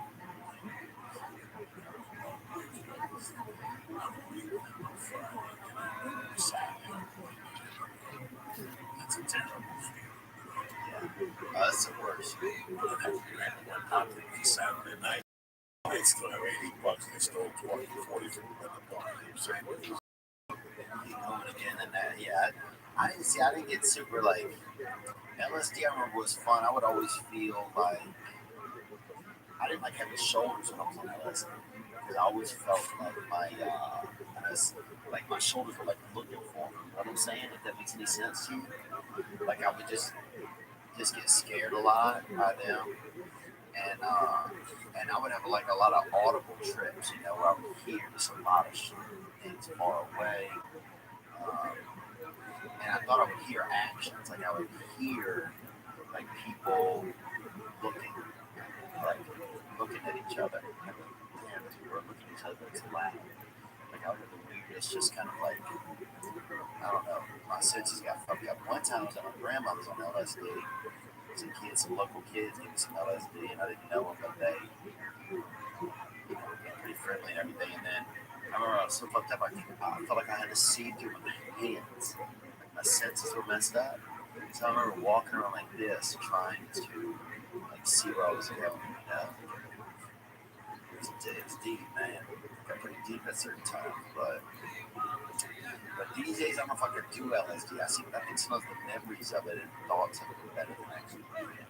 That's a terrible feeling. That's the worst. Saturday night. They still have $80. They stole 20, 40 from the bar. You know, and again, and that, yeah. I didn't get super like LSD. I remember was fun. I would always feel like I didn't like having shoulders when I was on LSD because I always felt like my shoulders were like looking for me. You know what I'm saying? If that makes any sense to you, like I would just get scared a lot by them, and I would have like a lot of audible trips, you know, where I would hear just a lot of shit, things far away. And I thought I would hear actions, like I would hear like people looking, like looking at each other, or looking at each other. It's loud. Like I would have the weirdest, just kind of like I don't know. My senses got fucked up. One time I was at my grandmother's on LSD. Some local kids gave me some LSD, and I didn't know them, but they, you know, were pretty friendly and everything. And then I remember I was so fucked up, I felt like I had to see through my hands. Like my senses were messed up. So I remember walking around like this, trying to like see where I was going. You know, it's deep, man. It got pretty deep at certain times, but these days I'm a fucking do LSD. I think some of the memories of it and thoughts of it are better than actually doing it.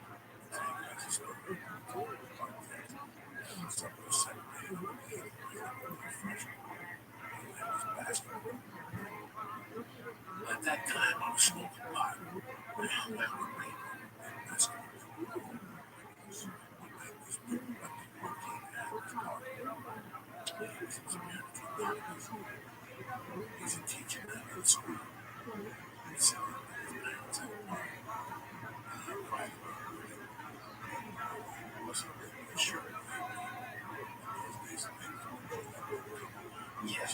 At that time, I was smoking a lot. He's a teacher now in school. He's selling his parents at the park. I wasn't really sure. Yeah.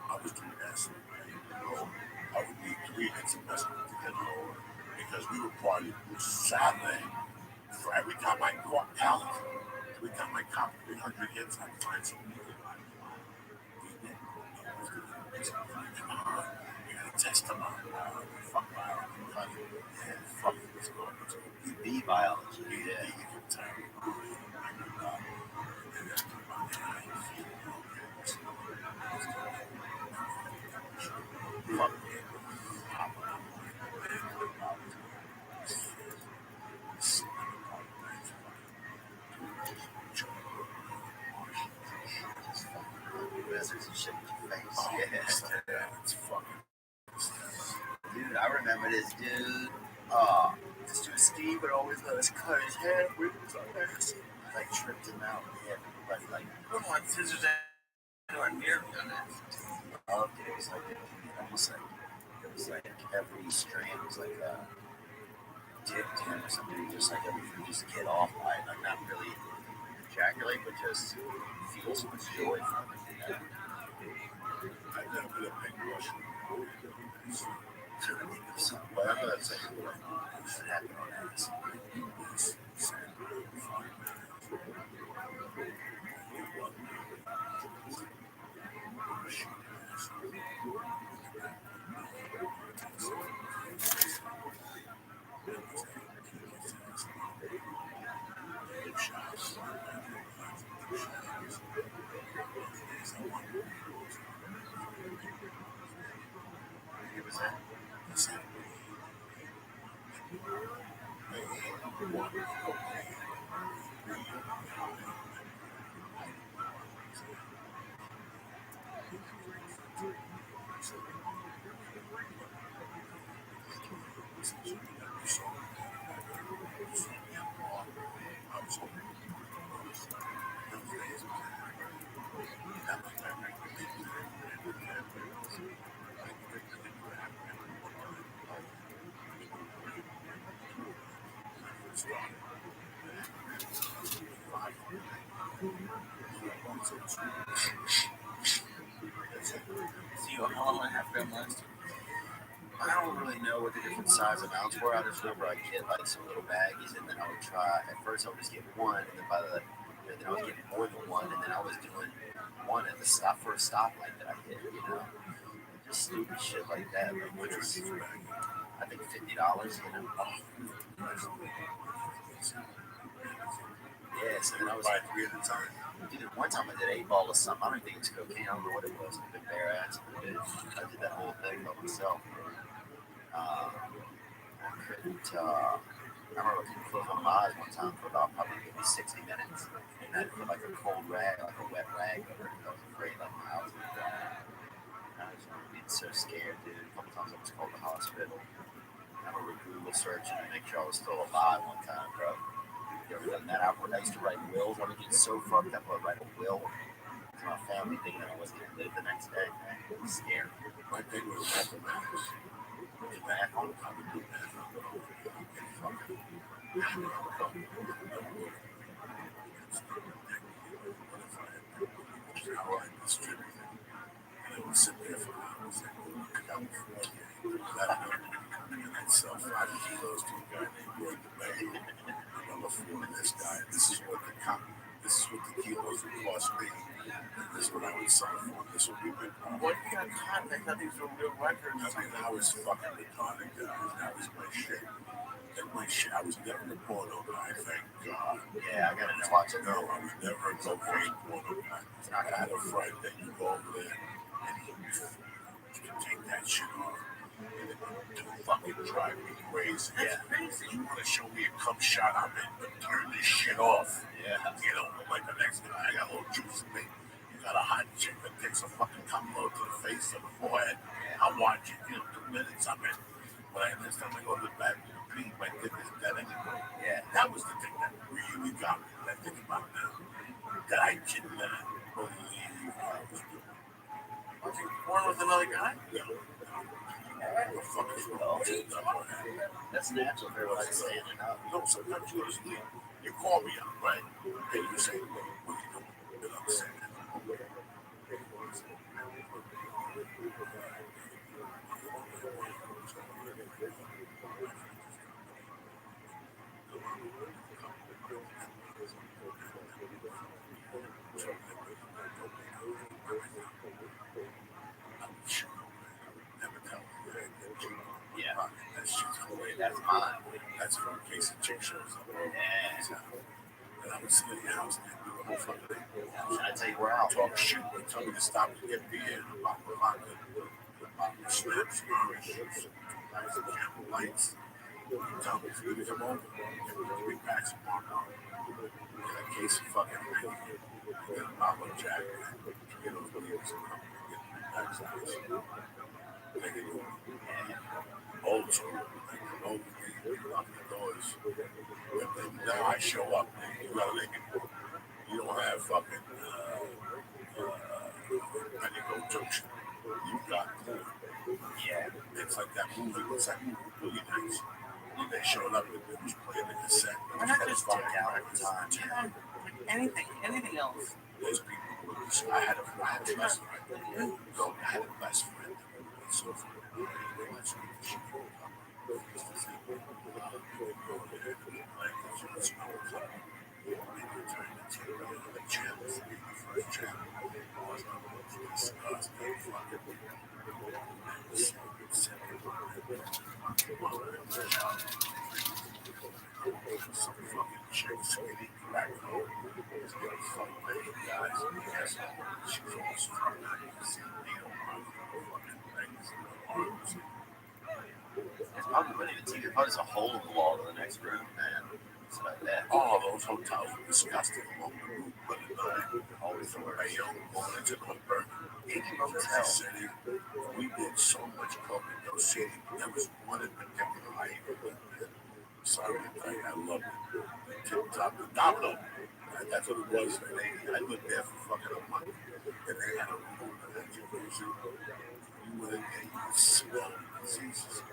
I was doing acid. I would need 3 hits of message to get lower because we were partying Saturday. For every time I caught talent, every time I caught 300 hits, I'd find something new. You gotta test them out. Fuck biology. Fuck this going. Be biology. Yeah. Wizards and shit in your face. It's fucking. Dude, I remember this dude. This dude Steve would always let us cut his hair. We was like tripped him out. Yeah, everybody like. I don't want scissors anywhere near me on that. Oh, dude, it was like almost like it was like every strand was like dick to him or something. Just like everything just get off by it, like not really ejaculate, but just feel so much joy from it. You know? I've never been a big Russian. Well, I know that's like what happened on that. How long I have them last? I don't really know what the different size amounts were. I just remember I'd get like some little baggies, and then I would try. At first, I would just get one, and then by the then I was getting more than one, and then I was doing one at the stop for a stoplight that I hit. You know, just stupid shit like that. Like, I think $50. You know. Yeah, so then I was By 3 at a time. Dude, one time I did 8 ball of something. I don't think it's cocaine. I don't know what it was. I've been bare ass. I did that whole thing by myself. I couldn't. I remember I couldn't close my eyes one time for about probably maybe 60 minutes. And I put like a cold rag, like a wet rag over it. I was afraid like my eyes would die. I was being so scared, dude. A couple times I was called to the hospital. I remember Google searching to make sure I was still alive one time, bro. You ever done that? I used to write wills. I would get so fucked up I would write a will to my family thinking I wasn't going to live the next day. It was scary. My thing was mathematics. Get back on I would do math. How I distribute it. And I would sit there for hours and count and I'd sell 5 kilos to a guy named Roy DeBay. Number 4 this guy. This is what the kilos would cost me. And this is what I would sell for. This will be my problem. What you got caught? I thought these were real records. I mean, I was fucking retarded, guys. That was my shit. And my shit, I was never a porno guy, thank God. Yeah, I gotta watch it. No, I was never a cocaine porno guy. I had a friend that you go over there and he would take that shit off. And it would fucking drive me crazy. Yeah. You want to show me a cum shot, I'm in, but turn this shit off. Yeah. You know, like the next guy, I got a little juice in me. You got a hot chick that takes a fucking cum load to the face or the forehead. I'll watch it, 2 minutes, I'm in. But this time I go to the bathroom, my dick is dead anyway. Yeah. That was the thing that really got me. That I think about now. That I did not believe I was doing. Was he born with another guy? No. What the fuck is wrong with you? That's natural. They're like standing up. No, sometimes you go to sleep. You call me up, right? And you say, what are you doing? And I'm saying, Yeah. That shit's great. That's mine. That's for in case the chick shows up. Yeah. And I would sit at your house and do the whole fucking thing. Should I tell you where I'll Talk shit. They tell me to stop and get beer. About the snaps, orange, lights. You tell me if you come over, give me 3 packs of Marco. Get a case of fucking get a bottle of Jack. Get those beers and get 3 packs of ice. They can do old school. They can open the lock the doors. But then now I show up and you gotta make it. You don't have fucking Pennygo Junction. You got porn. Yeah. It's like that movie. What's that movie? Really nice. When they showed up and it was playing the cassette. Why not just fuck out all the time. turn anything else? There's people who were just, I had a best friend. No, I had a best friend. So for let's read the shit. Some fucking chick, skinny, black hole. Is gonna fuck me, guys. Yes, she's also from that. You can see needle fucking legs and arms. It's probably wouldn't even see. There's probably just a hole in the wall to the next room, man. It's like that. All those hotels are disgusting along the route, but at night, Always the worst. Bayonne, going into Northburg, Jersey City. We did so much coke in those cities. There was one in particular I even lived in. Sorry to tell you, I loved it. Tip top, the Domino. That's what it was. I lived there for fucking a month. And they had a room in that jacuzzi. You went in there, you could smell diseases.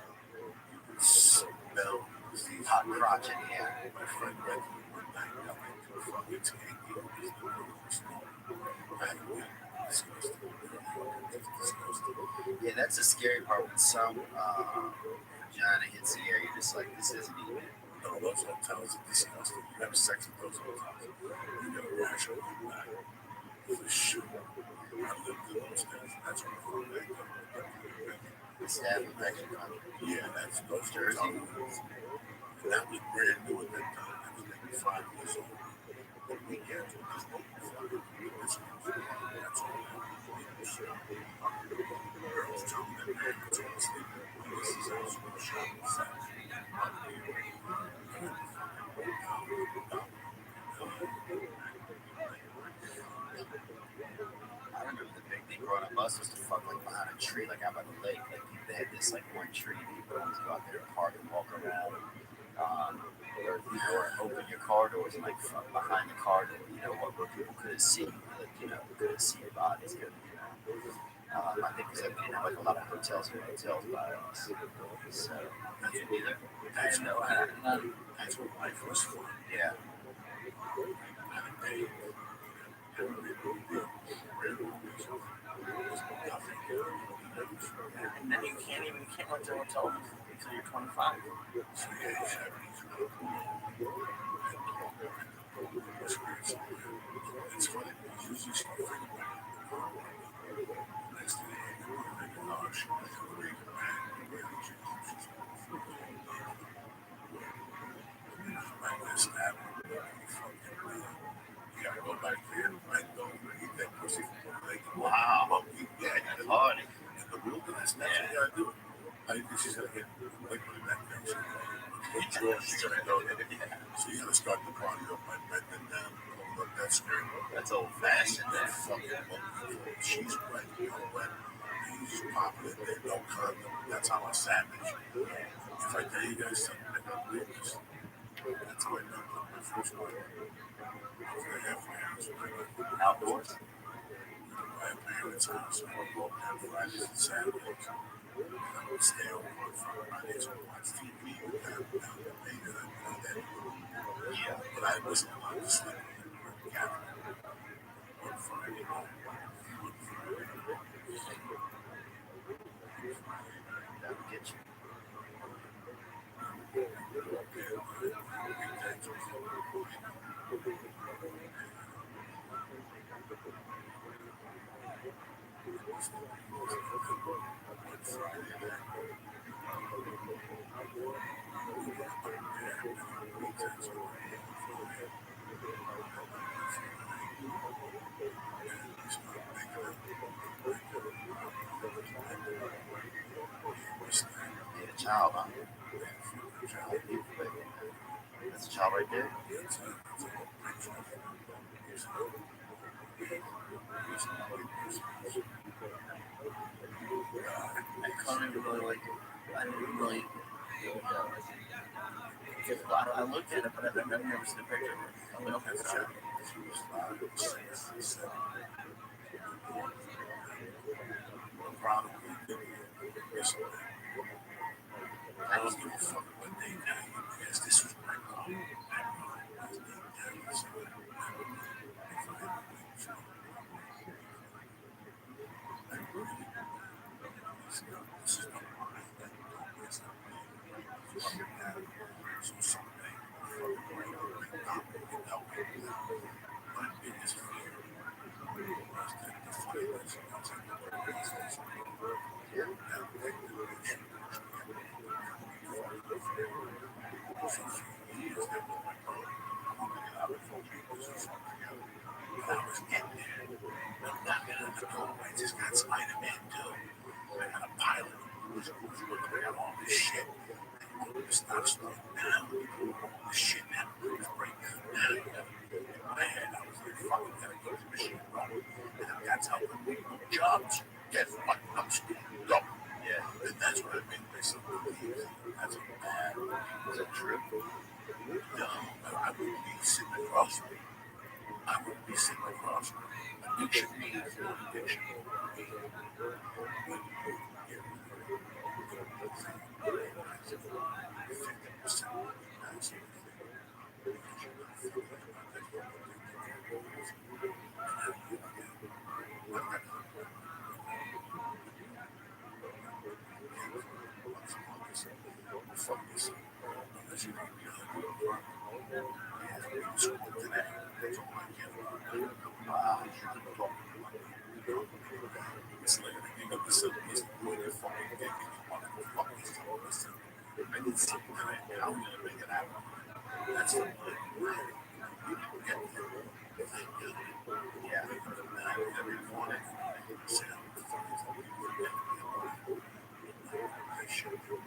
You could smell diseases. Hot crotch in the air. My friend read me one night, I went to a fucking tank. He was the room smoke. I went, disgusting. Yeah, that's the scary part when some vagina hits the air. You're just like, this isn't even. No, those hotels are disgusting. You have sex with those hotels. You get a rash on your back. For sure. I lived in those things. That's what I'm from. It's that infection. Yeah, that's those Jersey. And that was brand new at that time. That was maybe 5 years old. But we get to this one. That's all. Girls tell me that man was on sleep. This is also a shop. I remember the big thing growing up us was to fuck like behind a tree, like out by the lake. Like they had this like one tree that you could always go out there and park and walk around. Or you know, or open your car doors and like fuck behind the car door, you know, where people couldn't see, like, you know, couldn't see your bodies. I think because I've been in like a lot of hotels and motels by us. So you neither. I had no idea. That's what life was for. Yeah. And then you can't rent a hotel until you're 25. So yeah, you should have it's funny. Usually like, Wow. monkey. Yeah, That's hard. in the wilderness. That's what you gotta do. I think she's gonna get like with that thing. She's gonna go there. So you gotta start the party up by bending down, pulling up that skirt. That's old fashioned. That fucking monkey. She's wet, wet. He's popping it there, no condom. That's how a savage. If I tell you guys something, I don't believe this. That's how I knocked up my first wife. I was like, halfway house. Outdoors? My parents' house. I would go up there Fridays and Saturdays. I would stay over on Fridays and watch TV with them down the later than Yeah. but I wasn't allowed to sleep with the cabin on Friday night. That would get you. You had a child, huh? That's a child right there. I couldn't even really like. I didn't really. I looked at it, but I've never seen a picture of it. I went up and saw it. I don't give a fuck what they tell you because this was my mom. I just got Spider-Man too. I got a pilot who's looking at all this shit. It's not slowing down. All this shit now is breaking down. In my head, I was like, fucking gotta go to the machine run. And that's how the people jobs get fucking up school. Go. Yeah. And that's what I mean by something believe. That's a bad. Was it true? No, I wouldn't be sitting across me. I wouldn't be sitting across me. Addiction means no addiction. It's like you got this doing your fucking thing and you want to go fuck yourself. Listen, I did something tonight and I'm gonna make it happen. That's the plan. You can get there. Yeah, every morning I say, I'm the fuck is that? I should do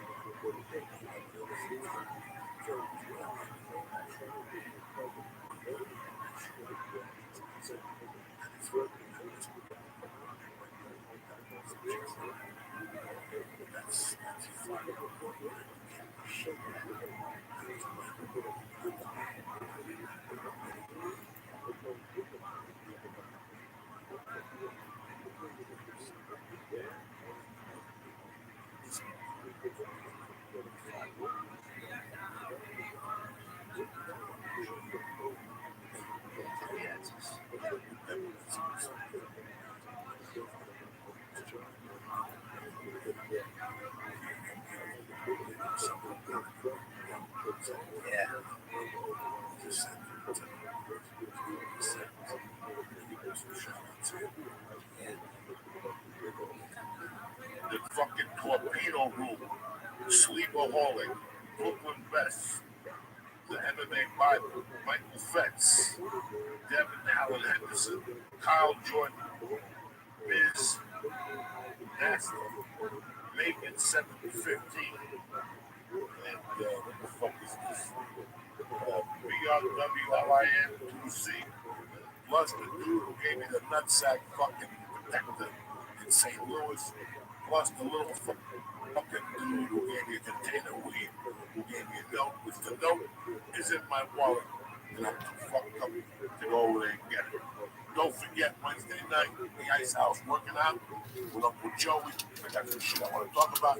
The fucking torpedo room, sleepaholic, Brooklyn Best, the MMA Bible, Michael Fetz, Devin Allen Henderson, Kyle Jordan, Biz, NASA, Macon 715. And what the fuck is this? BRWLIN2C. Plus the dude who gave me the nutsack fucking protector in St. Louis. Plus the little fucking dude who gave me a container of weed, who gave me a note, which the note is in my wallet. And I'm too fucked up to go over there and get it. Don't forget Wednesday night, the Ice House working out with Uncle Joey. I got some shit I want to talk about.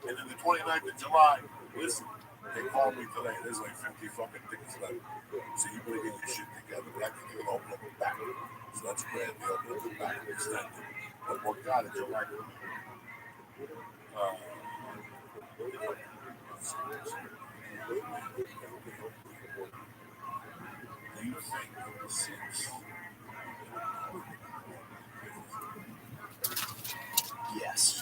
And then the 29th of July, listen, they called me today. There's like 50 fucking tickets left. So you better get your shit together. But I think they're going to open up the back. So that's great. They open up the back and extend it. But what God is July? Do you think since Yes.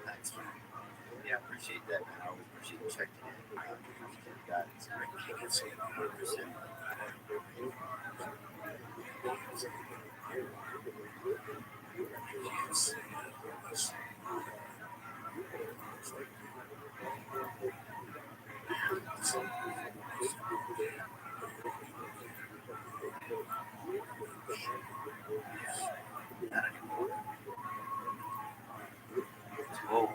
Thanks, man. Yeah, I appreciate that, man. I always appreciate you checking in. You got some great kids in 100%. Not anymore. Whoa.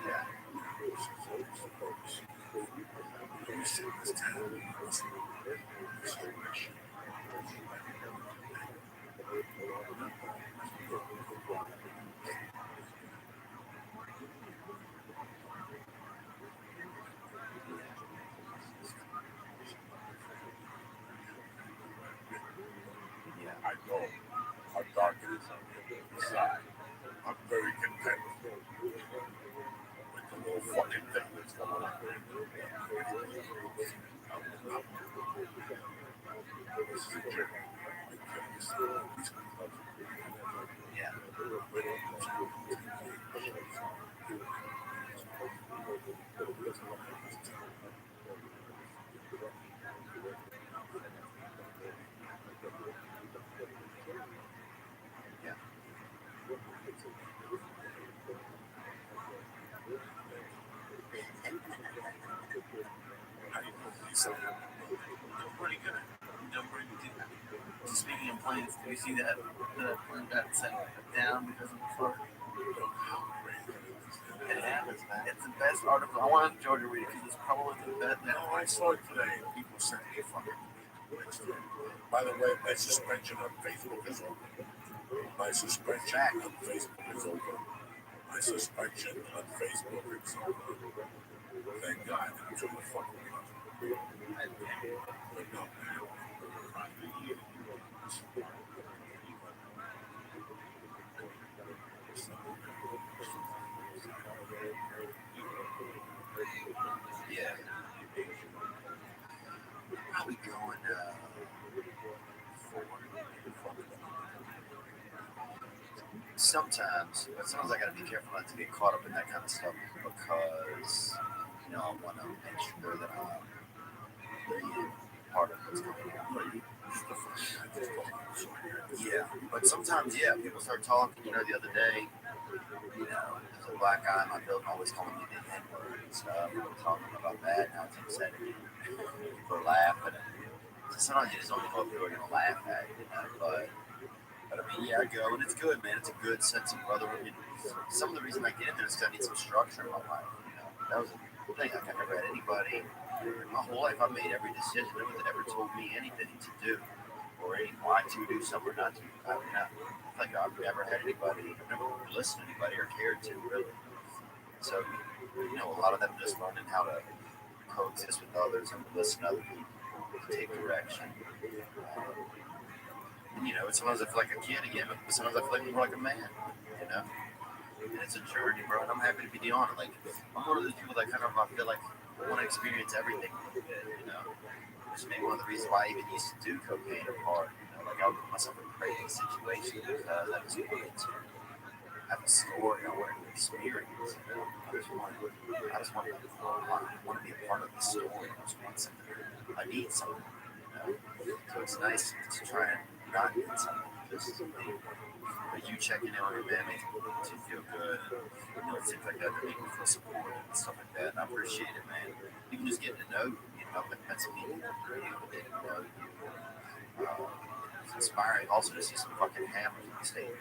Yeah. I know how dark it is inside. I'm very content with the little fucking thing that's going on. This is a journey. Yeah. Pretty good. Doing pretty good. Speaking of planes, do you see that the plane got sent down because of the flight? It happens, man. It's the best article. I wanted Joe to read it because it's probably the best. No, I saw it today. People sent me fucking. By the way, my suspension on Facebook is over. My suspension on Facebook is over. My suspension on Facebook is over. Thank God. It's over fucking. But no, Yeah. How we going? 4. sometimes, but sometimes I gotta be careful not to get caught up in that kind of stuff because, I want to make sure that I'm being part of what's going on. Yeah, but sometimes, people start talking. The other day, there's a black guy in my building always calling me the N-word and stuff. We were talking about that, and how it's upsetting. People are laughing. So sometimes you just don't know if people are going to laugh at it, But I mean, I go, and it's good, man. It's a good sense of brotherhood. Some of the reason I get in there is because I need some structure in my life. That was the thing. Like, I never had anybody. My whole life, I made every decision. No one ever told me anything to do or why to do something or not to. I mean, I've never had anybody. I've never listened to anybody or cared to really. So, a lot of them just learning how to coexist with others and listen to other people, to take direction. Sometimes I feel like a kid again, but sometimes I feel like more like a man, And it's a journey, bro, and I'm happy to be on it. Like, I'm one of those people that kind of, I feel like, want to experience everything a little bit, Which may be one of the reasons why I even used to do cocaine in part, Like, I would put myself in crazy situations because I just wanted to have a story, I wanted to experience, I just want to be a part of the story. I just want something. I need something, So it's nice to try and not need something. But you checking in on your man makes me feel good. Things like that make me feel supported and stuff like that. And I appreciate it, man. Even just getting to know you, that's meaningful for you. Getting to know you. It's inspiring also to see some fucking hammers on the stage.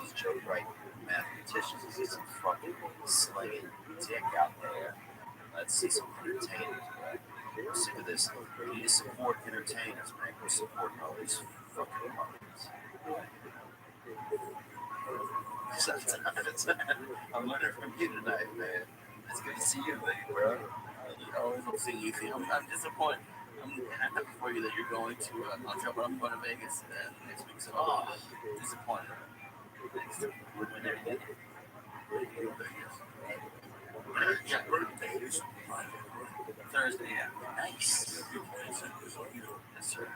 These Joe Wright mathematicians, to see some fucking slinging dick out there. Let's see some entertainers, right? We're sick of this. We need to support entertainers, man. We're supporting all these fucking markets. Sometimes I'm learning from you tonight, man. It's good to see you, bro. Always love seeing you. I'm disappointed. I'm happy for you that you're going to Montreal, but I'm going to Vegas next week. So disappointed. We're there again. Yeah, birthdays. Thursday, yeah. Nice. Yes, sir.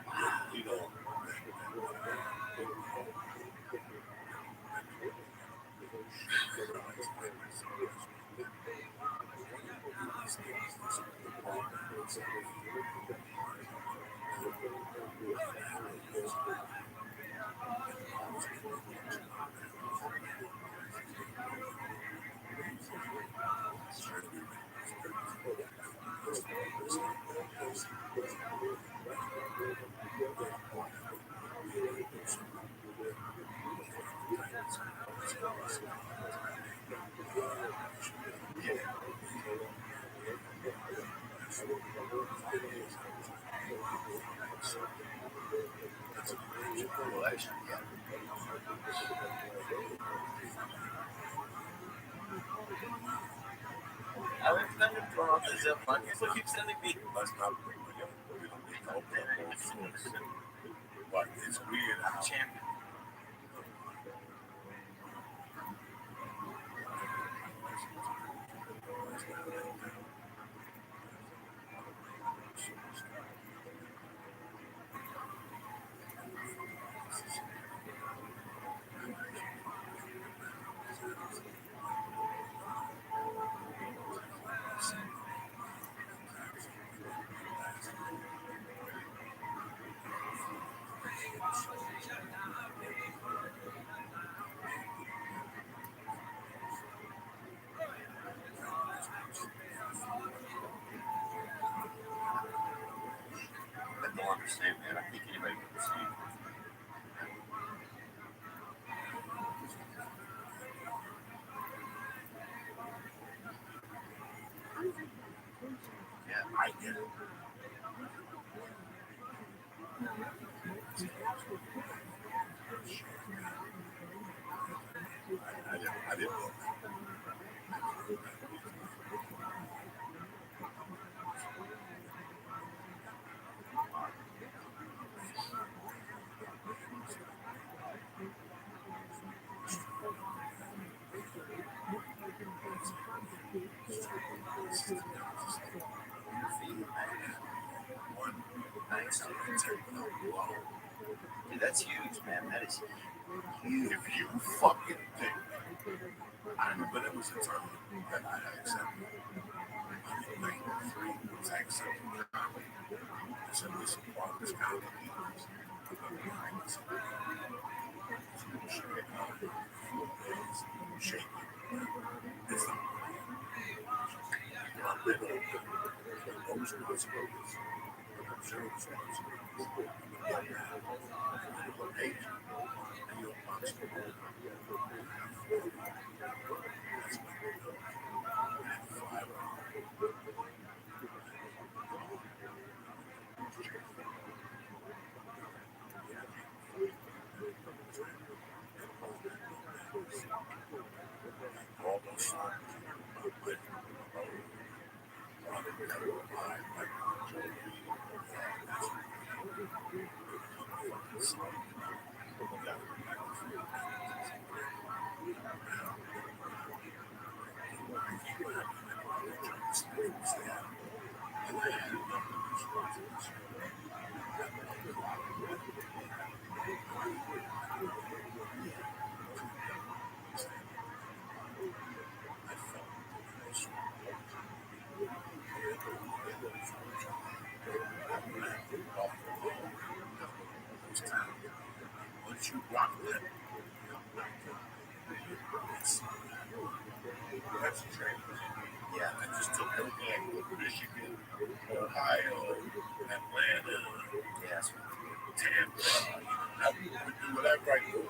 Well, actually, yeah. I was going to turn off the zip line. People keep sending me. Let's not bring it up. We don't need no source. But it's weird how Champion. I don't understand, man. I think anybody can understand. Yeah, I get it. I didn't know. One nice to take the wall. Dude, that's huge, man. That is huge. If you fucking think, but it was a time that I accepted. In 93, was I accepted comedy. I said, listen, part of this comedy is I'm going to be this. Shaking. It's not I'm living no responsibilities. I'm zero responsibilities. I'm a page. And you're boxing. That's my all those songs. Once you rock that, that's a train. Yeah, I just took Illinois, Michigan, Ohio, Atlanta, yes, Tampa. I would do whatever I could.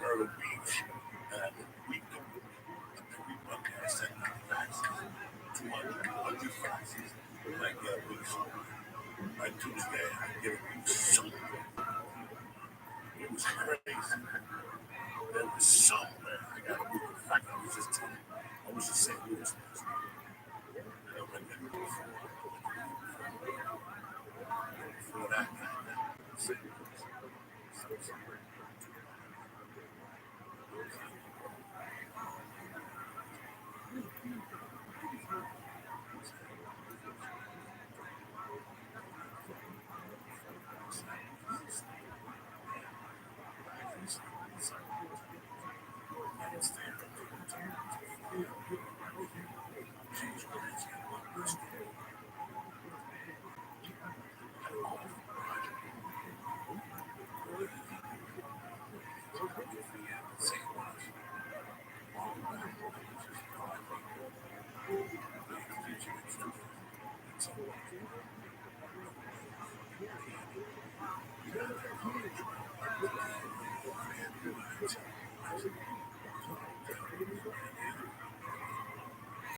Myrtle Beach, we I said 200 faxes. Like weeks. By Tuesday, I get a week so. It was crazy. There was so